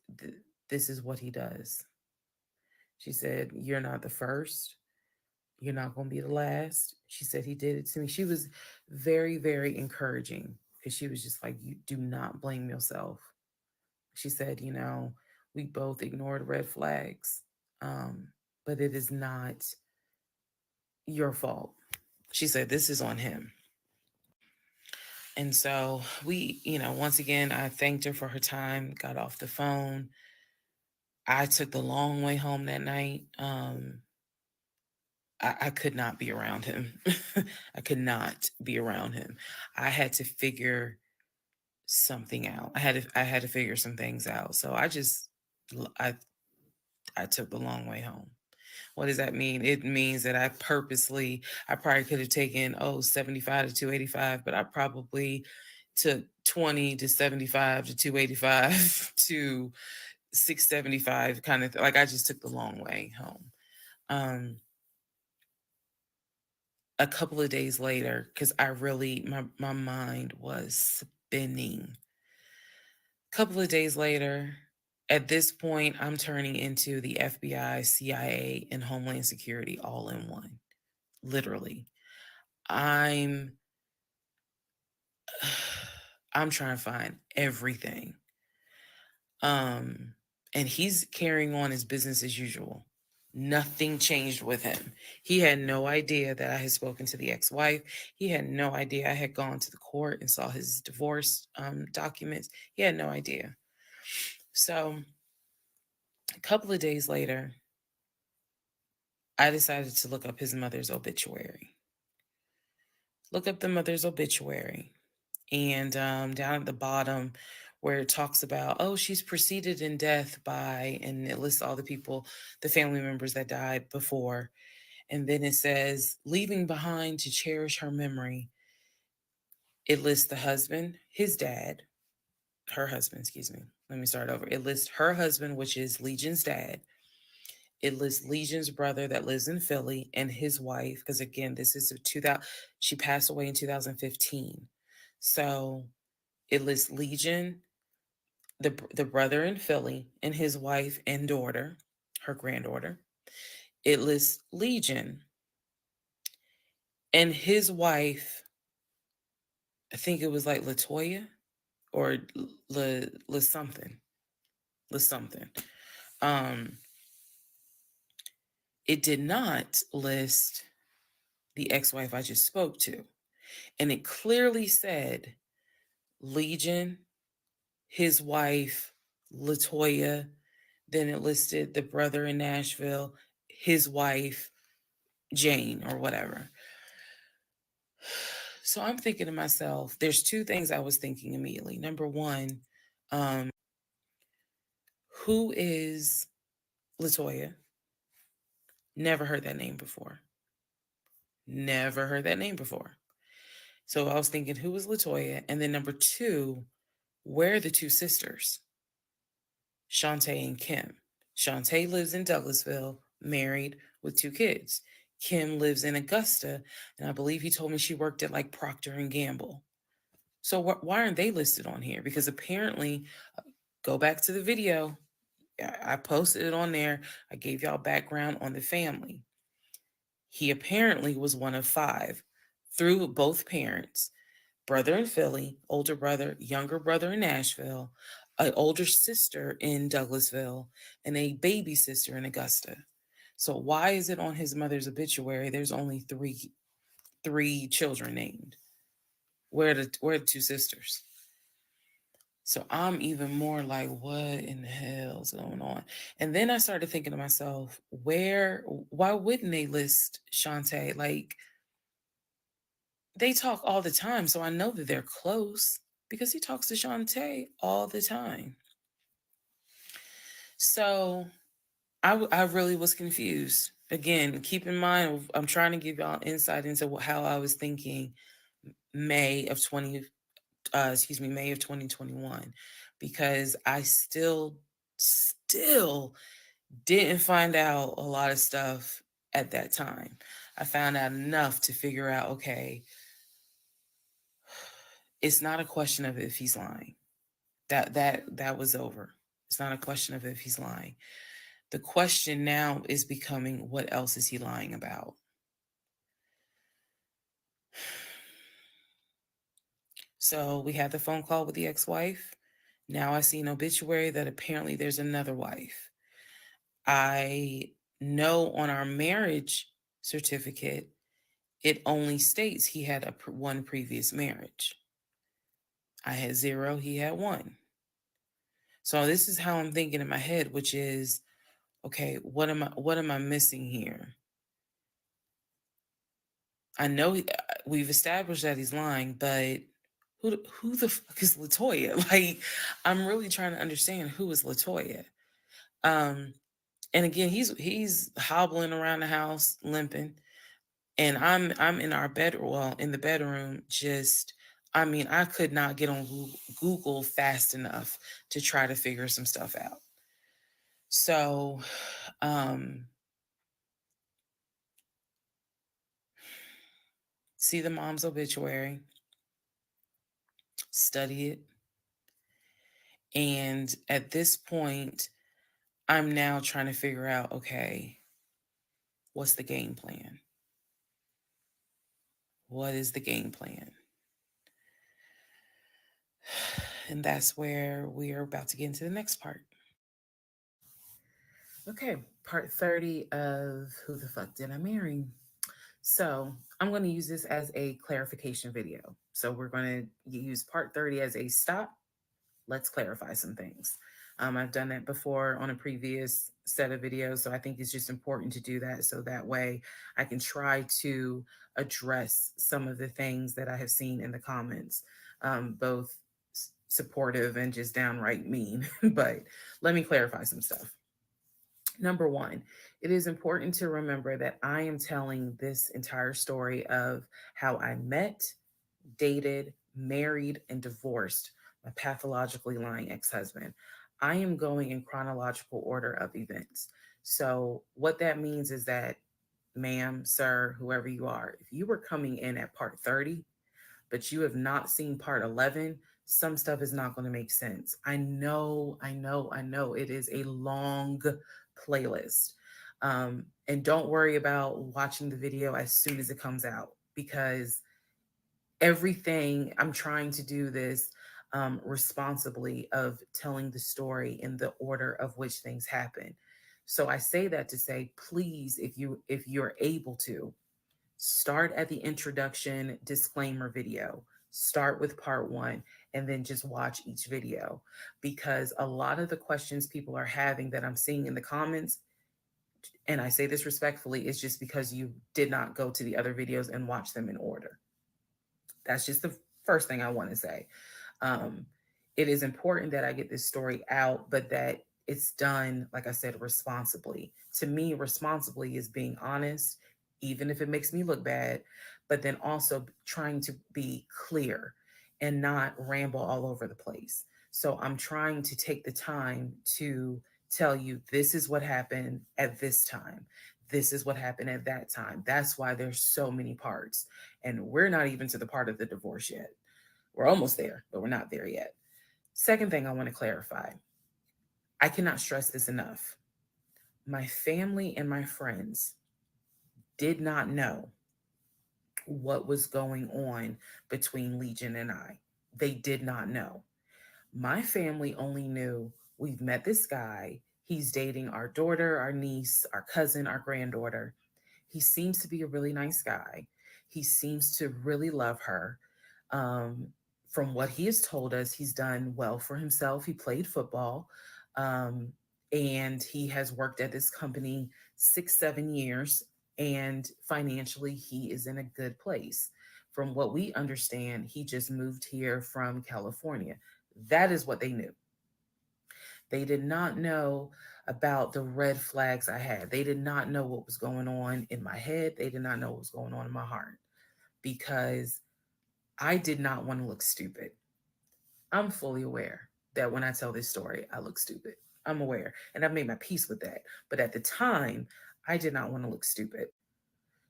is what he does. She said, you're not the first. You're not going to be the last. She said, he did it to me. She was very, very encouraging because she was just like, you do not blame yourself. She said, we both ignored red flags, but it is not your fault. She said, this is on him. And so we, once again, I thanked her for her time, got off the phone. I took the long way home that night. I could not be around him. I could not be around him. I had to figure something out. I had to figure some things out. So I took the long way home. What does that mean? It means that I probably could have taken 75 to 285, but I probably took 20 to 75 to 285 to 675 kind of like I just took the long way home. A couple of days later, because my mind was spinning. A couple of days later, at this point, I'm turning into the FBI, CIA, and Homeland Security all in one. Literally. I'm trying to find everything. And he's carrying on his business as usual. Nothing changed with him. He had no idea that I had spoken to the ex-wife. He had no idea I had gone to the court and saw his divorce documents. He had no idea. So a couple of days later, I decided to look up his mother's obituary. Look up the mother's obituary. And down at the bottom where it talks about, she's preceded in death by, and it lists all the people, the family members that died before. And then it says, leaving behind to cherish her memory. It lists the husband, his dad, her husband, excuse me. Let me start over. It lists her husband, which is Legion's dad. It lists Legion's brother that lives in Philly and his wife, because again, this is 2000. She passed away in 2015. So it lists Legion, the brother in Philly, and his wife and daughter, her granddaughter. It lists Legion and his wife. I think it was like Latoya or La something, La something. Um, it did not list the ex-wife I just spoke to, and it clearly said Legion, his wife, Latoya. Then it listed the brother in Nashville, his wife, Jane, or whatever. So I'm thinking to myself, there's two things I was thinking immediately. Number one, um, who is Latoya? Never heard that name before. Never heard that name before. So I was thinking, who is Latoya? And then number two, where are the two sisters? Shantae and Kim. Shantae lives in Douglasville, married with two kids. Kim lives in Augusta, and I believe he told me she worked at like Procter and Gamble. So why aren't they listed on here? Because apparently, go back to the video. I posted it on there. I gave y'all background on the family. He apparently was one of five through both parents, brother in Philly, older brother, younger brother in Nashville, an older sister in Douglasville, and a baby sister in Augusta. So why is it on his mother's obituary there's only three children named? Where are the two sisters? So I'm even more like, what in the hell's going on? And then I started thinking to myself, why wouldn't they list Shantae? Like, they talk all the time, so I know that they're close because he talks to Shantae all the time. So I really was confused. Again, keep in mind, I'm trying to give y'all insight into how I was thinking May of 2021, because I still didn't find out a lot of stuff at that time. I found out enough to figure out, okay, it's not a question of if he's lying. That was over. It's not a question of if he's lying. The question now is becoming, what else is he lying about? So we had the phone call with the ex-wife. Now I see an obituary that apparently there's another wife. I know on our marriage certificate, it only states he had one previous marriage. I had 0, he had 1. So this is how I'm thinking in my head, which is, okay, what am I missing here? I know we've established that he's lying, but who the fuck is Latoya? Like, I'm really trying to understand who is Latoya. And again, he's hobbling around the house, limping, and I'm in our bedroom, well, in the bedroom, just. I mean, I could not get on Google fast enough to try to figure some stuff out. So, see the mom's obituary, study it. And at this point, I'm now trying to figure out, okay, what's the game plan? What is the game plan? And that's where we are about to get into the next part. Okay, part 30 of Who the Fuck Did I Marry? So I'm going to use this as a clarification video. So we're going to use part 30 as a stop. Let's clarify some things. I've done that before on a previous set of videos, so I think it's just important to do that so that way I can try to address some of the things that I have seen in the comments, both supportive and just downright mean. But let me clarify some stuff. Number one, it is important to remember that I am telling this entire story of how I met, dated, married, and divorced my pathologically lying ex-husband. I am going in chronological order of events. So, what that means is that, ma'am, sir, whoever you are, if you were coming in at part 30, but you have not seen part 11, some stuff is not going to make sense. I know it is a long playlist. And don't worry about watching the video as soon as it comes out, because everything I'm trying to do this responsibly, of telling the story in the order of which things happen. So I say that to say, please, if you're able to, start at the introduction disclaimer video. Start with part one and then just watch each video, because a lot of the questions people are having that I'm seeing in the comments, and I say this respectfully, is just because you did not go to the other videos and watch them in order. That's just the first thing I want to say. Um, it is important that I get this story out, but that it's done, like I said, responsibly. To me, responsibly is being honest, even if it makes me look bad, but then also trying to be clear and not ramble all over the place. So I'm trying to take the time to tell you, this is what happened at this time. This is what happened at that time. That's why there's so many parts. And we're not even to the part of the divorce yet. We're almost there, but we're not there yet. Second thing I want to clarify, I cannot stress this enough. My family and my friends did not know what was going on between Legion and I. They did not know. My family only knew, we've met this guy. He's dating our daughter, our niece, our cousin, our granddaughter. He seems to be a really nice guy. He seems to really love her. Um, from what he has told us, he's done well for himself. He played football, um, and he has worked at this company 6, 7 years. And financially, he is in a good place. From what we understand, he just moved here from California. That is what they knew. They did not know about the red flags I had. They did not know what was going on in my head. They did not know what was going on in my heart, because I did not want to look stupid. I'm fully aware that when I tell this story, I look stupid. I'm aware, and I've made my peace with that. But at the time, I did not want to look stupid.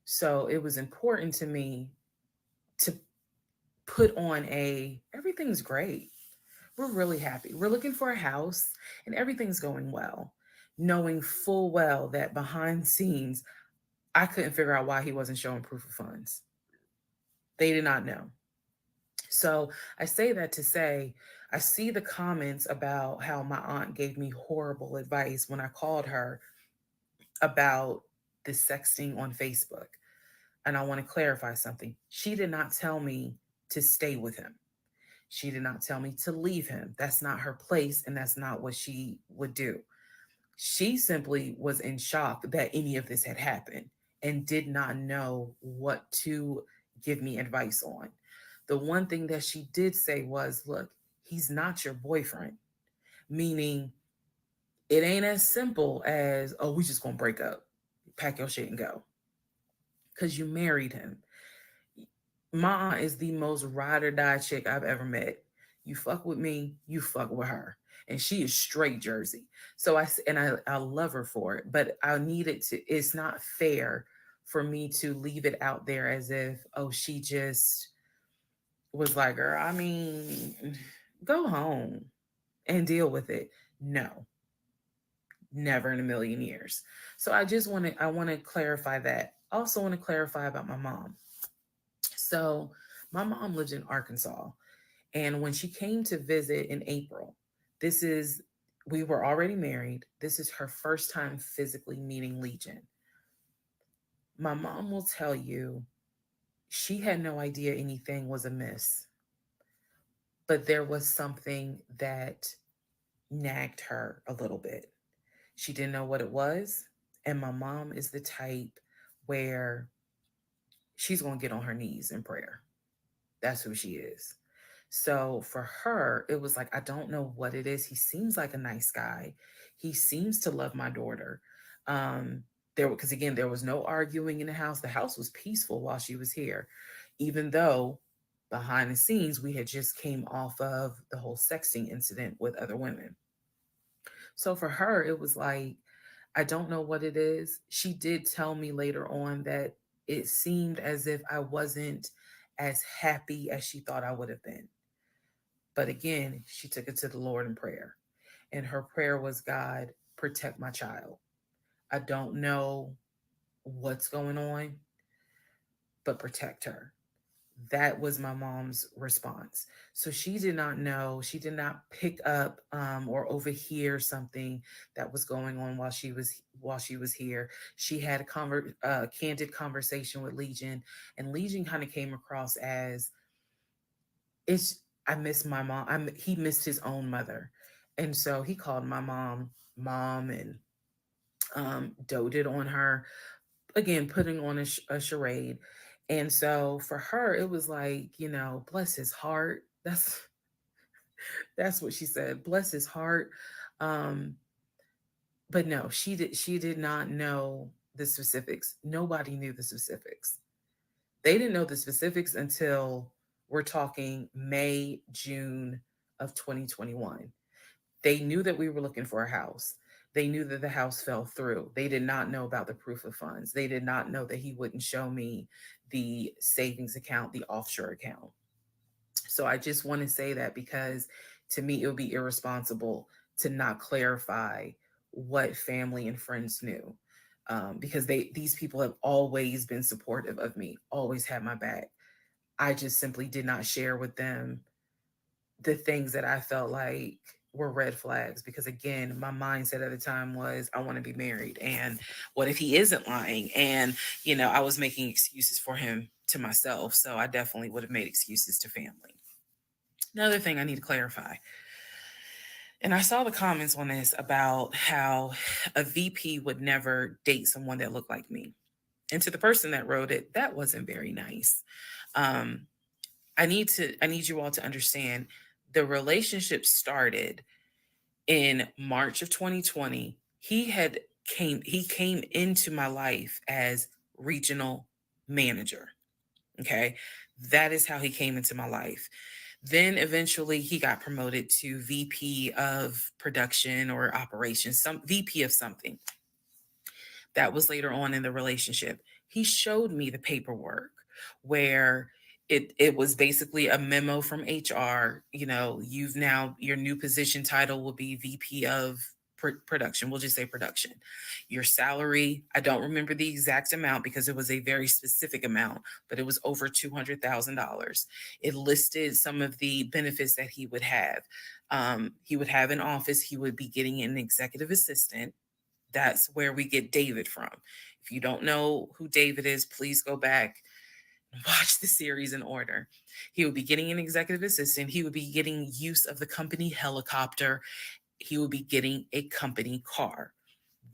So it was important to me to put on everything's great. We're really happy. We're looking for a house and everything's going well, knowing full well that behind the scenes, I couldn't figure out why he wasn't showing proof of funds. They did not know. So I say that to say, I see the comments about how my aunt gave me horrible advice when I called her about the sexting on Facebook. And I want to clarify something. She did not tell me to stay with him. She did not tell me to leave him. That's not her place, and that's not what she would do. She simply was in shock that any of this had happened and did not know what to give me advice on. The one thing that she did say was, look, he's not your boyfriend, meaning it ain't as simple as, oh, we just gonna break up, pack your shit and go, because you married him. My aunt is the most ride or die chick I've ever met. You fuck with me, you fuck with her. And she is straight Jersey. So I love her for it, but I needed to, it's not fair for me to leave it out there as if, oh, she just was like, girl, I mean, go home and deal with it. No, never in a million years. So I want to clarify that. Also want to clarify about my mom. So my mom lives in Arkansas. And when she came to visit in April, this is, we were already married. This is her first time physically meeting Legion. My mom will tell you she had no idea anything was amiss, but there was something that nagged her a little bit. She didn't know what it was. And my mom is the type where she's going to get on her knees in prayer. That's who she is. So for her, it was like, I don't know what it is. He seems like a nice guy. He seems to love my daughter. Because again, there was no arguing in the house. The house was peaceful while she was here, even though behind the scenes we had just came off of the whole sexting incident with other women. So for her, it was like, I don't know what it is. She did tell me later on that it seemed as if I wasn't as happy as she thought I would have been. But again, she took it to the Lord in prayer. And her prayer was, God, protect my child. I don't know what's going on, but protect her. That was my mom's response. So she did not know, she did not pick up or overhear something that was going on while she was here. She had a candid conversation with Legion, and Legion kind of came across as, it's, I miss my mom. He missed his own mother, and so he called my mom and doted on her, again putting on a charade. And so for her it was like, bless his heart. That's what she said, bless his heart. um but no, she did not know the specifics. Nobody knew the specifics. They didn't know the specifics until, we're talking May, June of 2021. They knew that we were looking for a house. They knew that the house fell through. They did not know about the proof of funds. They did not know that he wouldn't show me the savings account, the offshore account. So I just want to say that, because to me, it would be irresponsible to not clarify what family and friends knew. Because these people have always been supportive of me, always had my back. I just simply did not share with them the things that I felt like were red flags, because again, my mindset at the time was, I want to be married, and what if he isn't lying? And I was making excuses for him to myself, so I definitely would have made excuses to family. Another thing I need to clarify, and I saw the comments on this about how a VP would never date someone that looked like me. And to the person that wrote it, that wasn't very nice. Um, I need you all to understand, the relationship started in March of 2020. He came into my life as regional manager. Okay. That is how he came into my life. Then eventually he got promoted to VP of production or operations, some VP of something. That was later on in the relationship. He showed me the paperwork where it was basically a memo from HR. You've now, your new position title will be VP of production. We'll just say production. Your salary, I don't remember the exact amount because it was a very specific amount, but it was over $200,000. It listed some of the benefits that he would have. He would have an office. He would be getting an executive assistant. That's where we get David from. If you don't know who David is, please go back and watch the series in order. He would be getting an executive assistant. He would be getting use of the company helicopter. He would be getting a company car.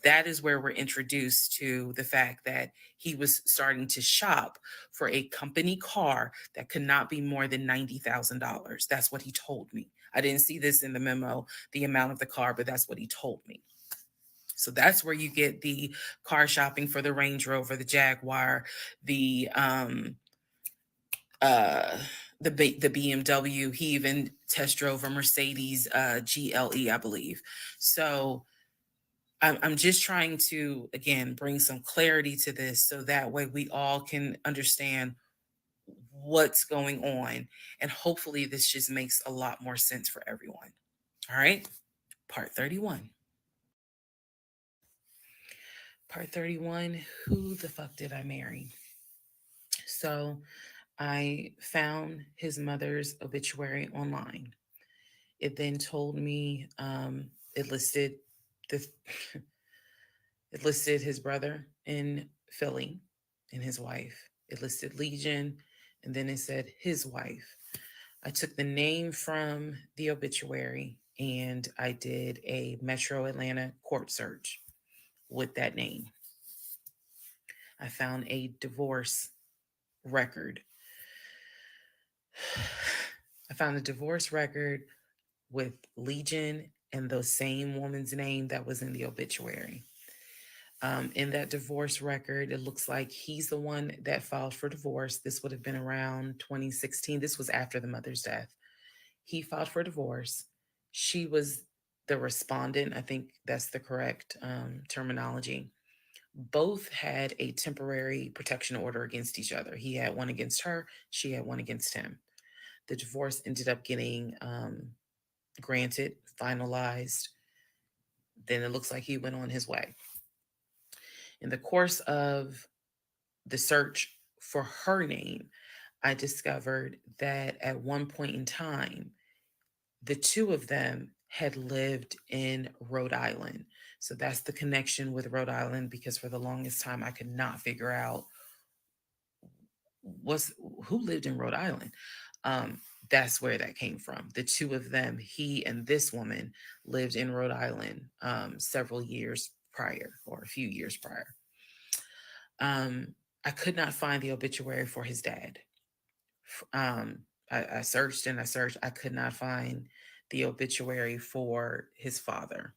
That is where we're introduced to the fact that he was starting to shop for a company car that could not be more than $90,000. That's what he told me. I didn't see this in the memo, the amount of the car, but that's what he told me. So that's where you get the car shopping for the Range Rover, the Jaguar, the uh the BMW. He even test drove a Mercedes GLE, I believe. So I'm just trying to, again, bring some clarity to this so that way we all can understand what's going on, and hopefully this just makes a lot more sense for everyone. All right, part 31. Part 31, who the fuck did I marry? So I found his mother's obituary online. It then told me, it listed the it listed his brother in Philly and his wife. It listed Legion, and then it said his wife. I took the name from the obituary and I did a Metro Atlanta court search with that name. I found a divorce record. I found a divorce record with Legion and the same woman's name that was in the obituary. In that divorce record, it looks like he's the one that filed for divorce. This would have been around 2016. This was after the mother's death. He filed for divorce. She was the respondent, I think that's the correct terminology, both had a temporary protection order against each other. He had one against her, she had one against him. The divorce ended up getting granted, finalized. Then it looks like he went on his way. In the course of the search for her name, I discovered that at one point in time, the two of them had lived in Rhode Island. So that's the connection with Rhode Island, because for the longest time I could not figure out was who lived in Rhode Island. That's where that came from. The two of them, he and this woman, lived in Rhode Island several years prior, or a few years prior. I could not find the obituary for his dad. I searched and I searched. I could not find the obituary for his father.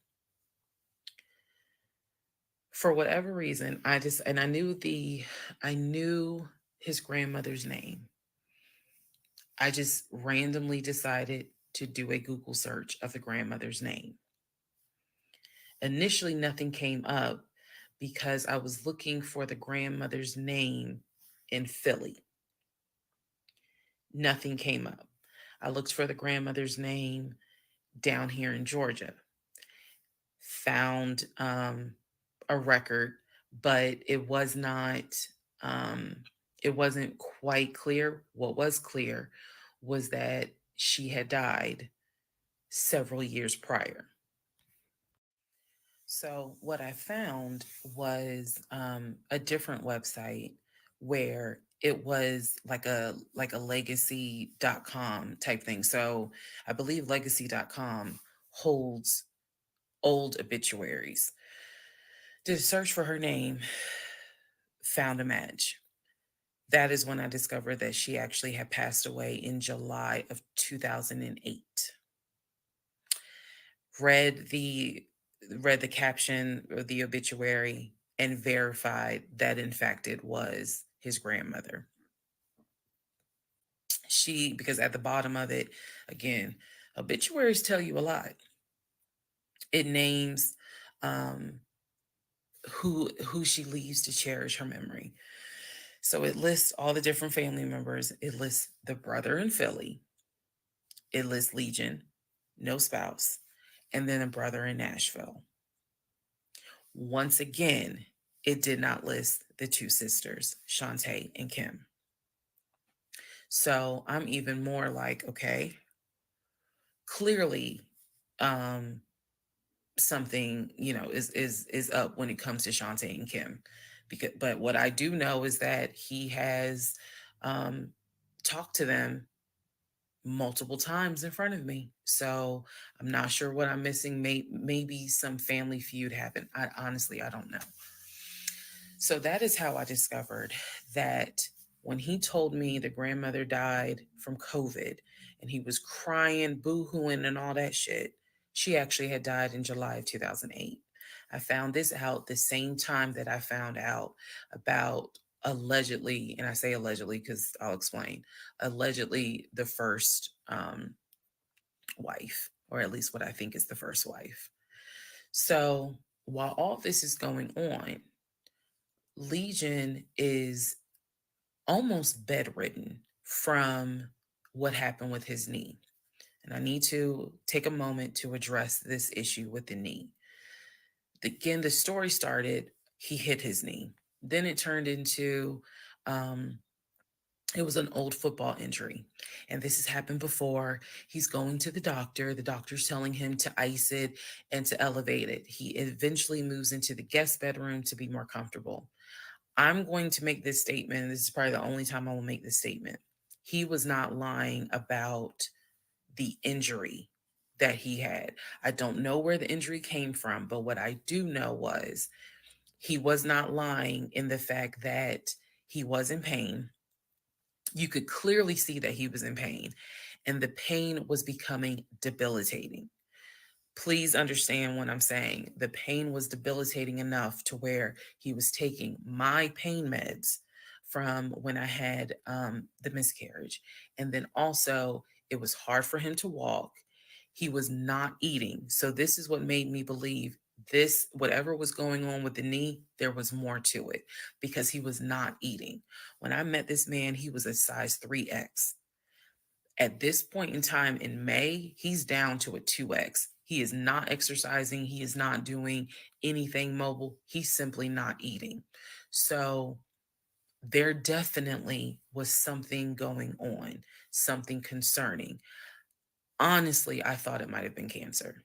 For whatever reason, I knew his grandmother's name. I just randomly decided to do a Google search of the grandmother's name. Initially, nothing came up because I was looking for the grandmother's name in Philly. Nothing came up. I looked for the grandmother's name down here in Georgia. Found a record, but um, it wasn't quite clear. What was clear was that she had died several years prior. So what I found was a different website where it was like a legacy.com type thing. So I believe legacy.com holds old obituaries. Did a search for her name, found a match. That is when I discovered that she actually had passed away in July of 2008. Read the read the caption of the obituary and verified that in fact it was his grandmother. Because at the bottom of it, again, obituaries tell you a lot. It names um, who she leaves to cherish her memory. So it lists all the different family members. It lists the brother in Philly. It lists Legion, no spouse, and then a brother in Nashville. Once again, it did not list the two sisters, Shantae and Kim. So I'm even more like, okay, clearly um something, is up when it comes to Shantae and Kim. But what I do know is that he has um talked to them multiple times in front of me. So I'm not sure what I'm missing. Maybe some family feud happened. I don't know. So that is how I discovered that when he told me the grandmother died from COVID and he was crying, boo-hooing, and all that shit, she actually had died in July of 2008. I found this out the same time that I found out about allegedly, and I say allegedly because I'll explain, allegedly the first wife, or at least what I think is the first wife. So while all this is going on, Legion is almost bedridden from what happened with his knee. And I need to take a moment to address this issue with the knee. Again, the story started, he hit his knee. Then it turned into, um, it was an old football injury. And this has happened before. He's going to the doctor. The doctor's telling him to ice it and to elevate it. He eventually moves into the guest bedroom to be more comfortable. I'm going to make this statement. This is probably the only time I will make this statement. He was not lying about the injury that he had. I don't know where the injury came from, but what I do know was he was not lying in the fact that he was in pain. You could clearly see that he was in pain, and the pain was becoming debilitating. Please understand what I'm saying. The pain was debilitating enough to where he was taking my pain meds from when I had the miscarriage. And then also, it was hard for him to walk. He was not eating. So this is what made me believe this, whatever was going on with the knee, there was more to it because he was not eating. When I met this man, he was a size 3X. At this point in time in May, he's down to a 2X. He is not exercising. He is not doing anything mobile. He's simply not eating. So there definitely was something going on, something concerning. Honestly, I thought it might have been cancer.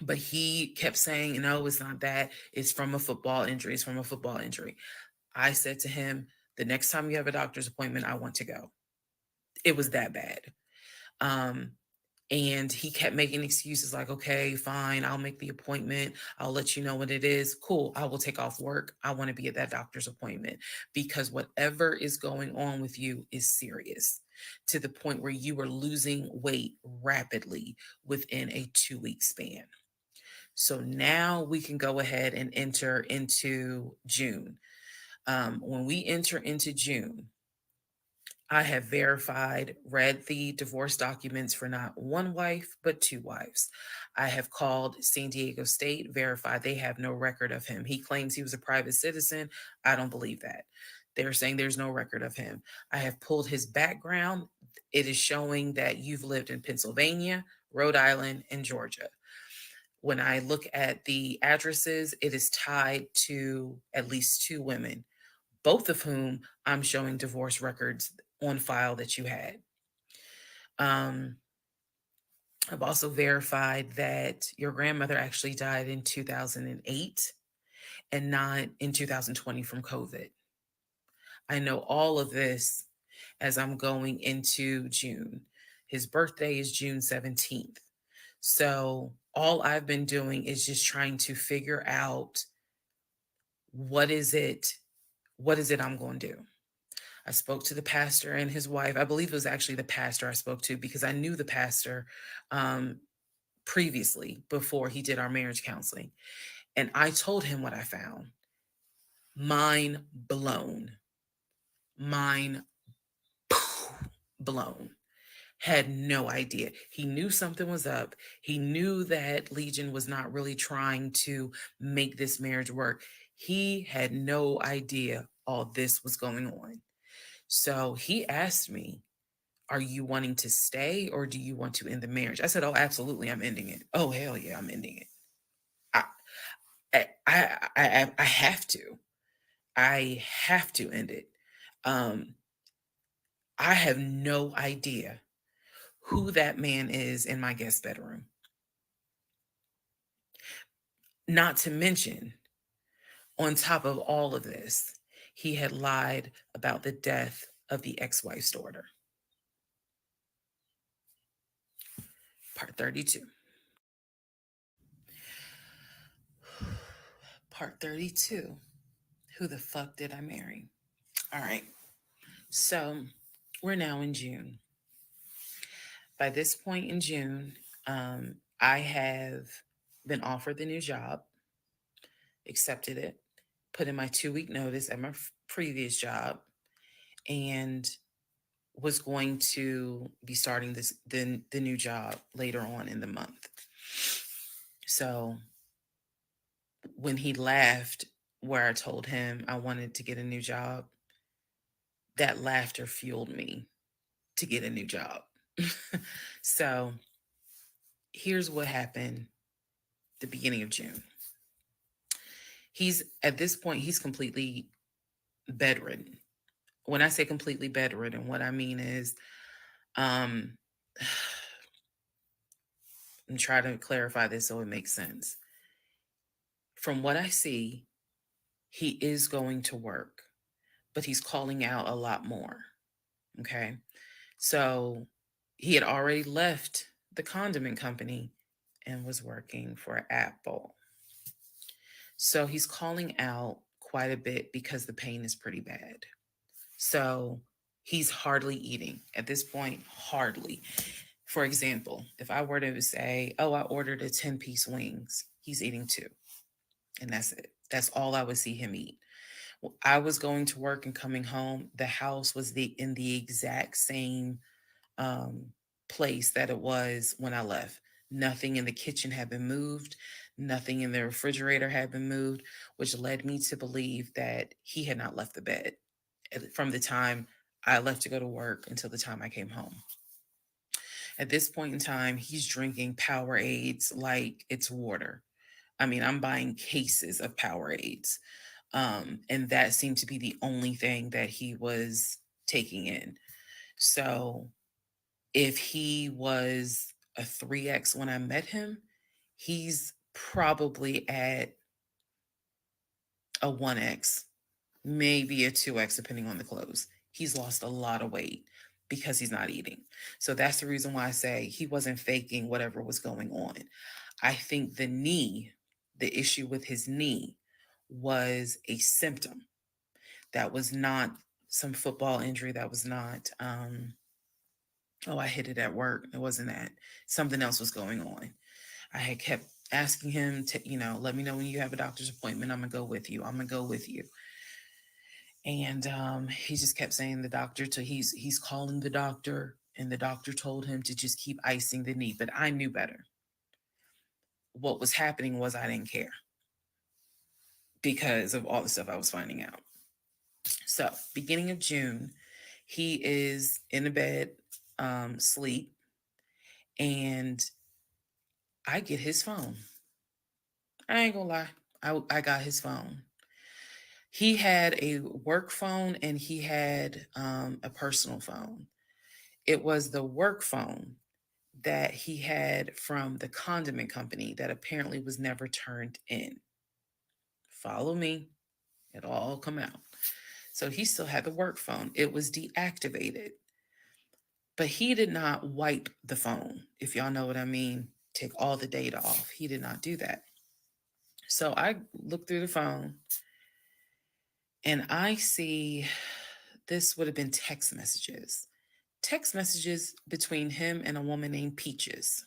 But he kept saying, no, it's not that. It's from a football injury. It's from a football injury. I said to him, the next time you have a doctor's appointment, I want to go. It was that bad. Um, and he kept making excuses like, okay, fine, I'll make the appointment. I'll let you know what it is. Cool, I will take off work. I want to be at that doctor's appointment because whatever is going on with you is serious to the point where you are losing weight rapidly within a 2 week span. So now we can go ahead and enter into June. When we enter into June, I have verified, read the divorce documents for not one wife, but two wives. I have called San Diego State, verified they have no record of him. He claims he was a private citizen. I don't believe that. They're saying there's no record of him. I have pulled his background. It is showing that you've lived in Pennsylvania, Rhode Island, and Georgia. When I look at the addresses, it is tied to at least two women, both of whom I'm showing divorce records on file that you had. Um, I've also verified that your grandmother actually died in 2008 and not in 2020 from COVID. I know all of this as I'm going into June. His birthday is June 17th. So all I've been doing is just trying to figure out what is it I'm going to do. I spoke to the pastor and his wife. I believe it was actually the pastor I spoke to because I knew the pastor um, previously before he did our marriage counseling. And I told him what I found. Mind blown. Mind blown. Had no idea. He knew something was up. He knew that Legion was not really trying to make this marriage work. He had no idea all this was going on. So he asked me, are you wanting to stay or do you want to end the marriage? I said, oh, absolutely, I'm ending it. Oh, hell yeah, I'm ending it. I I have to. I have to end it. Um, I have no idea who that man is in my guest bedroom. Not to mention, on top of all of this, he had lied about the death of the ex-wife's daughter. Part 32. Part 32. Who the fuck did I marry? All right. So we're now in June. By this point in June, I have been offered the new job, accepted it, put in my 2 week notice at my previous job, and was going to be starting the new job later on in the month. So when he laughed, where I told him I wanted to get a new job, that laughter fueled me to get a new job. So here's what happened the beginning of June. He's at this point, he's completely bedridden. When I say completely bedridden, what I mean is, I'm trying to clarify this so it makes sense. From what I see, he is going to work, but he's calling out a lot more. Okay. So he had already left the condiment company and was working for Apple. So he's calling out quite a bit because the pain is pretty bad. So he's hardly eating at this point, hardly. For example, if I were to say, oh, I ordered a 10-piece wings, he's eating two. And that's it. That's all I would see him eat. I was going to work and coming home. The house was in the exact same place that it was when I left. Nothing in the kitchen had been moved, nothing in the refrigerator had been moved, which led me to believe that he had not left the bed from the time I left to go to work until the time I came home. At this point in time, he's drinking Powerades like it's water. I mean, I'm buying cases of Powerades. And that seemed to be the only thing that he was taking in. So if he was a 3X when I met him, he's probably at a 1X, maybe a 2X, depending on the clothes. He's lost a lot of weight because he's not eating. So that's the reason why I say he wasn't faking whatever was going on. I think the issue with his knee was a symptom. That was not some football injury. That was not, oh, I hit it at work. It wasn't that. Something else was going on. I had kept asking him to, let me know when you have a doctor's appointment. I'm going to go with you. I'm going to go with you. And he just kept saying the doctor to he's calling the doctor, and the doctor told him to just keep icing the knee. But I knew better. What was happening was I didn't care because of all the stuff I was finding out. So beginning of June, he is in the bed, sleep, and I get his phone. I ain't gonna lie. I got his phone. He had a work phone and he had a personal phone. It was the work phone that he had from the condiment company that apparently was never turned in. Follow me. It'll all come out. So he still had the work phone. It was deactivated. But he did not wipe the phone, if y'all know what I mean. Take all the data off. He did not do that. So I look through the phone and I see this would have been text messages. Text messages between him and a woman named Peaches.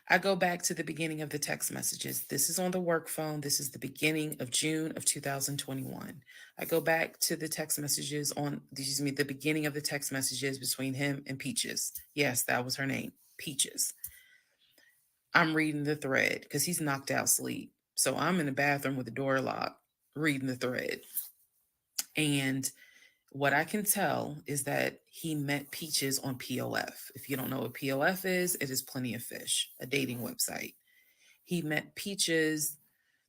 I go back to the beginning of the text messages. This is on the work phone. This is the beginning of June of 2021. I go back to the text messages the beginning of the text messages between him and Peaches. Yes, that was her name, Peaches. I'm reading the thread because he's knocked out sleep. So I'm in the bathroom with the door locked, reading the thread. And what I can tell is that he met Peaches on POF. If you don't know what POF is, it is Plenty of Fish, a dating website. He met Peaches.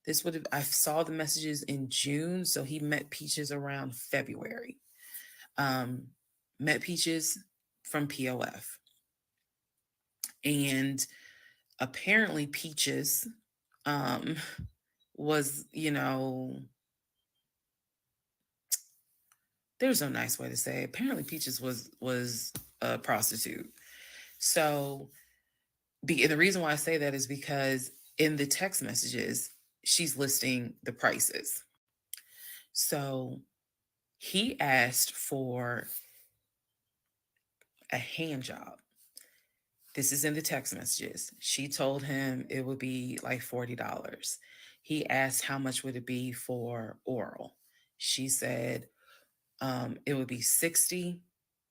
I saw the messages in June, so he met Peaches around February. Met Peaches from POF. And apparently Peaches was, there's no nice way to say it. Apparently Peaches was a prostitute. So the reason why I say that is because in the text messages, she's listing the prices. So he asked for a hand job. This is in the text messages. She told him it would be like $40. He asked how much would it be for oral. She said it would be 60.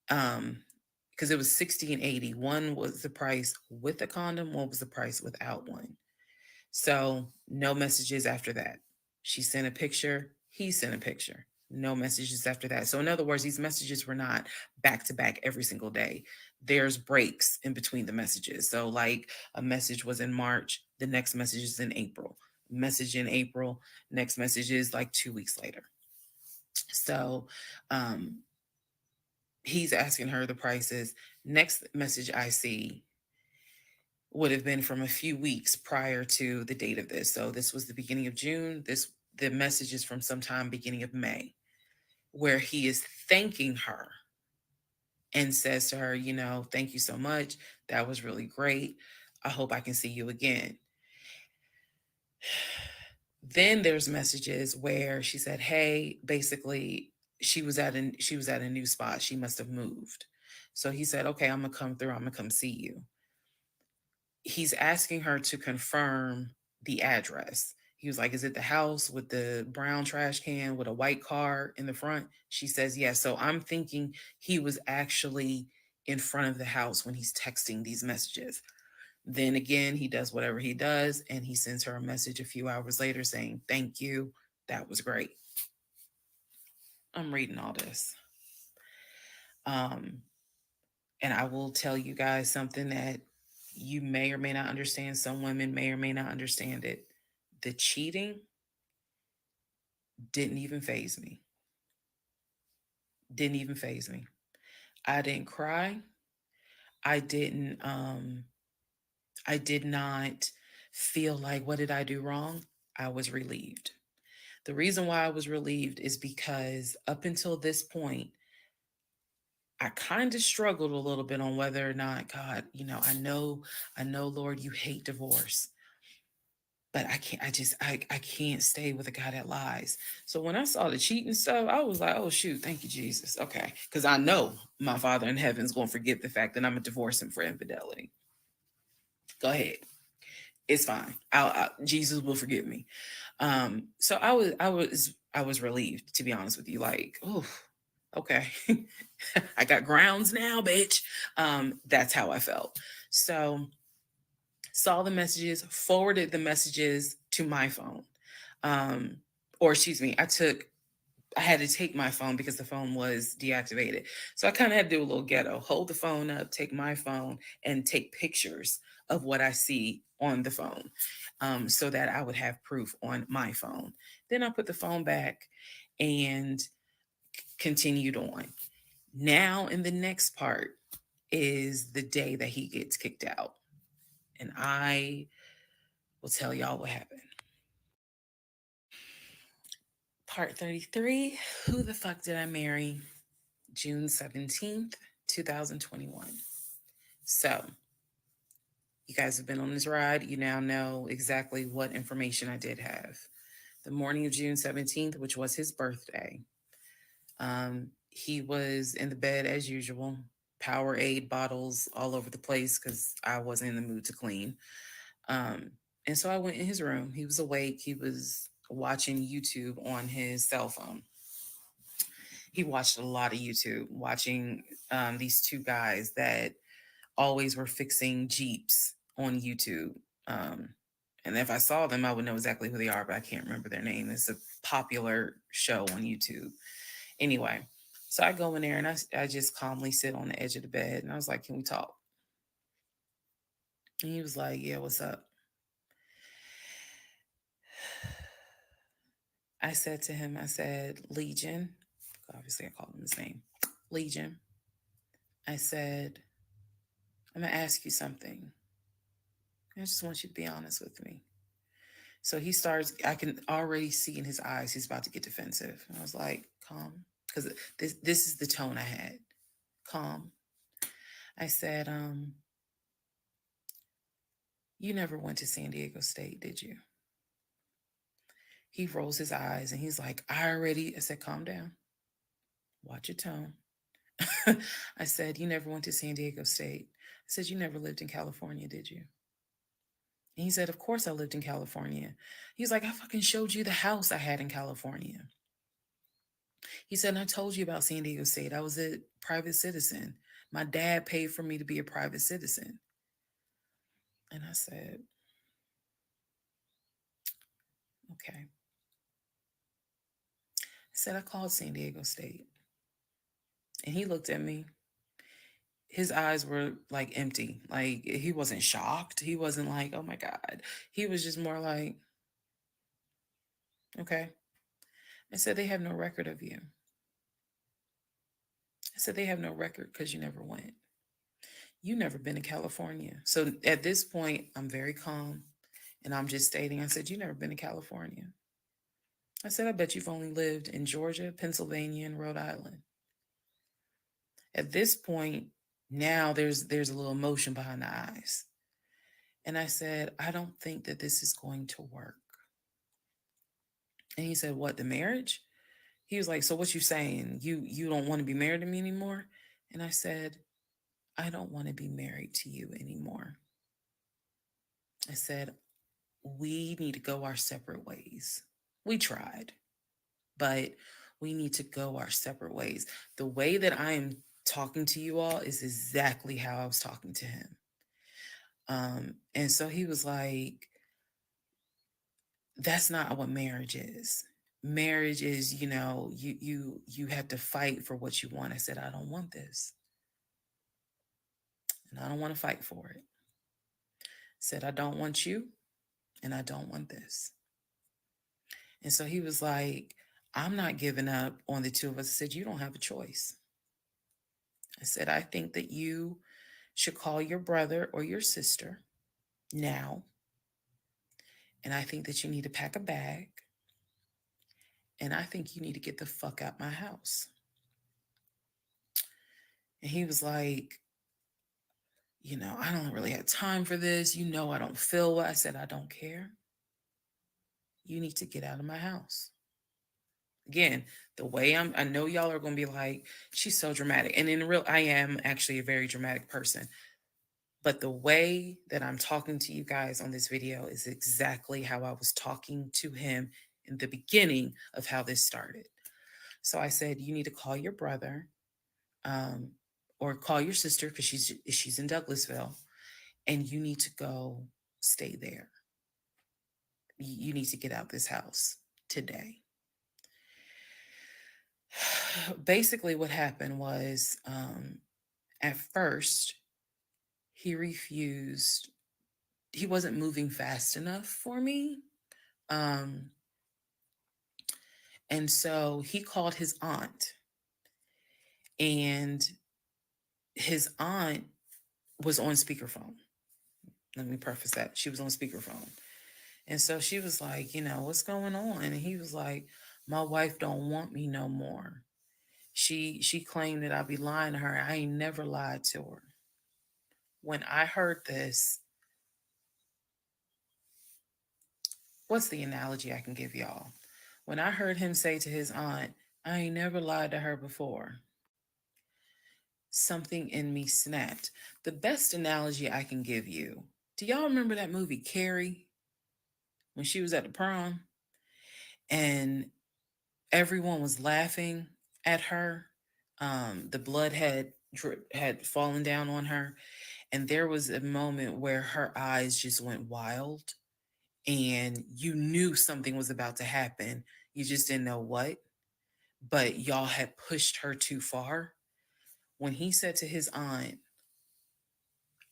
Because it was 60 and 80. One was the price with a condom, one was the price without one. So no messages after that. She sent a picture, he sent a picture. No messages after that. So in other words, these messages were not back to back every single day. There's breaks in between the messages. So like a message was in March, the next message is in April. Message in April, next message is like 2 weeks later. So he's asking her the prices. Next message I see would have been from a few weeks prior to the date of this. So this was the beginning of June. The message is from sometime beginning of May, where he is thanking her and says to her, thank you so much. That was really great. I hope I can see you again. Then there's messages where she said, hey, basically she was at a new spot. She must have moved. So he said, okay, I'm gonna come through. I'm gonna come see you. He's asking her to confirm the address. He was like, "Is it the house with the brown trash can with a white car in the front?" She says, "Yes." So I'm thinking he was actually in front of the house when he's texting these messages. Then again, he does whatever he does, and he sends her a message a few hours later saying, "Thank you. That was great." I'm reading all this. Um, and I will tell you guys something that you may or may not understand. Some women may or may not understand it. The cheating didn't even phase me. Didn't even phase me. I didn't cry. I didn't I did not feel like, what did I do wrong? I was relieved. The reason why I was relieved is because up until this point, I kind of struggled a little bit on whether or not, God, I know, Lord, you hate divorce, but I can't stay with a guy that lies. So when I saw the cheating stuff, I was like, oh shoot, thank you, Jesus. Okay. Because I know my Father in heaven's gonna forget the fact that I'm gonna divorce him for infidelity. Go ahead. It's fine. Jesus will forgive me. So I was relieved, to be honest with you. Like, oh, okay. I got grounds now, bitch. That's how I felt. So saw the messages, forwarded the messages to my phone. Um, or excuse me, I had to take my phone because the phone was deactivated. So I kind of had to do a little ghetto, hold the phone up, take my phone, and take pictures of what I see on the phone, so that I would have proof on my phone. Then I put the phone back and continued on. Now, in the next part, is the day that he gets kicked out. And I will tell y'all what happened. Part 33. Who the fuck did I marry? June 17th, 2021. So, you guys have been on this ride. You now know exactly what information I did have. The morning of June 17th, which was his birthday, he was in the bed as usual, Powerade bottles all over the place because I wasn't in the mood to clean. Um, and so I went in his room. He was awake. He was watching YouTube on his cell phone. He watched a lot of YouTube, watching these two guys that always were fixing Jeeps on YouTube. Um, and if I saw them, I would know exactly who they are, but I can't remember their name. It's a popular show on YouTube. Anyway, so I go in there and I just calmly sit on the edge of the bed and I was like, "Can we talk?" And he was like, "Yeah, what's up?" I said to him, I said, "Legion," obviously I called him his name, "Legion." I said, "I'm going to ask you something. I just want you to be honest with me." So he starts, I can already see in his eyes, he's about to get defensive. And I was like, "Calm." Because this is the tone I had. "Calm." I said, "You never went to San Diego State, did you?" He rolls his eyes and he's like, I said, "Calm down. Watch your tone." I said, "You never went to San Diego State." I said, "You never lived in California, did you?" And he said, "Of course I lived in California." He's like, "I fucking showed you the house I had in California." He said, "And I told you about San Diego State. I was a private citizen. My dad paid for me to be a private citizen." And I said, "Okay." I said, "I called San Diego State." And he looked at me. His eyes were like empty. Like he wasn't shocked. He wasn't like, "Oh my God." He was just more like, "Okay." I said, "They have no record of you." I said, "They have no record because you never went. You never been to California." So at this point, I'm very calm and I'm just stating, I said, "You never been to California." I said, "I bet you've only lived in Georgia, Pennsylvania, and Rhode Island." At this point, now there's a little emotion behind the eyes. And I said, "I don't think that this is going to work." And he said, "What, the marriage?" He was like, "So what you saying? You don't want to be married to me anymore?" And I said, "I don't want to be married to you anymore." I said, we need to go our separate ways. We tried, but we need to go our separate ways. The way that I am talking to you all is exactly how I was talking to him. And so he was like, that's not what marriage is. Marriage is, you have to fight for what you want. I said, I don't want this. And I don't want to fight for it. Said, I don't want you and I don't want this. And so he was like, I'm not giving up on the two of us. I said, you don't have a choice. I said, I think that you should call your brother or your sister now. And I think that you need to pack a bag. And I think you need to get the fuck out my house. And he was like, I don't really have time for this. I don't feel well. I said, I don't care. You need to get out of my house. Again, the way I know y'all are going to be like, she's so dramatic. And in real, I am actually a very dramatic person. But the way that I'm talking to you guys on this video is exactly how I was talking to him in the beginning of how this started. So I said, you need to call your brother, or call your sister because she's in Douglasville, and you need to go stay there. You need to get out this house today. Basically, what happened was, at first, he refused. He wasn't moving fast enough for me. And so he called his aunt, and his aunt was on speakerphone. Let me preface that. She was on speakerphone. And so she was like, what's going on? And he was like, my wife don't want me no more. She claimed that I'd be lying to her. I ain't never lied to her. When I heard this, what's the analogy I can give y'all? When I heard him say to his aunt, I ain't never lied to her before, something in me snapped. The best analogy I can give you, do y'all remember that movie Carrie? When she was at the prom and everyone was laughing at her. The blood had fallen down on her, and there was a moment where her eyes just went wild, and you knew something was about to happen. You just didn't know what, but y'all had pushed her too far. When he said to his aunt,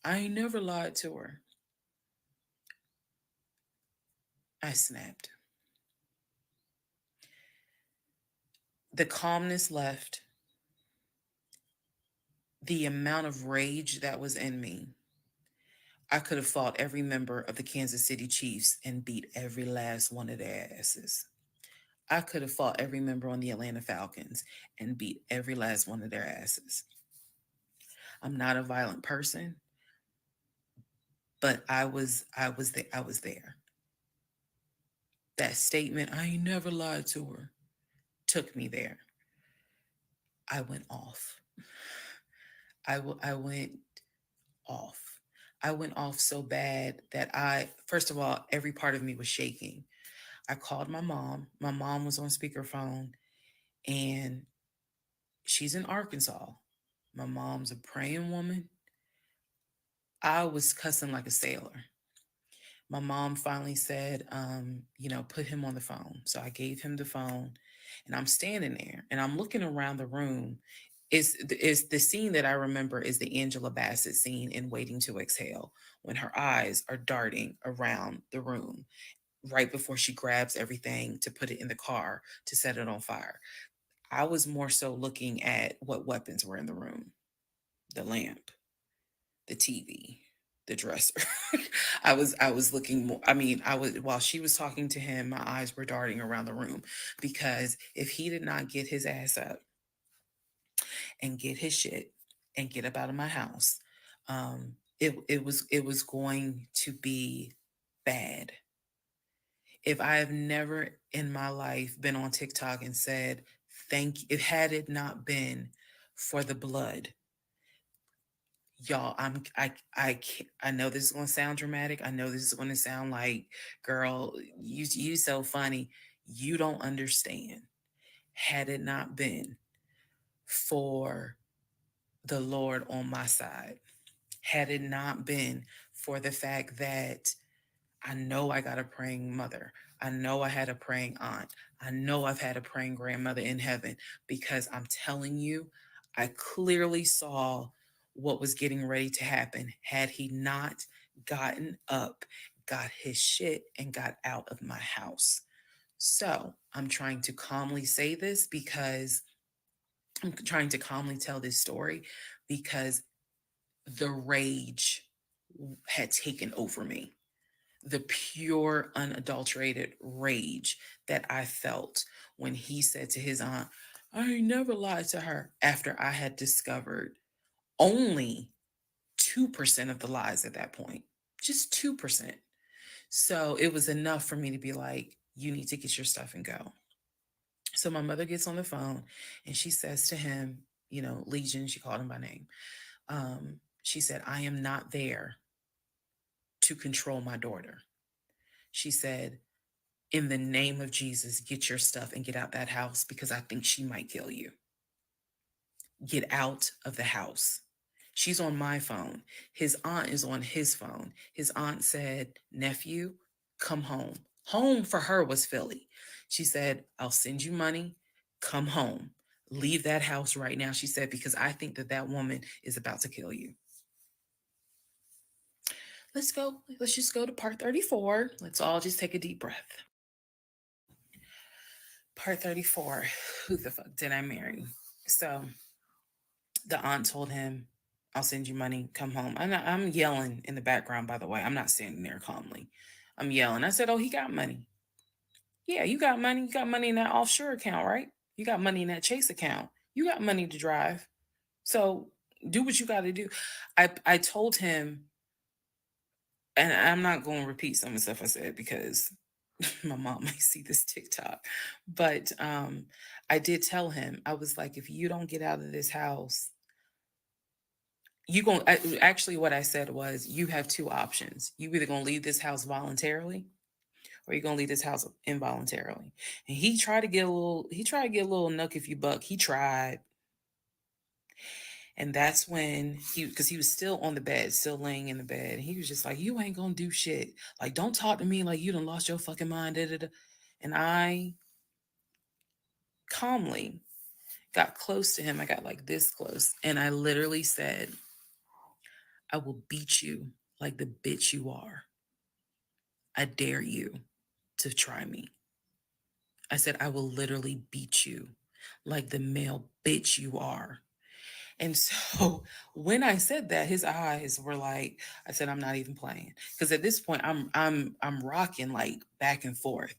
I ain't never lied to her, I snapped. The calmness left. The amount of rage that was in me. I could have fought every member of the Kansas City Chiefs and beat every last one of their asses. I could have fought every member on the Atlanta Falcons and beat every last one of their asses. I'm not a violent person, but I was there. That statement, I ain't never lied to her, took me there. I went off. I went off. I went off so bad that first of all, every part of me was shaking. I called my mom. My mom was on speakerphone, and she's in Arkansas. My mom's a praying woman. I was cussing like a sailor. My mom finally said, put him on the phone. So I gave him the phone, and I'm standing there and I'm looking around the room. Is the scene that I remember is the Angela Bassett scene in Waiting to Exhale, when her eyes are darting around the room right before she grabs everything to put it in the car to set it on fire. I was more so looking at what weapons were in the room: the lamp, the TV, the dresser. I was looking more. I mean, while she was talking to him, my eyes were darting around the room, because if he did not get his ass up and get his shit and get up out of my house, it was going to be bad. If I have never in my life been on TikTok and said thank you, if had it not been for the blood, Y'all, I know this is going to sound dramatic. I know this is going to sound like, girl, you so funny. You don't understand. Had it not been for the Lord on my side, had it not been for the fact that I know I got a praying mother, I know I had a praying aunt, I know I've had a praying grandmother in heaven, because I'm telling you, I clearly saw what was getting ready to happen had he not gotten up, got his shit, and got out of my house. So I'm trying to calmly say this because I'm trying to calmly tell this story because the rage had taken over me. The pure, unadulterated rage that I felt when he said to his aunt, I ain't never lied to her, after I had discovered only 2% of the lies at that point. Just 2%. So it was enough for me to be like, you need to get your stuff and go. So my mother gets on the phone and she says to him, Legion, she called him by name. She said, I am not there to control my daughter. She said, in the name of Jesus, get your stuff and get out that house because I think she might kill you. Get out of the house. She's on my phone. His aunt is on his phone. His aunt said, nephew, come home. Home for her was Philly. She said, I'll send you money. Come home. Leave that house right now, she said, because I think that woman is about to kill you. Let's go. Let's just go to part 34. Let's all just take a deep breath. Part 34. Who the fuck did I marry? So the aunt told him, I'll send you money. Come home. I'm yelling in the background, by the way. I'm not standing there calmly. I'm yelling. I said, oh, he got money. Yeah, you got money. You got money in that offshore account, right? You got money in that Chase account. You got money to drive. So do what you got to do. I told him, and I'm not going to repeat some of the stuff I said because my mom might see this TikTok, but I did tell him, I was like, if you don't get out of this house, you going actually what I said was, you have two options. You either going to leave this house voluntarily or you're going to leave this house involuntarily. And he tried to get a little nuck if you buck. He tried. And that's when because he was still on the bed, still laying in the bed. And he was just like, you ain't going to do shit. Like, don't talk to me like you done lost your fucking mind. Da, da, da. And I calmly got close to him. I got like this close. And I literally said, I will beat you like the bitch you are. I dare you to try me. I said, I will literally beat you like the male bitch you are. And so when I said that, his eyes were like, I said, I'm not even playing. Because at this point, I'm rocking like back and forth.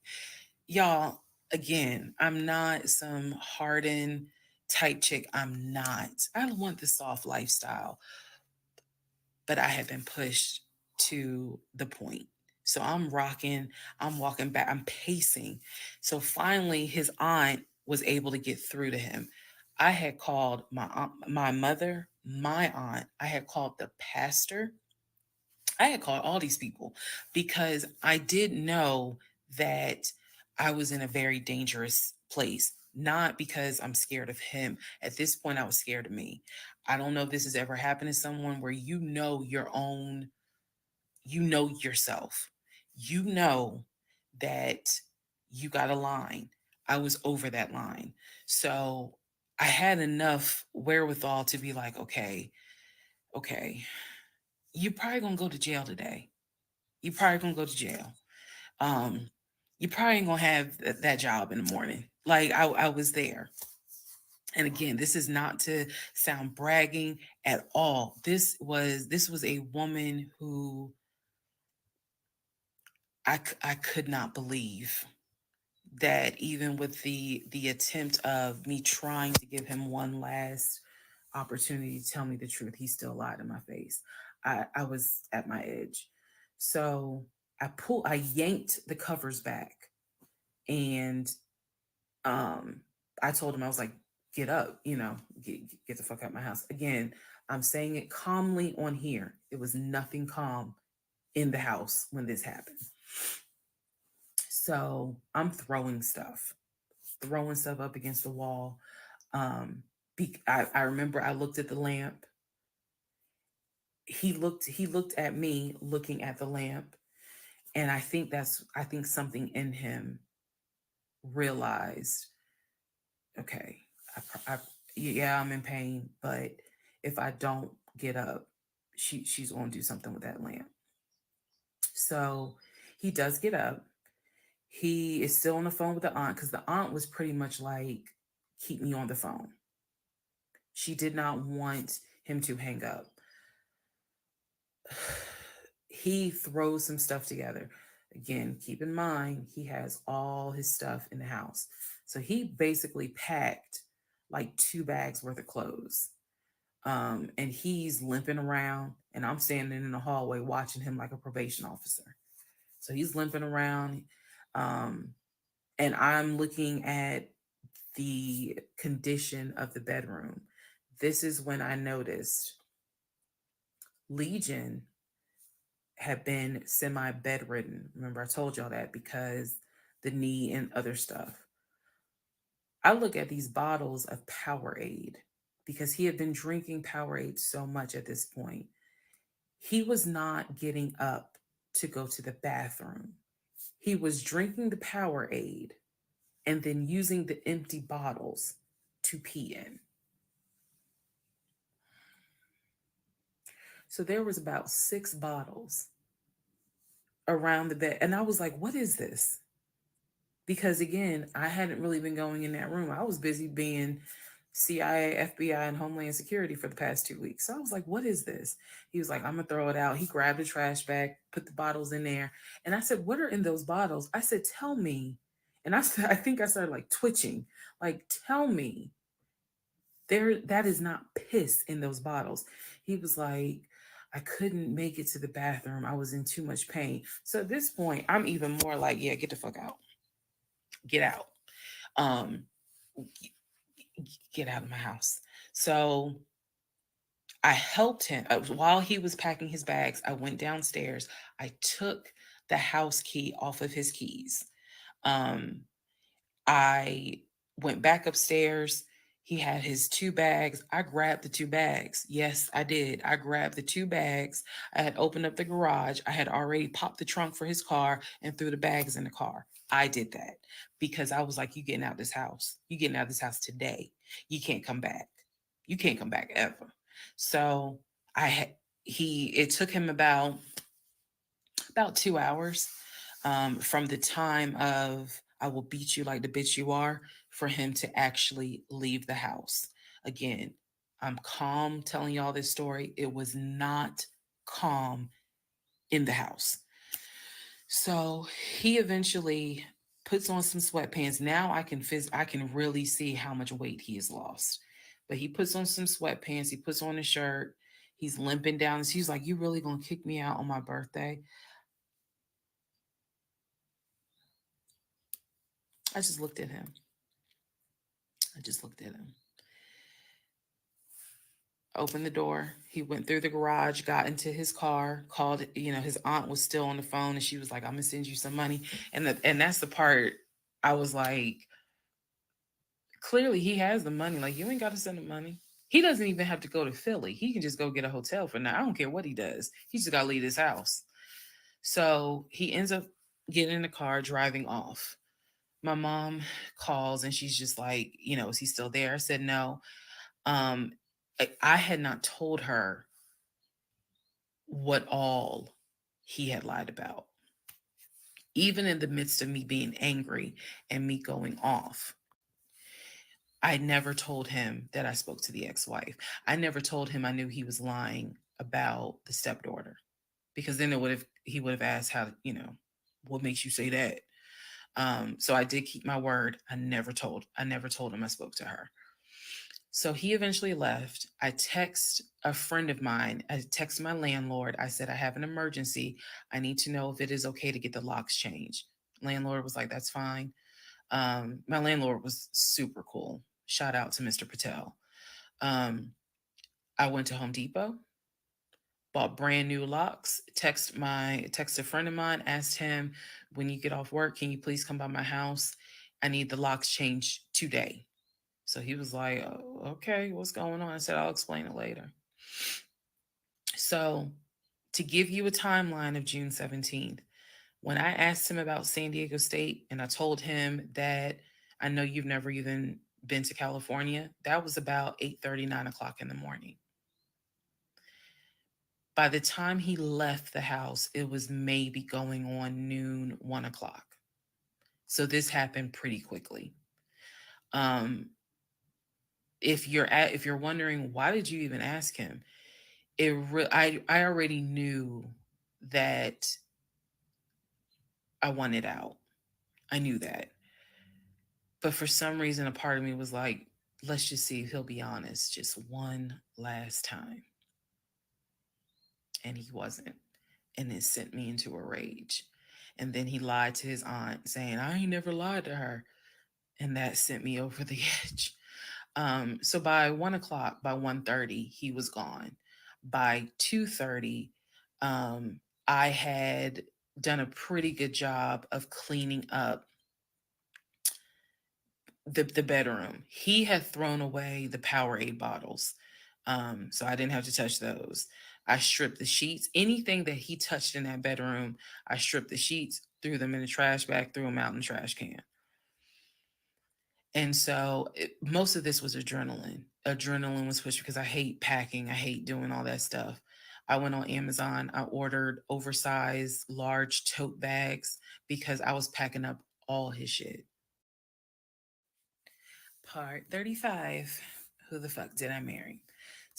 Y'all, again, I'm not some hardened type chick. I'm not. I don't want the soft lifestyle, but I have been pushed to the point. So I'm rocking, I'm walking back, I'm pacing. So finally, his aunt was able to get through to him. I had called my aunt, my mother, my aunt. I had called the pastor. I had called all these people because I did know that I was in a very dangerous place. Not because I'm scared of him. At this point, I was scared of me. I don't know if this has ever happened to someone where you know yourself. You know that you got a line. I was over that line. So I had enough wherewithal to be like, okay, you probably gonna go to jail today. You probably gonna go to jail. Um, you probably ain't gonna have that job in the morning. Like I was there. And again, this is not to sound bragging at all. This was a woman who I could not believe that even with the attempt of me trying to give him one last opportunity to tell me the truth, he still lied in my face. I was at my edge. So I yanked the covers back and I told him, I was like, get up, get the fuck out of my house. Again, I'm saying it calmly on here. It was nothing calm in the house when this happened. So I'm throwing stuff up against the wall. I remember I looked at the lamp. He looked at me looking at the lamp, and I think something in him realized, okay, I yeah, I'm in pain, but if I don't get up, she's going to do something with that lamp. So he does get up. He is still on the phone with the aunt because the aunt was pretty much like, keep me on the phone. She did not want him to hang up. He throws some stuff together. Again, keep in mind, he has all his stuff in the house. So he basically packed like 2 bags worth of clothes. And he's limping around, and I'm standing in the hallway watching him like a probation officer. So he's limping around. Um, and I'm looking at the condition of the bedroom. This is when I noticed Legion had been semi bedridden. Remember, I told y'all that because the knee and other stuff. I look at these bottles of Powerade because he had been drinking Powerade so much at this point. He was not getting up to go to the bathroom. He was drinking the Powerade and then using the empty bottles to pee in. So there was about 6 bottles around the bed. And I was like, what is this? Because again, I hadn't really been going in that room. I was busy being CIA, FBI, and Homeland Security for the past 2 weeks. So I was like, what is this? He was like, I'm going to throw it out. He grabbed a trash bag, put the bottles in there. And I said, what are in those bottles? I said, tell me. And I think I started like twitching, like, tell me that is not piss in those bottles. He was like, I couldn't make it to the bathroom. I was in too much pain. So at this point, I'm even more like, yeah, get the fuck out. Get out. Um, get out of my house. So I helped him while he was packing his bags. I went downstairs. I took the house key off of his keys. Um, I went back upstairs. He had his 2 bags. I grabbed the 2 bags. Yes, I did. I grabbed the 2 bags. I had opened up the garage. I had already popped the trunk for his car and threw the bags in the car. I did that because I was like, you getting out this house. You getting out this house today. You can't come back. You can't come back ever. So I had it took him about 2 hours from the time of I will beat you like the bitch you are for him to actually leave the house. Again, I'm calm telling y'all this story. It was not calm in the house. So he eventually puts on some sweatpants. Now I can really see how much weight he has lost. But he puts on some sweatpants, he puts on a shirt, he's limping down. He's like, you really gonna kick me out on my birthday? I just looked at him. I just looked at him. Opened the door. He went through the garage, got into his car, called, his aunt was still on the phone and she was like, I'm gonna send you some money. And that's the part I was like, clearly he has the money. Like, you ain't gotta send him money. He doesn't even have to go to Philly. He can just go get a hotel for now. I don't care what he does. He just gotta leave his house. So he ends up getting in the car, driving off. My mom calls and she's just like, is he still there? I said no. Um, I had not told her what all he had lied about. Even in the midst of me being angry and me going off, I never told him that I spoke to the ex-wife. I never told him I knew he was lying about the stepdaughter, because then he would have asked how, what makes you say that? So I did keep my word. I never told him I spoke to her. So he eventually left. I text a friend of mine. I text my landlord. I said, I have an emergency. I need to know if it is okay to get the locks changed. Landlord was like, that's fine. My landlord was super cool. Shout out to Mr. Patel. Um, I went to Home Depot, bought brand new locks, text a friend of mine, asked him, when you get off work, can you please come by my house? I need the locks changed today. So he was like, oh, okay, what's going on? I said, I'll explain it later. So to give you a timeline of June 17th, when I asked him about San Diego State and I told him that I know you've never even been to California, that was about 8:30, 9 o'clock in the morning. By the time he left the house, it was maybe going on noon, 1 o'clock. So this happened pretty quickly. Um, if you're wondering why did you even ask him, I already knew that I wanted out. I knew that. But for some reason, a part of me was like, let's just see if he'll be honest just one last time. And he wasn't. And it sent me into a rage. And then he lied to his aunt, saying, I ain't never lied to her. And that sent me over the edge. So by 1 o'clock, by 1:30, he was gone. By 2:30, I had done a pretty good job of cleaning up the bedroom. He had thrown away the Powerade bottles. So I didn't have to touch those. I stripped the sheets. Anything that he touched in that bedroom, I stripped the sheets, threw them in the trash bag, threw them out in the trash can. And so most of this was adrenaline. Adrenaline was pushed because I hate packing. I hate doing all that stuff. I went on Amazon. I ordered oversized, large tote bags because I was packing up all his shit. Part 35. Who the fuck did I marry?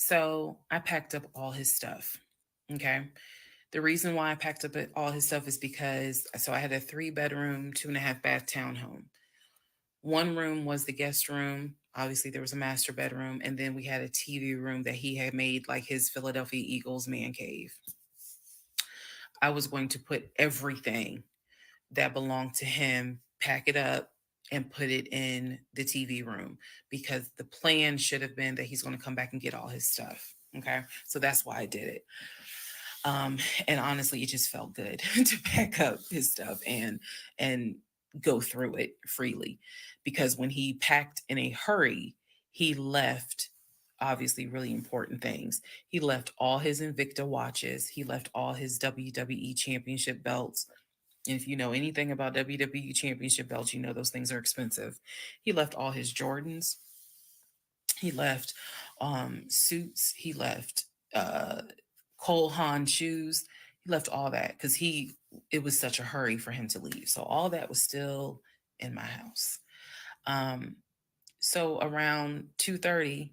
So I packed up all his stuff. Okay. The reason why I packed up all his stuff is because so I had a 3 bedroom, 2.5 bath townhome. One room was the guest room. Obviously, there was a master bedroom, and then we had a TV room that he had made like his Philadelphia Eagles man cave. I was going to put everything that belonged to him, pack it up, and put it in the TV room because the plan should have been that he's going to come back and get all his stuff. Okay. So that's why I did it. Um, and honestly, it just felt good to pack up his stuff and go through it freely. Because when he packed in a hurry, he left obviously really important things. He left all his Invicta watches, he left all his WWE championship belts, and if you know anything about WWE championship belts, you know those things are expensive. He left all his Jordans. He left suits. He left uh, Cole Haan shoes. He left all that because it was such a hurry for him to leave. So all that was still in my house. Um, so around 2:30,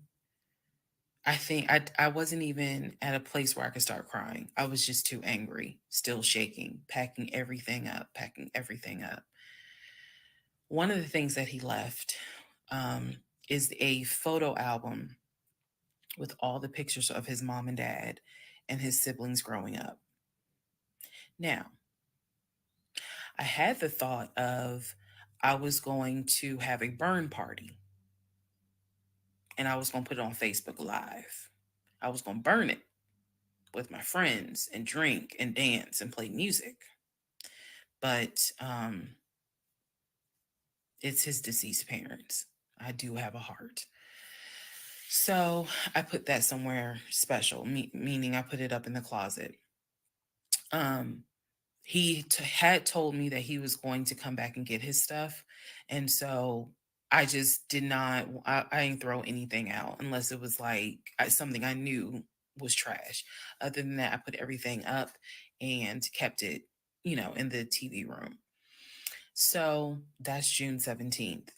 I think I wasn't even at a place where I could start crying. I was just too angry, still shaking, packing everything up, packing everything up. One of the things that he left is a photo album with all the pictures of his mom and dad and his siblings growing up. Now, I had the thought of I was going to have a burn party and I was going to put it on Facebook Live. I was going to burn it with my friends and drink and dance and play music. But it's his deceased parents. I do have a heart. So I put that somewhere special, meaning I put it up in the closet. Um, had told me that he was going to come back and get his stuff. And so I just did not, I didn't throw anything out unless it was like something I knew was trash. Other than that, I put everything up and kept it, in the TV room. So that's June 17th.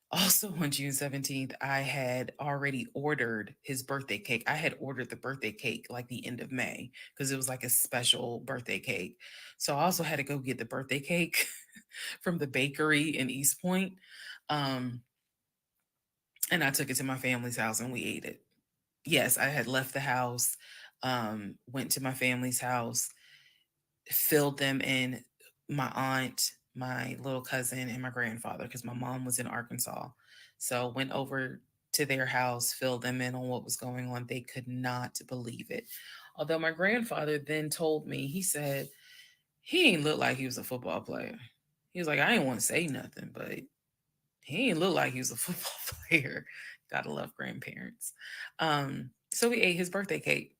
Also on June 17th, I had already ordered his birthday cake. I had ordered the birthday cake like the end of May because it was like a special birthday cake. So I also had to go get the birthday cake from the bakery in East Point. Um, and I took it to my family's house and we ate it. Yes, I had left the house, went to my family's house, filled them in, my aunt, my little cousin, and my grandfather, because my mom was in Arkansas. So went over to their house, fill them in on what was going on. They could not believe it. Although my grandfather then told me, he said, he ain't look like he was a football player. He was like, I ain't want to say nothing, but he ain't look like he was a football player. Gotta love grandparents. So we ate his birthday cake,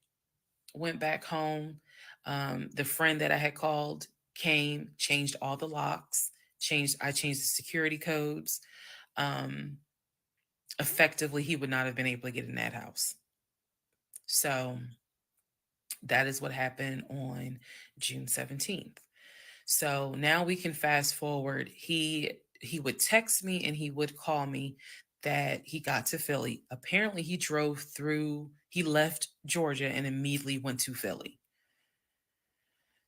went back home. The friend that I had called came, changed all the locks, I changed the security codes. Um, Effectively, he would not have been able to get in that house. So that is what happened on June 17th. So now we can fast forward. He would text me and he would call me that he got to Philly. Apparently he left Georgia and immediately went to Philly.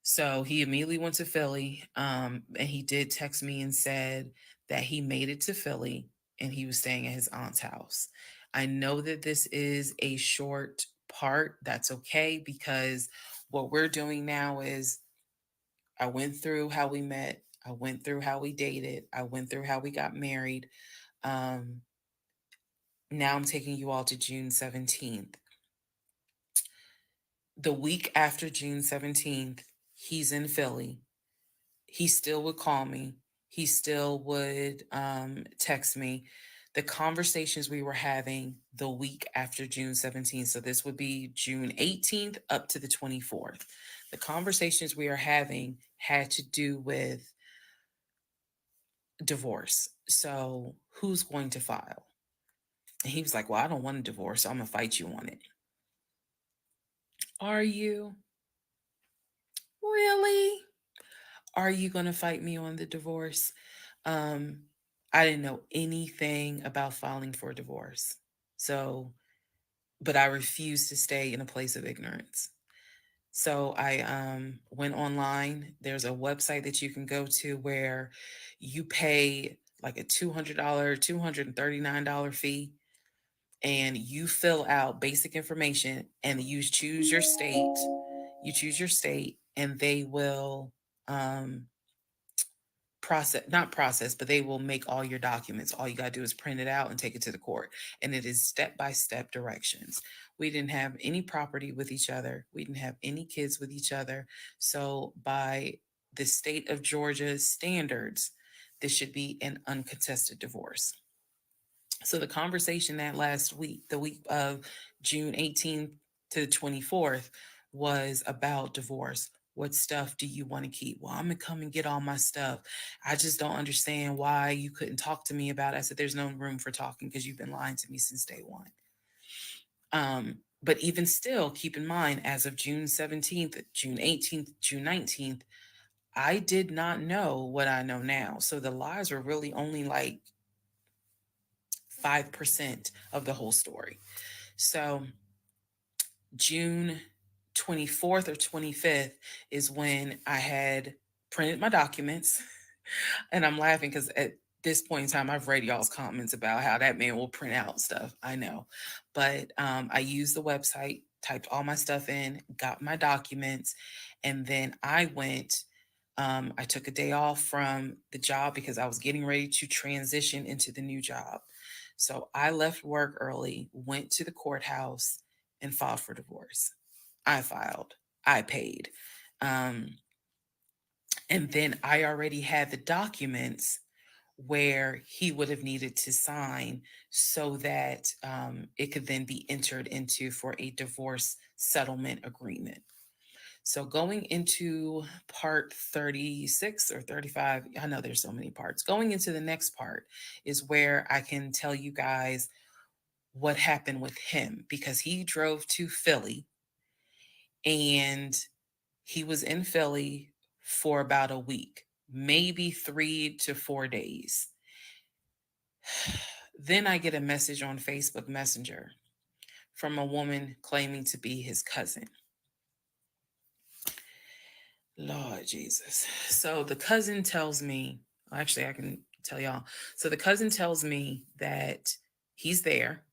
So he immediately went to Philly. And he did text me and said that he made it to Philly and he was staying at his aunt's house. I know that this is a short part. That's okay, because what we're doing now is I went through how we met, I went through how we dated, I went through how we got married. Um, Now I'm taking you all to June 17th. The week after June 17th, he's in Philly. He still would call me. He still would text me. The conversations we were having the week after June 17th, so this would be June 18th up to the 24th. The conversations we are having had to do with divorce. So who's going to file? And he was like, well, I don't want a divorce, so I'm going to fight you on it. Are you? Really? Are you going to fight me on the divorce? Um, I didn't know anything about filing for a divorce. So, but I refused to stay in a place of ignorance. So I went online. There's a website that you can go to where you pay like a $200, $239 fee, and you fill out basic information and you choose your state. You choose your state, and they will um, not process, but they will make all your documents. All you got to do is print it out and take it to the court. And it is step by step directions. We didn't have any property with each other, we didn't have any kids with each other. So, by the state of Georgia's standards, this should be an uncontested divorce. So, the conversation that last week, the week of June 18th to the 24th, was about divorce. What stuff do you want to keep? Well, I'm going to come and get all my stuff. I just don't understand why you couldn't talk to me about it. I said, there's no room for talking because you've been lying to me since day one. But even still, keep in mind, as of June 17th, June 18th, June 19th, I did not know what I know now. So the lies were really only like 5% of the whole story. So June 24th or 25th is when I had printed my documents. And I'm laughing because at this point in time, I've read y'all's comments about how that man will print out stuff. I know. But I used the website, typed all my stuff in, got my documents, and then I went. I took a day off from the job because I was getting ready to transition into the new job. So I left work early, went to the courthouse, and filed for divorce. I filed, I paid. Um, and then I already had the documents where he would have needed to sign so that it could then be entered into for a divorce settlement agreement. So going into part 36 or 35, I know there's so many parts. Going into the next part is where I can tell you guys what happened with him, because he drove to Philly and he was in Philly for about a week, maybe 3 to 4 days. Then I get a message on Facebook Messenger from a woman claiming to be his cousin. Lord Jesus. So the cousin tells me, actually, I can tell y'all. So the cousin tells me that he's there.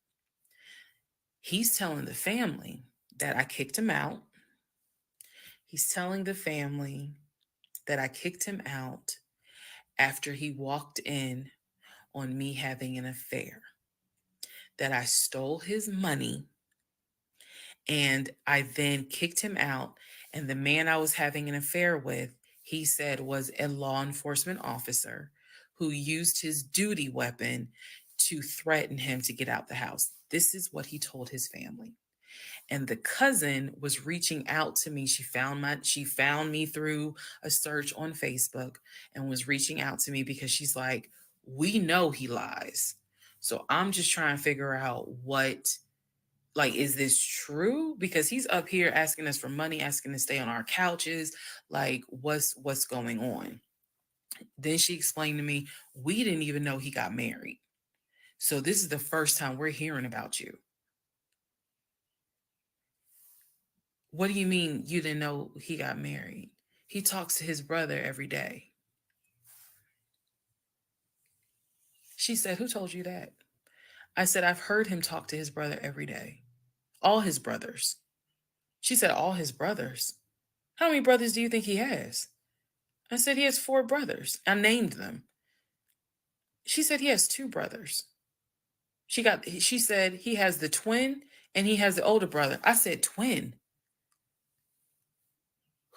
He's telling the family that I kicked him out. He's telling the family that I kicked him out after he walked in on me having an affair. that I stole his money, and I then kicked him out. And the man I was having an affair with, he said, was a law enforcement officer who used his duty weapon to threaten him to get out the house. This is what he told his family. And the cousin was reaching out to me. She found me through a search on Facebook and was reaching out to me because she's like, we know he lies. So I'm just trying to figure out what, like, is this true? Because he's up here asking us for money, asking to stay on our couches. Like, what's going on? Then she explained to me, we didn't even know he got married. So this is the first time we're hearing about you. What do you mean you didn't know he got married? He talks to his brother every day. She said, who told you that? I said, I've heard him talk to his brother every day. All his brothers. She said, all his brothers. How many brothers do you think he has? I said, he has 4 brothers. I named them. She said, he has 2 brothers. She said, he has the twin and he has the older brother. I said, twin.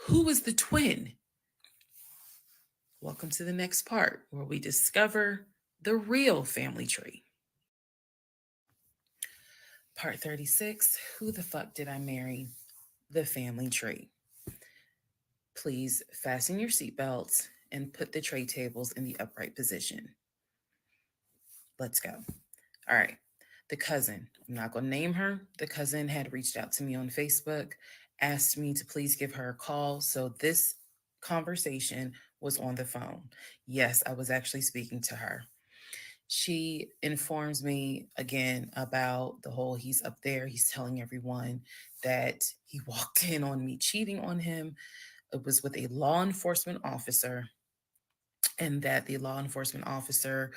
Who is the twin? Welcome to the next part where we discover the real family tree. Part 36, who the fuck did I marry? The family tree. Please fasten your seatbelts and put the tray tables in the upright position. Let's go. All right. The cousin, I'm not going to name her. The cousin had reached out to me on Facebook, asked me to please give her a call. So this conversation was on the phone. Yes, I was actually speaking to her. She informs me again about the whole he's up there. He's telling everyone that he walked in on me cheating on him. It was with a law enforcement officer, and that the law enforcement officer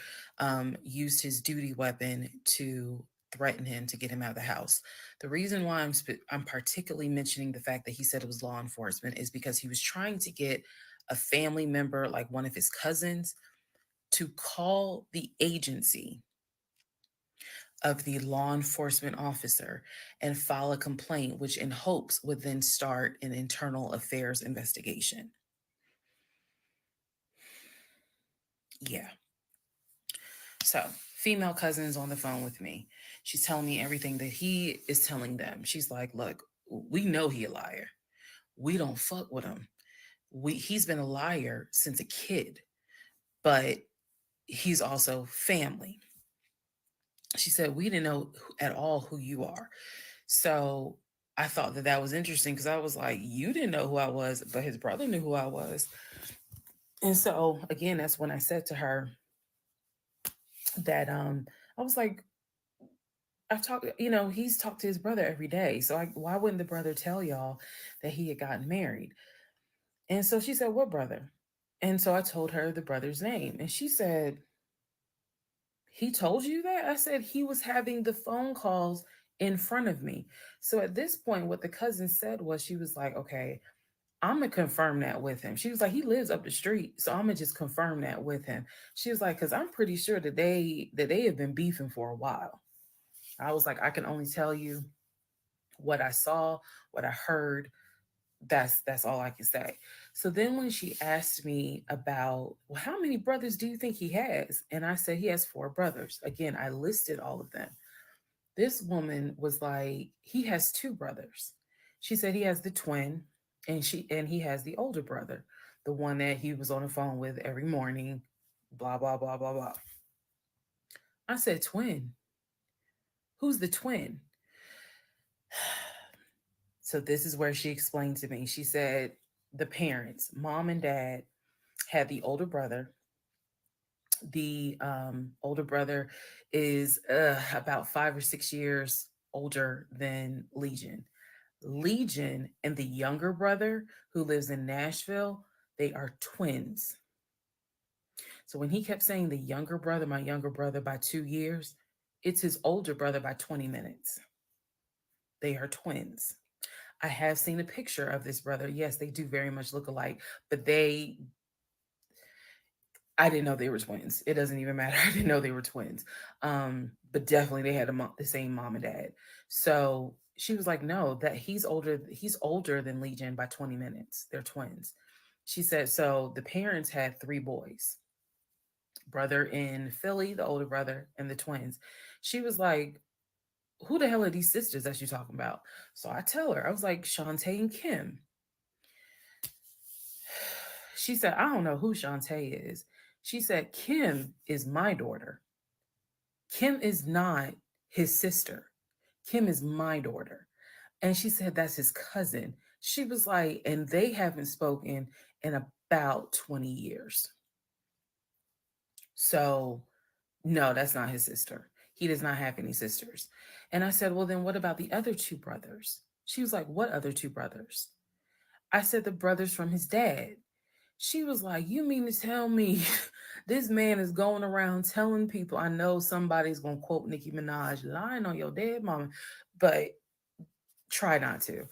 used his duty weapon to threaten him to get him out of the house. The reason why I'm particularly mentioning the fact that he said it was law enforcement is because he was trying to get a family member, like one of his cousins, to call the agency of the law enforcement officer and file a complaint, which in hopes would then start an internal affairs investigation. Yeah. So, female cousin is on the phone with me. She's telling me everything that he is telling them. She's like, look, we know he a liar. We don't fuck with him. He's been a liar since a kid, but he's also family. She said, we didn't know at all who you are. So I thought that that was interesting because I was like, you didn't know who I was, but his brother knew who I was. And so again, that's when I said to her that I was like, I've talked, he's talked to his brother every day. So why wouldn't the brother tell y'all that he had gotten married? And so she said, what brother? And so I told her the brother's name. And she said, he told you that? I said, he was having the phone calls in front of me. So at this point, what the cousin said was, she was like, okay, I'm going to confirm that with him. She was like, he lives up the street. So I'm going to just confirm that with him. She was like, because I'm pretty sure that they have been beefing for a while. I was like, I can only tell you what I saw, what I heard. That's all I can say. So then when she asked me about, well, how many brothers do you think he has? And I said he has 4 brothers. Again, I listed all of them. This woman was like, he has 2 brothers. She said he has the twin, and he has the older brother, the one that he was on the phone with every morning, blah blah blah blah blah. I said, twin. Who's the twin? So this is where she explained to me. She said the parents, mom and dad, had the older brother. The older brother is about 5 or 6 years older than Legion. Legion and the younger brother who lives in Nashville, they are twins. So when he kept saying the younger brother, my younger brother by 2 years, it's his older brother by 20 minutes. They are twins. I have seen a picture of this brother. Yes, they do very much look alike, but I didn't know they were twins. It doesn't even matter. I didn't know they were twins. But definitely they had the same mom and dad. So she was like, no, that he's older. He's older than Legion by 20 minutes. They're twins. She said, so the parents had three boys, brother in Philly, the older brother, and the twins. She was like, who the hell are these sisters that you're talking about? So I tell her, I was like, Shantae and Kim. She said, I don't know who Shantae is. She said, Kim is my daughter. Kim is not his sister. Kim is my daughter. And she said, that's his cousin. She was like, and they haven't spoken in about 20 years. So, no, that's not his sister. He does not have any sisters. And I said, well, then what about the other two brothers? She was like, what other two brothers? I said, the brothers from his dad. She was like, you mean to tell me this man is going around telling people, I know somebody's going to quote Nicki Minaj, lying on your dead mama, but try not to.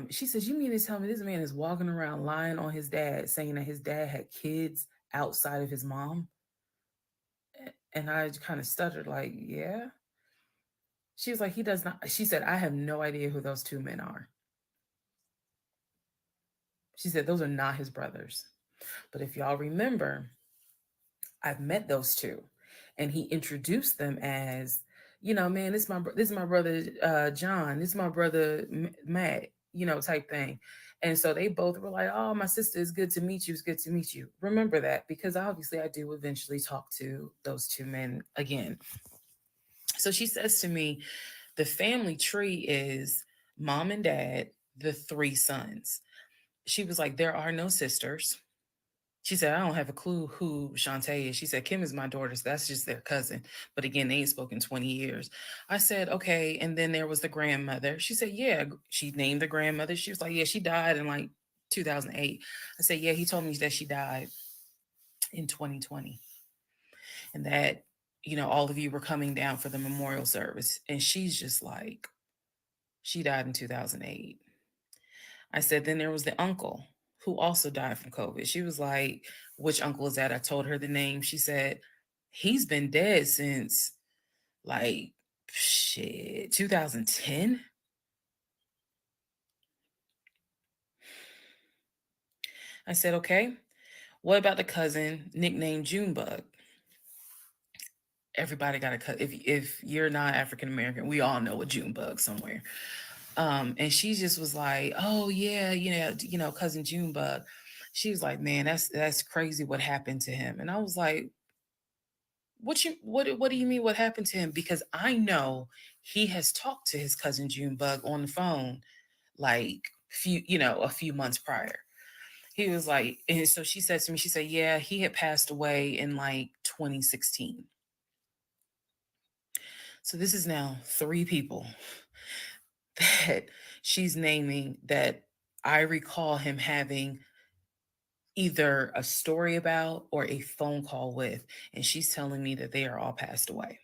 She says, you mean to tell me this man is walking around lying on his dad, saying that his dad had kids outside of his mom? And I kind of stuttered, like, yeah. She was like, he does not. She said, I have no idea who those two men are. She said, those are not his brothers. But if y'all remember, I've met those two, and he introduced them as, man, this is my brother John, this is my brother Matt, type thing. And so they both were like, "Oh, my sister, it's good to meet you. It's good to meet you." Remember that, because obviously I do eventually talk to those two men again. So she says to me, the family tree is mom and dad, the three sons. She was like, there are no sisters. She said, I don't have a clue who Shantae is. She said, Kim is my daughter, so that's just their cousin. But again, they ain't spoken 20 years. I said, okay. And then there was the grandmother. She said, yeah. She named the grandmother. She was like, yeah, she died in like 2008. I said, yeah, he told me that she died in 2020. And that, all of you were coming down for the memorial service. And she's just like, she died in 2008. I said, then there was the uncle who also died from COVID. She was like, which uncle is that? I told her the name. She said, he's been dead since like shit, 2010. I said, okay. What about the cousin nicknamed Junebug? Everybody got a cut. If you're not African American, we all know a Junebug somewhere. And she just was like, oh yeah, cousin Junebug. She was like, man, that's crazy what happened to him. And I was like, what do you mean what happened to him? Because I know he has talked to his cousin Junebug on the phone like a few months prior. He was like, and so she said to me, she said, yeah, he had passed away in like 2016. So this is now three people that she's naming that I recall him having either a story about or a phone call with. And she's telling me that they are all passed away.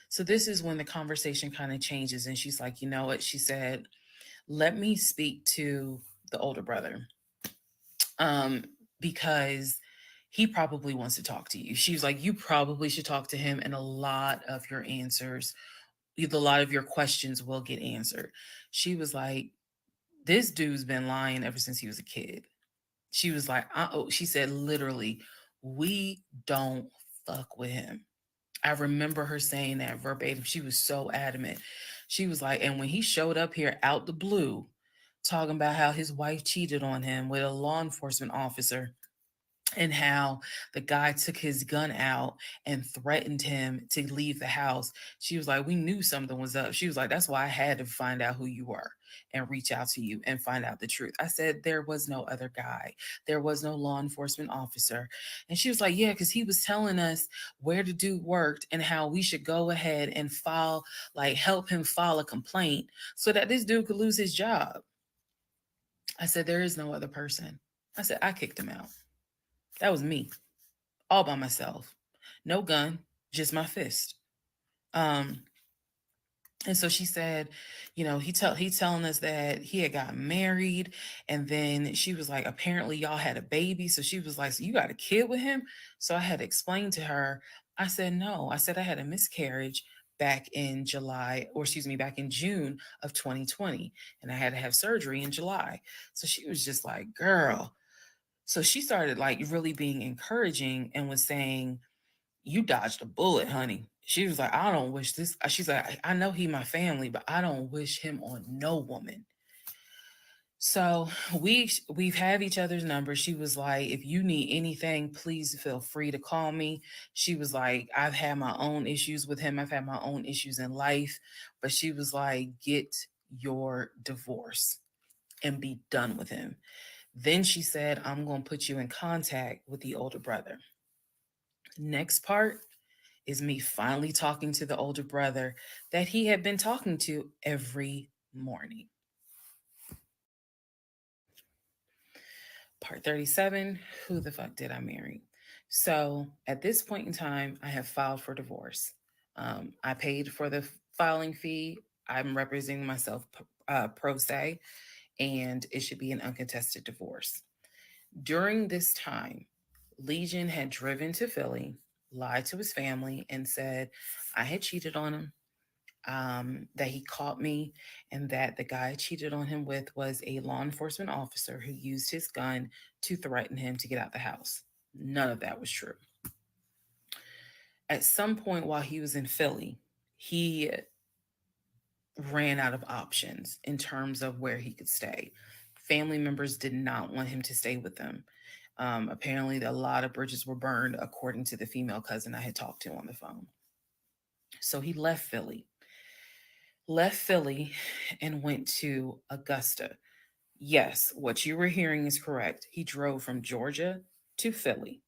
So this is when the conversation kind of changes. And she's like, you know what? She said, let me speak to the older brother. Um, because he probably wants to talk to you. She was like, you probably should talk to him, and a lot of your answers, a lot of your questions will get answered. She was like, this dude's been lying ever since he was a kid. She was like, she said, literally, we don't fuck with him. I remember her saying that verbatim. She was so adamant. She was like, and when he showed up here out the blue, talking about how his wife cheated on him with a law enforcement officer, and how the guy took his gun out and threatened him to leave the house. She was like, we knew something was up. She was like, that's why I had to find out who you were and reach out to you and find out the truth. I said, there was no other guy. There was no law enforcement officer. And she was like, yeah, because he was telling us where the dude worked and how we should go ahead and help him file a complaint so that this dude could lose his job. I said, there is no other person. I said, I kicked him out. That was me, all by myself. No gun, just my fist. Um, And so she said, he telling us that he had got married, and then she was like, apparently y'all had a baby. So she was like, so you got a kid with him? So I had explained to her, I said, no, I said I had a miscarriage back in July, or excuse me, back in June of 2020, and I had to have surgery in July. So she was just like, girl. So she started like really being encouraging and was saying, you dodged a bullet, honey. She was like, I don't wish this. She's like, I know he my family, but I don't wish him on no woman. So we've have each other's numbers. She was like, if you need anything, please feel free to call me. She was like, I've had my own issues with him. I've had my own issues in life. But she was like, get your divorce and be done with him. Then she said, I'm going to put you in contact with the older brother. Next part is me finally talking to the older brother that he had been talking to every morning. Part 37, who the fuck did I marry? So at this point in time, I have filed for divorce. I paid for the filing fee. I'm representing myself pro se, and it should be an uncontested divorce. During this time, Legion had driven to Philly, lied to his family, and said I had cheated on him, that he caught me, and that the guy I cheated on him with was a law enforcement officer who used his gun to threaten him to get out the house. None of that was true. At some point while he was in Philly, he ran out of options in terms of where he could stay. Family members did not want him to stay with them. Apparently, a lot of bridges were burned, according to the female cousin I had talked to on the phone. So he left Philly and went to Augusta. Yes, what you were hearing is correct. He drove from Georgia to Philly,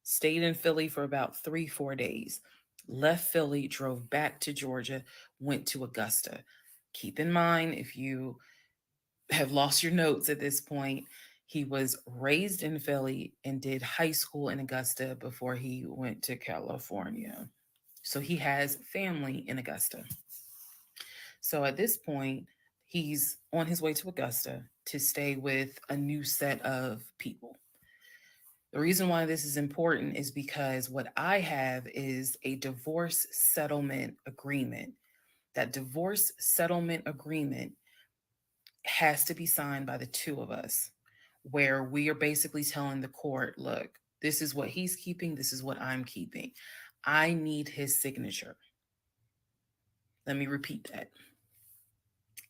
stayed in Philly for about 3, 4 days, left Philly, drove back to Georgia, went to Augusta. Keep in mind, if you have lost your notes at this point, he was raised in Philly and did high school in Augusta before he went to California. So he has family in Augusta. So at this point, he's on his way to Augusta to stay with a new set of people. The reason why this is important is because what I have is a divorce settlement agreement. That divorce settlement agreement has to be signed by the two of us, where we are basically telling the court, look, this is what he's keeping, this is what I'm keeping. I need his signature. Let me repeat that.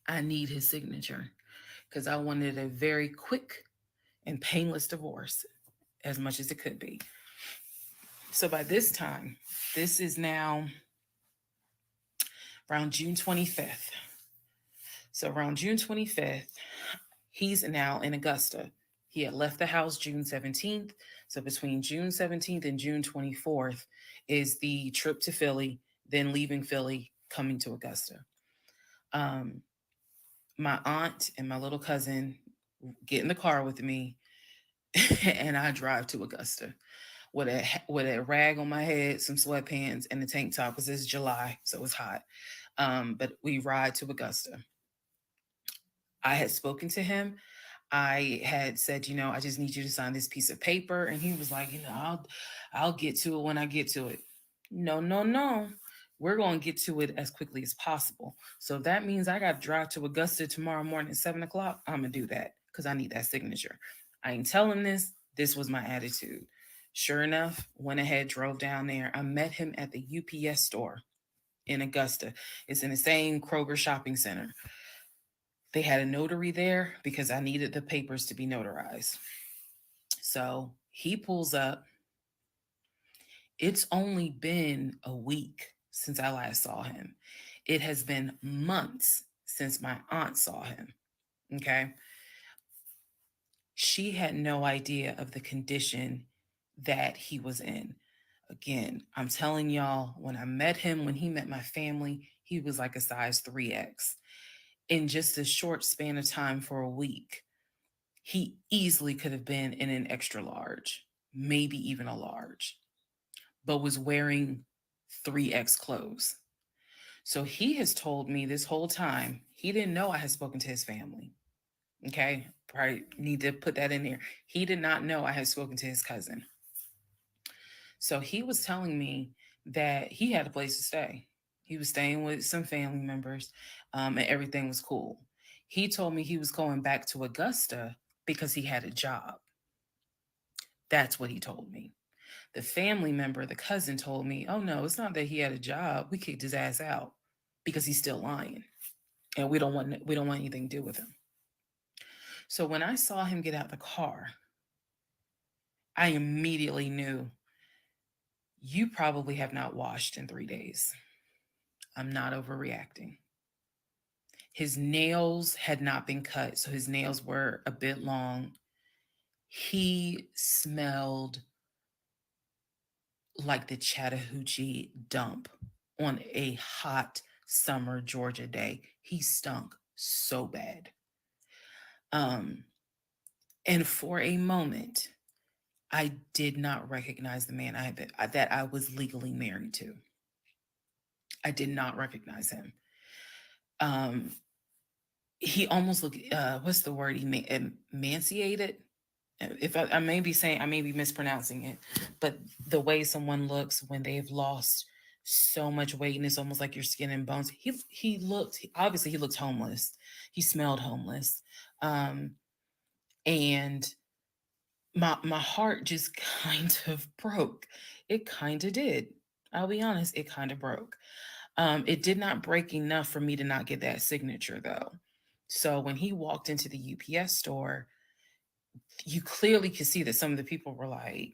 I need his signature because I wanted a very quick and painless divorce as much as it could be. So by this time, this is now around June 25th. So around June 25th, he's now in Augusta. He had left the house June 17th. So between June 17th and June 24th is the trip to Philly, then leaving Philly, coming to Augusta. Um, my aunt and my little cousin get in the car with me and I drive to Augusta with a rag on my head, some sweatpants, and a tank top because it's July, so it's hot. But we ride to Augusta. I had spoken to him. I had said, I just need you to sign this piece of paper, and he was like, I'll get to it when I get to it. No, no, no. We're going to get to it as quickly as possible. So if that means I got to drive to Augusta tomorrow morning at 7 o'clock, I'm gonna do that because I need that signature. I ain't telling this. This was my attitude. Sure enough, went ahead, drove down there. I met him at the UPS store in Augusta. It's in the same Kroger shopping center. They had a notary there because I needed the papers to be notarized. So he pulls up. It's only been a week since I last saw him. It has been months since my aunt saw him. Okay. She had no idea of the condition that he was in. Again, I'm telling y'all, when I met him, when he met my family, he was like a size 3X. In just a short span of time for a week, he easily could have been in an extra large, maybe even a large, but was wearing 3X clothes. So he has told me this whole time, he didn't know I had spoken to his family. Okay. Probably need to put that in there. He did not know I had spoken to his cousin. So he was telling me that he had a place to stay. He was staying with some family members, and everything was cool. He told me he was going back to Augusta because he had a job. That's what he told me. The family member, the cousin, told me, "Oh no, it's not that he had a job. We kicked his ass out because he's still lying, and we don't want anything to do with him." So when I saw him get out the car, I immediately knew you probably have not washed in 3 days. I'm not overreacting. His nails had not been cut, so his nails were a bit long. He smelled like the Chattahoochee dump on a hot summer Georgia day. He stunk so bad. Um, and for a moment, I did not recognize the man that I was legally married to. I did not recognize him. Um, he almost looked, what's the word? Emaciated. If I may be saying, I may be mispronouncing it, but the way someone looks when they've lost so much weight and it's almost like your skin and bones. He looked, obviously he looked homeless. He smelled homeless. Um, and my heart just kind of broke. It kind of did. I'll be honest, it kind of broke. It did not break enough for me to not get that signature though. So when he walked into the UPS store, you clearly could see that some of the people were like,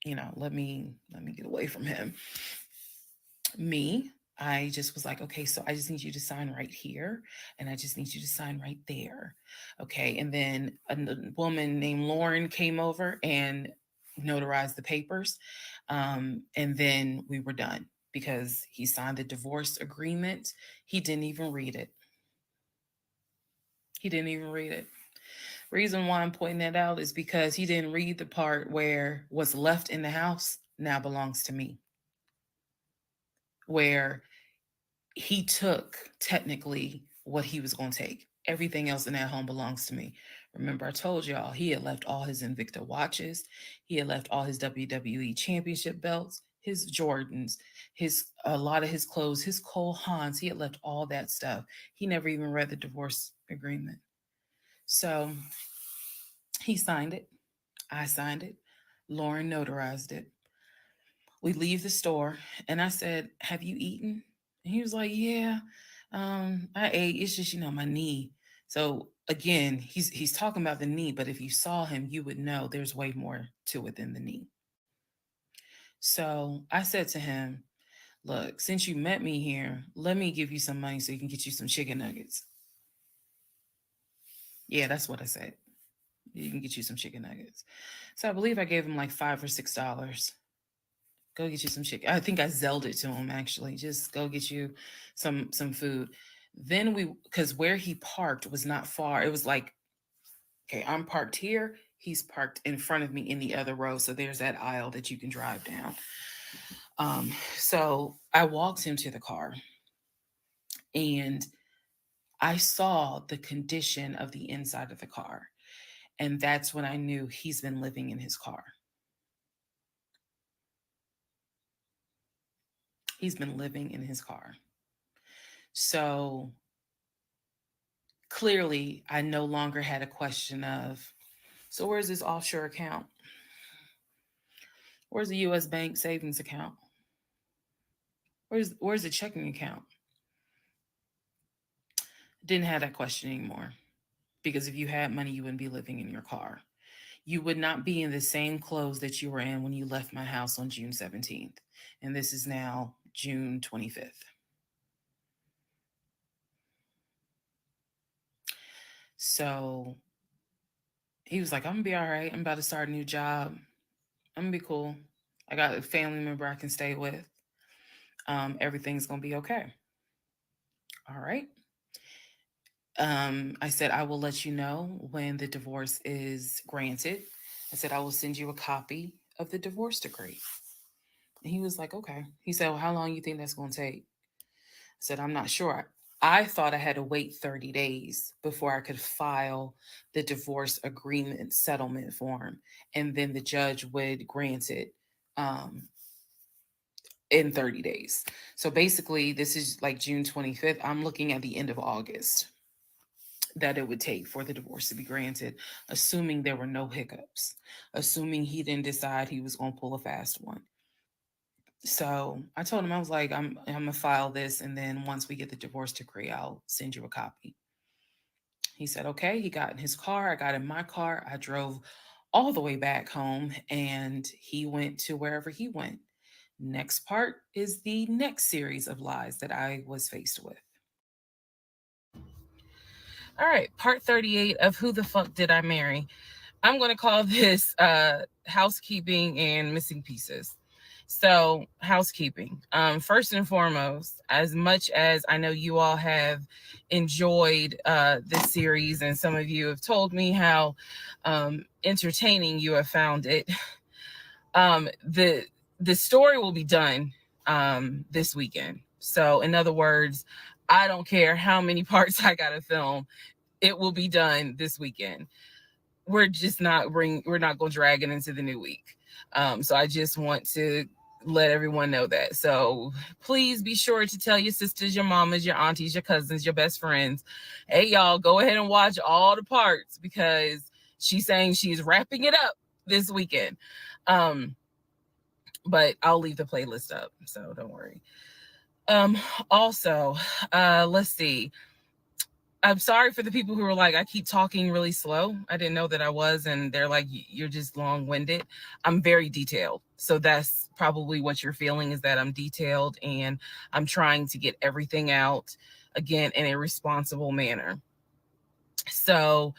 let me get away from him. Me, I just was like, okay, so I just need you to sign right here, and I just need you to sign right there. Okay. And then woman named Lauren came over and notarized the papers. And then we were done because he signed the divorce agreement. He didn't even read it. He didn't even read it. Reason why I'm pointing that out is because he didn't read the part where what's left in the house now belongs to me, where he took technically what he was going to take. Everything else in that home belongs to me. Remember, I told y'all he had left all his Invicta watches, he had left all his WWE championship belts, his Jordans, his a lot of his clothes, his Cole Haans. He had left all that stuff. He never even read the divorce agreement. So he signed it. I signed it. Lauren notarized it. We leave the store, and I said, "Have you eaten?" And he was like, "Yeah, I ate. It's just my knee." So again, he's talking about the knee, but if you saw him, you would know there's way more to it than the knee. So I said to him, "Look, since you met me here, let me give you some money so you can get you some chicken nuggets." Yeah, that's what I said. You can get you some chicken nuggets. So I believe I gave him like $5 or $6. Go get you some chicken. I think I zelled it to him actually. Just go get you some food. Then because where he parked was not far. It was like, okay, I'm parked here. He's parked in front of me in the other row. So there's that aisle that you can drive down. So I walked him to the car, and I saw the condition of the inside of the car. And that's when I knew he's been living in his car. He's been living in his car. So clearly, I no longer had a question of, so where's this offshore account? Where's the US bank savings account? Where's the checking account? Didn't have that question anymore. Because if you had money, you wouldn't be living in your car. You would not be in the same clothes that you were in when you left my house on June 17th. And this is now June 25th. So he was like, I'm gonna be all right. I'm about to start a new job. I'm gonna be cool. I got a family member I can stay with. Everything's gonna be okay. All right. I said, I will let you know when the divorce is granted. I said, I will send you a copy of the divorce decree. And he was like, okay. He said, well, how long you think that's going to take? said, I'm not sure. I thought I had to wait 30 days before I could file the divorce agreement settlement form, and then the judge would grant it um, in 30 days. So basically, this is like June 25th. I'm looking at the end of August that it would take for the divorce to be granted, assuming there were no hiccups, assuming he didn't decide he was going to pull a fast one. So I told him, I was like, I'm gonna file this, and then once we get the divorce decree, I'll send you a copy. He said, okay. He got in his car. I got in my car. I drove all the way back home, and he went to wherever he went. Next part is the next series of lies that I was faced with. All right, part 38 of Who the Fuck Did I Marry? I'm going to call this housekeeping and missing pieces. So, housekeeping. First and foremost, as much as I know you all have enjoyed this series, and some of you have told me how entertaining you have found it, the story will be done this weekend. So, in other words, I don't care how many parts I got to film, it will be done this weekend. We're not going to drag it into the new week. So I just want to let everyone know that. So please be sure to tell your sisters, your mamas, your aunties, your cousins, your best friends, hey, y'all, go ahead and watch all the parts, because she's saying she's wrapping it up this weekend. But I'll leave the playlist up, so don't worry. Also, let's see. I'm sorry for the people who were like, I keep talking really slow. I didn't know that I was. And they're like, you're just long-winded. I'm very detailed. So that's probably what you're feeling, is that I'm detailed and I'm trying to get everything out, again, in a responsible manner. So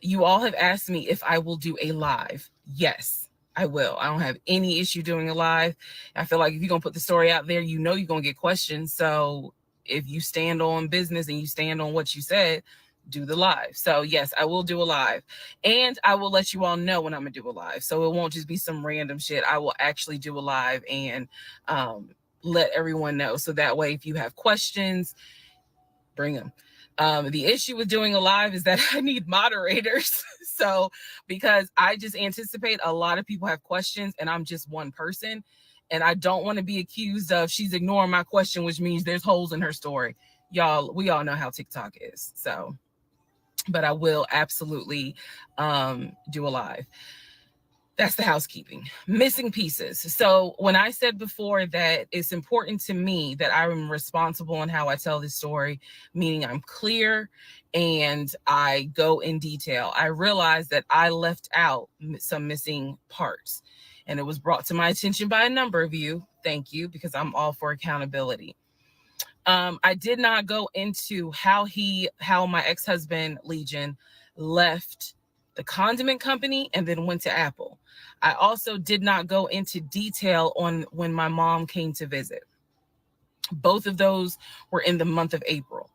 you all have asked me if I will do a live. Yes, I will. I don't have any issue doing a live. I feel like if you're going to put the story out there, you know you're going to get questions. So if you stand on business and you stand on what you said, do the live. So yes, I will do a live, and I will let you all know when I'm gonna do a live. So it won't just be some random shit. I will actually do a live and let everyone know. So that way, if you have questions, bring them. The issue with doing a live is that I need moderators. So because I just anticipate a lot of people have questions and I'm just one person, and I don't want to be accused of she's ignoring my question, which means there's holes in her story. Y'all, we all know how TikTok is. So, but I will absolutely do a live. That's the housekeeping. Missing pieces. So when I said before that it's important to me that I'm responsible in how I tell this story, meaning I'm clear and I go in detail, I realized that I left out some missing parts. And it was brought to my attention by a number of you. Thank you, because I'm all for accountability. I did not go into how my ex-husband, Legion, left the condiment company and then went to Apple. I also did not go into detail on when my mom came to visit. Both of those were in the month of April.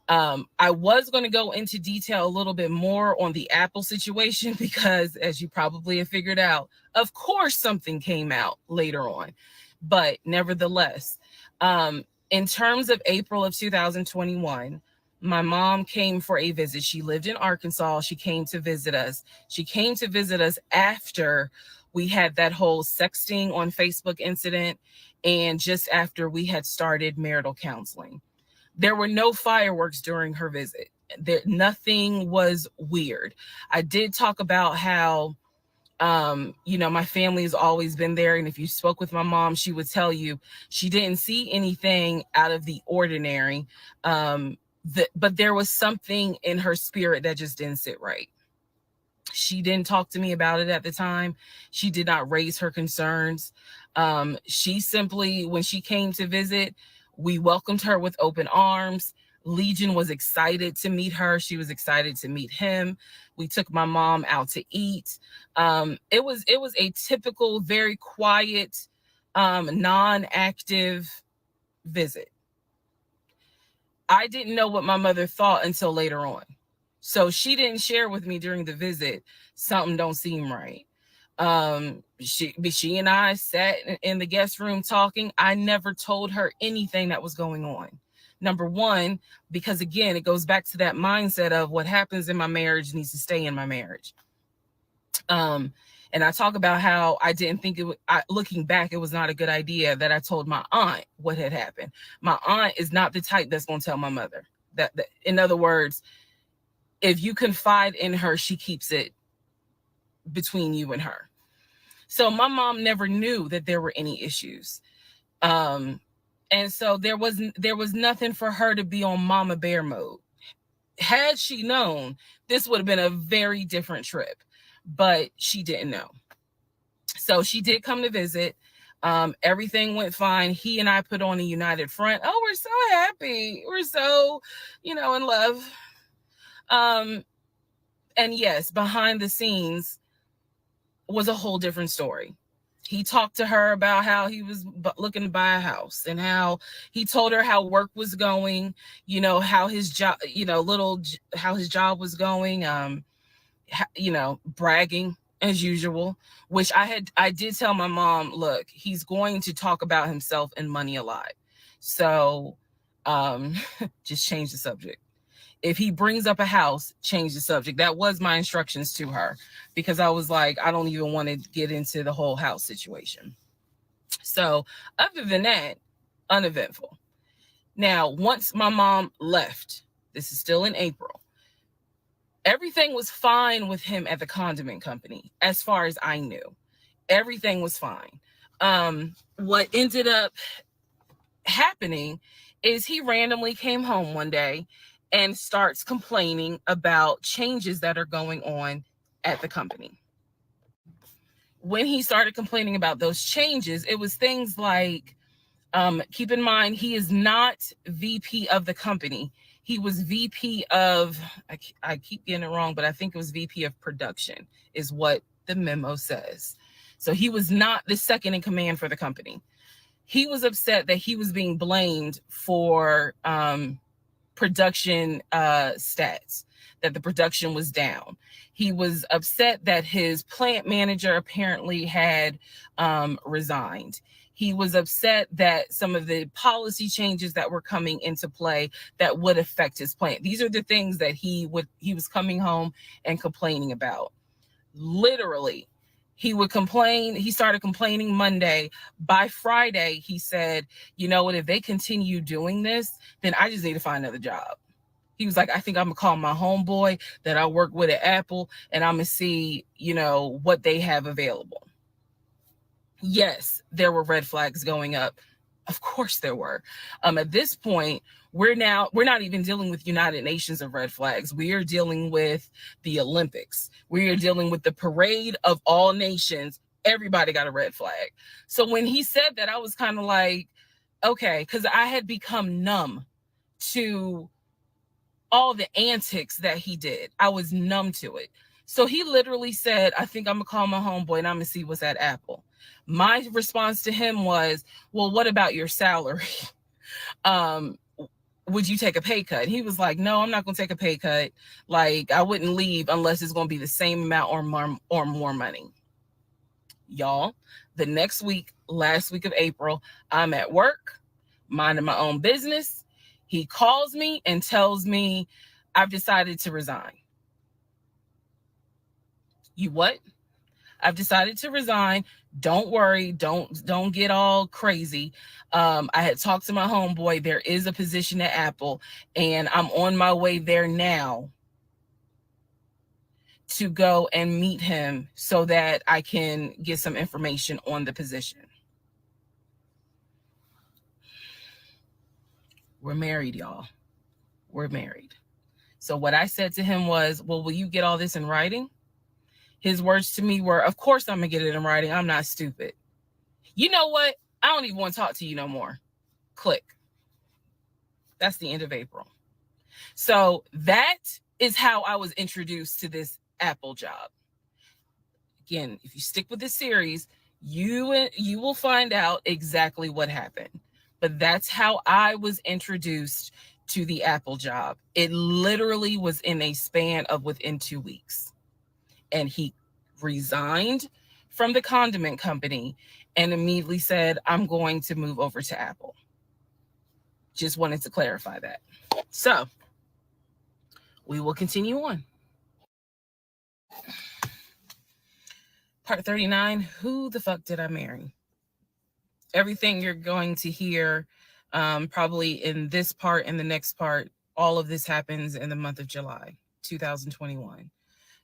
I was going to go into detail a little bit more on the Apple situation because, as you probably have figured out, of course something came out later on. But nevertheless, in terms of April of 2021, my mom came for a visit. She lived in Arkansas. She came to visit us. She came to visit us after we had that whole sexting on Facebook incident, and just after we had started marital counseling. There were no fireworks during her visit. Nothing was weird. I did talk about how my family has always been there. And if you spoke with my mom, she would tell you she didn't see anything out of the ordinary. But there was something in her spirit that just didn't sit right. She didn't talk to me about it at the time. She did not raise her concerns. She simply, when she came to visit, we welcomed her with open arms. Legion was excited to meet her. She was excited to meet him. We took my mom out to eat. It was a typical, very quiet, non-active visit. I didn't know what my mother thought until later on. So she didn't share with me during the visit, something don't seem right. She and I sat in the guest room talking. I never told her anything that was going on. Number one, because again, it goes back to that mindset of what happens in my marriage needs to stay in my marriage. And I talk about how I didn't think looking back, it was not a good idea that I told my aunt what had happened. My aunt is not the type that's going to tell my mother. That in other words, if you confide in her, she keeps it between you and her. So my mom never knew that there were any issues. And so there was nothing for her to be on mama bear mode. Had she known, this would have been a very different trip, but she didn't know. So she did come to visit. Everything went fine. He and I put on a united front. Oh, we're so happy. We're so, in love. And yes, behind the scenes was a whole different story. He talked to her about how he was looking to buy a house and how he told her how work was going, how his job, how his job was going, bragging as usual, which I did tell my mom, look, he's going to talk about himself and money a lot. So just change the subject. If he brings up a house, change the subject. That was my instructions to her, because I was like, I don't even want to get into the whole house situation. So other than that, uneventful. Now, once my mom left, this is still in April, everything was fine with him at the condiment company. As far as I knew, everything was fine. What ended up happening is he randomly came home one day and starts complaining about changes that are going on at the company. When he started complaining about those changes, it was things like, keep in mind, he is not VP of the company. He was VP of, I keep getting it wrong, but I think it was VP of production is what the memo says. So he was not the second in command for the company. He was upset that he was being blamed for production stats, that the production was down. He was upset that his plant manager apparently had resigned. He was upset that some of the policy changes that were coming into play that would affect his plant. These are the things that he was coming home and complaining about. Literally, he would complain. He started complaining Monday. By Friday, he said, you know what, if they continue doing this, then I just need to find another job. He was like, I think I'm gonna call my homeboy that I work with at Apple, and I'm gonna see, what they have available. Yes, there were red flags going up. Of course there were. At this point, we're not even dealing with United Nations of red flags. We are dealing with the Olympics. We are dealing with the parade of all nations. Everybody got a red flag. So when he said that, I was kind of like, okay, because I had become numb to all the antics that he did. I was numb to it. So he literally said, I think I'm gonna call my homeboy and I'm gonna see what's at Apple. My response to him was, well, what about your salary? Would you take a pay cut? He was like, no, I'm not gonna take a pay cut. Like, I wouldn't leave unless it's gonna be the same amount or more money. Y'all, the next week, last week of April, I'm at work, minding my own business. He calls me and tells me, I've decided to resign. You what? I've decided to resign. Don't worry. Don't get all crazy. I had talked to my homeboy. There is a position at Apple, and I'm on my way there now to go and meet him so that I can get some information on the position. We're married, y'all. We're married. So what I said to him was, well, will you get all this in writing? His words to me were, of course I'm going to get it in writing. I'm not stupid. You know what? I don't even want to talk to you no more. Click. That's the end of April. So that is how I was introduced to this Apple job. Again, if you stick with this series, you will find out exactly what happened. But that's how I was introduced to the Apple job. It literally was in a span of within 2 weeks. And he resigned from the condiment company and immediately said, I'm going to move over to Apple. Just wanted to clarify that. So we will continue on. Part 39, who the fuck did I marry? Everything you're going to hear probably in this part and the next part, all of this happens in the month of July 2021.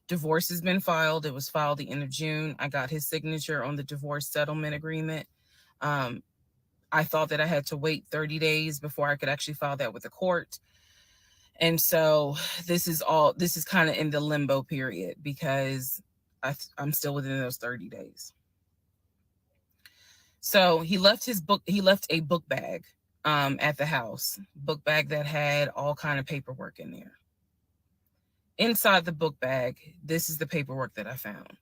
Divorce has been filed. It was filed the end of June. I got his signature on the divorce settlement agreement. I thought that I had to wait 30 days before I could actually file that with the court. And so this is kind of in the limbo period because I'm still within those 30 days. So he left a book bag at the house, book bag that had all kind of paperwork in there. Inside the book bag, this is the paperwork that I found.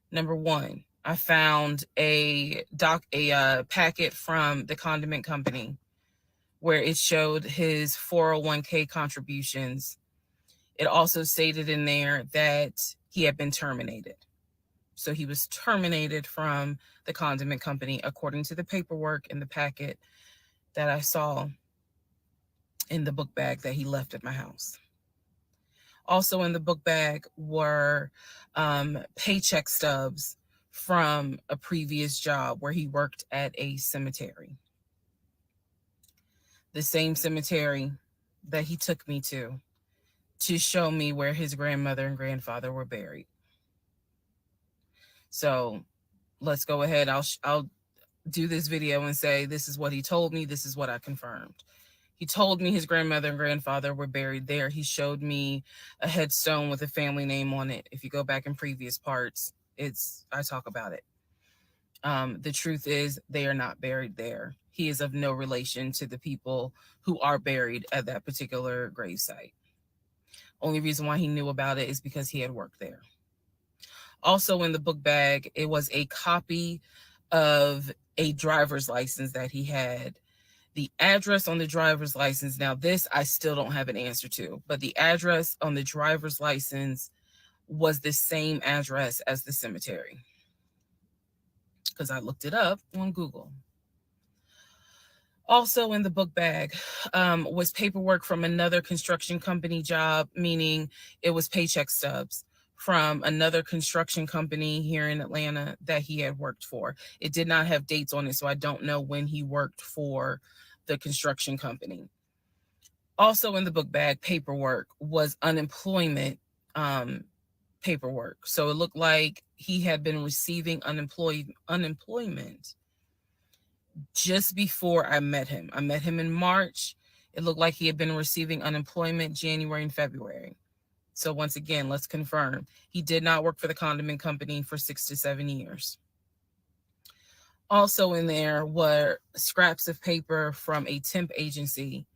Number one, I found a packet from the condiment company where it showed his 401k contributions. It also stated in there that he had been terminated. So he was terminated from the condiment company according to the paperwork in the packet that I saw in the book bag that he left at my house. Also in the book bag were paycheck stubs from a previous job where he worked at a cemetery. The same cemetery that he took me to show me where his grandmother and grandfather were buried. So let's go ahead. I'll do this video and say, this is what he told me. This is what I confirmed. He told me his grandmother and grandfather were buried there. He showed me a headstone with a family name on it. If you go back in previous parts, I talk about it. The truth is they are not buried there. He is of no relation to the people who are buried at that particular gravesite. Only reason why he knew about it is because he had worked there. Also in the book bag, it was a copy of a driver's license that he had. The address on the driver's license, now this I still don't have an answer to, but the address on the driver's license was the same address as the cemetery because I looked it up on Google. Also in the book bag was paperwork from another construction company job, meaning it was paycheck stubs from another construction company here in Atlanta that he had worked for. It did not have dates on it, so I don't know when he worked for the construction company. Also in the book bag paperwork was unemployment paperwork. So it looked like he had been receiving unemployment just before I met him. I met him in March. It looked like he had been receiving unemployment January and February. So once again, let's confirm. He did not work for the condiment company for 6 to 7 years. Also in there were scraps of paper from a temp agency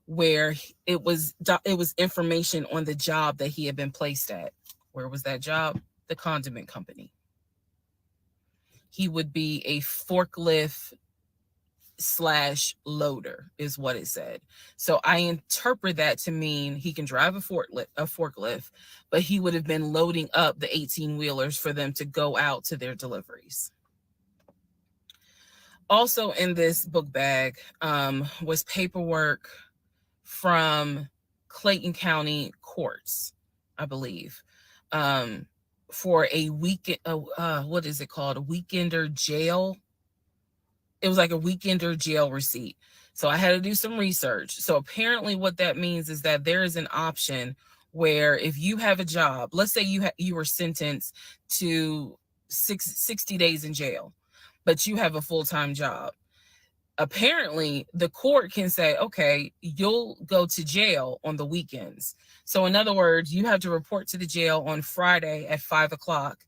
where it was information on the job that he had been placed at. Where was that job? The condiment company. He would be a forklift / loader is what it said. So I interpret that to mean he can drive a forklift, but he would have been loading up the 18-wheelers for them to go out to their deliveries. Also in this book bag was paperwork from Clayton County courts, I believe, for a weekend, what is it called? A weekender jail. It was like a weekender jail receipt. So I had to do some research. So apparently what that means is that there is an option where if you have a job, let's say you were sentenced to 60 days in jail, but you have a full-time job. Apparently the court can say, okay, you'll go to jail on the weekends. So in other words, you have to report to the jail on Friday at 5 o'clock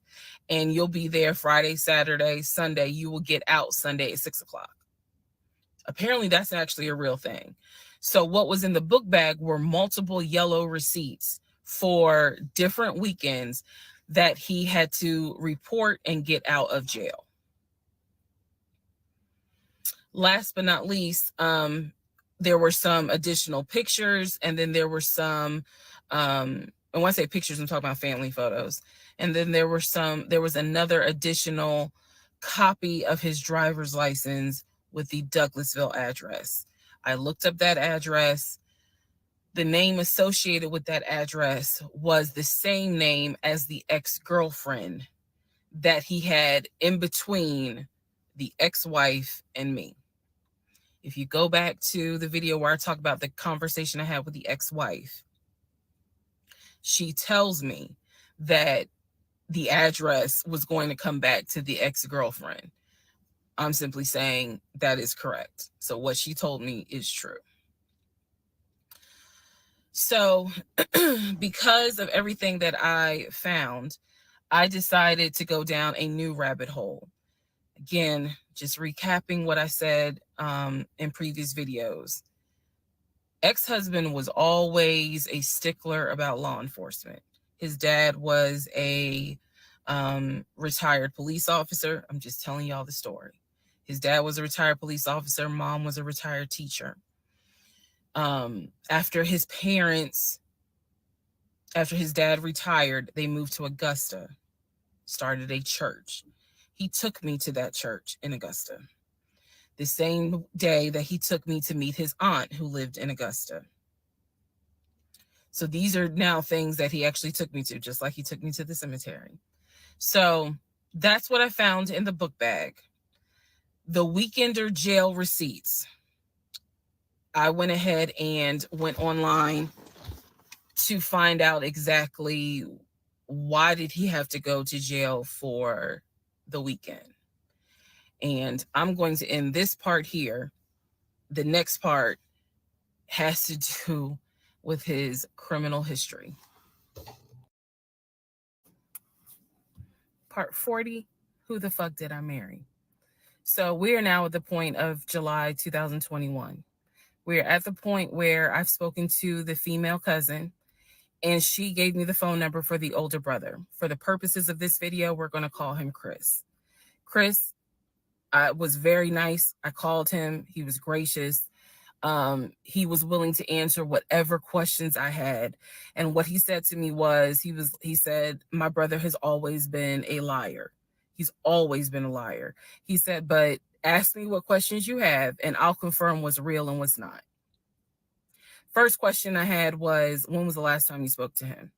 and you'll be there Friday, Saturday, Sunday. You will get out Sunday at 6 o'clock. Apparently that's actually a real thing. So what was in the book bag were multiple yellow receipts for different weekends that he had to report and get out of jail. Last but not least, there were some additional pictures, and then there were some And when I say pictures, I'm talking about family photos. And then there was another additional copy of his driver's license with the Douglasville address. I looked up that address. The name associated with that address was the same name as the ex-girlfriend that he had in between the ex-wife and me. If you go back to the video where I talk about the conversation I had with the ex-wife, she tells me that the address was going to come back to the ex-girlfriend. I'm simply saying that is correct. So what she told me is true. So because of everything that I found, I decided to go down a new rabbit hole. Again, just recapping what I said in previous videos. Ex-husband was always a stickler about law enforcement. His dad was a retired police officer. I'm just telling y'all the story. His dad was a retired police officer. Mom was a retired teacher. After his dad retired, they moved to Augusta, started a church. He took me to that church in Augusta, the same day that he took me to meet his aunt who lived in Augusta. So these are now things that he actually took me to, just like he took me to the cemetery. So that's what I found in the book bag. The Weekender jail receipts. I went ahead and went online to find out exactly why did he have to go to jail for the weekend. And I'm going to end this part here. The next part has to do with his criminal history. Part 40, who the fuck did I marry? So we are now at the point of July 2021. We're at the point where I've spoken to the female cousin, and she gave me the phone number for the older brother. For the purposes of this video, we're going to call him Chris. Chris was very nice. I called him. He was gracious. He was willing to answer whatever questions I had. And what he said to me was, he said, my brother has always been a liar. He's always been a liar. He said, but ask me what questions you have and I'll confirm what's real and what's not. First question I had was, when was the last time you spoke to him?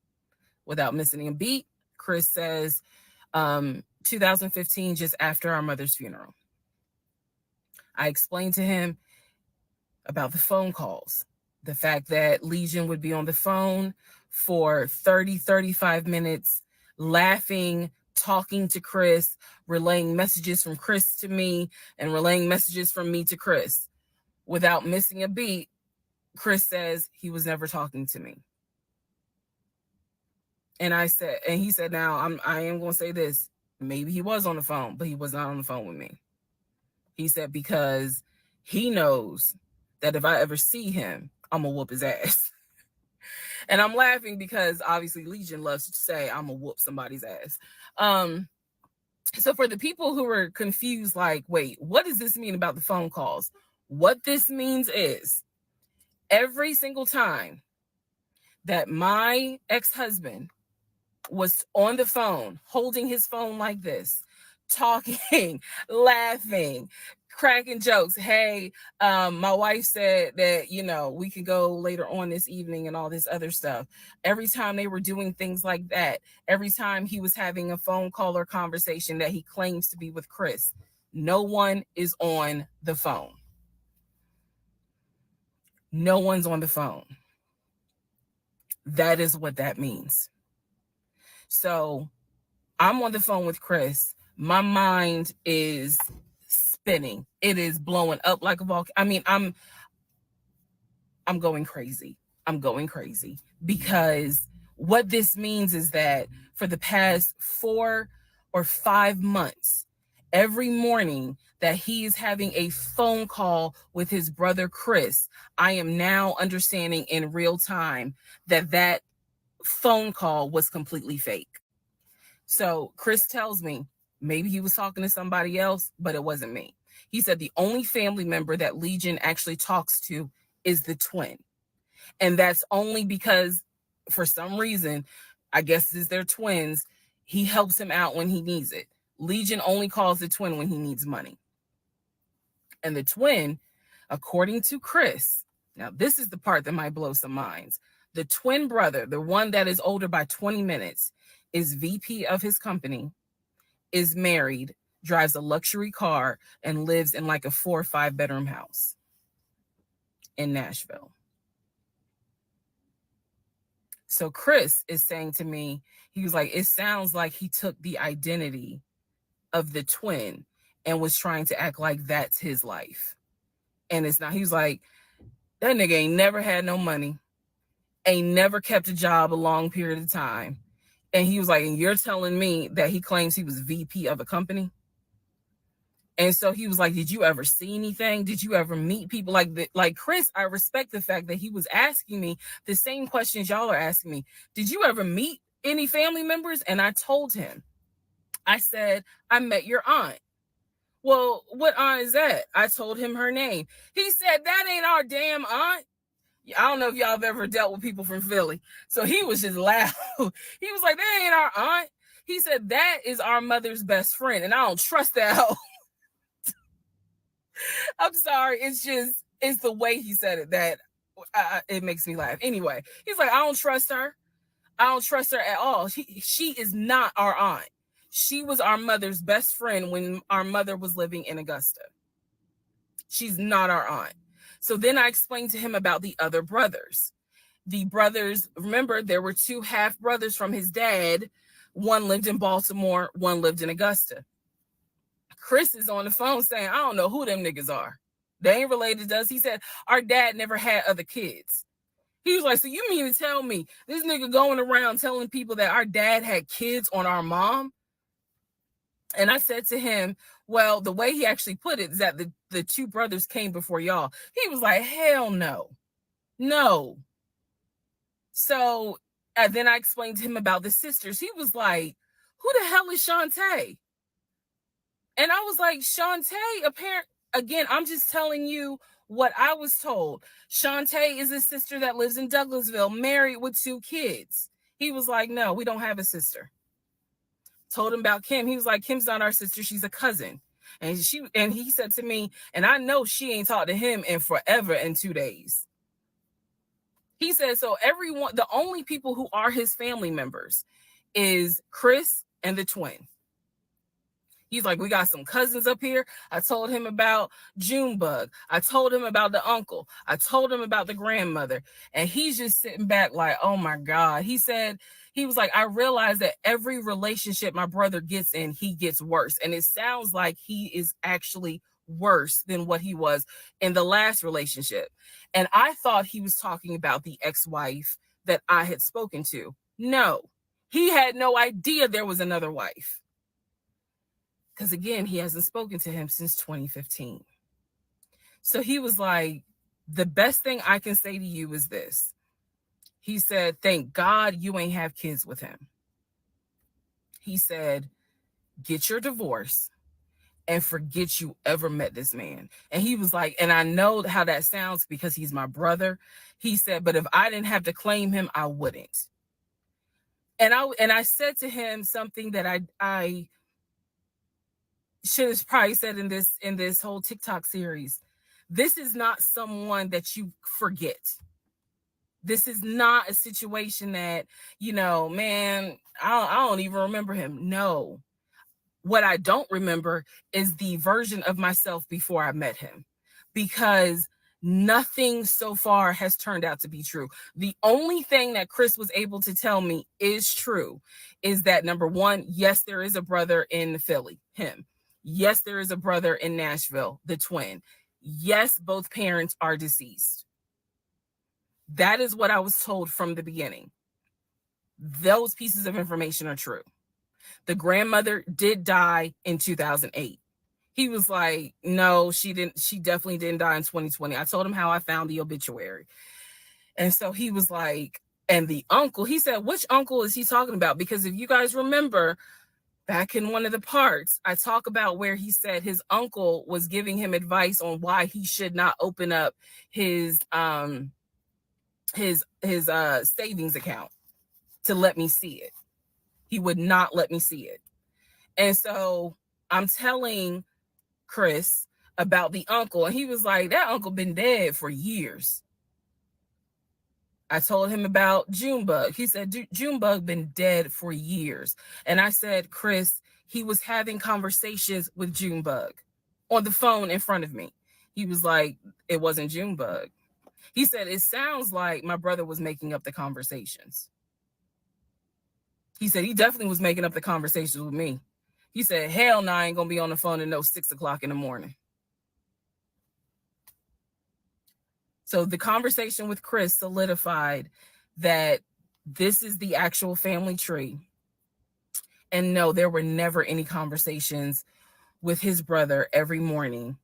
Without missing a beat, Chris says, 2015, just after our mother's funeral. I explained to him about the phone calls, the fact that Legion would be on the phone for 30, 35 minutes, laughing, talking to Chris, relaying messages from Chris to me, and relaying messages from me to Chris. Without missing a beat, Chris says he was never talking to me. And he said, now I am going to say this. Maybe he was on the phone, but he was not on the phone with me. He said, because he knows that if I ever see him, I'm going to whoop his ass. And I'm laughing because obviously Legion loves to say I'm going to whoop somebody's ass. So for the people who are confused, like, wait, what does this mean about the phone calls? What this means is every single time that my ex-husband was on the phone, holding his phone like this, talking, laughing, cracking jokes. Hey, my wife said that, we can go later on this evening and all this other stuff. Every time they were doing things like that, every time he was having a phone call or conversation that he claims to be with Chris, no one is on the phone. No one's on the phone. That is what that means. So I'm on the phone with Chris. My mind is spinning. It is blowing up like a volcano. I mean, I'm going crazy. I'm going crazy because what this means is that for the past 4 or 5 months, every morning that he is having a phone call with his brother Chris, I am now understanding in real time that phone call was completely fake. So Chris tells me maybe he was talking to somebody else, but it wasn't me. He said the only family member that Legion actually talks to is the twin. And that's only because for some reason, I guess since they're twins, he helps him out when he needs it. Legion only calls the twin when he needs money. And the twin, according to Chris, now this is the part that might blow some minds. The twin brother, the one that is older by 20 minutes, is VP of his company, is married, drives a luxury car, and lives in like a 4 or 5 bedroom house in Nashville. So Chris is saying to me, he was like, it sounds like he took the identity of the twin and was trying to act like that's his life. And it's not. He was like, that nigga ain't never had no money, ain't never kept a job a long period of time. And he was like, and you're telling me that he claims he was VP of a company? And so he was like, did you ever see anything? Did you ever meet people like Chris? I respect the fact that he was asking me the same questions y'all are asking me. Did you ever meet any family members? And I told him, I said, I met your aunt. Well, what aunt is that? I told him her name. He said, that ain't our damn aunt. I don't know if y'all have ever dealt with people from Philly. So he was just loud. He was like, that ain't our aunt. He said, that is our mother's best friend. And I don't trust that hoe. I'm sorry. It's the way he said it that it makes me laugh. Anyway, he's like, I don't trust her. I don't trust her at all. She is not our aunt. She was our mother's best friend when our mother was living in Augusta. She's not our aunt. So then I explained to him about the other brothers. The brothers, remember, there were 2 half brothers from his dad. One lived in Baltimore, one lived in Augusta. Chris is on the phone saying, I don't know who them niggas are. They ain't related to us. He said, our dad never had other kids. He was like, so you mean to tell me this nigga going around telling people that our dad had kids on our mom? And I said to him, well, the way he actually put it is that the 2 brothers came before y'all. He was like, hell no. No. So then I explained to him about the sisters. He was like, who the hell is Shantae? And I was like, Shantae, again, I'm just telling you what I was told. Shantae is a sister that lives in Douglasville, married with 2 kids. He was like, no, we don't have a sister. Told him about Kim. He was like, Kim's not our sister. She's a cousin. And he said to me, and I know she ain't talked to him in forever in 2 days. He said, so everyone, the only people who are his family members is Chris and the twin. He's like, we got some cousins up here. I told him about Junebug. I told him about the uncle. I told him about the grandmother. And he's just sitting back like, oh my God. He said, he was like, I realized that every relationship my brother gets in, he gets worse. And it sounds like he is actually worse than what he was in the last relationship. And I thought he was talking about the ex-wife that I had spoken to. No, he had no idea there was another wife. Because again, he hasn't spoken to him since 2015. So he was like, the best thing I can say to you is this. He said, thank God you ain't have kids with him. He said, get your divorce and forget you ever met this man. And he was like, and I know how that sounds because he's my brother. He said, but if I didn't have to claim him, I wouldn't. And I said to him something that I should have probably said in this whole TikTok series. This is not someone that you forget. This is not a situation that, man, I don't even remember him. No. What I don't remember is the version of myself before I met him, because nothing so far has turned out to be true. The only thing that Chris was able to tell me is true is that, number one, yes, there is a brother in Philly, him. Yes, there is a brother in Nashville, the twin. Yes, both parents are deceased. That is what I was told from the beginning. Those pieces of information are true. The grandmother did die in 2008. He was like, no, she didn't. She definitely didn't die in 2020. I told him how I found the obituary. And so he was like, and the uncle, he said, which uncle is he talking about? Because if you guys remember, back in one of the parts, I talk about where he said his uncle was giving him advice on why he should not open up his savings account. to let me see it. He would not let me see it. And so I'm telling Chris about the uncle, and he was like, that uncle been dead for years. I told him about Junebug. He said, Junebug been dead for years. And I said, Chris, he was having conversations with Junebug on the phone in front of me. He was like, it wasn't Junebug. He said, it sounds like my brother was making up the conversations. He said, he definitely was making up the conversations with me. He said, hell no, I ain't going to be on the phone at no 6 o'clock in the morning. So the conversation with Chris solidified that this is the actual family tree. And no, there were never any conversations with his brother every morning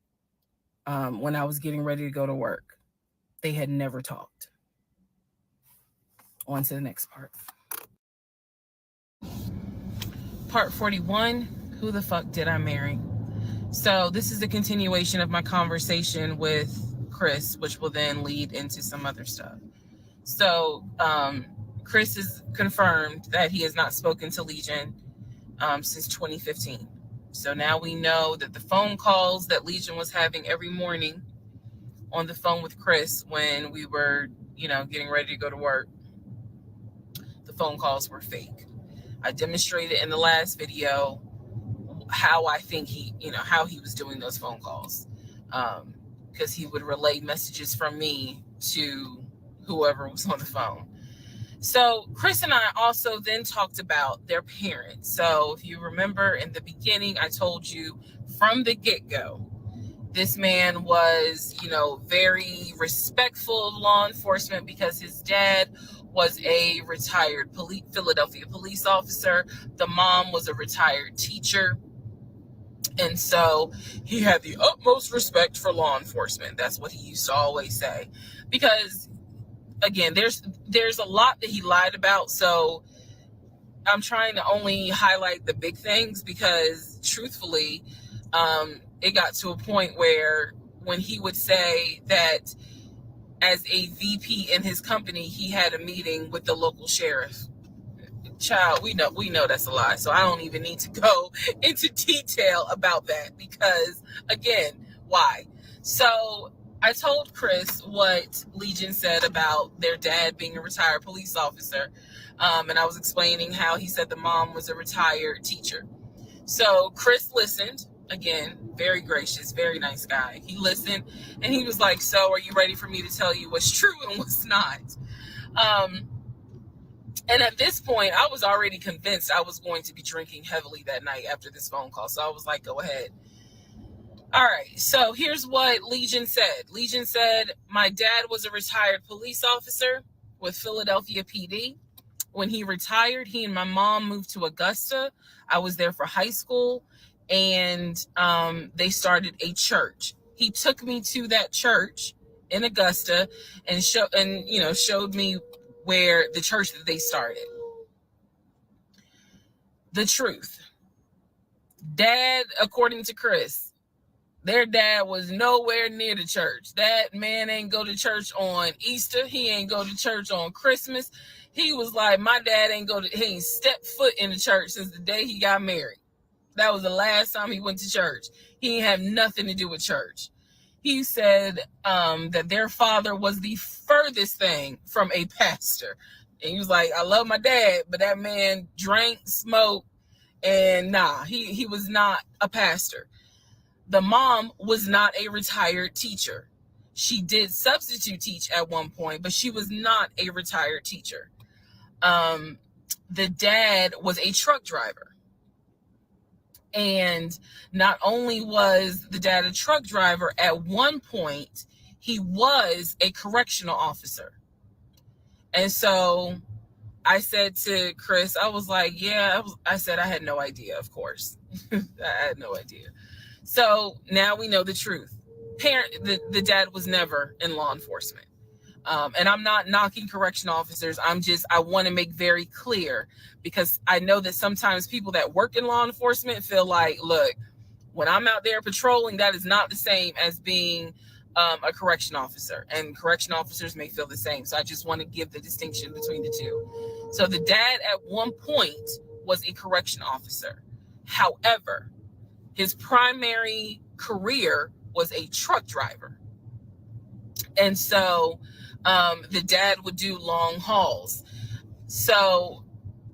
when I was getting ready to go to work. They had never talked. On to the next part. Part 41, who the fuck did I marry? So this is a continuation of my conversation with Chris, which will then lead into some other stuff. So Chris has confirmed that he has not spoken to Legion since 2015. So now we know that the phone calls that Legion was having every morning on the phone with Chris when we were, getting ready to go to work, the phone calls were fake. I demonstrated in the last video how I think how he was doing those phone calls. Because he would relay messages from me to whoever was on the phone. So Chris and I also then talked about their parents. So if you remember in the beginning, I told you from the get-go, this man was, very respectful of law enforcement because his dad was a retired Philadelphia police officer. The mom was a retired teacher. And so he had the utmost respect for law enforcement. That's what he used to always say. Because, again, there's a lot that he lied about. So I'm trying to only highlight the big things because, truthfully, it got to a point where when he would say that as a VP in his company, he had a meeting with the local sheriff. Child, we know that's a lie. So I don't even need to go into detail about that because, again, why? So I told Chris what Legion said about their dad being a retired police officer. And I was explaining how he said the mom was a retired teacher. So Chris listened. Again, very gracious, very nice guy. He listened and he was like, so are you ready for me to tell you what's true and what's not? And at this point, I was already convinced I was going to be drinking heavily that night after this phone call. So I was like, go ahead. All right. So here's what Legion said. Legion said, my dad was a retired police officer with Philadelphia PD. When he retired, he and my mom moved to Augusta. I was there for high school and they started a church. He took me to that church in Augusta and showed me where the church that they started. The truth. Dad, according to Chris, their dad was nowhere near the church. That man ain't go to church on Easter. He ain't go to church on Christmas. He was like, my dad he ain't stepped foot in the church since the day he got married. That was the last time he went to church. He didn't have nothing to do with church. He said that their father was the furthest thing from a pastor. And he was like, I love my dad, but that man drank, smoked, and he was not a pastor. The mom was not a retired teacher. She did substitute teach at one point, but she was not a retired teacher. The dad was a truck driver. And not only was the dad a truck driver, at one point, he was a correctional officer. And so I said to Chris, I was like, I said I had no idea, of course. I had no idea. So now we know the truth. The dad was never in law enforcement. And I'm not knocking correctional officers. I want to make very clear because I know that sometimes people that work in law enforcement feel like, look, when I'm out there patrolling, that is not the same as being a correction officer, and correction officers may feel the same. So I just want to give the distinction between the two. So the dad at one point was a correction officer. However, his primary career was a truck driver. And so the dad would do long hauls. So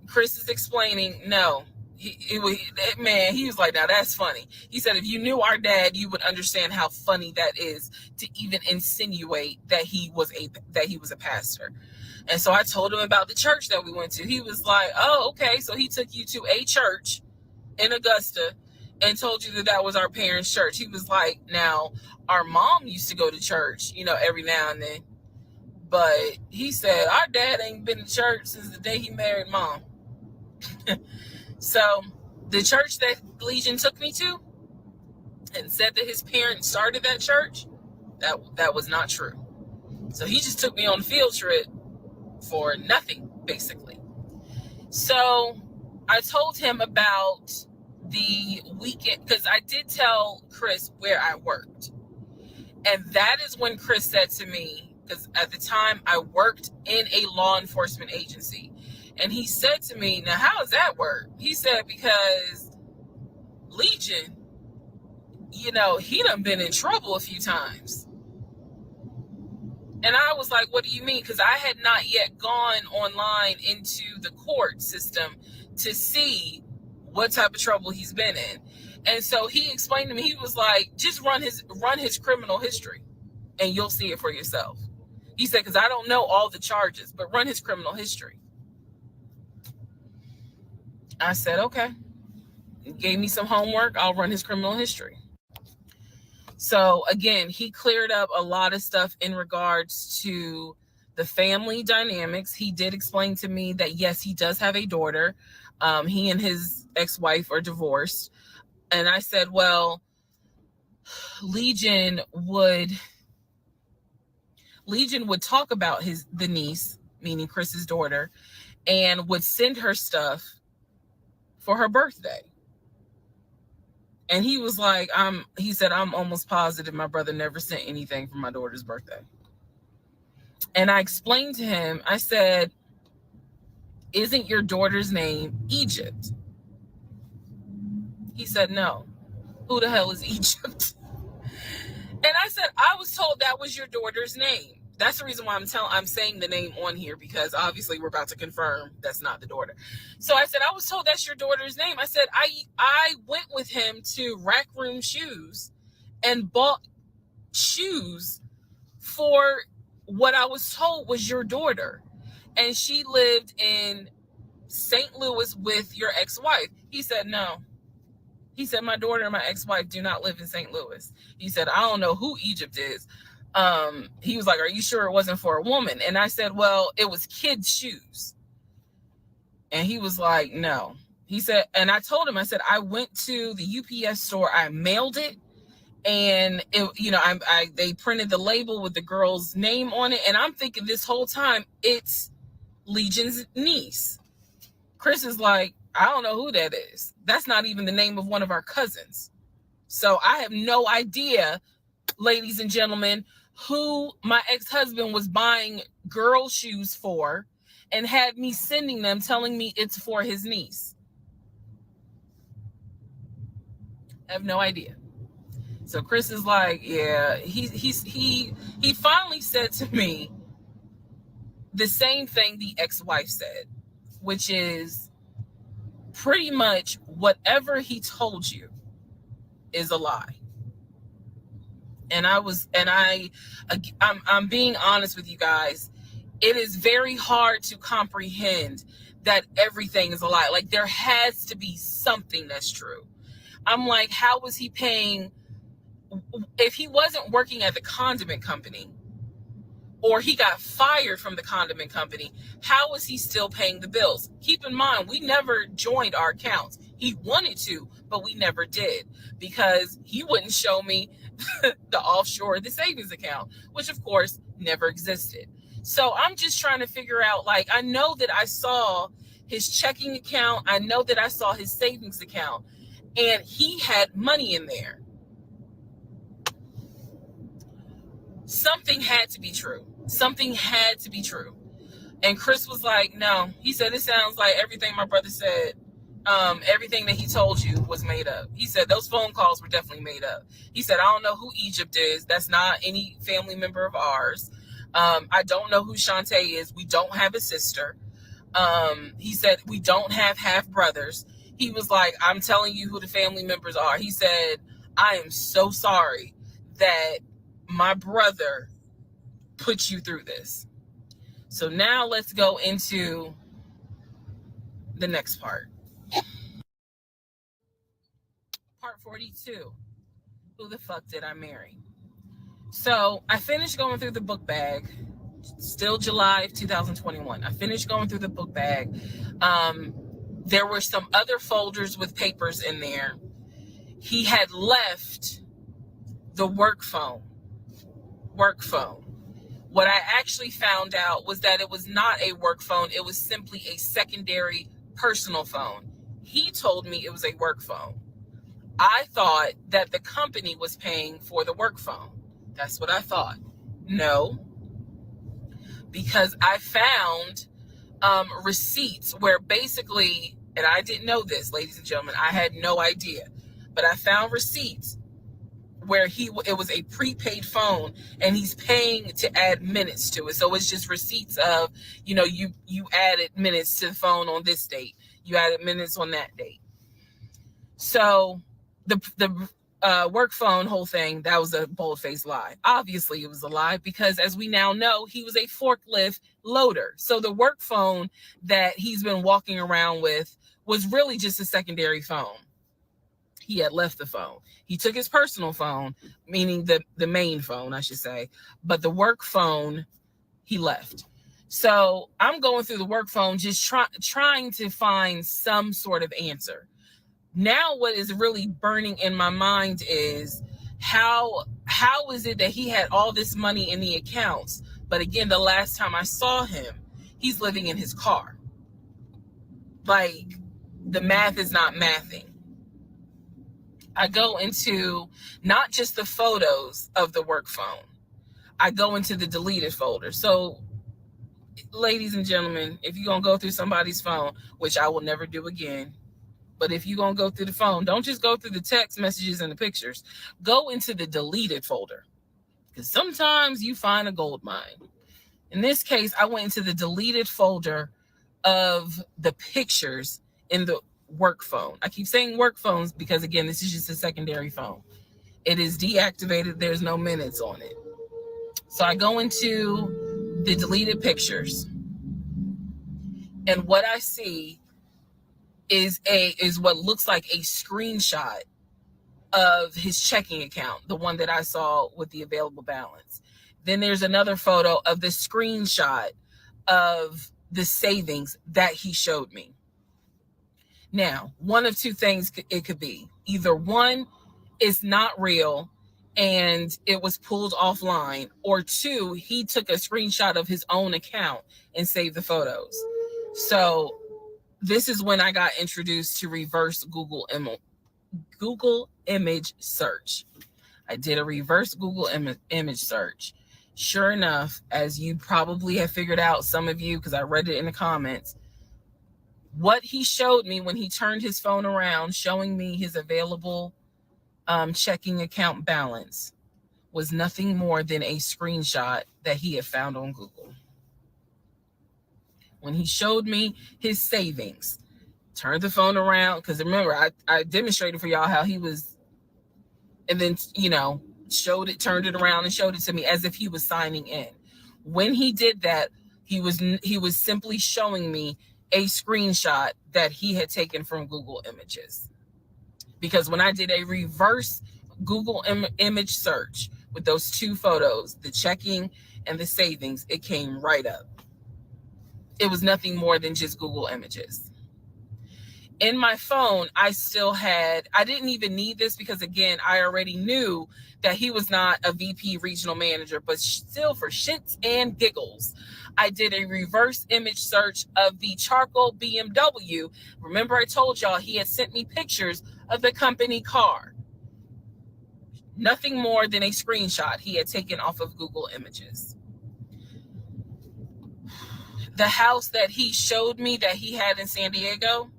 Chris is explaining, no, he was like, now that's funny. He said, if you knew our dad, you would understand how funny that is to even insinuate that he was a pastor. And so I told him about the church that we went to. He was like, oh, okay. So he took you to a church in Augusta and told you that was our parents' church. He was like, now, our mom used to go to church, every now and then. But he said, our dad ain't been to church since the day he married mom. So the church that Legion took me to and said that his parents started that church, that was not true. So he just took me on a field trip for nothing, basically. So I told him about the weekend, because I did tell Chris where I worked. And that is when Chris said to me, because at the time I worked in a law enforcement agency, and he said to me, now how does that work? He said, because Legion, he done been in trouble a few times. And I was like, what do you mean? Because I had not yet gone online into the court system to see what type of trouble he's been in. And so he explained to me, he was like, just run his criminal history and you'll see it for yourself. He said, because I don't know all the charges, but run his criminal history. I said, okay. He gave me some homework. I'll run his criminal history. So again, he cleared up a lot of stuff in regards to the family dynamics. He did explain to me that, yes, he does have a daughter. He and his ex-wife are divorced. And I said, well, Legion would talk about the niece, meaning Chris's daughter, and would send her stuff for her birthday. And he was like, he said, I'm almost positive my brother never sent anything for my daughter's birthday. And I explained to him, I said, isn't your daughter's name Egypt? He said, no. Who the hell is Egypt? And I said, I was told that was your daughter's name. That's the reason why I'm saying the name on here, because obviously we're about to confirm that's not the daughter. So I said, I was told that's your daughter's name. I said, I went with him to Rack Room Shoes and bought shoes for what I was told was your daughter. And she lived in St. Louis with your ex-wife. He said, no. He said, my daughter and my ex-wife do not live in St. Louis. He said, I don't know who Egypt is. He was like, are you sure it wasn't for a woman? And I said, well, it was kids' shoes. And he was like, no. He said, and I told him, I said, I went to the UPS store, I mailed it, and it, they printed the label with the girl's name on it. And I'm thinking this whole time it's Legion's niece. Chris is like, I don't know who that is. That's not even the name of one of our cousins. So I have no idea, ladies and gentlemen, who my ex-husband was buying girl shoes for and had me sending them, telling me it's for his niece. I have no idea. So Chris is like, yeah, he finally said to me the same thing the ex-wife said, which is pretty much whatever he told you is a lie. And I'm being honest with you guys. It is very hard to comprehend that everything is a lie. Like, there has to be something that's true. I'm like, how was he paying? If he wasn't working at the condiment company, or he got fired from the condiment company, how was he still paying the bills? Keep in mind, we never joined our accounts. He wanted to, but we never did, because he wouldn't show me the offshore, the savings account, which of course never existed. So I'm just trying to figure out, like, I know that I saw his checking account. I know that I saw his savings account, and he had money in there. Something had to be true. Something had to be true. And Chris was like, no. He said, it sounds like everything my brother said, everything that he told you was made up. He said, those phone calls were definitely made up. He said, I don't know who Egypt is. That's not any family member of ours. I don't know who Shantae is. We don't have a sister. He said, we don't have half brothers. He was like, I'm telling you who the family members are. He said, I am so sorry that my brother put you through this. So now let's go into the next part. Part 42. Who the fuck did I marry? So I finished going through the book bag. Still July of 2021. I finished going through the book bag. There were some other folders with papers in there. He had left the work phone. What I actually found out was that it was not a work phone. It was simply a secondary personal phone. He told me it was a work phone. I thought that the company was paying for the work phone. That's what I thought. No, because I found receipts where basically, and I didn't know this, ladies and gentlemen, I had no idea, but I found receipts where it was a prepaid phone and he's paying to add minutes to it. So it's just receipts of, you added minutes to the phone on this date. You added minutes on that date. So the work phone whole thing, that was a bold-faced lie. Obviously it was a lie because, as we now know, he was a forklift loader. So the work phone that he's been walking around with was really just a secondary phone. He had left the phone. He took his personal phone, meaning the main phone, I should say, but the work phone he left. So I'm going through the work phone, just trying to find some sort of answer. Now what is really burning in my mind is how is it that he had all this money in the accounts, but again, the last time I saw him, he's living in his car. Like, the math is not mathing. I go into not just the photos of the work phone. I go into the deleted folder. So, ladies and gentlemen, if you're going to go through somebody's phone, which I will never do again, but if you're going to go through the phone, don't just go through the text messages and the pictures. Go into the deleted folder, because sometimes you find a gold mine. In this case, I went into the deleted folder of the pictures in the work phone. I keep saying work phones because, again, this is just a secondary phone. It is deactivated. There's no minutes on it. So I go into the deleted pictures, and what I see is what looks like a screenshot of his checking account, the one that I saw with the available balance. Then there's another photo of the screenshot of the savings that he showed me. Now, one of two things it could be. Either one, it's not real and it was pulled offline, or two, he took a screenshot of his own account and saved the photos. So this is when I got introduced to reverse Google image search. I did a reverse Google image search. Sure enough, as you probably have figured out, some of you, because I read it in the comments, what he showed me when he turned his phone around, showing me his available checking account balance, was nothing more than a screenshot that he had found on Google. When he showed me his savings, turned the phone around, because remember, I demonstrated for y'all how he was, and then, turned it around and showed it to me as if he was signing in. When he did that, he was simply showing me a screenshot that he had taken from Google Images. Because when I did a reverse Google image search with those two photos, the checking and the savings, it came right up. It was nothing more than just Google Images. In my phone, I didn't even need this because, again, I already knew that he was not a VP regional manager, but still, for shits and giggles, I did a reverse image search of the charcoal BMW. Remember, I told y'all he had sent me pictures of the company car. Nothing more than a screenshot he had taken off of Google Images. The house that he showed me that he had in San Diego,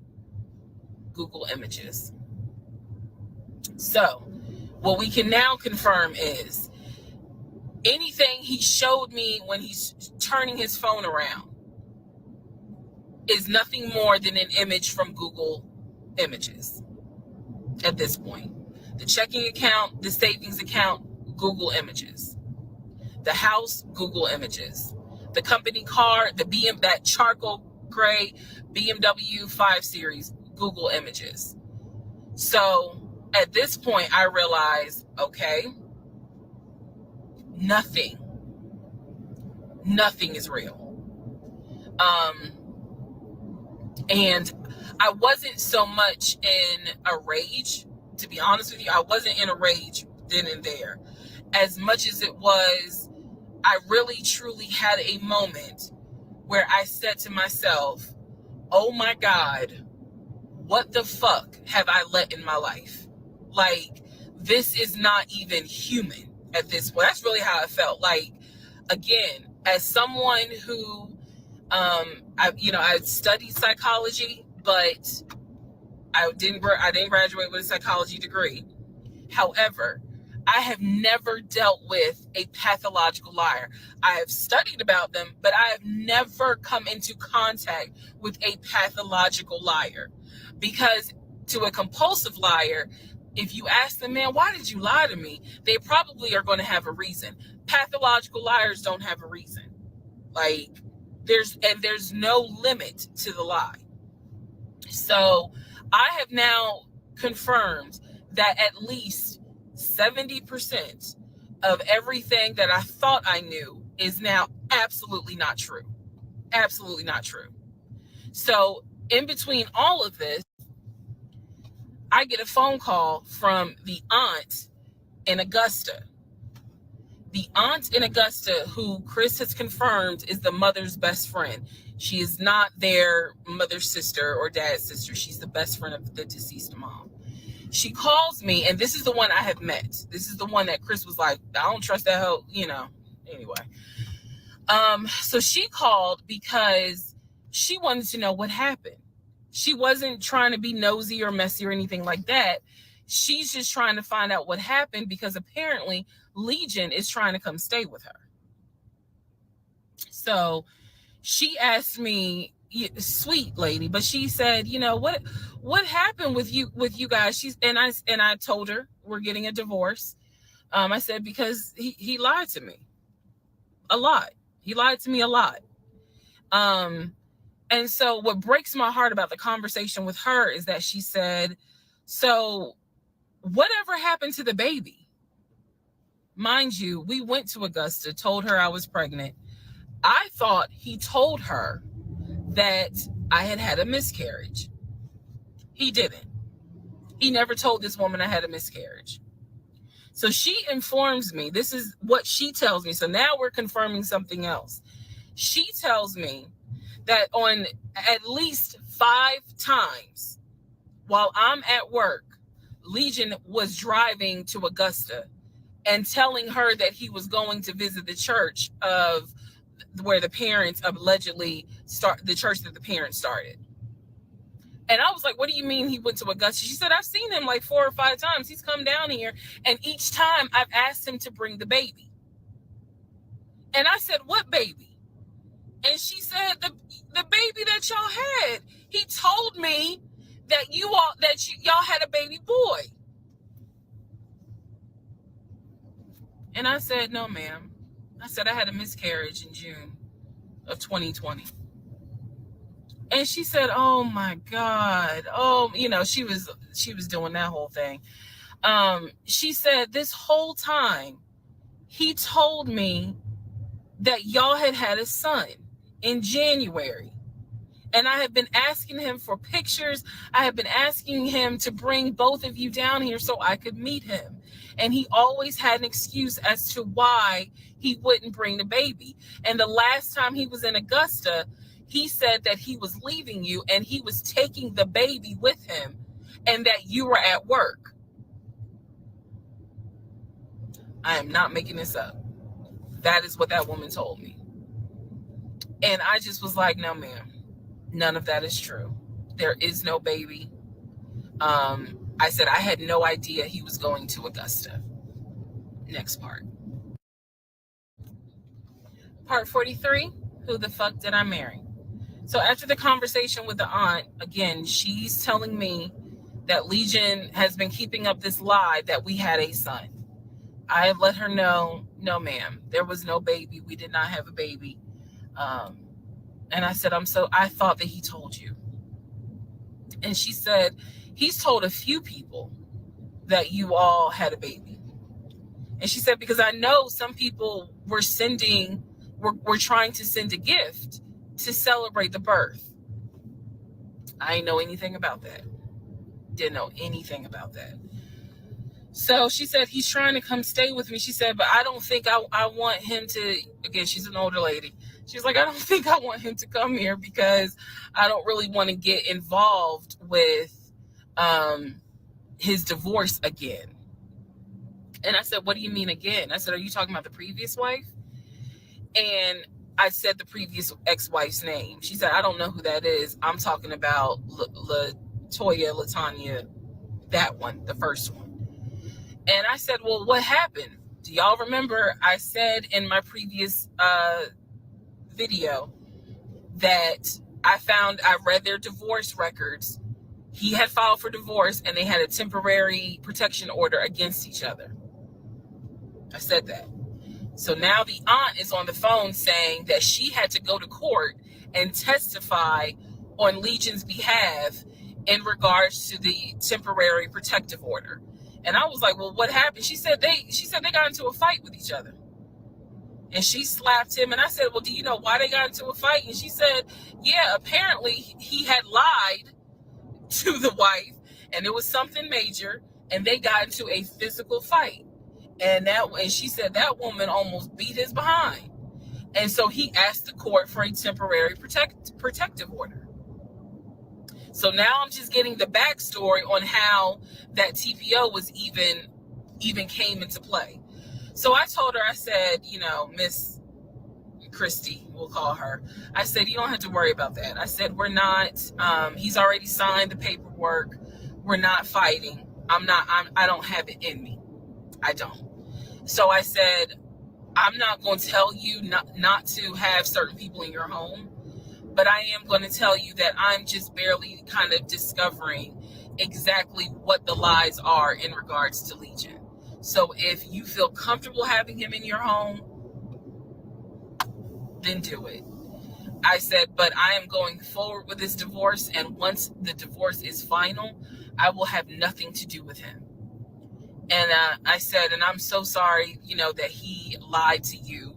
Google Images. So what we can now confirm is anything he showed me when he's turning his phone around is nothing more than an image from Google Images at this point. The checking account, the savings account, Google Images. The house, Google Images. The company car, that charcoal gray BMW 5 Series, Google Images. So at this point, I realize, okay, nothing is real. And I wasn't so much in a rage, to be honest with you. I wasn't in a rage then and there. As much as it was, I really truly had a moment where I said to myself, oh my God, what the fuck have I let in my life? Like, this is not even human at this point. That's really how I felt. Like, again, as someone who, I studied psychology, but I didn't graduate with a psychology degree. However, I have never dealt with a pathological liar. I have studied about them, but I have never come into contact with a pathological liar. Because to a compulsive liar, if you ask them, man, why did you lie to me? They probably are going to have a reason. Pathological liars don't have a reason. Like, there's no limit to the lie. So I have now confirmed that at least 70% of everything that I thought I knew is now absolutely not true. Absolutely not true. So in between all of this, I get a phone call from the aunt in Augusta. The aunt in Augusta, who Chris has confirmed is the mother's best friend. She is not their mother's sister or dad's sister. She's the best friend of the deceased mom. She calls me, and this is the one I have met. This is the one that Chris was like, I don't trust that hoe, anyway. So she called because she wanted to know what happened. She wasn't trying to be nosy or messy or anything like that. She's just trying to find out what happened because apparently Legion is trying to come stay with her. So she asked me, sweet lady, but she said, what happened with you guys? And I told her we're getting a divorce. I said, because he lied to me a lot. He lied to me a lot. And so what breaks my heart about the conversation with her is that she said, so whatever happened to the baby? Mind you, we went to Augusta, told her I was pregnant. I thought he told her that I had a miscarriage. He didn't. He never told this woman I had a miscarriage. So she informs me, this is what she tells me. So now we're confirming something else. She tells me that on at least 5 times while I'm at work, Legion was driving to Augusta and telling her that he was going to visit the church of where the parents allegedly the church that the parents started. And I was like, what do you mean he went to Augusta? She said, I've seen him like 4 or 5 times. He's come down here, and each time I've asked him to bring the baby. And I said, what baby? And she said, the baby that y'all had. He told me that y'all had a baby boy. And I said, no, ma'am. I said, I had a miscarriage in June of 2020. And she said, oh my God. Oh, she was doing that whole thing. She said, this whole time he told me that y'all had a son in January. And I have been asking him for pictures. I have been asking him to bring both of you down here so I could meet him. And he always had an excuse as to why he wouldn't bring the baby. And the last time he was in Augusta, he said that he was leaving you and he was taking the baby with him and that you were at work. I am not making this up. That is what that woman told me. And I just was like, no, ma'am, none of that is true. There is no baby. I said I had no idea he was going to Augusta. Next part. Part 43, who the fuck did I marry? So after the conversation with the aunt, again, she's telling me that Legion has been keeping up this lie that we had a son. I have let her know, no, ma'am, there was no baby. We did not have a baby. And I said, I thought that he told you. And she said, he's told a few people that you all had a baby. And she said, because I know some people were trying to send a gift to celebrate the birth. I didn't know anything about that. Didn't know anything about that. So she said, he's trying to come stay with me. She said, but I don't think I want him to, again, she's an older lady. She's like, I don't think I want him to come here because I don't really want to get involved with his divorce again. And I said, what do you mean again? I said, are you talking about the previous wife? And I said the previous ex-wife's name. She said, I don't know who that is. I'm talking about LaTanya, that one, the first one. And I said, well, what happened? Do y'all remember I said in my previous video that I read their divorce records. He had filed for divorce and they had a temporary protection order against each other. I said that. So now the aunt is on the phone saying that she had to go to court and testify on Legion's behalf in regards to the temporary protective order. And I was like, well, what happened? She said they got into a fight with each other. And she slapped him. And I said, well, do you know why they got into a fight? And she said, yeah, apparently he had lied to the wife and it was something major and they got into a physical fight. And she said that woman almost beat his behind. And so he asked the court for a temporary protective order. So now I'm just getting the backstory on how that TPO was even came into play. So I told her, I said, Miss Christy, we'll call her. I said, you don't have to worry about that. I said, we're not, he's already signed the paperwork. We're not fighting. I don't have it in me. I don't. So I said, I'm not going to tell you not to have certain people in your home, but I am going to tell you that I'm just barely kind of discovering exactly what the lies are in regards to Legion. So if you feel comfortable having him in your home, then do it. I said, but I am going forward with this divorce, and once the divorce is final, I will have nothing to do with him. And I said, and I'm so sorry, that he lied to you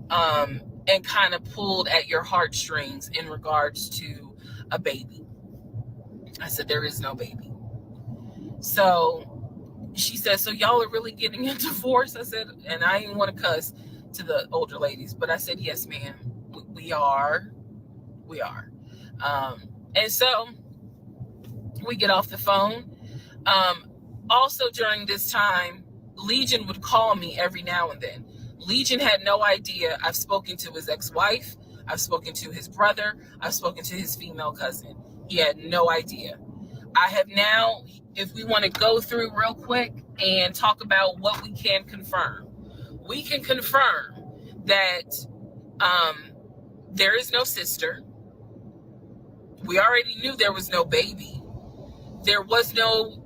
and kind of pulled at your heartstrings in regards to a baby. I said, there is no baby. So she said, so y'all are really getting a divorce? I said, and I didn't want to cuss to the older ladies, but I said, yes, ma'am, we are. We are. And so we get off the phone. Also during this time, Legion would call me every now and then. Legion had no idea. I've spoken to his ex-wife. I've spoken to his brother. I've spoken to his female cousin. He had no idea. I have now, if we want to go through real quick and talk about what we can confirm. We can confirm that there is no sister. We already knew there was no baby. There was no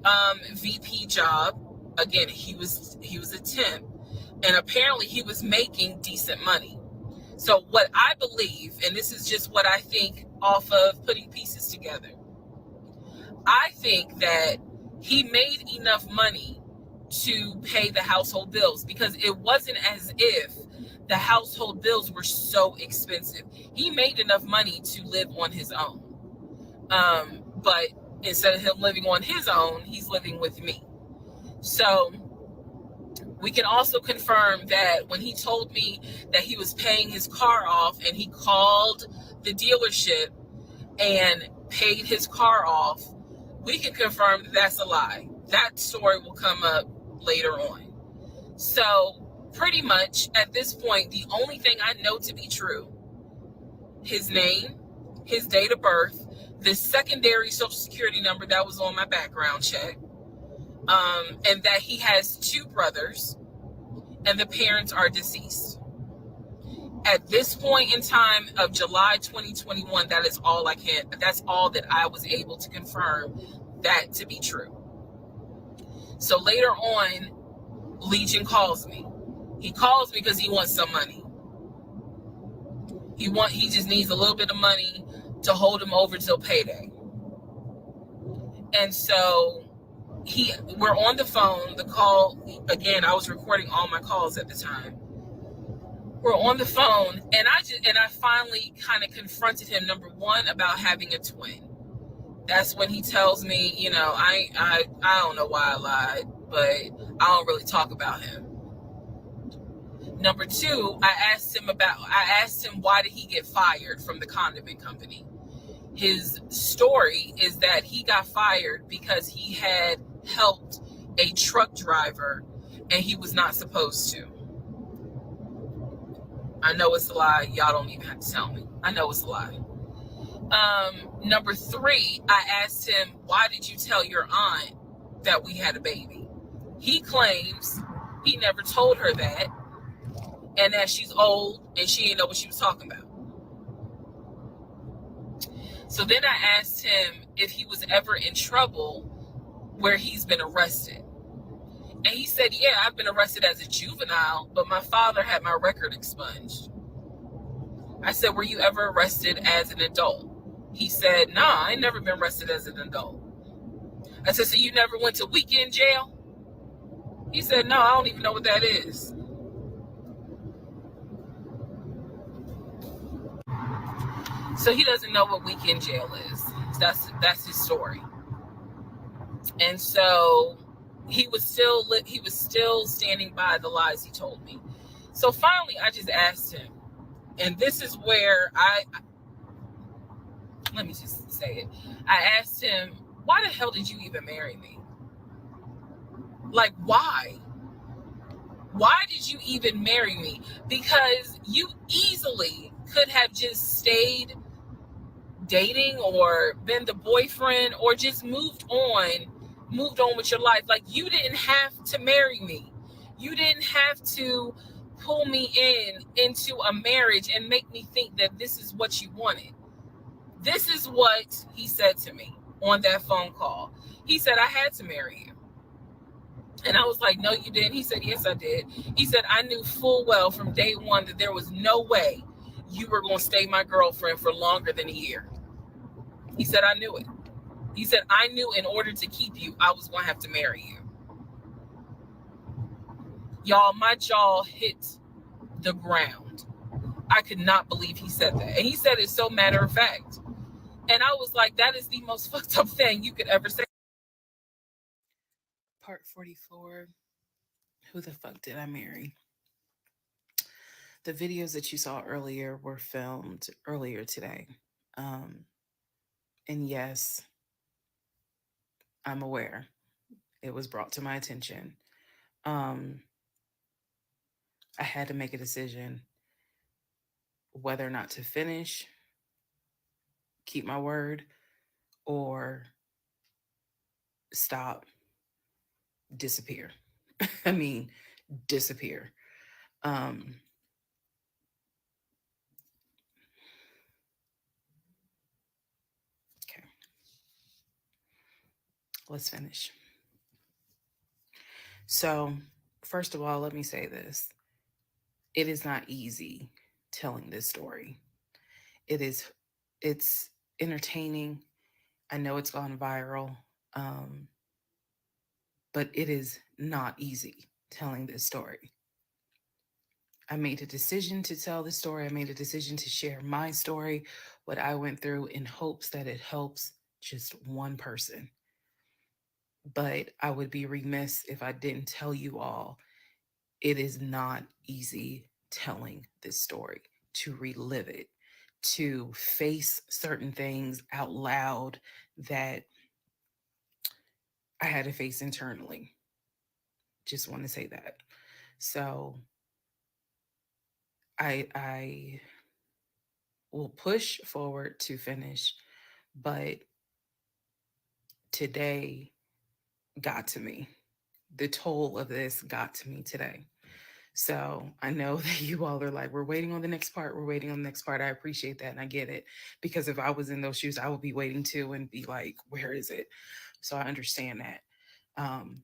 VP job. Again, he was a temp, and apparently he was making decent money. So what I believe, and this is just what I think off of putting pieces together, I think that he made enough money to pay the household bills, because it wasn't as if the household bills were so expensive. He made enough money to live on his own. But instead of him living on his own, he's living with me. So we can also confirm that when he told me that he was paying his car off and he called the dealership and paid his car off, we can confirm that that's a lie. That story will come up later on. So pretty much at this point, the only thing I know to be true his name, his date of birth, the secondary social security number that was on my background check, and that he has 2 brothers and the parents are deceased. At this point in time of July 2021, that's all that I was able to confirm that to be true. So later on, Legion calls me. He calls me because he wants some money. He just needs a little bit of money to hold him over till payday. And so we're on the phone. The call, again, I was recording all my calls at the time. We're on the phone, and I finally kind of confronted him, number one, about having a twin. That's when he tells me, I don't know why I lied, but I don't really talk about him. Number two, I asked him why did he get fired from the condiment company. His story is that he got fired because he had helped a truck driver and he was not supposed to. I know it's a lie. Y'all don't even have to tell me. I know it's a lie. Number three, I asked him, why did you tell your aunt that we had a baby? He claims he never told her that, and that she's old and she didn't know what she was talking about. So then I asked him if he was ever in trouble where he's been arrested. And he said, yeah, I've been arrested as a juvenile, but my father had my record expunged. I said, were you ever arrested as an adult? He said, nah, I ain't never been arrested as an adult. I said, so you never went to weekend jail? He said, no, I don't even know what that is. So he doesn't know what weekend jail is. That's his story. And so he was still standing by the lies he told me. So finally, I just asked him, and this is where let me just say it. I asked him, why the hell did you even marry me? Like, why? Why did you even marry me? Because you easily could have just stayed dating or been the boyfriend or just moved on with your life. Like, you didn't have to marry me. You didn't have to pull me into a marriage and make me think that this is what you wanted. This is what he said to me on that phone call. He said, I had to marry you. And I was like, no, you didn't. He said, yes, I did. He said, I knew full well from day one that there was no way you were going to stay my girlfriend for longer than a year. He said, I knew it. He said, I knew in order to keep you, I was going to have to marry you. Y'all, my jaw hit the ground. I could not believe he said that. And he said it so matter of fact. And I was like, that is the most fucked up thing you could ever say. Part 44. Who the fuck did I marry? The videos that you saw earlier were filmed earlier today. And yes, I'm aware. It was brought to my attention. I had to make a decision whether or not to finish, keep my word, or stop, disappear. I mean, disappear. Okay. Let's finish. So, first of all, let me say this. It is not easy telling this story. It's entertaining. I know it's gone viral. But it is not easy telling this story. I made a decision to tell this story. I made a decision to share my story, what I went through, in hopes that it helps just one person. But I would be remiss if I didn't tell you all, it is not easy telling this story, to relive it, to face certain things out loud that I had to face internally. Just want to say that. So I will push forward to finish, but today got to me. The toll of this got to me today. So I know that you all are like, we're waiting on the next part. We're waiting on the next part. I appreciate that and I get it. Because if I was in those shoes, I would be waiting too and be like, where is it? So I understand that. Um,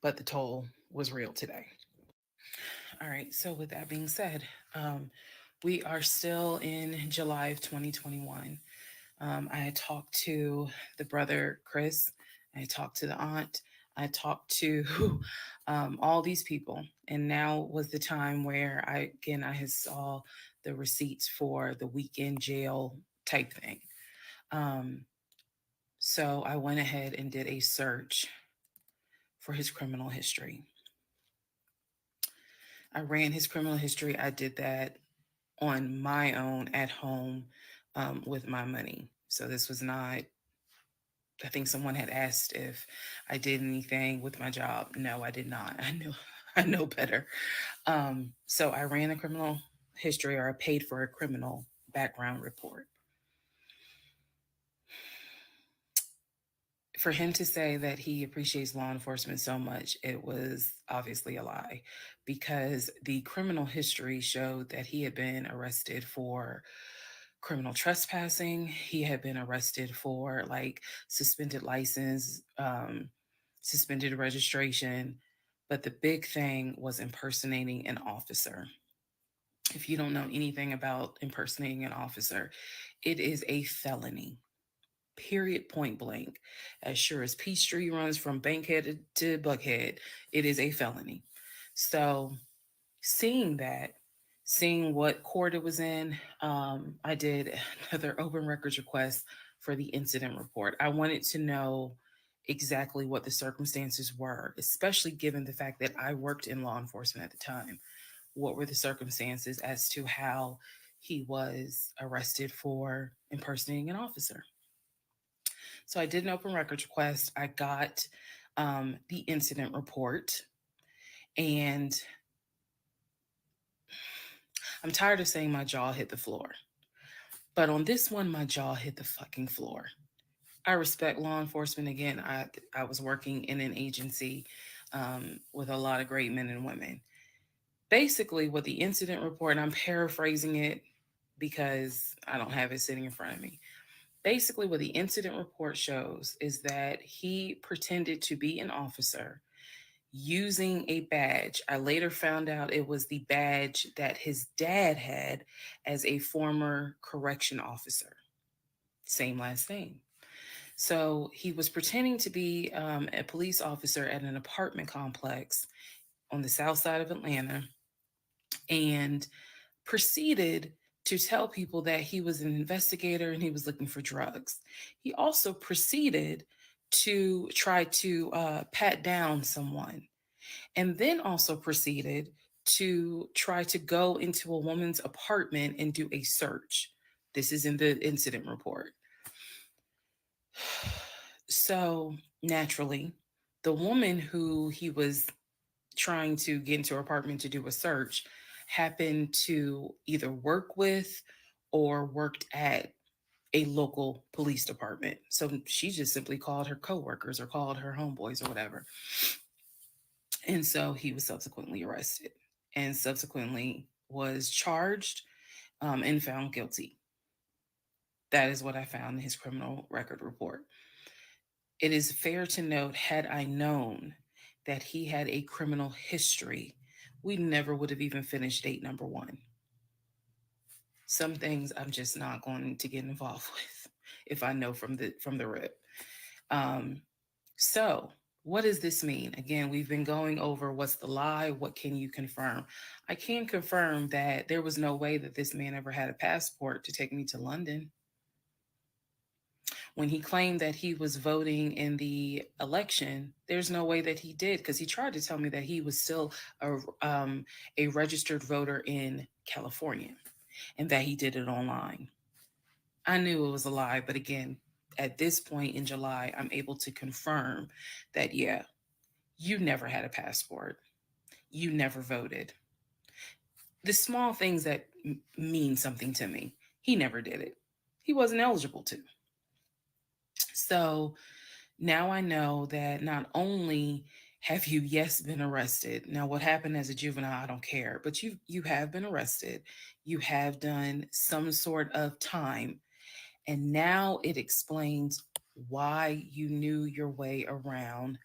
but the toll was real today. All right. So with that being said, we are still in July of 2021. I had talked to the brother Chris. I talked to the aunt. I talked to all these people, and now was the time where I had saw the receipts for the weekend jail type thing. Um, so I went ahead and did a search for his criminal history. I ran his criminal history. I did that on my own at home with my money. So this was not, I think someone had asked if I did anything with my job. No, I did not. I knew I know better. So I ran a criminal history, or I paid for a criminal background report. For him to say that he appreciates law enforcement so much, it was obviously a lie, because the criminal history showed that he had been arrested for criminal trespassing. He had been arrested for like suspended license, suspended registration. But the big thing was impersonating an officer. If you don't know anything about impersonating an officer, it is a felony. Period, point blank. As sure as Peachtree runs from Bankhead to Buckhead, it is a felony. So seeing that, seeing what court it was in, I did another open records request for the incident report. I wanted to know exactly what the circumstances were, especially given the fact that I worked in law enforcement at the time. What were the circumstances as to how he was arrested for impersonating an officer? So I did an open records request. I got the incident report, and I'm tired of saying my jaw hit the floor. But on this one, my jaw hit the fucking floor. I respect law enforcement. Again, I was working in an agency with a lot of great men and women. Basically, what the incident report, and I'm paraphrasing it because I don't have it sitting in front of me. Basically, what the incident report shows is that he pretended to be an officer using a badge. I later found out it was the badge that his dad had as a former correction officer. Same last name. So he was pretending to be a police officer at an apartment complex on the south side of Atlanta, and proceeded to tell people that he was an investigator and he was looking for drugs. He also proceeded to try to pat down someone, and then also proceeded to try to go into a woman's apartment and do a search. This is in the incident report. So naturally, the woman who he was trying to get into her apartment to do a search happened to either work with or worked at a local police department. So she just simply called her coworkers or called her homeboys or whatever. And so he was subsequently arrested and subsequently was charged and found guilty. That is what I found in his criminal record report. It is fair to note, had I known that he had a criminal history, we never would have even finished date number one. Some things I'm just not going to get involved with if I know from the rip. Um, so what does this mean? Again, we've been going over what's the lie, what can you confirm? I can confirm that there was no way that this man ever had a passport to take me to London. When he claimed that he was voting in the election, there's no way that he did, because he tried to tell me that he was still a registered voter in California and that he did it online. I knew it was a lie, but again, at this point in July, I'm able to confirm that, yeah, you never had a passport. You never voted. The small things that mean something to me. He never did it. He wasn't eligible to. So now I know that not only have you, yes, been arrested. Now, what happened as a juvenile, I don't care, but you have been arrested. You have done some sort of time, and now it explains why you knew your way around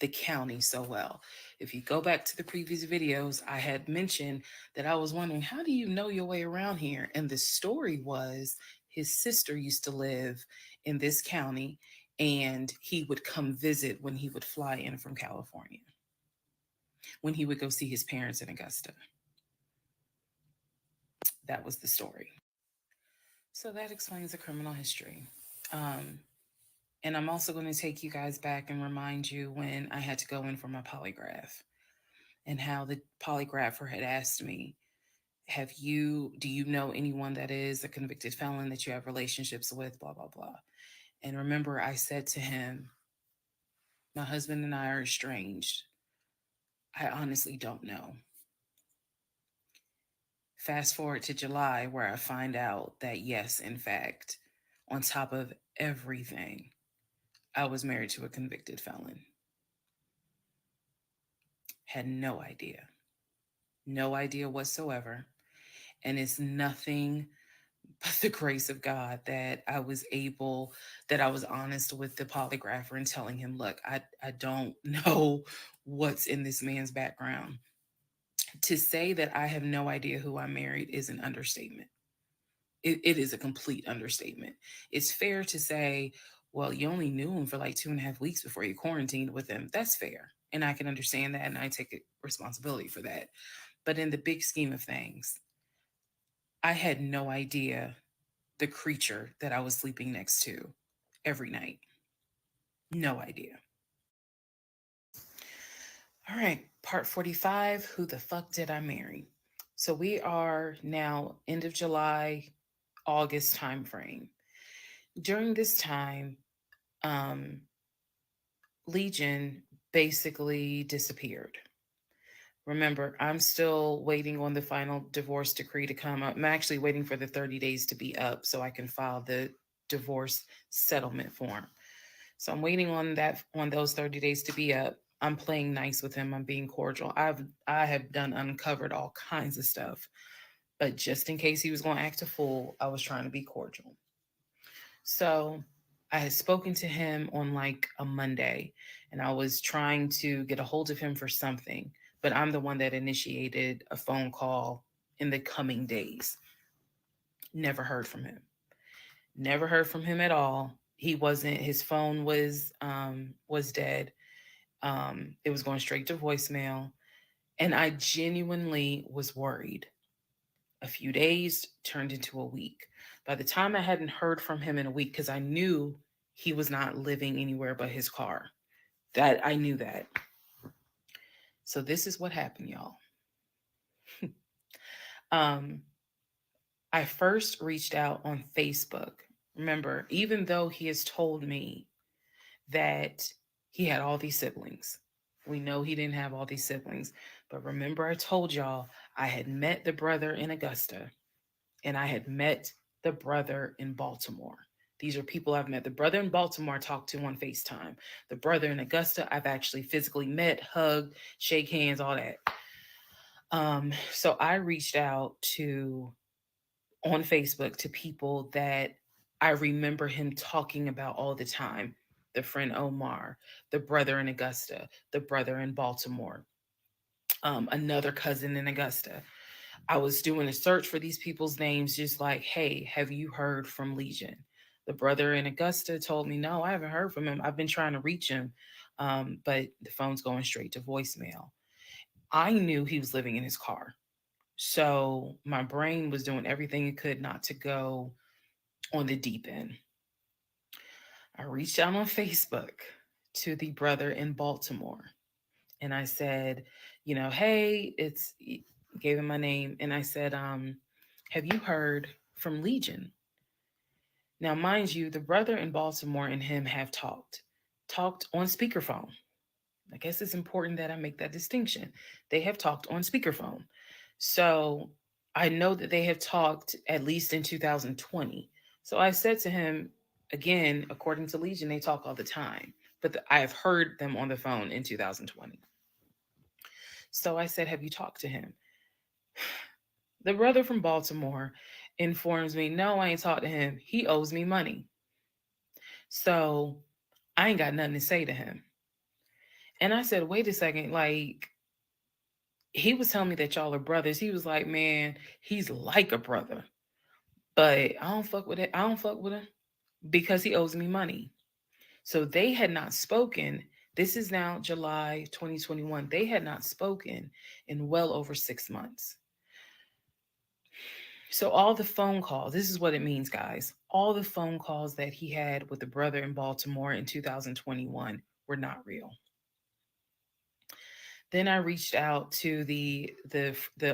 the county so well. If you go back to the previous videos, I had mentioned that I was wondering, how do you know your way around here? And the story was his sister used to live in this county and he would come visit when he would fly in from California, when he would go see his parents in Augusta. That was the story. So that explains the criminal history. Um, and I'm also going to take you guys back and remind you when I had to go in for my polygraph and how the polygrapher had asked me, do you know anyone that is a convicted felon that you have relationships with, blah, blah, blah. And remember, I said to him, my husband and I are estranged. I honestly don't know. Fast forward to July, where I find out that, yes, in fact, on top of everything, I was married to a convicted felon. Had no idea whatsoever. And it's nothing but the grace of God that I was honest with the polygrapher and telling him, look, I don't know what's in this man's background. To say that I have no idea who I married is an understatement. It is a complete understatement. It's fair to say, well, you only knew him for like 2.5 weeks before you quarantined with him. That's fair. And I can understand that. And I take responsibility for that. But in the big scheme of things, I had no idea the creature that I was sleeping next to every night. No idea. All right, part 45, who the fuck did I marry? So we are now end of July, August timeframe. During this time, um, Legion basically disappeared. Remember, I'm still waiting on the final divorce decree to come up. I'm actually waiting for the 30 days to be up so I can file the divorce settlement form. So I'm waiting on those 30 days to be up. I'm playing nice with him. I'm being cordial. I have done uncovered all kinds of stuff. But just in case he was going to act a fool, I was trying to be cordial. So I had spoken to him on like a Monday and I was trying to get a hold of him for something, but I'm the one that initiated a phone call in the coming days. Never heard from him. Never heard from him at all. He wasn't, his phone was dead. It was going straight to voicemail. And I genuinely was worried. A few days turned into a week. By the time I hadn't heard from him in a week, because I knew he was not living anywhere but his car. That I knew that. So this is what happened, y'all. um, I first reached out on Facebook. Remember, even though he has told me that he had all these siblings, we know he didn't have all these siblings. But remember, I told y'all I had met the brother in Augusta and I had met the brother in Baltimore. These are people I've met. The brother in Baltimore I talked to on FaceTime. The brother in Augusta I've actually physically met, hugged, shake hands, all that. So I reached out on Facebook to people that I remember him talking about all the time. The friend Omar, the brother in Augusta, the brother in Baltimore, another cousin in Augusta. I was doing a search for these people's names, just like, hey, have you heard from Legion? The brother in Augusta told me, no, I haven't heard from him. I've been trying to reach him, but the phone's going straight to voicemail. I knew he was living in his car. So my brain was doing everything it could not to go on the deep end. I reached out on Facebook to the brother in Baltimore and I said, hey, gave him my name. And I said, have you heard from Legion? Now, mind you, the brother in Baltimore and him have talked on speakerphone. I guess it's important that I make that distinction. They have talked on speakerphone. So I know that they have talked at least in 2020. So I said to him, again, according to Legion, they talk all the time, but I have heard them on the phone in 2020. So I said, have you talked to him? The brother from Baltimore informs me, no, I ain't talked to him. He owes me money. So I ain't got nothing to say to him. And I said, wait a second, like, he was telling me that y'all are brothers. He was like, man, he's like a brother, but I don't fuck with it. I don't fuck with him because he owes me money. So they had not spoken. This is now July 2021. They had not spoken in well over 6 months. So all the phone calls, this is what it means, guys. All the phone calls that he had with the brother in Baltimore in 2021 were not real. Then I reached out to the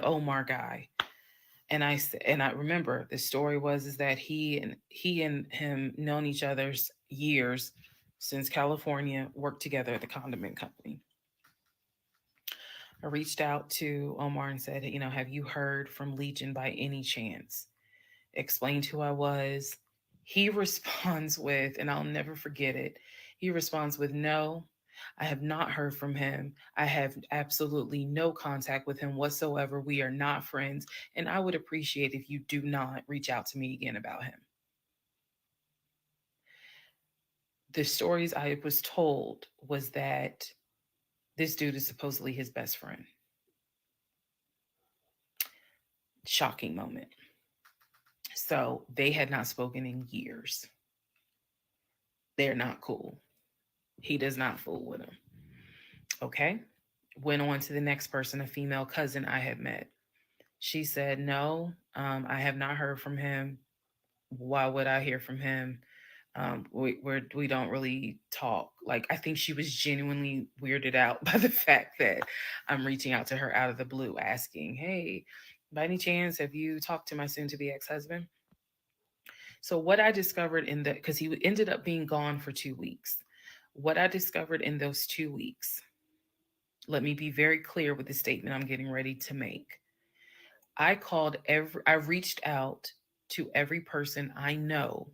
Omar guy, and I remember the story was is that he and him known each other's years since California, worked together at the condiment company. I reached out to Omar and said, have you heard from Legion by any chance? Explained who I was. He responds with, and I'll never forget it, he responds with, no, I have not heard from him. I have absolutely no contact with him whatsoever. We are not friends. And I would appreciate if you do not reach out to me again about him. The stories I was told was that this dude is supposedly his best friend. Shocking moment. So they had not spoken in years. They're not cool. He does not fool with him. Okay. Went on to the next person, a female cousin I had met. She said, no, I have not heard from him. Why would I hear from him? We don't really talk. Like, I think she was genuinely weirded out by the fact that I'm reaching out to her out of the blue, asking, hey, by any chance, have you talked to my soon to be ex-husband? So what I discovered because he ended up being gone for 2 weeks. What I discovered in those 2 weeks, let me be very clear with the statement I'm getting ready to make. I reached out to every person I know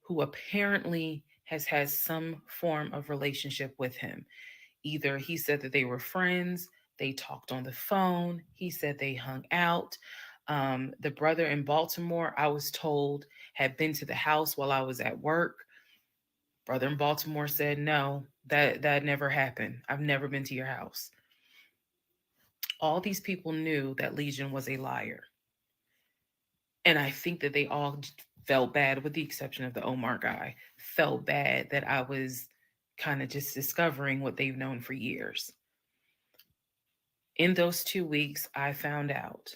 who apparently has had some form of relationship with him. Either he said that they were friends, they talked on the phone, he said they hung out. The brother in Baltimore, I was told, had been to the house while I was at work. Brother in Baltimore said, no, that never happened. I've never been to your house. All these people knew that Legion was a liar. And I think that they all felt bad, with the exception of the Omar guy, felt bad that I was kind of just discovering what they've known for years. In those 2 weeks, I found out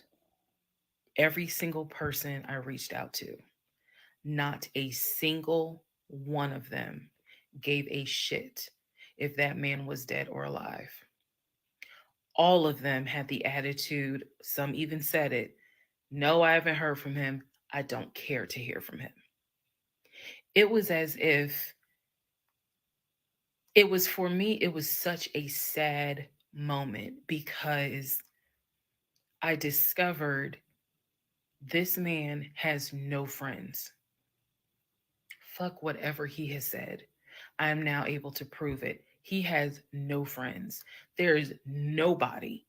every single person I reached out to, not a single one of them gave a shit if that man was dead or alive. All of them had the attitude, some even said it, no, I haven't heard from him. I don't care to hear from him. It was as if it was, for me, it was such a sad moment because I discovered this man has no friends. Fuck whatever he has said. I am now able to prove it. He has no friends. There is nobody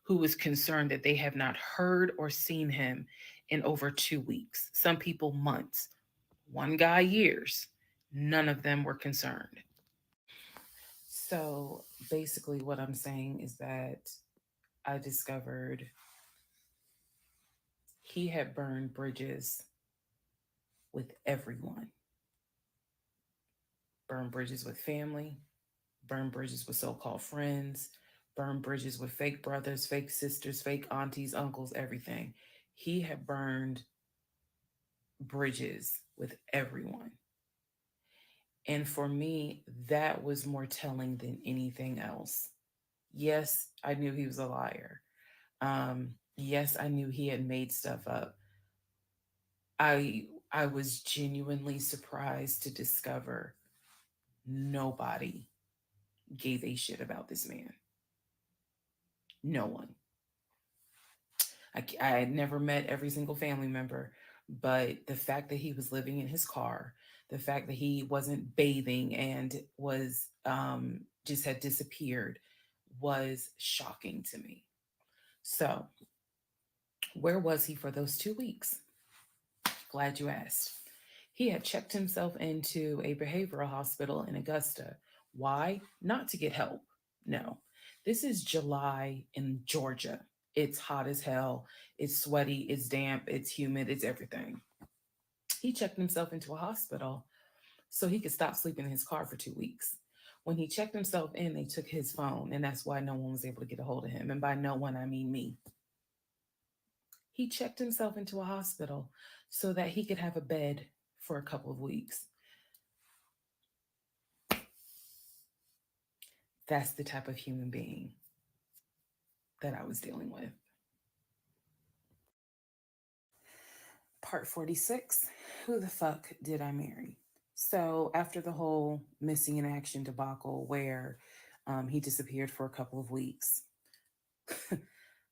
who is concerned that they have not heard or seen him in over 2 weeks. Some people months. One guy years. None of them were concerned. So basically, what I'm saying is that I discovered he had burned bridges with everyone, burned bridges with family, burned bridges with so called friends, burned bridges with fake brothers, fake sisters, fake aunties, uncles, everything. He had burned bridges with everyone. And for me, that was more telling than anything else. Yes, I knew he was a liar. Yes, I knew he had made stuff up. I was genuinely surprised to discover nobody gave a shit about this man. No one. I had never met every single family member, but the fact that he was living in his car, the fact that he wasn't bathing and was just had disappeared was shocking to me. So, where was he for those 2 weeks? Glad you asked. He had checked himself into a behavioral hospital in Augusta. Why? Not to get help. No. This is July in Georgia. It's hot as hell. It's sweaty. It's damp. It's humid. It's everything. He checked himself into a hospital so he could stop sleeping in his car for 2 weeks. When he checked himself in, they took his phone, and that's why no one was able to get a hold of him. And by no one, I mean me. He checked himself into a hospital so that he could have a bed for a couple of weeks. That's the type of human being that I was dealing with. Part 46. Who the fuck did I marry? So, after the whole missing in action debacle where he disappeared for a couple of weeks,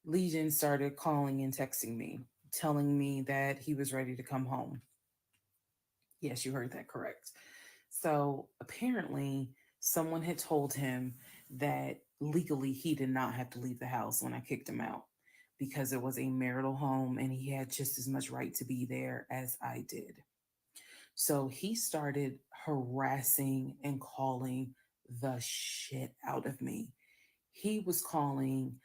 Legion started calling and texting me, telling me that he was ready to come home. Yes, you heard that correct. So apparently, someone had told him that legally he did not have to leave the house when I kicked him out because it was a marital home and he had just as much right to be there as I did. So he started harassing and calling the shit out of me. He was calling,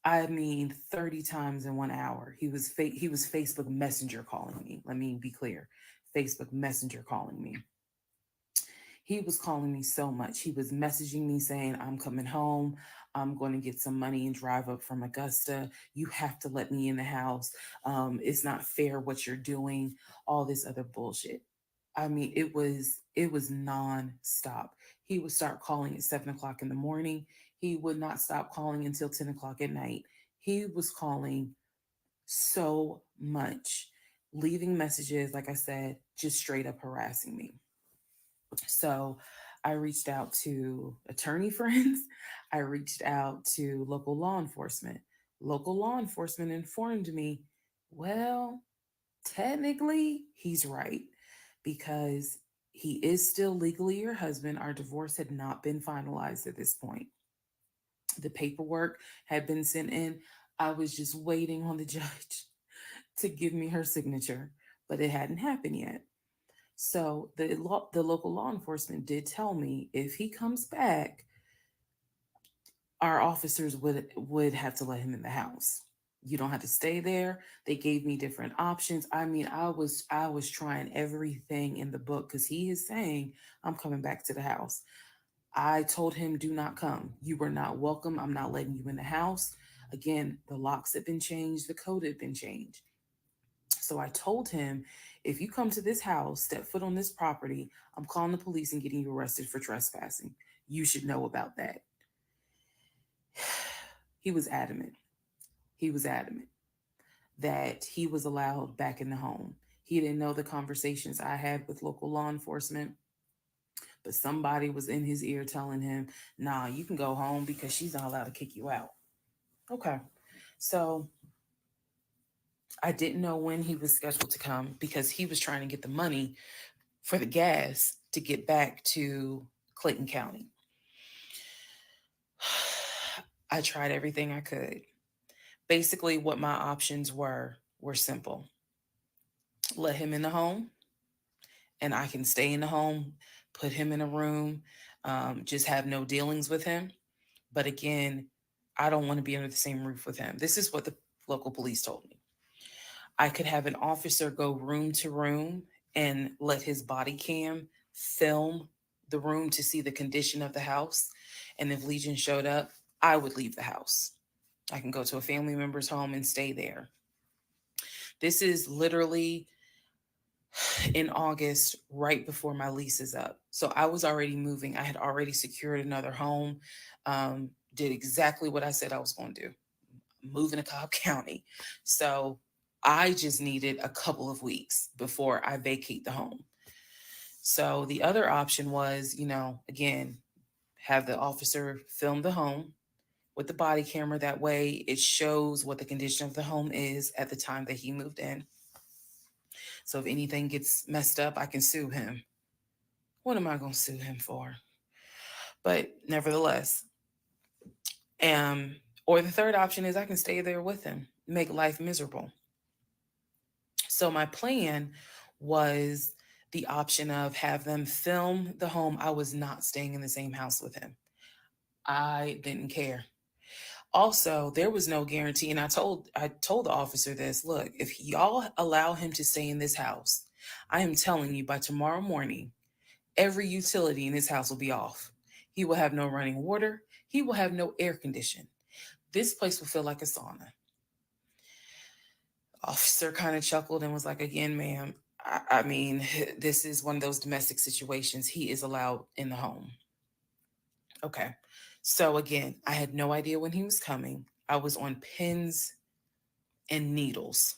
I mean, 30 times in 1 hour. He was Facebook Messenger calling me. Let me be clear. Facebook Messenger calling me. He was calling me so much. He was messaging me saying, I'm coming home. I'm going to get some money and drive up from Augusta. You have to let me in the house. It's not fair what you're doing. All this other bullshit. I mean, it was nonstop. He would start calling at 7 o'clock in the morning. He would not stop calling until 10 o'clock at night. He was calling so much, leaving messages, like I said, just straight up harassing me. So I reached out to attorney friends. I reached out to local law enforcement. Local law enforcement informed me, well, technically, he's right because he is still legally your husband. Our divorce had not been finalized at this point. The paperwork had been sent in. I was just waiting on the judge to give me her signature, but it hadn't happened yet. So the local law enforcement did tell me if he comes back, our officers would have to let him in the house. You don't have to stay there. They gave me different options. I mean, I was trying everything in the book because he is saying I'm coming back to the house. I told him, do not come. You were not welcome. I'm not letting you in the house. Again, the locks had been changed, the code had been changed. So I told him, if you come to this house, step foot on this property, I'm calling the police and getting you arrested for trespassing. You should know about that. He was adamant. He was adamant that he was allowed back in the home. He didn't know the conversations I had with local law enforcement, but somebody was in his ear telling him, nah, you can go home because she's not allowed to kick you out. Okay. So I didn't know when he was scheduled to come because he was trying to get the money for the gas to get back to Clayton County. I tried everything I could. Basically, what my options were simple. Let him in the home, and I can stay in the home, put him in a room, just have no dealings with him. But again, I don't want to be under the same roof with him. This is what the local police told me. I could have an officer go room to room and let his body cam film the room to see the condition of the house. And if Legion showed up, I would leave the house. I can go to a family member's home and stay there. This is literally in August, right before my lease is up. So I was already moving. I had already secured another home, did exactly what I said I was going to do, moving to Cobb County. So I just needed a couple of weeks before I vacate the home. So the other option was, again, have the officer film the home with the body camera. That way it shows what the condition of the home is at the time that he moved in. So if anything gets messed up, I can sue him. What am I going to sue him for? But nevertheless, um, or the third option is I can stay there with him, make life miserable. So my plan was the option of have them film the home. I was not staying in the same house with him. I didn't care. Also, there was no guarantee, and I told the officer this. Look, if y'all allow him to stay in this house, I am telling you by tomorrow morning, every utility in his house will be off. He will have no running water. He will have no air condition. This place will feel like a sauna. Officer kind of chuckled and was like, again, ma'am, I mean, this is one of those domestic situations. He is allowed in the home. Okay. So again, I had no idea when he was coming. I was on pins and needles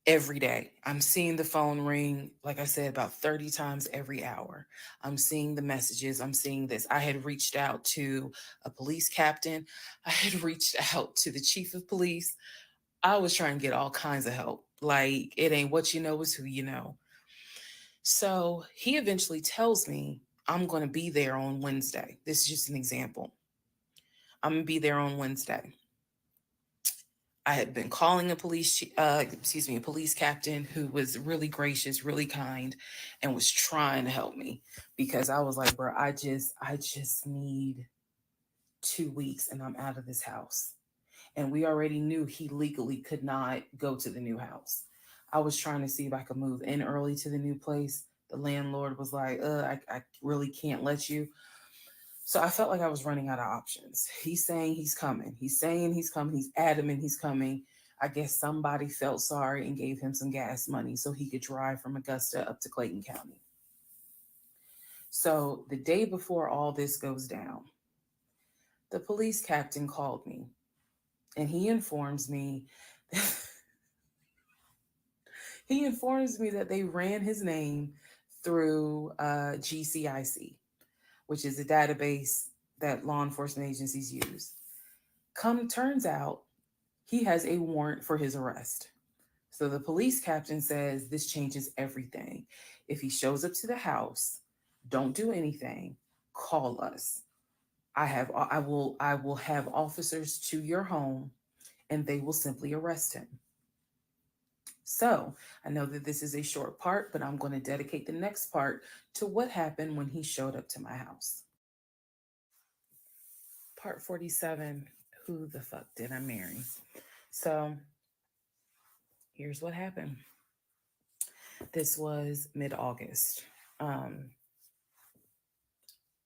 every day. I'm seeing the phone ring, like I said, about 30 times every hour. I'm seeing the messages. I'm seeing this. I had reached out to a police captain. I had reached out to the chief of police. I was trying to get all kinds of help. Like, it ain't what you know, it's who you know. So he eventually tells me, I'm going to be there on Wednesday. This is just an example. I'm going to be there on Wednesday. I had been calling a police captain who was really gracious, really kind, and was trying to help me because I was like, bro, I just need 2 weeks and I'm out of this house. And we already knew he legally could not go to the new house. I was trying to see if I could move in early to the new place. The landlord was like, I really can't let you. So I felt like I was running out of options. He's saying he's coming. He's saying he's coming. He's adamant he's coming. I guess somebody felt sorry and gave him some gas money so he could drive from Augusta up to Clayton County. So the day before all this goes down, the police captain called me and he informs me that they ran his name through GCIC, which is a database that law enforcement agencies use. Turns out he has a warrant for his arrest. So the police captain says this changes everything. If he shows up to the house, don't do anything. Call us. I will have officers to your home and they will simply arrest him. So I know that this is a short part, but I'm going to dedicate the next part to what happened when he showed up to my house. Part 47, who the fuck did I marry? So here's what happened. This was mid-August. Um,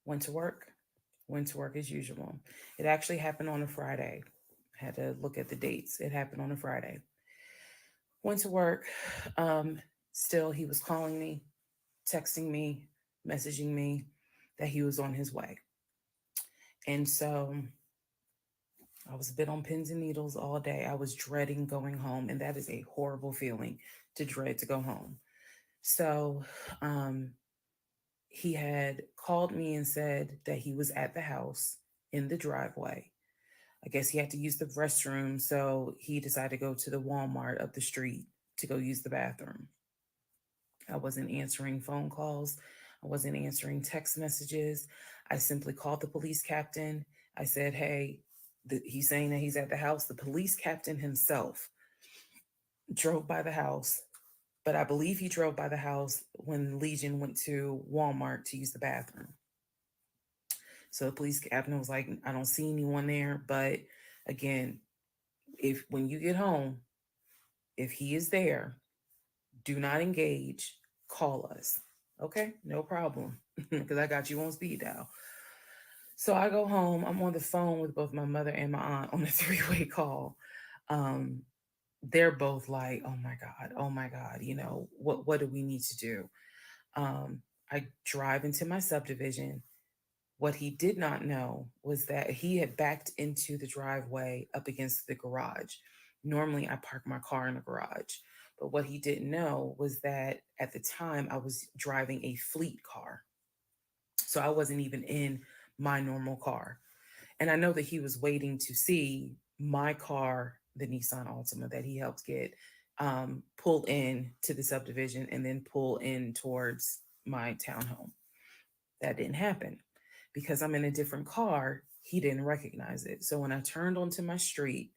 went to work. Went to work as usual. It actually happened on a Friday. I had to look at the dates. It happened on a Friday. Went to work. Um, Still, he was calling me, texting me, messaging me that he was on his way. And so I was a bit on pins and needles all day. I was dreading going home, and that is a horrible feeling to dread to go home. So he had called me and said that he was at the house in the driveway. I guess he had to use the restroom, so he decided to go to the Walmart up the street to go use the bathroom. I wasn't answering phone calls. I wasn't answering text messages. I simply called the police captain. I said, hey, he's saying that he's at the house. The police captain himself drove by the house, but I believe he drove by the house when Legion went to Walmart to use the bathroom. So the police captain was like, I don't see anyone there. But again, if when you get home, if he is there, do not engage, call us. Okay, no problem. Because I got you on speed dial. So I go home. I'm on the phone with both my mother and my aunt on a three-way call. Um, they're both like, oh my God, what do we need to do? I drive into my subdivision. What he did not know was that he had backed into the driveway up against the garage. Normally, I park my car in the garage. But what he didn't know was that at the time I was driving a fleet car. So I wasn't even in my normal car. And I know that he was waiting to see my car, the Nissan Altima that he helped get, pull in to the subdivision and then pull in towards my townhome. That didn't happen because I'm in a different car. He didn't recognize it. So when I turned onto my street,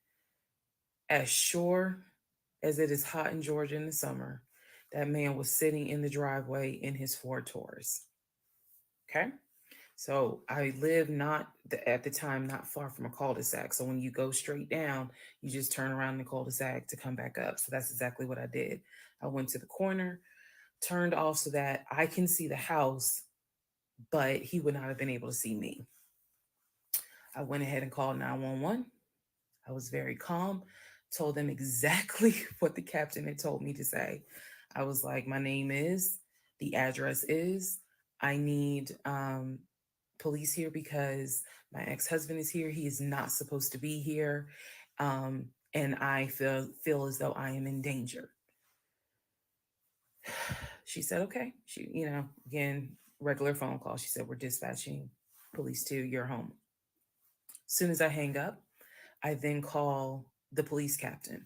as sure as it is hot in Georgia in the summer, that man was sitting in the driveway in his Ford Taurus. Okay. So I live not at the time not far from a cul-de-sac. So when you go straight down, you just turn around the cul-de-sac to come back up. So that's exactly what I did. I went to the corner, turned off so that I can see the house, but he would not have been able to see me. I went ahead and called 911. I was very calm, told them exactly what the captain had told me to say. I was like, my name is, the address is, I need police here because my ex-husband is here. He is not supposed to be here. And I feel as though I am in danger. She said, okay. She, again, regular phone call. She said, we're dispatching police to your home. As soon as I hang up, I then call the police captain.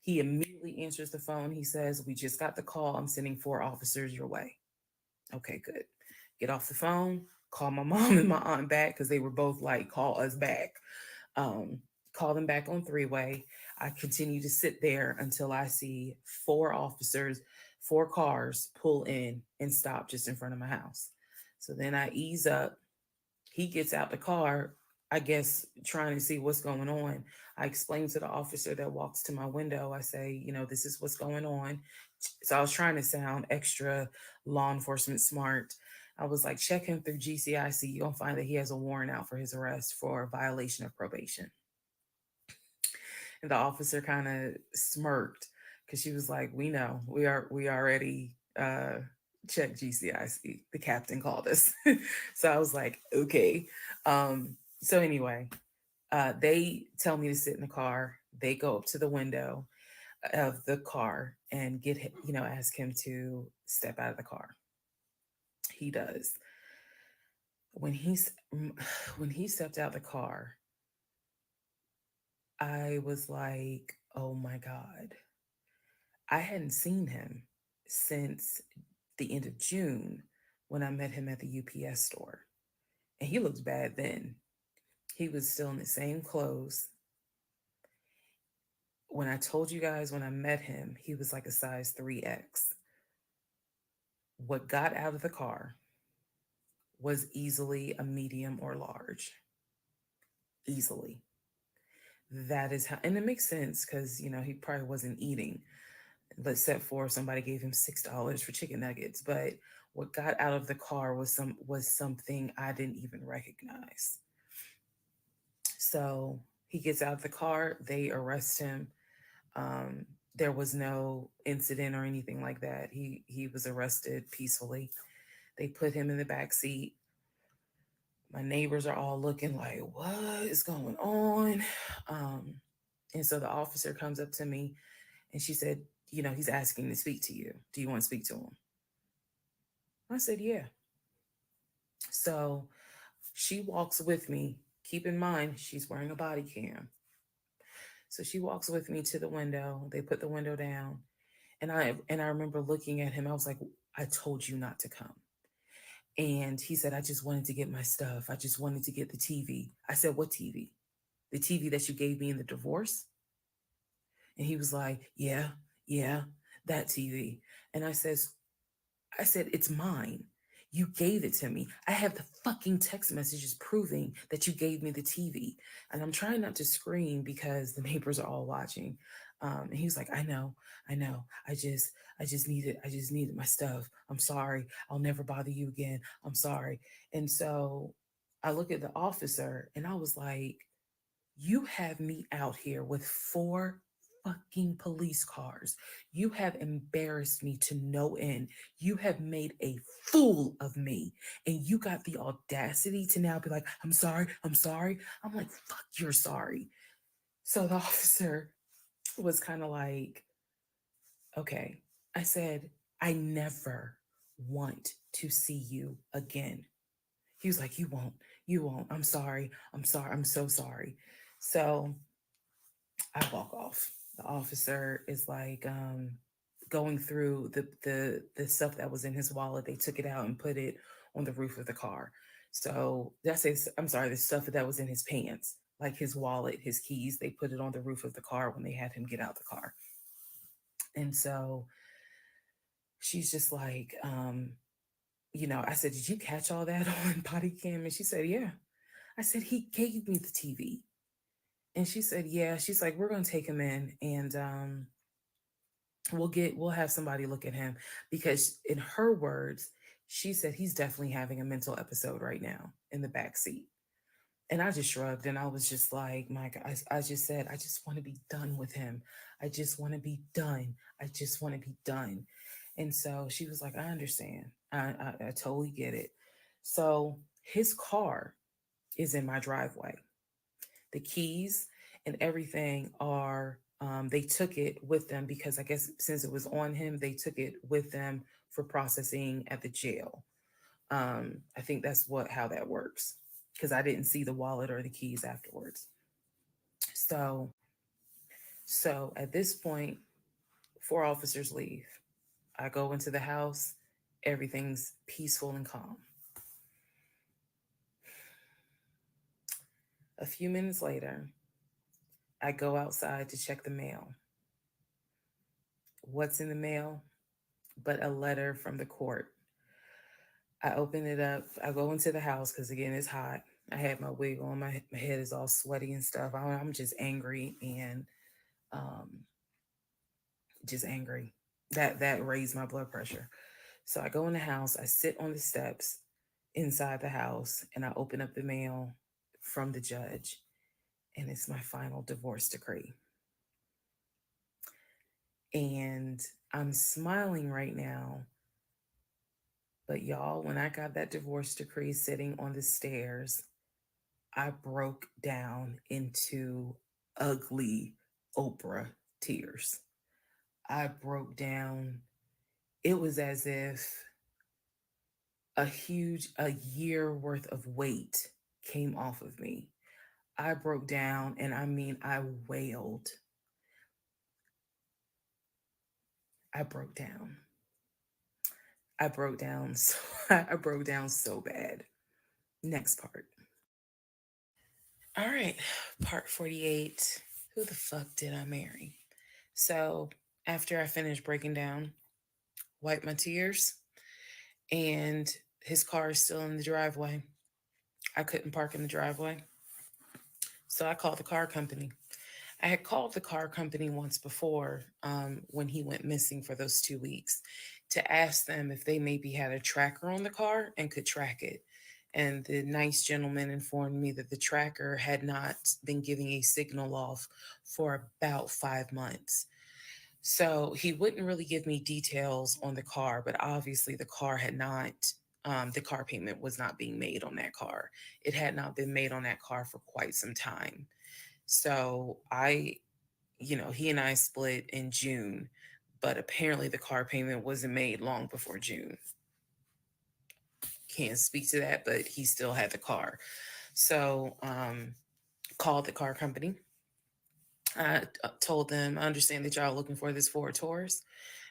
He immediately answers the phone. He says, we just got the call. I'm sending 4 officers your way. Okay, good. Get off the phone, call my mom and my aunt back because they were both like, call us back. Call them back on 3-way. I continue to sit there until I see 4 officers, 4 cars pull in and stop just in front of my house. So then I ease up. He gets out the car, I guess, trying to see what's going on. I explain to the officer that walks to my window, I say, this is what's going on. So I was trying to sound extra law enforcement smart. I was like, check him through GCIC. You're going to find that he has a warrant out for his arrest for a violation of probation. And the officer kind of smirked because she was like, we know, we already checked GCIC. The captain called us. So I was like, okay. So anyway, they tell me to sit in the car. They go up to the window of the car and get him, ask him to step out of the car. He does. When he stepped out of the car, I was like, oh my God. I hadn't seen him since the end of June when I met him at the UPS store. And he looked bad then. He was still in the same clothes. When I told you guys when I met him, he was like a size 3X. What got out of the car was easily a medium or large. Easily. That is how, and it makes sense because, he probably wasn't eating, except for somebody gave him $6 for chicken nuggets. But what got out of the car was something I didn't even recognize. So he gets out of the car, they arrest him. There was no incident or anything like that. He was arrested peacefully. They put him in the back seat. My neighbors are all looking like, what is going on? And so the officer comes up to me and she said, he's asking to speak to you. Do you want to speak to him? I said, yeah. So she walks with me. Keep in mind, she's wearing a body cam. So she walks with me to the window. They put the window down. And I remember looking at him. I was like, I told you not to come. And he said, I just wanted to get my stuff. I just wanted to get the TV. I said, what TV? The TV that you gave me in the divorce? And he was like, yeah, that TV. And I said, it's mine. You gave it to me. I have the fucking text messages proving that you gave me the TV. And I'm trying not to scream because the neighbors are all watching. And he was like, I know. I just needed my stuff. I'm sorry. I'll never bother you again. I'm sorry. And so I look at the officer and I was like, you have me out here with 4 fucking police cars. You have embarrassed me to no end. You have made a fool of me. And you got the audacity to now be like, I'm sorry. I'm like, fuck, you're sorry. So the officer was kind of like, okay. I said, I never want to see you again. He was like, you won't. You won't. I'm sorry. I'm sorry. I'm so sorry. So I walk off. The officer is like going through the stuff that was in his wallet. They took it out and put it on the roof of the car. So that's his, I'm sorry, the stuff that was in his pants, like his wallet, his keys, they put it on the roof of the car when they had him get out the car. And so she's just like, I said, did you catch all that on body cam? And she said, yeah. I said, he gave me the TV. And she said, yeah. She's like, we're gonna take him in and we'll have somebody look at him because in her words, she said he's definitely having a mental episode right now in the back seat. And I just shrugged and I was just like, my God, I just said, I just want to be done with him. I just want to be done. I just want to be done. And so she was like, I understand. I totally get it. So his car is in my driveway. The keys and everything are, they took it with them because I guess since it was on him, they took it with them for processing at the jail. I think that's how that works because I didn't see the wallet or the keys afterwards. So, so at this point, 4 officers leave. I go into the house. Everything's peaceful and calm. A few minutes later, I go outside to check the mail. What's in the mail? But a letter from the court. I open it up. I go into the house because again it's hot. I had my wig on. My head is all sweaty and stuff. I'm just angry and um, just angry. That raised my blood pressure. So I go in the house. I sit on the steps inside the house and I open up the mail from the judge, and it's my final divorce decree. And I'm smiling right now. But y'all, when I got that divorce decree sitting on the stairs, I broke down into ugly Oprah tears. I broke down. It was as if a year worth of weight came off of me. I broke down and I mean, I wailed. I broke down. I broke down so I broke down so bad. Next part. All right, part 48. Who the fuck did I marry? So, after I finished breaking down, wiped my tears, and his car is still in the driveway. I couldn't park in the driveway. So I called the car company. I had called the car company once before when he went missing for those 2 weeks to ask them if they maybe had a tracker on the car and could track it. And the nice gentleman informed me that the tracker had not been giving a signal off for about 5 months. So he wouldn't really give me details on the car, but obviously the car had not, the car payment was not being made on that car. It had not been made on that car for quite some time. So he and I split in June, but apparently the car payment wasn't made long before June. Can't speak to that, but he still had the car. So, called the car company. I told them, I understand that y'all are looking for this Ford Taurus.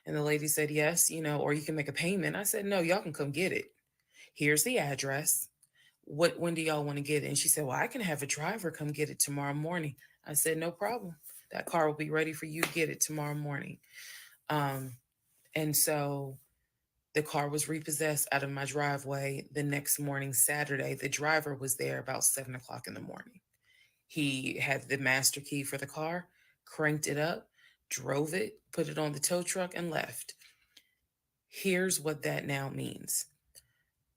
And the lady said, yes, or you can make a payment. I said, no, y'all can come get it. Here's the address. When do y'all want to get it? And she said, well, I can have a driver come get it tomorrow morning. I said, no problem. That car will be ready for you to get it tomorrow morning. Um, and so the car was repossessed out of my driveway the next morning, Saturday. The driver was there about 7 o'clock in the morning. He had the master key for the car, cranked it up, drove it, put it on the tow truck, and left. Here's what that now means.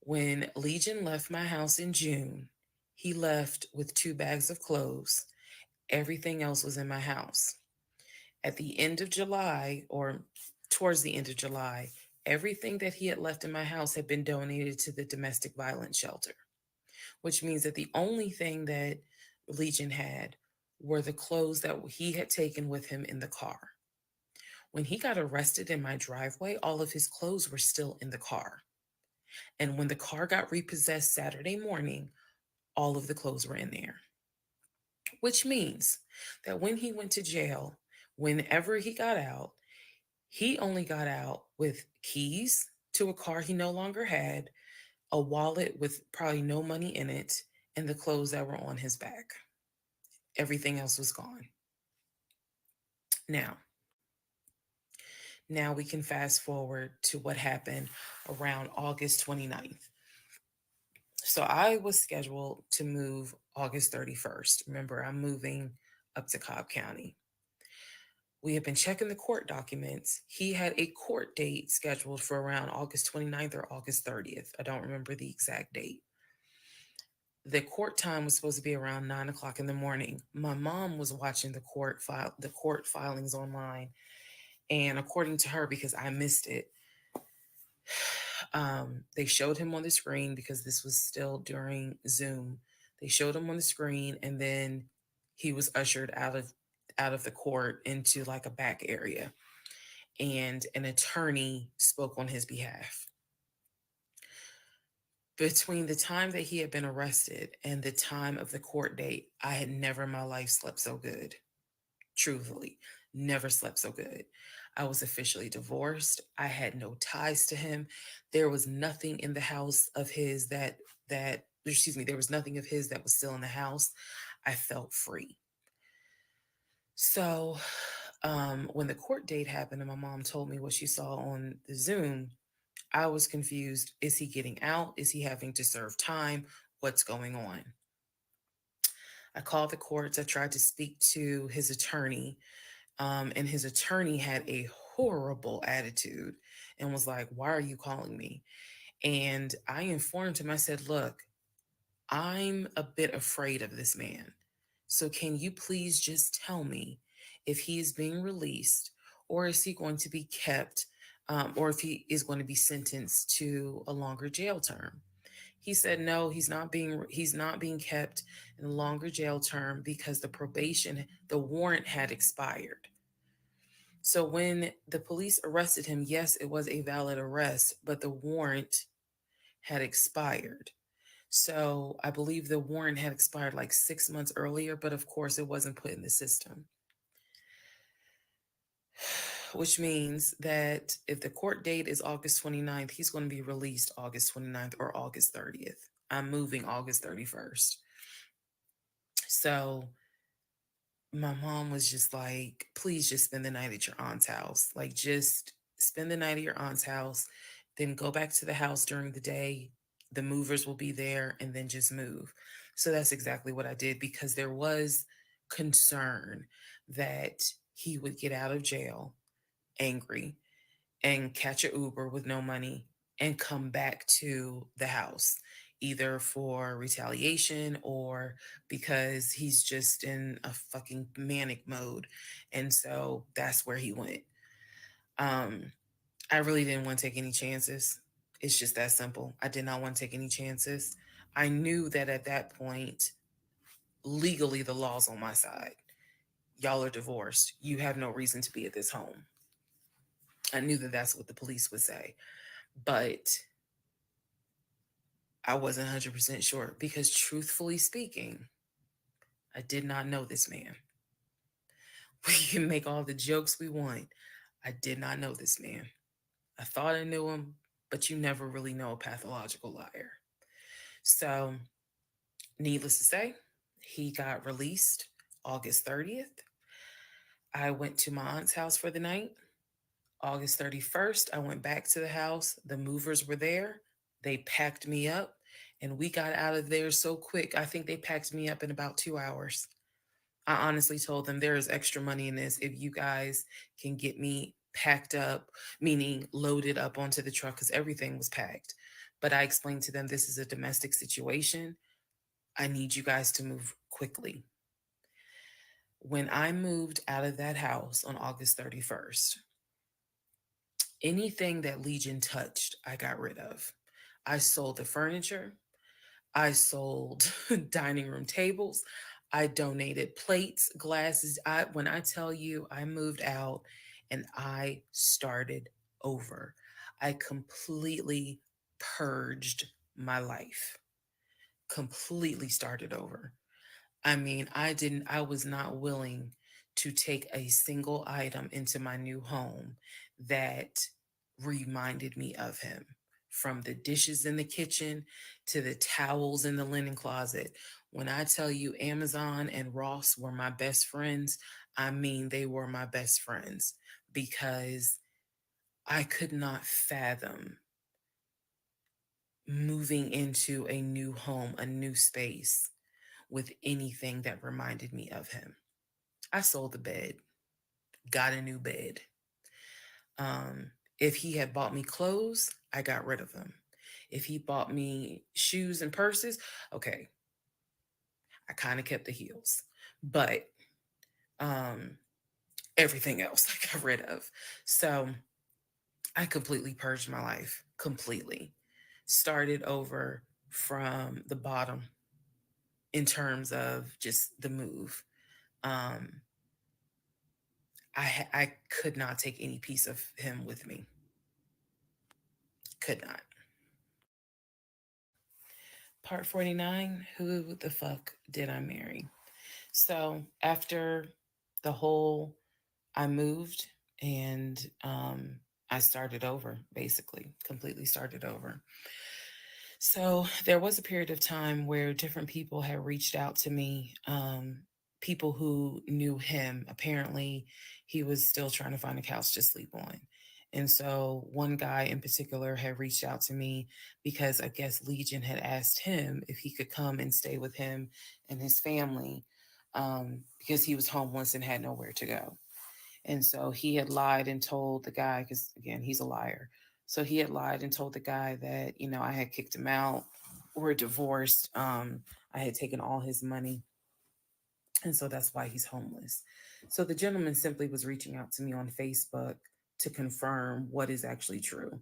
When Legion left my house in June, he left with 2 bags of clothes. Everything else was in my house. At the end of July, or towards the end of July, everything that he had left in my house had been donated to the domestic violence shelter, which means that the only thing that Legion had were the clothes that he had taken with him in the car. When he got arrested in my driveway, all of his clothes were still in the car. And when the car got repossessed Saturday morning, all of the clothes were in there, which means that when he went to jail, whenever he got out, he only got out with keys to a car he no longer had, a wallet with probably no money in it, and the clothes that were on his back. Everything else was gone. Now, now we can fast forward to what happened around August 29th. So I was scheduled to move August 31st. Remember, I'm moving up to Cobb County. We had been checking the court documents. He had a court date scheduled for around August 29th or August 30th. I don't remember the exact date. The court time was supposed to be around 9 o'clock in the morning. My mom was watching the court filings online, and according to her, because I missed it, they showed him on the screen because this was still during Zoom. They showed him on the screen, and then he was ushered out of the court into like a back area, and an attorney spoke on his behalf. Between the time that he had been arrested and the time of the court date, I had never in my life slept so good. Truthfully, never slept so good. I was officially divorced. I had no ties to him. There was nothing in the house of his that excuse me, there was nothing of his that was still in the house. I felt free. So, when the court date happened and my mom told me what she saw on the Zoom, I was confused. Is he getting out? Is he having to serve time? What's going on? I called the courts. I tried to speak to his attorney, and his attorney had a horrible attitude and was like, "Why are you calling me?" And I informed him, I said, "Look, I'm a bit afraid of this man. So can you please just tell me if he is being released, or is he going to be kept, or if he is going to be sentenced to a longer jail term?" He said no, he's not being kept in a longer jail term because the warrant had expired. So when the police arrested him, yes, it was a valid arrest, but the warrant had expired. So I believe the warrant had expired like 6 months earlier, but of course it wasn't put in the system. Which means that if the court date is August 29th, he's going to be released August 29th or August 30th. I'm moving August 31st. So my mom was just like, please just spend the night at your aunt's house. Like, just spend the night at your aunt's house, then go back to the house during the day. The movers will be there, and then just move. So that's exactly what I did because there was concern that he would get out of jail angry and catch a Uber with no money and come back to the house, either for retaliation or because he's just in a fucking manic mode. And so that's where he went. Um, I really didn't want to take any chances. It's just that simple. I did not want to take any chances. I knew that at that point, legally, the law's on my side. Y'all are divorced. You have no reason to be at this home. I knew that that's what the police would say. But I wasn't 100% sure because, truthfully speaking, I did not know this man. We can make all the jokes we want. I did not know this man. I thought I knew him, but you never really know a pathological liar. So, needless to say, he got released August 30th. I went to my aunt's house for the night. August 31st, I went back to the house. The movers were there. They packed me up, and we got out of there so quick. I think they packed me up in about 2 hours. I honestly told them there is extra money in this if you guys can get me packed up, meaning loaded up onto the truck because everything was packed. But I explained to them this is a domestic situation. I need you guys to move quickly. When I moved out of that house on August 31st, anything that Legion touched, I got rid of. I sold the furniture. I sold dining room tables. I donated plates, glasses. When I tell you I moved out and I started over, I completely purged my life. completely started over. I was not willing to take a single item into my new home that reminded me of him. From the dishes in the kitchen to the towels in the linen closet. When I tell you Amazon and Ross were my best friends, they were my best friends because I could not fathom moving into a new home, a new space with anything that reminded me of him. I sold the bed, got a new bed. If he had bought me clothes, I got rid of them. If he bought me shoes and purses, okay, I kind of kept the heels. But um, everything else I got rid of. So I completely purged my life, completely. Started over from the bottom in terms of just the move. Um, I could not take any piece of him with me. Could not. Part 49, who the fuck did I marry? So after the whole, I moved and I started over, basically, completely started over. So there was a period of time where different people had reached out to me, people who knew him. Apparently, he was still trying to find a couch to sleep on. And so one guy in particular had reached out to me because I guess Legion had asked him if he could come and stay with him and his family, because he was homeless and had nowhere to go. And so he had lied and told the guy, because again, he's a liar. So he had lied and told the guy that, I had kicked him out. We're divorced. I had taken all his money. And so that's why he's homeless. So the gentleman simply was reaching out to me on Facebook to confirm what is actually true.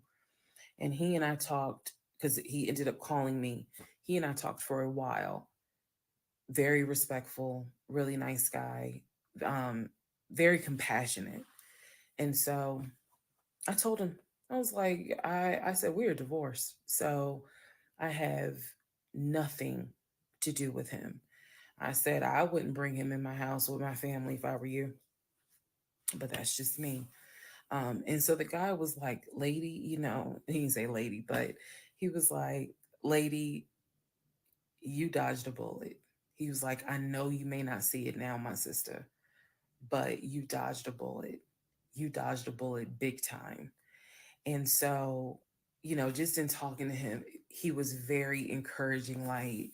And he and I talked because he ended up calling me. He and I talked for a while. Very respectful, really nice guy, um, very compassionate. And so I told him, I was like, I said, we're divorced. So I have nothing to do with him. I said, I wouldn't bring him in my house with my family if I were you, but that's just me. And so the guy was like, lady, he didn't say lady, but he was like, lady, you dodged a bullet. He was like, I know you may not see it now, my sister, but you dodged a bullet. You dodged a bullet big time. And so, just in talking to him, he was very encouraging. Like,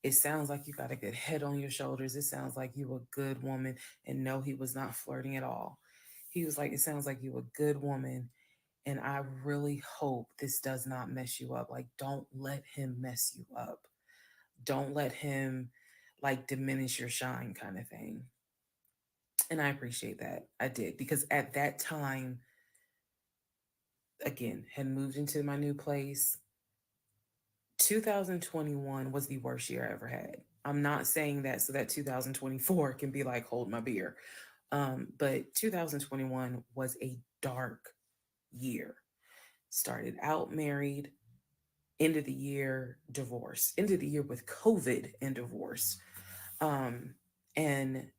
it sounds like you got a good head on your shoulders. It sounds like you a good woman. And no, he was not flirting at all. He was like, it sounds like you a good woman. And I really hope this does not mess you up. Like, don't let him mess you up. Don't let him like diminish your shine kind of thing. And I appreciate that. I did. Because at that time, again, had moved into my new place. 2021 was the worst year I ever had. I'm not saying that so that 2024 can be like, hold my beer. But 2021 was a dark year. Started out married, end of the year divorce, end of the year with COVID and divorce. And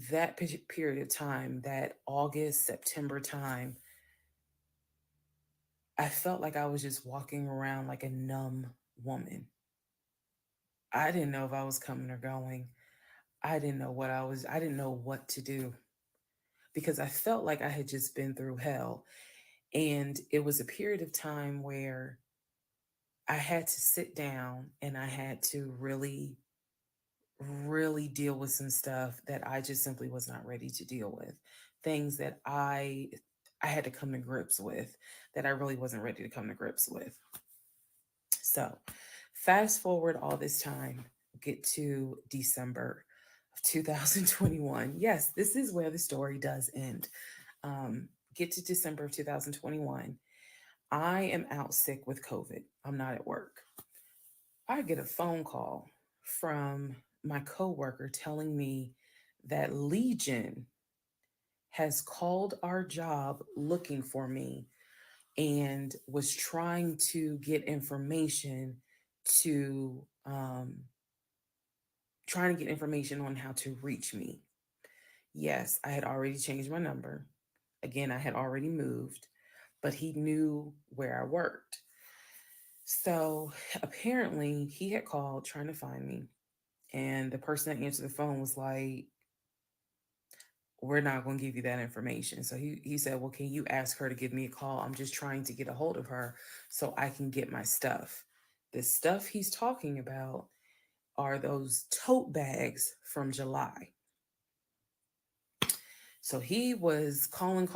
that period of time, that August, September time, I felt like I was just walking around like a numb woman. I didn't know if I was coming or going. I didn't know what to do because I felt like I had just been through hell. And it was a period of time where I had to sit down and I had to really, really deal with some stuff that I just simply was not ready to deal with. Things that I had to come to grips with that I really wasn't ready to come to grips with. So, fast forward all this time, get to December of 2021. Yes, this is where the story does end. Get to December of 2021. I am out sick with COVID. I'm not at work. I get a phone call from my coworker telling me that Legion has called our job looking for me and was trying to get information to trying to get information on how to reach me. Yes, I had already changed my number. Again, I had already moved, but he knew where I worked. So apparently, he had called trying to find me, and the person that answered the phone was like, "We're not going to give you that information." So he said, "Well, can you ask her to give me a call? I'm just trying to get a hold of her so I can get my stuff." The stuff he's talking about are those tote bags from July. So he was calling.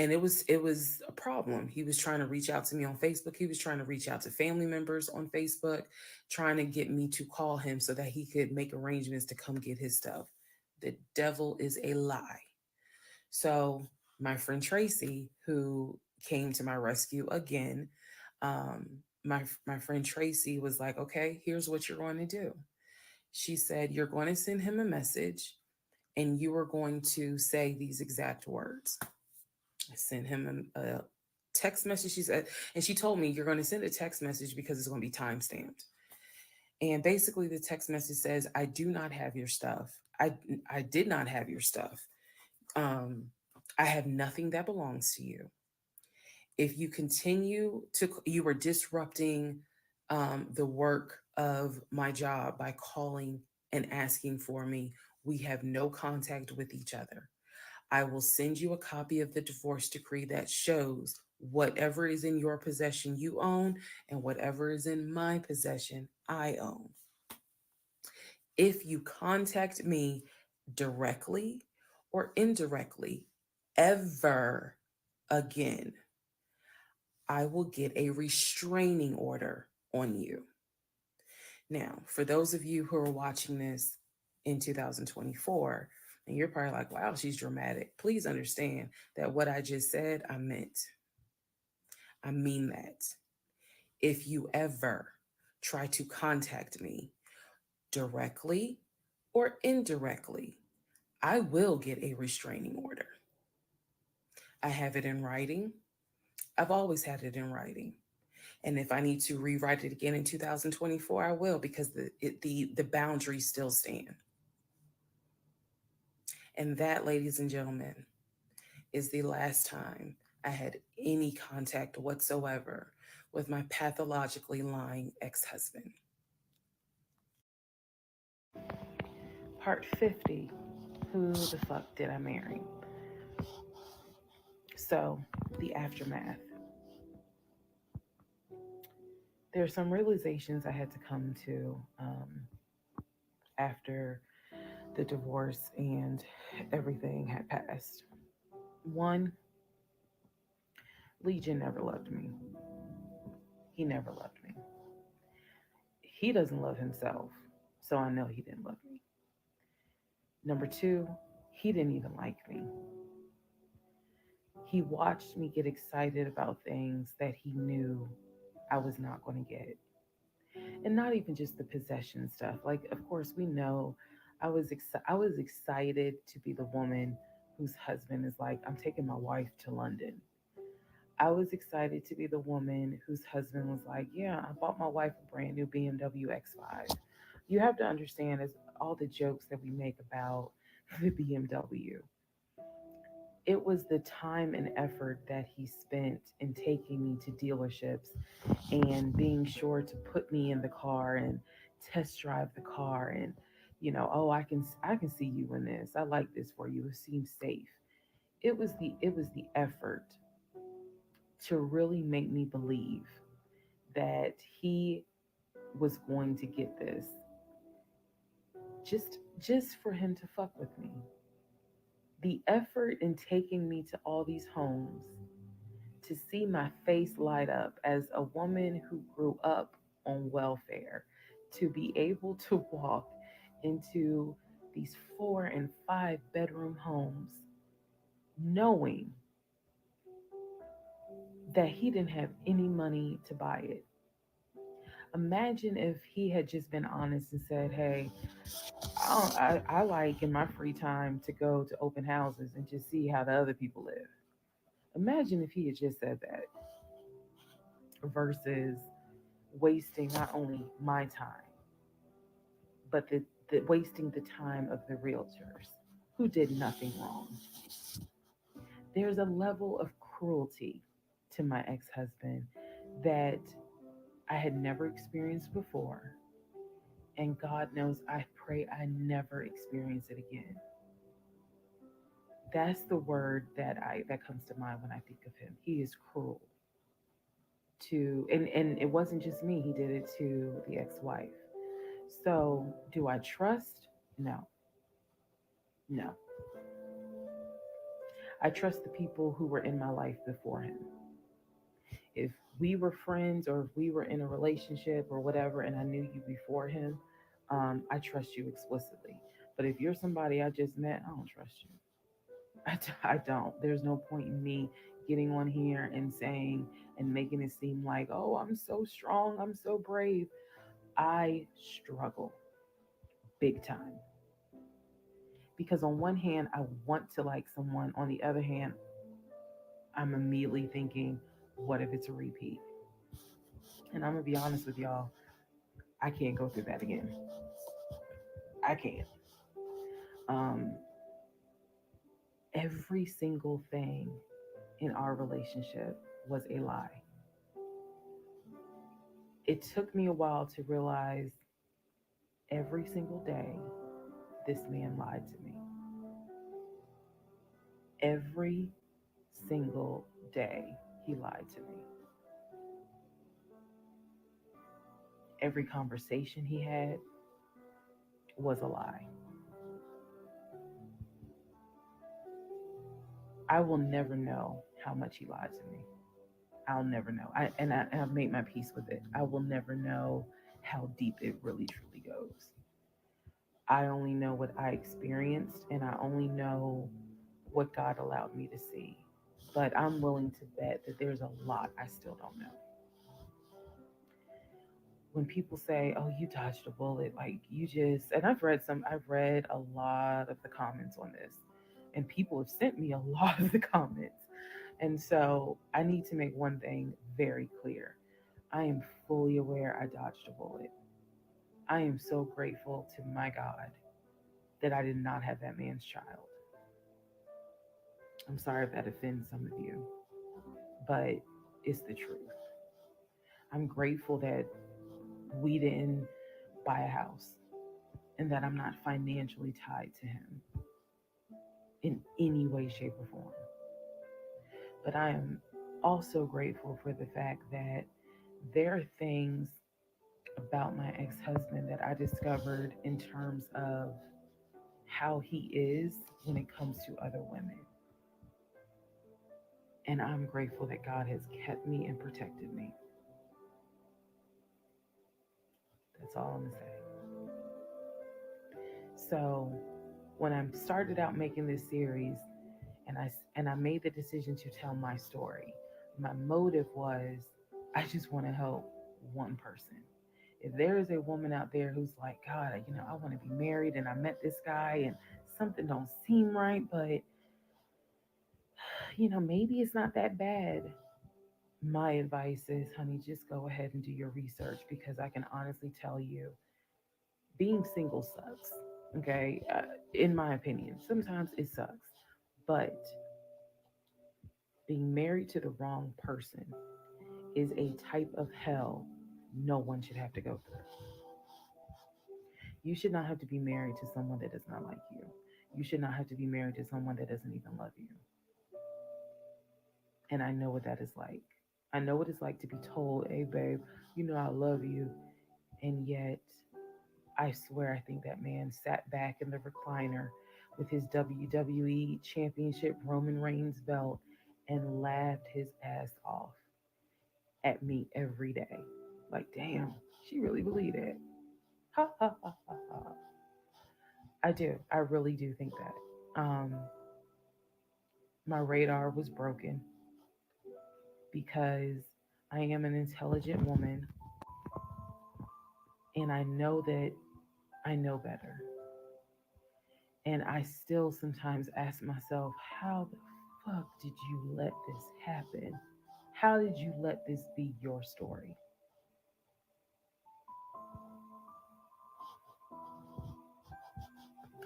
And it was a problem. He was trying to reach out to me on Facebook. He was trying to reach out to family members on Facebook, trying to get me to call him so that he could make arrangements to come get his stuff. The devil is a lie. So my friend Tracy, who came to my rescue again, my friend Tracy was like, "Okay, here's what you're going to do." She said, "You're going to send him a message and you are going to say these exact words." I sent him a text message. She said, and she told me, "You're going to send a text message because it's going to be time stamped." And basically, the text message says, "I do not have your stuff. I did not have your stuff. Um, I have nothing that belongs to you. If you continue to, you are disrupting the work of my job by calling and asking for me. We have no contact with each other. I will send you a copy of the divorce decree that shows whatever is in your possession you own and whatever is in my possession I own. If you contact me directly or indirectly ever again, I will get a restraining order on you." Now, for those of you who are watching this in 2024, and you're probably like, "Wow, she's dramatic." Please understand that what I just said, I meant. I mean that. If you ever try to contact me directly or indirectly, I will get a restraining order. I have it in writing. I've always had it in writing. And if I need to rewrite it again in 2024, I will, because the boundaries still stand. And that, ladies and gentlemen, is the last time I had any contact whatsoever with my pathologically lying ex-husband. Part 50. Who the fuck did I marry? So, the aftermath. There are some realizations I had to come to after the divorce and everything had passed. One, Legion never loved me. He never loved me. He doesn't love himself, so I know he didn't love me. Number two, he didn't even like me. He watched me get excited about things that he knew I was not going to get. And not even just the possession stuff. Like, of course, we know I was excited to be the woman whose husband is like, "I'm taking my wife to London." I was excited to be the woman whose husband was like, "Yeah, I bought my wife a brand new BMW X5." You have to understand, as all the jokes that we make about the BMW, it was the time and effort that he spent in taking me to dealerships and being sure to put me in the car and test drive the car, and "Oh, I can see you in this. I like this for you. It seems safe." It was the effort to really make me believe that he was going to get this, just for him to fuck with me. The effort in taking me to all these homes, to see my face light up as a woman who grew up on welfare, to be able to walk into these 4 and 5 bedroom homes knowing that he didn't have any money to buy it. Imagine if he had just been honest and said, "Hey, I like in my free time to go to open houses and just see how the other people live." Imagine if he had just said that versus wasting not only my time, but the wasting the time of the realtors who did nothing wrong. There's a level of cruelty to my ex-husband that I had never experienced before. And God knows I pray I never experience it again. That's the word that comes to mind when I think of him. He is cruel to, and it wasn't just me, he did it to the ex-wife. So do I trust? No. No. I trust the people who were in my life before him. If we were friends or if we were in a relationship or whatever and I knew you before him, I trust you explicitly. But if you're somebody I just met, I don't trust you. I don't. There's no point in me getting on here and saying and making it seem like, oh, I'm so strong, I'm so brave. I struggle big time. Because on one hand, I want to like someone. On the other hand, I'm immediately thinking, what if it's a repeat? And I'm going to be honest with y'all, I can't go through that again. I can't. Um, every single thing in our relationship was a lie. It took me a while to realize every single day this man lied to me. Every single day he lied to me. Every conversation he had was a lie. I will never know how much he lied to me. I'll never know. I've made my peace with it. I will never know how deep it really truly goes. I only know what I experienced and I only know what God allowed me to see. But I'm willing to bet that there's a lot I still don't know. When people say, "Oh, you dodged a bullet," like you just, and I've read a lot of the comments on this, and people have sent me a lot of the comments. And so I need to make one thing very clear. I am fully aware I dodged a bullet. I am so grateful to my God that I did not have that man's child. I'm sorry if that offends some of you, but it's the truth. I'm grateful that we didn't buy a house and that I'm not financially tied to him in any way, shape, or form. But I am also grateful for the fact that there are things about my ex husband that I discovered in terms of how he is when it comes to other women. And I'm grateful that God has kept me and protected me. That's all I'm going to say. So, when I started out making this series and I made the decision to tell my story, my motive was I just want to help one person. If there is a woman out there who's like, God, I want to be married and I met this guy and something don't seem right, but maybe it's not that bad. My advice is, honey, just go ahead and do your research because I can honestly tell you, being single sucks. Okay, in my opinion, sometimes it sucks, but being married to the wrong person is a type of hell no one should have to go through. You should not have to be married to someone that does not like you. You should not have to be married to someone that doesn't even love you. And I know what that is like. I know what it's like to be told, hey, babe, I love you. And yet, I swear, I think that man sat back in the recliner with his WWE Championship Roman Reigns belt and laughed his ass off at me every day. Like, damn, she really believed it. Ha ha ha ha ha. I do. I really do think that. My radar was broken because I am an intelligent woman and I know that I know better. And I still sometimes ask myself, how the fuck did you let this happen? How did you let this be your story?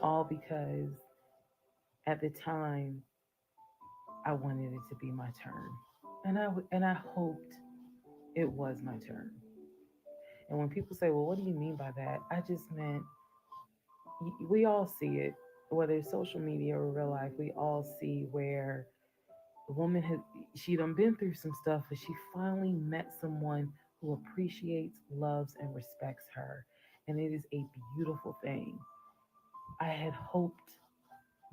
all because at the time I wanted it to be my turn. And I hoped it was my turn. And when people say, "Well, what do you mean by that?" I just meant we all see it, whether it's social media or real life. We all see where the woman had she done been through some stuff, but she finally met someone who appreciates, loves, and respects her, and it is a beautiful thing. I had hoped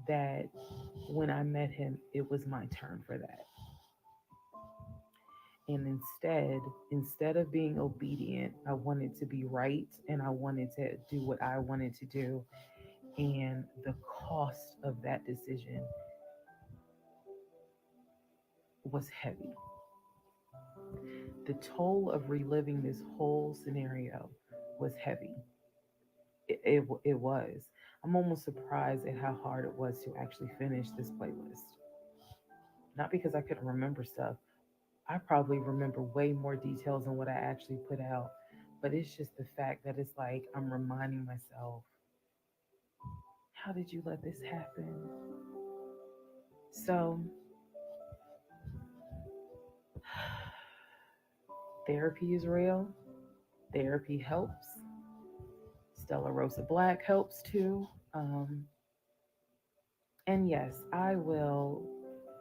that when I met him, it was my turn for that. And instead of being obedient, I wanted to be right and I wanted to do what I wanted to do. And the cost of that decision was heavy. The toll of reliving this whole scenario was heavy. It was. I'm almost surprised at how hard it was to actually finish this playlist. Not because I couldn't remember stuff. I probably remember way more details than what I actually put out. But it's just the fact that it's like I'm reminding myself, how did you let this happen? So, therapy is real. Therapy helps. Stella Rosa Black helps too. And yes, I will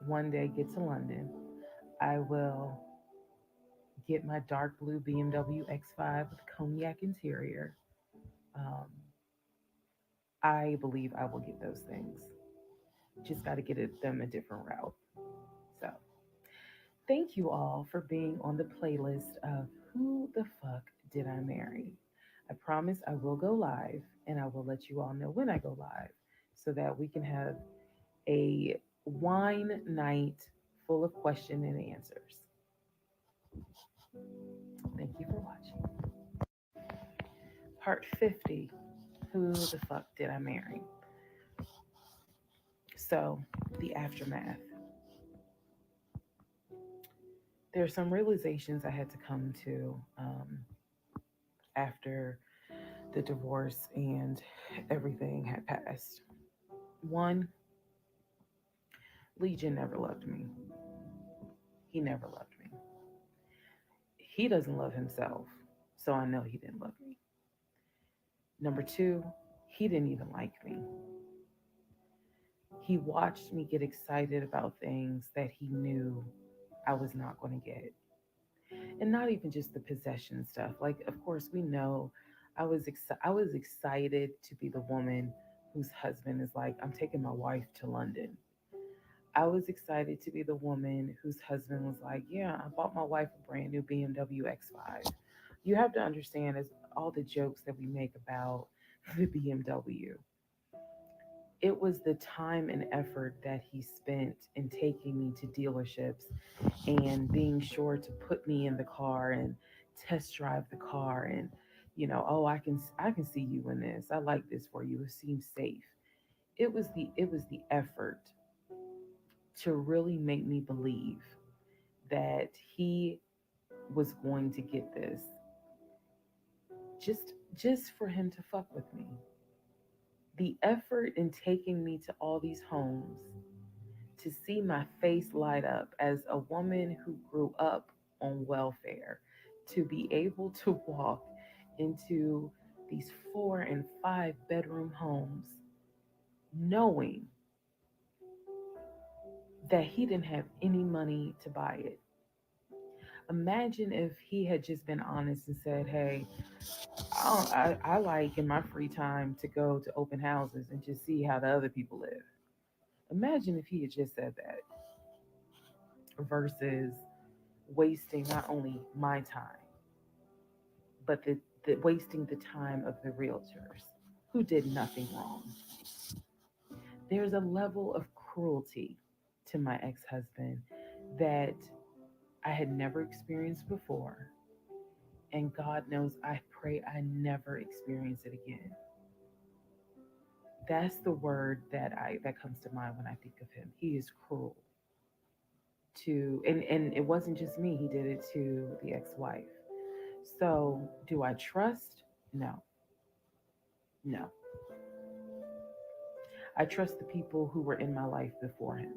one day get to London. I will get my dark blue BMW X5 with cognac interior. Um, I believe I will get those things. Just got to get them a different route. So, thank you all for being on the playlist of Who the Fuck Did I Marry? I promise I will go live and I will let you all know when I go live so that we can have a wine night full of question and answers. Thank you for watching. Part 50. Who the fuck did I marry? So, the aftermath. There are some realizations I had to come to after the divorce and everything had passed. One, Legion never loved me. He never loved me. He doesn't love himself, so I know he didn't love me. Number two, he didn't even like me. He watched me get excited about things that he knew I was not going to get. And not even just the possession stuff. Like, of course, we know I was excited to be the woman whose husband is like, I'm taking my wife to London. I was excited to be the woman whose husband was like, yeah, I bought my wife a brand new BMW X5. You have to understand, as all the jokes that we make about the BMW, it was the time and effort that he spent in taking me to dealerships and being sure to put me in the car and test drive the car and oh, I can see you in this. I like this for you. It seems safe. It was the effort to really make me believe that he was going to get this just for him to fuck with me. The effort in taking me to all these homes to see my face light up as a woman who grew up on welfare, to be able to walk into these 4 and 5 bedroom homes knowing that he didn't have any money to buy it. Imagine if he had just been honest and said, hey, I like in my free time to go to open houses and just see how the other people live. Imagine if he had just said that versus wasting not only my time, but the wasting the time of the realtors who did nothing wrong. There's a level of cruelty to my ex husband that I had never experienced before. And God knows I pray I never experience it again. That's the word that comes to mind when I think of him. He is cruel to and it wasn't just me, he did it to the ex-wife. So do I trust? No. No. I trust the people who were in my life before him.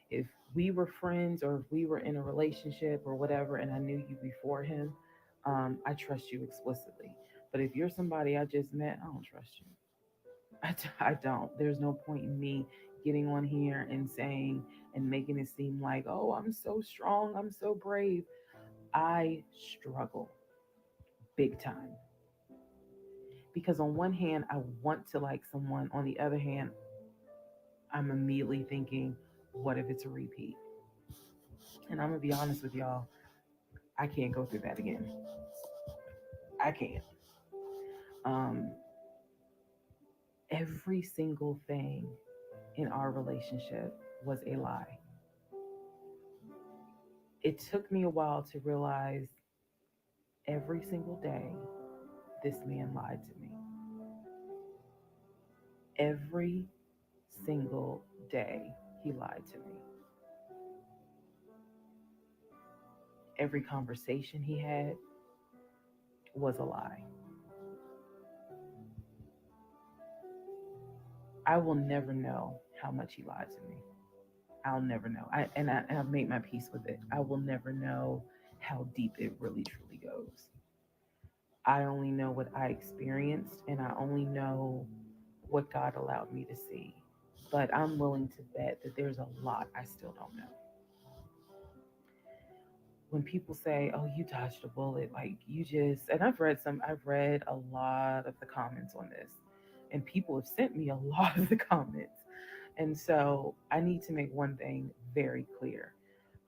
If we were friends or if we were in a relationship or whatever, and I knew you before him, I trust you explicitly. But if you're somebody I just met, I don't trust you. I don't. There's no point in me getting on here and saying and making it seem like, oh, I'm so strong, I'm so brave. I struggle big time. Because on one hand, I want to like someone. On the other hand, I'm immediately thinking, what if it's a repeat? And I'm going to be honest with y'all, I can't go through that again. I can't. Um, every single thing in our relationship was a lie. It took me a while to realize every single day this man lied to me. Every single day he lied to me. Every conversation he had was a lie. I will never know how much he lied to me. I'll never know. I've made my peace with it. I will never know how deep it really truly goes. I only know what I experienced, and I only know what God allowed me to see. But I'm willing to bet that there's a lot I still don't know. When people say, "Oh, you dodged a bullet," like you just, and I've read a lot of the comments on this, and people have sent me a lot of the comments. And so I need to make one thing very clear.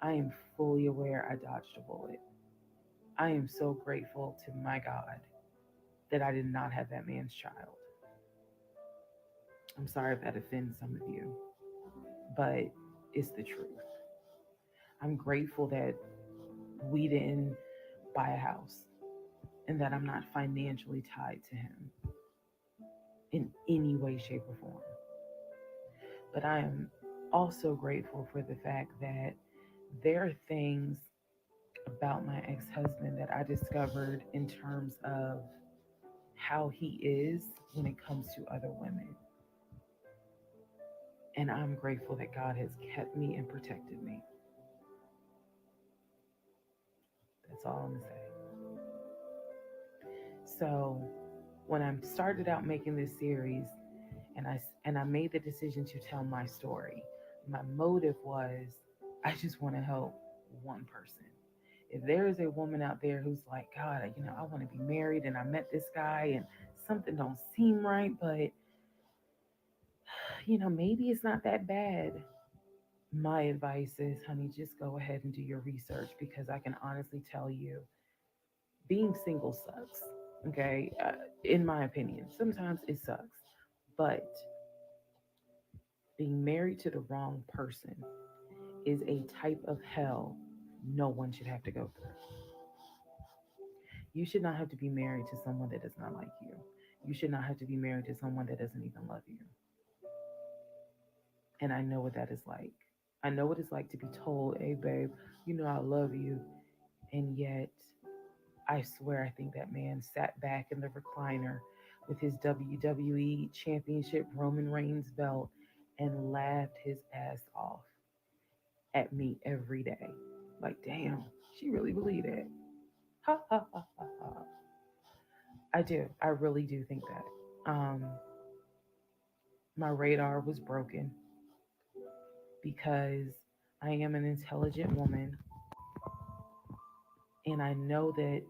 I am fully aware I dodged a bullet. I am so grateful to my God that I did not have that man's child. I'm sorry if that offends some of you, but it's the truth. I'm grateful that we didn't buy a house and that I'm not financially tied to him in any way, shape, or form. But I am also grateful for the fact that there are things about my ex husband that I discovered in terms of how he is when it comes to other women. And I'm grateful that God has kept me and protected me. That's all I'm going to say. So, when I started out making this series and I made the decision to tell my story, my motive was I just want to help one person. If there is a woman out there who's like, God, I want to be married and I met this guy and something don't seem right, but maybe it's not that bad. My advice is, honey, just go ahead and do your research because I can honestly tell you, being single sucks. Okay, in my opinion, sometimes it sucks, but being married to the wrong person is a type of hell no one should have to go through. You should not have to be married to someone that does not like you. You should not have to be married to someone that doesn't even love you. And I know what that is like. I know what it's like to be told, hey, babe, I love you. And yet, I swear, I think that man sat back in the recliner with his WWE Championship Roman Reigns belt and laughed his ass off at me every day. Like, damn, she really believed it. Ha ha ha ha ha. I do. I really do think that. My radar was broken because I am an intelligent woman and I know that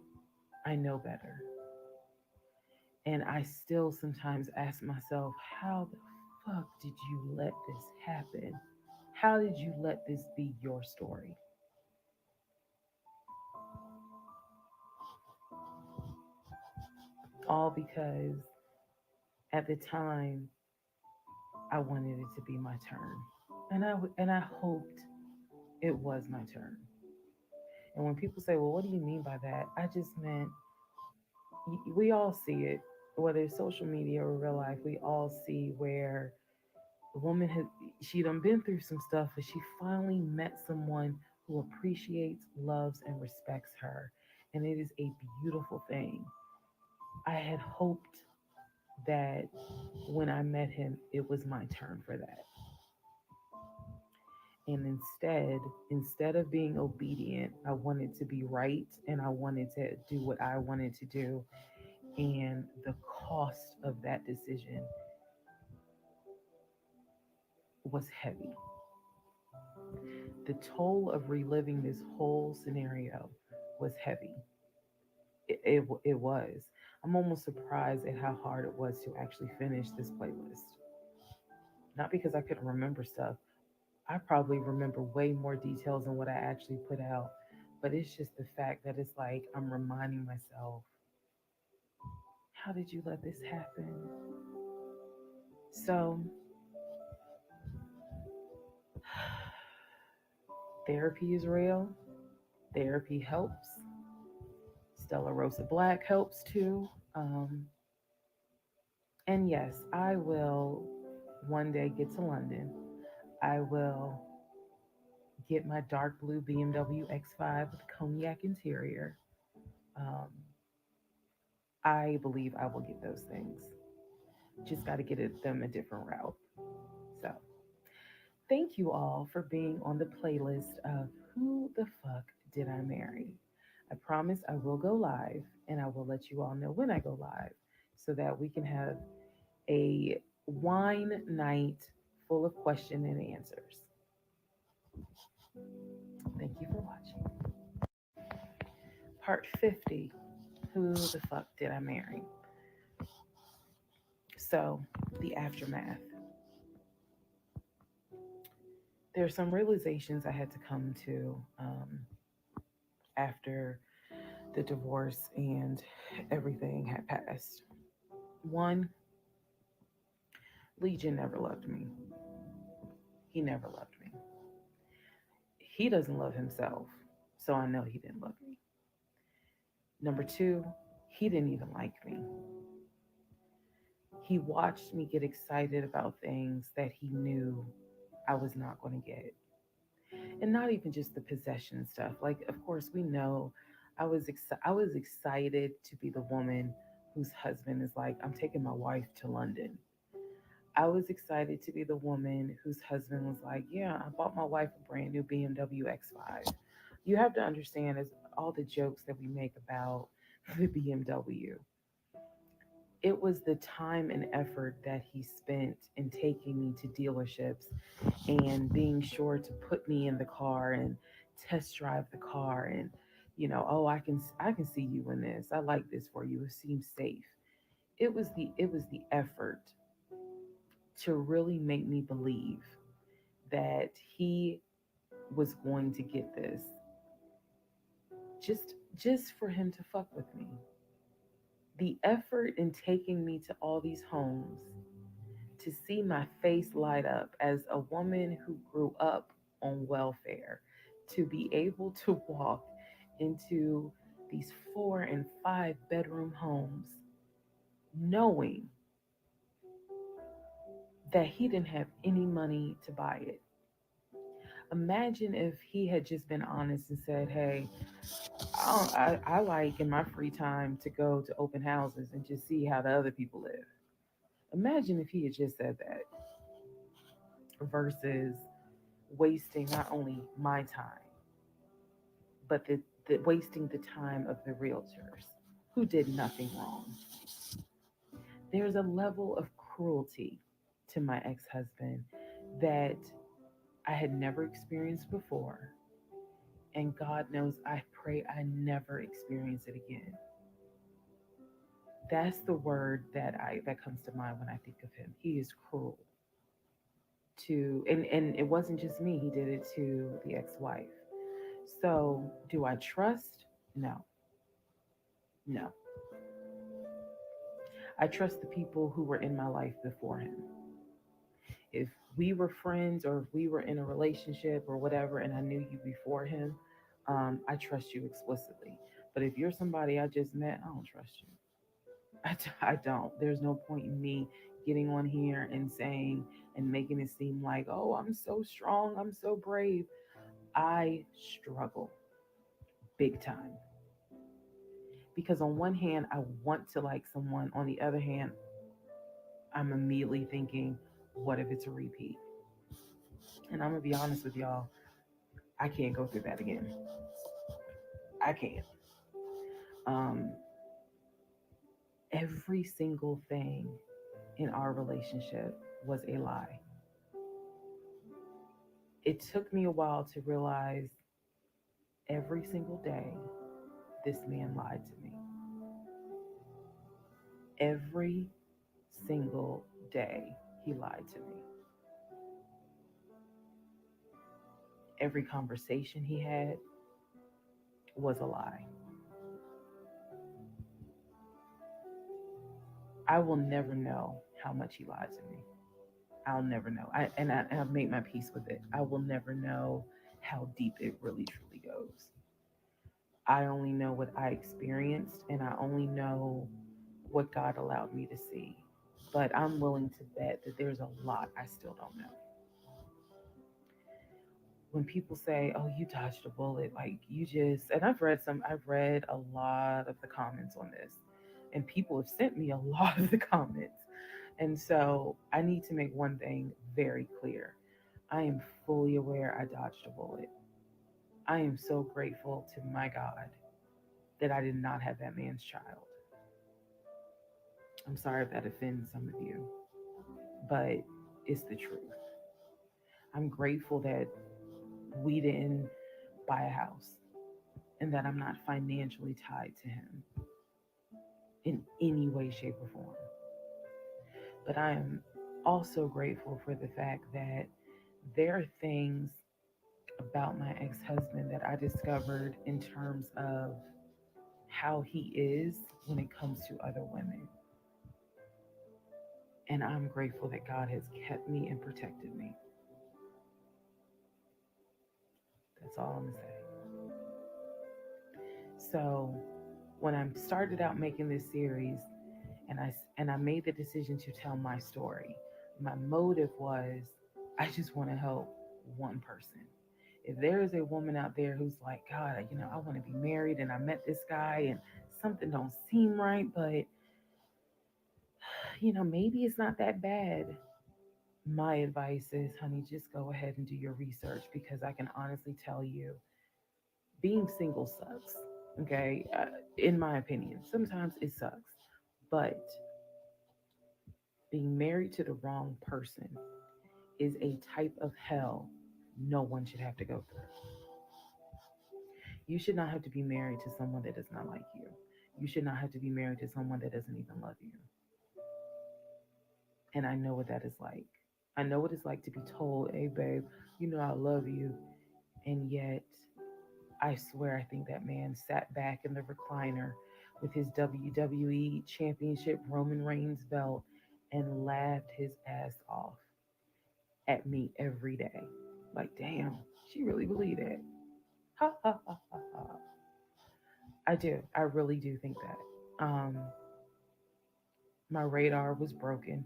I know better. And I still sometimes ask myself, how the fuck did you let this happen? How did you let this be your story? All because at the time I wanted it to be my turn. And I hoped it was my turn. And when people say, well, what do you mean by that? I just meant we all see it, whether it's social media or real life, we all see where the woman she done been through some stuff, but she finally met someone who appreciates, loves, and respects her. And it is a beautiful thing. I had hoped that when I met him, it was my turn for that. And instead of being obedient, I wanted to be right and I wanted to do what I wanted to do. And the cost of that decision was heavy. The toll of reliving this whole scenario was heavy. It was. I'm almost surprised at how hard it was to actually finish this playlist. Not because I couldn't remember stuff. I probably remember way more details than what I actually put out. But it's just the fact that it's like I'm reminding myself, how did you let this happen? So, therapy is real. Therapy helps. Stella Rosa Black helps too. And yes, I will one day get to London. I will get my dark blue BMW X5 with cognac interior. Um, I believe I will get those things. Just got to them a different route. So, thank you all for being on the playlist of Who the Fuck Did I Marry? I promise I will go live and I will let you all know when I go live so that we can have a wine night full of question and answers. Thank you for watching. Part 50. Who the fuck did I marry? So, the aftermath. There are some realizations I had to come to after the divorce and everything had passed. One, Legion never loved me. He never loved me. He doesn't love himself, so I know he didn't love me. Number two, he didn't even like me. He watched me get excited about things that he knew I was not going to get. And not even just the possession stuff. Like, of course, we know I was excited to be the woman whose husband is like, I'm taking my wife to London. I was excited to be the woman whose husband was like, yeah, I bought my wife a brand new BMW X5. You have to understand, as all the jokes that we make about the BMW, it was the time and effort that he spent in taking me to dealerships and being sure to put me in the car and test drive the car and oh, I can see you in this. I like this for you. It seems safe. It was the effort to really make me believe that he was going to get this just for him to fuck with me. The effort in taking me to all these homes to see my face light up as a woman who grew up on welfare, to be able to walk into these 4 and 5 bedroom homes knowing that he didn't have any money to buy it. Imagine if he had just been honest and said, hey, I like in my free time to go to open houses and just see how the other people live. Imagine if he had just said that versus wasting not only my time, but the wasting the time of the realtors who did nothing wrong. There's a level of cruelty to my ex husband that I had never experienced before. And God knows I pray I never experience it again. That's the word that comes to mind when I think of him. He is cruel to and it wasn't just me, he did it to the ex-wife. So do I trust? No. No. I trust the people who were in my life before him. If we were friends or if we were in a relationship or whatever and I knew you before him, I trust you explicitly. But if you're somebody I just met, I don't trust you. I don't. There's no point in me getting on here and saying and making it seem like, oh, I'm so strong, I'm so brave. I struggle big time. Because on one hand, I want to like someone. On the other hand, I'm immediately thinking, what if it's a repeat? And I'm gonna be honest with y'all, I can't go through that again. I can't. Um, every single thing in our relationship was a lie. It took me a while to realize every single day this man lied to me. Every single day he lied to me. Every conversation he had was a lie. I will never know how much he lied to me. I'll never know. I've made my peace with it. I will never know how deep it really truly goes. I only know what I experienced, and I only know what God allowed me to see. But I'm willing to bet that there's a lot I still don't know. When people say, "Oh, you dodged a bullet," like you just, and I've read a lot of the comments on this, and people have sent me a lot of the comments. And so I need to make one thing very clear. I am fully aware I dodged a bullet. I am so grateful to my God that I did not have that man's child. I'm sorry if that offends some of you, but it's the truth. I'm grateful that we didn't buy a house and that I'm not financially tied to him in any way, shape, or form. But I am also grateful for the fact that there are things about my ex husband that I discovered in terms of how he is when it comes to other women. And I'm grateful that God has kept me and protected me. That's all I'm going to say. So, when I started out making this series and I made the decision to tell my story, my motive was I just want to help one person. If there is a woman out there who's like, God, I want to be married and I met this guy and something don't seem right, but maybe it's not that bad. My advice is, honey, just go ahead and do your research because I can honestly tell you, being single sucks. Okay, in my opinion, sometimes it sucks, but being married to the wrong person is a type of hell no one should have to go through. You should not have to be married to someone that does not like you. You should not have to be married to someone that doesn't even love you. And I know what that is like. I know what it's like to be told, hey, babe, I love you. And yet, I swear, I think that man sat back in the recliner with his WWE Championship Roman Reigns belt and laughed his ass off at me every day. Like, damn, she really believed that. Ha ha ha ha ha. I do. I really do think that. My radar was broken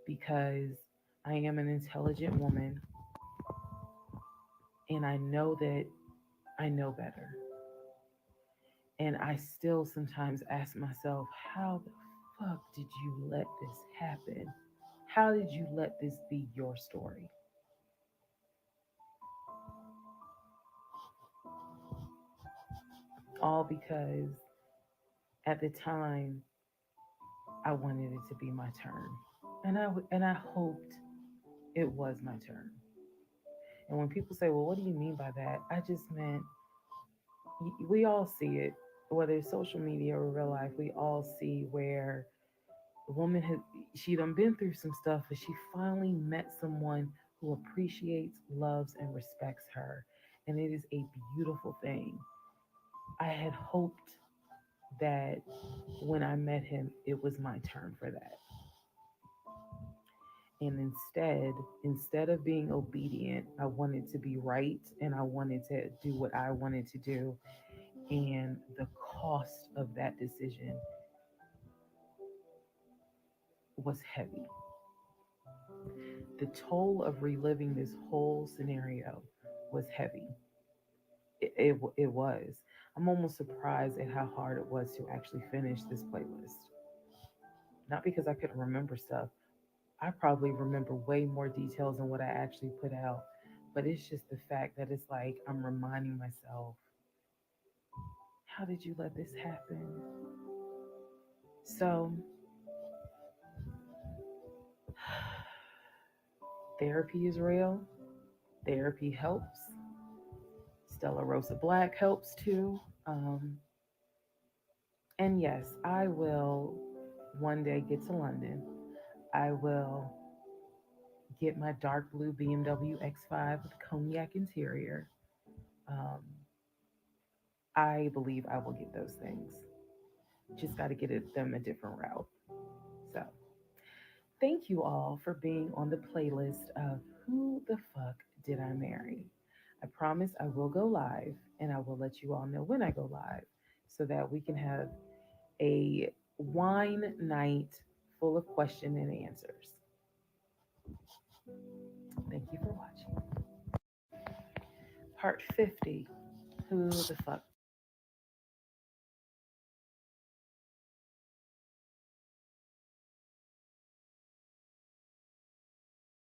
because I am an intelligent woman and I know that I know better. And I still sometimes ask myself, how the fuck did you let this happen? How did you let this be your story? All because at the time I wanted it to be my turn. And I hoped it was my turn. And when people say, "Well, what do you mean by that?" I just meant we all see it, whether it's social media or real life. We all see where the woman she done been through some stuff, but she finally met someone who appreciates, loves, and respects her, and it is a beautiful thing. I had hoped that when I met him, it was my turn for that. And instead of being obedient, I wanted to be right and I wanted to do what I wanted to do. And the cost of that decision was heavy. The toll of reliving this whole scenario was heavy. It was. I'm almost surprised at how hard it was to actually finish this playlist. Not because I couldn't remember stuff. I probably remember way more details than what I actually put out. But it's just the fact that it's like I'm reminding myself, how did you let this happen? So, therapy is real. Therapy helps. Stella Rosa Black helps too. And yes, I will one day get to London. I will get my dark blue BMW X5 with cognac interior. Um, I believe I will get those things. Just got to get them a different route. So, thank you all for being on the playlist of Who the Fuck Did I Marry? I promise I will go live and I will let you all know when I go live so that we can have a wine night full of question and answers. Thank you for watching. Part 50. Who the fuck